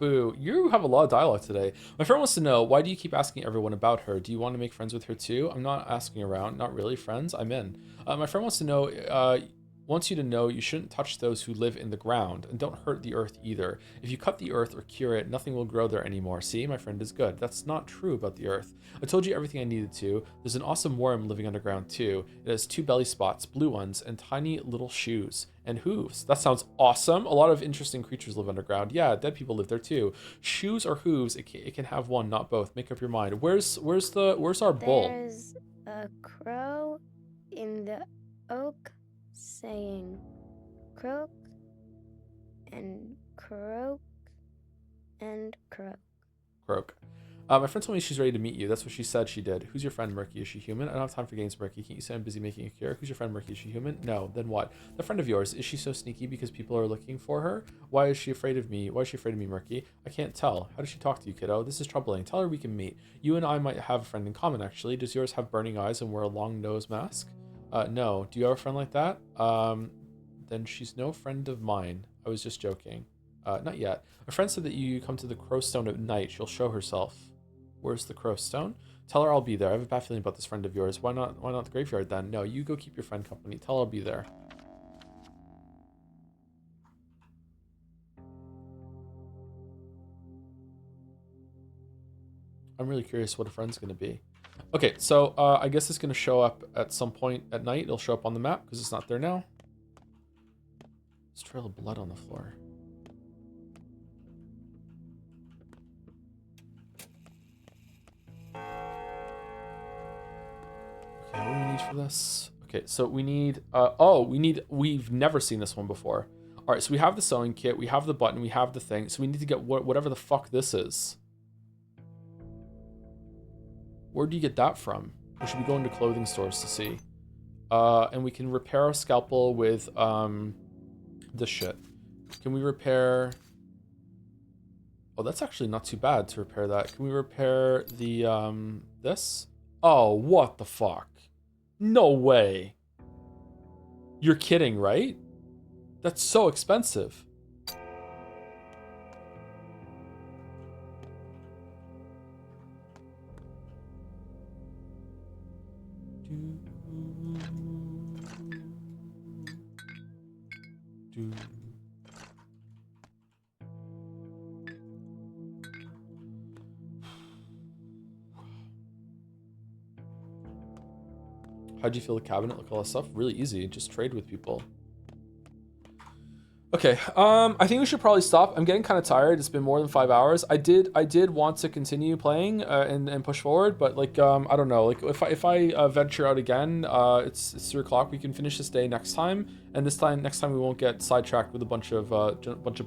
Boo, you have a lot of dialogue today. My friend wants to know, why do you keep asking everyone about her? Do you want to make friends with her too? I'm not asking around. Not really, friends. I'm in. My friend wants to know, wants you to know you shouldn't touch those who live in the ground, and don't hurt the earth either. If you cut the earth or cure it, nothing will grow there anymore. See, my friend is good. That's not true about the earth. I told you everything I needed to. There's an awesome worm living underground too. It has 2 belly spots, blue ones, and tiny little shoes. And hooves. That sounds awesome. A lot of interesting creatures live underground. Yeah, dead people live there too. Shoes or hooves, it can have one, not both. Make up your mind. Where's our bull? There's a crow in the oak saying croak and croak and croak. Croak. My friend told me she's ready to meet you. That's what she said she did. Who's your friend, Murky? Is she human? I don't have time for games, Murky. Can't you say I'm busy making a cure? Who's your friend, Murky? Is she human? No. Then what? The friend of yours. Is she so sneaky because people are looking for her? Why is she afraid of me? Why is she afraid of me, Murky? I can't tell. How does she talk to you, kiddo? This is troubling. Tell her we can meet. You and I might have a friend in common, actually. Does yours have burning eyes and wear a long nose mask? No. Do you have a friend like that? Then she's no friend of mine. I was just joking. Not yet. A friend said that you come to the Crowstone at night. She'll show herself. Where's the Crowstone? Tell her I'll be there. I have a bad feeling about this friend of yours. Why not the graveyard then? No, you go keep your friend company. Tell her I'll be there. I'm really curious what a friend's going to be. Okay, so I guess it's going to show up at some point at night. It'll show up on the map because it's not there now. There's a trail of blood on the floor. Okay, what do we need for this? Okay, so we need, we've never seen this one before. All right, so we have the sewing kit, we have the button, we have the thing, so we need to get whatever the fuck this is. Where do you get that from? We should be going to clothing stores to see. And we can repair our scalpel with this shit. Can we repair... Oh, that's actually not too bad to repair that. Can we repair the, this? Oh, what the fuck? No way. You're kidding, right? That's so expensive. How'd you feel the cabinet? Look, all that stuff. Really easy. Just trade with people. Okay, I think we should probably stop. I'm getting kind of tired. It's been more than 5 hours. I did want to continue playing and push forward, but like I don't know. Like if I venture out again, it's 3 o'clock. We can finish this day next time, and next time we won't get sidetracked with a bunch of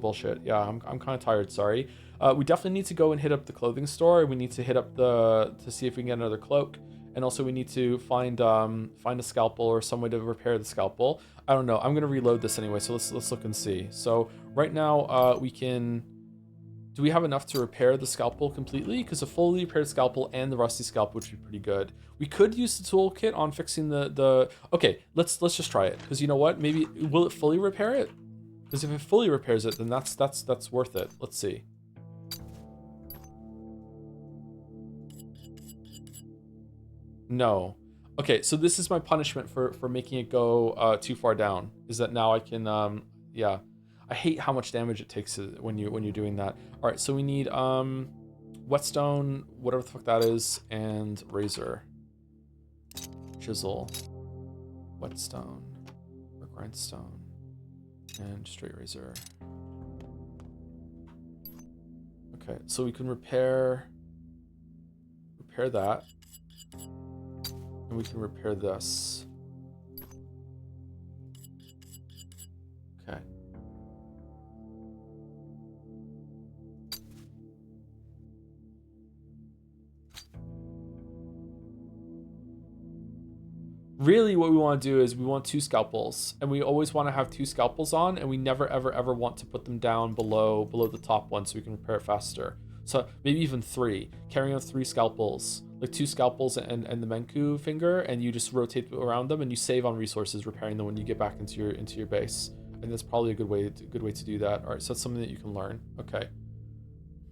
bullshit. Yeah, I'm kind of tired. Sorry. We definitely need to go and hit up the clothing store. We need to hit up to see if we can get another cloak. And also we need to find a scalpel or some way to repair the scalpel. I don't know. I'm gonna reload this anyway, so let's look and see. So right now we can. Do we have enough to repair the scalpel completely? Because a fully repaired scalpel and the rusty scalpel would be pretty good. We could use the toolkit on fixing the. Okay, let's just try it. Because you know what? Maybe will it fully repair it? Because if it fully repairs it, then that's worth it. Let's see. No. Okay, so this is my punishment for making it go too far down. Is that now I can yeah. I hate how much damage it takes when you're doing that. All right, so we need whetstone, whatever the fuck that is, and razor, chisel, whetstone, or grindstone, and straight razor. Okay, so we can repair that. And we can repair this. Okay. Really what we want to do is we want 2 scalpels, and we always want to have 2 scalpels on, and we never ever want to put them down below the top one so we can repair it faster. So maybe even 3, carrying out 3 scalpels, like 2 scalpels and the Menku finger, and you just rotate around them and you save on resources repairing them when you get back into your base. And that's probably a good way to do that. All right, so that's something that you can learn. Okay.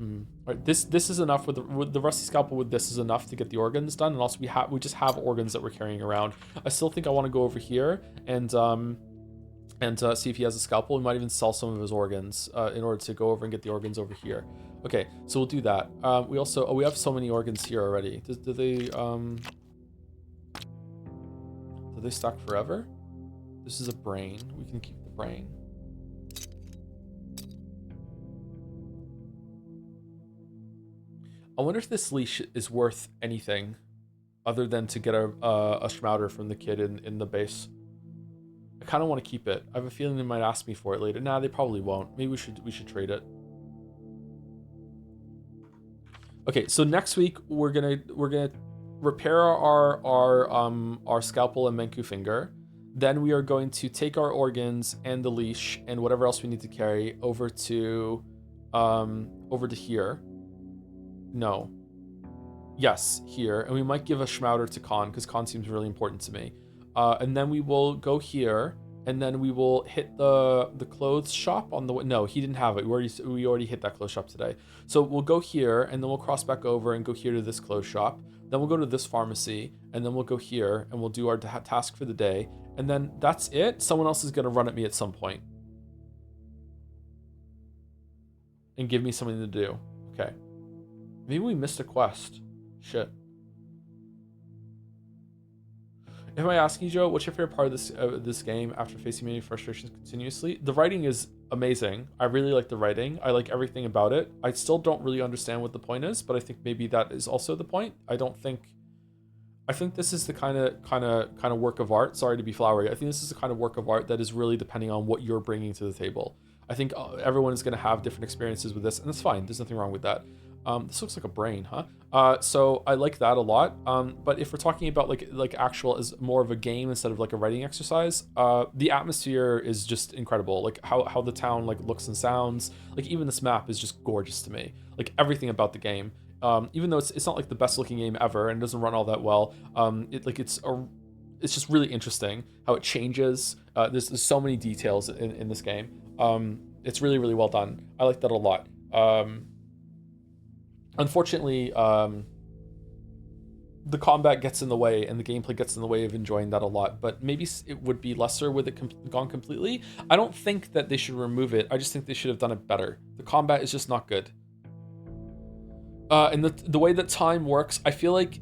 All right, this is enough with the rusty scalpel. With this is enough to get the organs done, and also we just have organs that we're carrying around. I still think I want to go over here and see if he has a scalpel. We might even sell some of his organs in order to go over and get the organs over here. Okay, so we'll do that. We also we have so many organs here already. Do they stack forever? This is a brain. We can keep the brain. I wonder if this leash is worth anything other than to get a Schmouder from the kid in the base. I kind of want to keep it. I have a feeling they might ask me for it later. Nah, they probably won't. Maybe we should trade it. Okay, so next week we're gonna repair our scalpel and Menku finger. Then we are going to take our organs and the leash and whatever else we need to carry over to here. No. Yes, here. And we might give a Schmouder to Khan, because Khan seems really important to me. And then we will go here, and then we will hit the clothes shop on the way. No, he didn't have it. We already hit that clothes shop today. So we'll go here, and then we'll cross back over and go here to this clothes shop. Then we'll go to this pharmacy, and then we'll go here, and we'll do our task for the day. And then that's it. Someone else is going to run at me at some point and give me something to do. Okay. Maybe we missed a quest. Shit. If I ask you, Joe, what's your favorite part of this game after facing many frustrations continuously? The writing is amazing. I really like the writing. I like everything about it. I still don't really understand what the point is, but I think maybe that is also the point. I think this is the kind of work of art. Sorry to be flowery. I think this is the kind of work of art that is really depending on what you're bringing to the table. I think everyone is going to have different experiences with this, and that's fine. There's nothing wrong with that. This looks like a brain, huh? So I like that a lot. But if we're talking about like actual as more of a game instead of like a writing exercise, the atmosphere is just incredible. Like how the town like looks and sounds. Like even this map is just gorgeous to me. Like everything about the game. Even though it's not like the best looking game ever and doesn't run all that well. It's just really interesting how it changes. There's so many details in this game. It's really, really well done. I like that a lot. Unfortunately, the combat gets in the way and the gameplay gets in the way of enjoying that a lot, but maybe it would be lesser with it gone completely. I don't think that they should remove it. I just think they should have done it better. The combat is just not good. And the way that time works, I feel like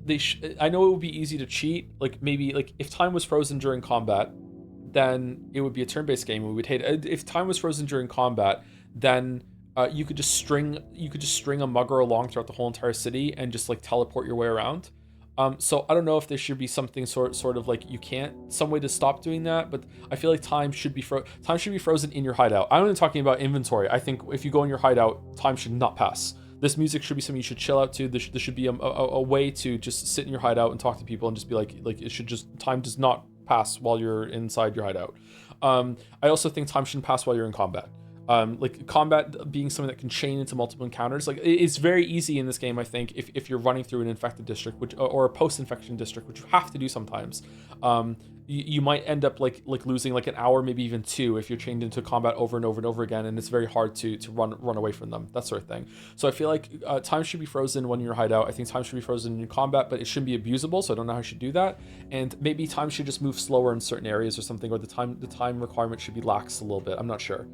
I know it would be easy to cheat. Like maybe like if time was frozen during combat, then it would be a turn-based game. We would hate it. If time was frozen during combat, then you could just string a mugger along throughout the whole entire city and just like teleport your way around. So I don't know if there should be something sort of like some way to stop doing that, but I feel like time should be frozen in your hideout. I'm only talking about inventory. I think if you go in your hideout, time should not pass. This music should be something you should chill out to. There should be a way to just sit in your hideout and talk to people and just be like it should just, time does not pass while you're inside your hideout. I also think time shouldn't pass while you're in combat. Like combat being something that can chain into multiple encounters. Like it's very easy in this game, I think, if you're running through an infected district, or a post-infection district, which you have to do sometimes. You might end up like losing like an hour, maybe even 2, if you're chained into combat over and over and over again, and it's very hard to run away from them, that sort of thing. So I feel like time should be frozen when you're hideout. I think time should be frozen in combat, but it shouldn't be abusable. So I don't know how you should do that. And maybe time should just move slower in certain areas or something, or the time requirement should be laxed a little bit. I'm not sure.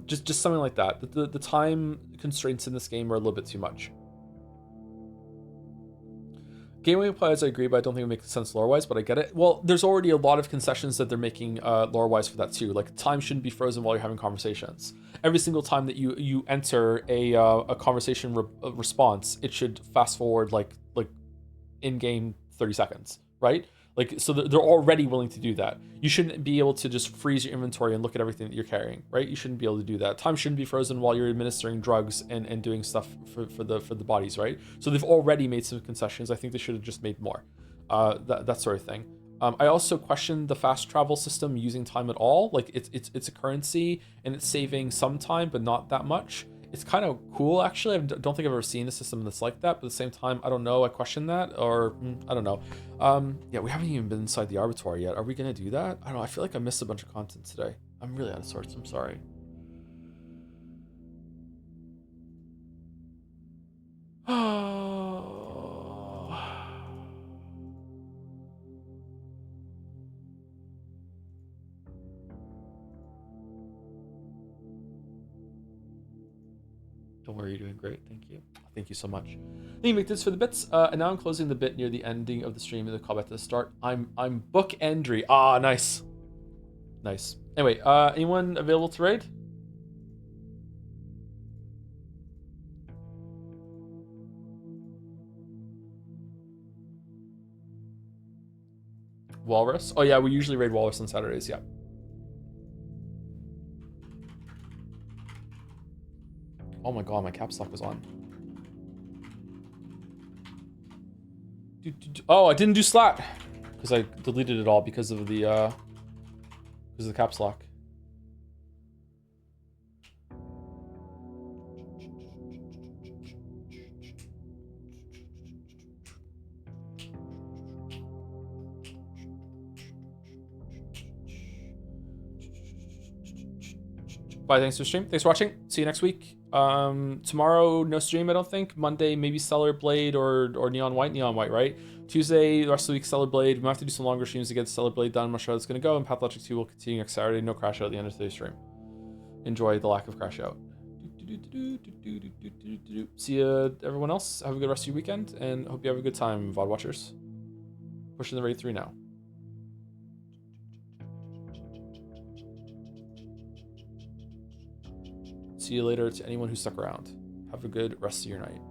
Just something like that. The time constraints in this game are a little bit too much. Gameway applies, I agree, but I don't think it makes sense lore-wise, but I get it. Well, there's already a lot of concessions that they're making lore-wise for that too. Like, time shouldn't be frozen while you're having conversations. Every single time that you enter a conversation response, it should fast forward like in-game 30 seconds, right? Like, so they're already willing to do that. You shouldn't be able to just freeze your inventory and look at everything that you're carrying, right? You shouldn't be able to do that. Time shouldn't be frozen while you're administering drugs and doing stuff for the bodies, right? So they've already made some concessions. I think they should have just made more, that sort of thing. I also question the fast travel system using time at all. Like it's a currency and it's saving some time, but not that much. It's kind of cool, actually. I don't think I've ever seen a system that's like that, but at the same time, I don't know. I question that, or I don't know. Yeah, we haven't even been inside the Arbitor yet. Are we going to do that? I don't know. I feel like I missed a bunch of content today. I'm really out of sorts. I'm sorry. Don't worry, you're doing great. Thank you. Thank you so much. Anyway, this for the bits. And now I'm closing the bit near the ending of the stream and the callback to the start. I'm bookendry. Ah, nice. Nice. Anyway, anyone available to raid? Walrus? Oh yeah, we usually raid Walrus on Saturdays, yeah. Oh my god, my caps lock was on. Oh, I didn't do slat because I deleted it all because of the caps lock. Bye, thanks for the stream. Thanks for watching. See you next week. Tomorrow, no stream, I don't think. Monday, maybe Stellar Blade or Neon White. Neon White, right? Tuesday, the rest of the week, Stellar Blade. We might have to do some longer streams to get Stellar Blade done. I'm not sure how it's going to go. And Pathologic 2 will continue next Saturday. No crash out at the end of today's stream. Enjoy the lack of crash out. See you, everyone else. Have a good rest of your weekend. And hope you have a good time, VOD watchers. Pushing the raid 3 now. See you later to anyone who stuck around. Have a good rest of your night.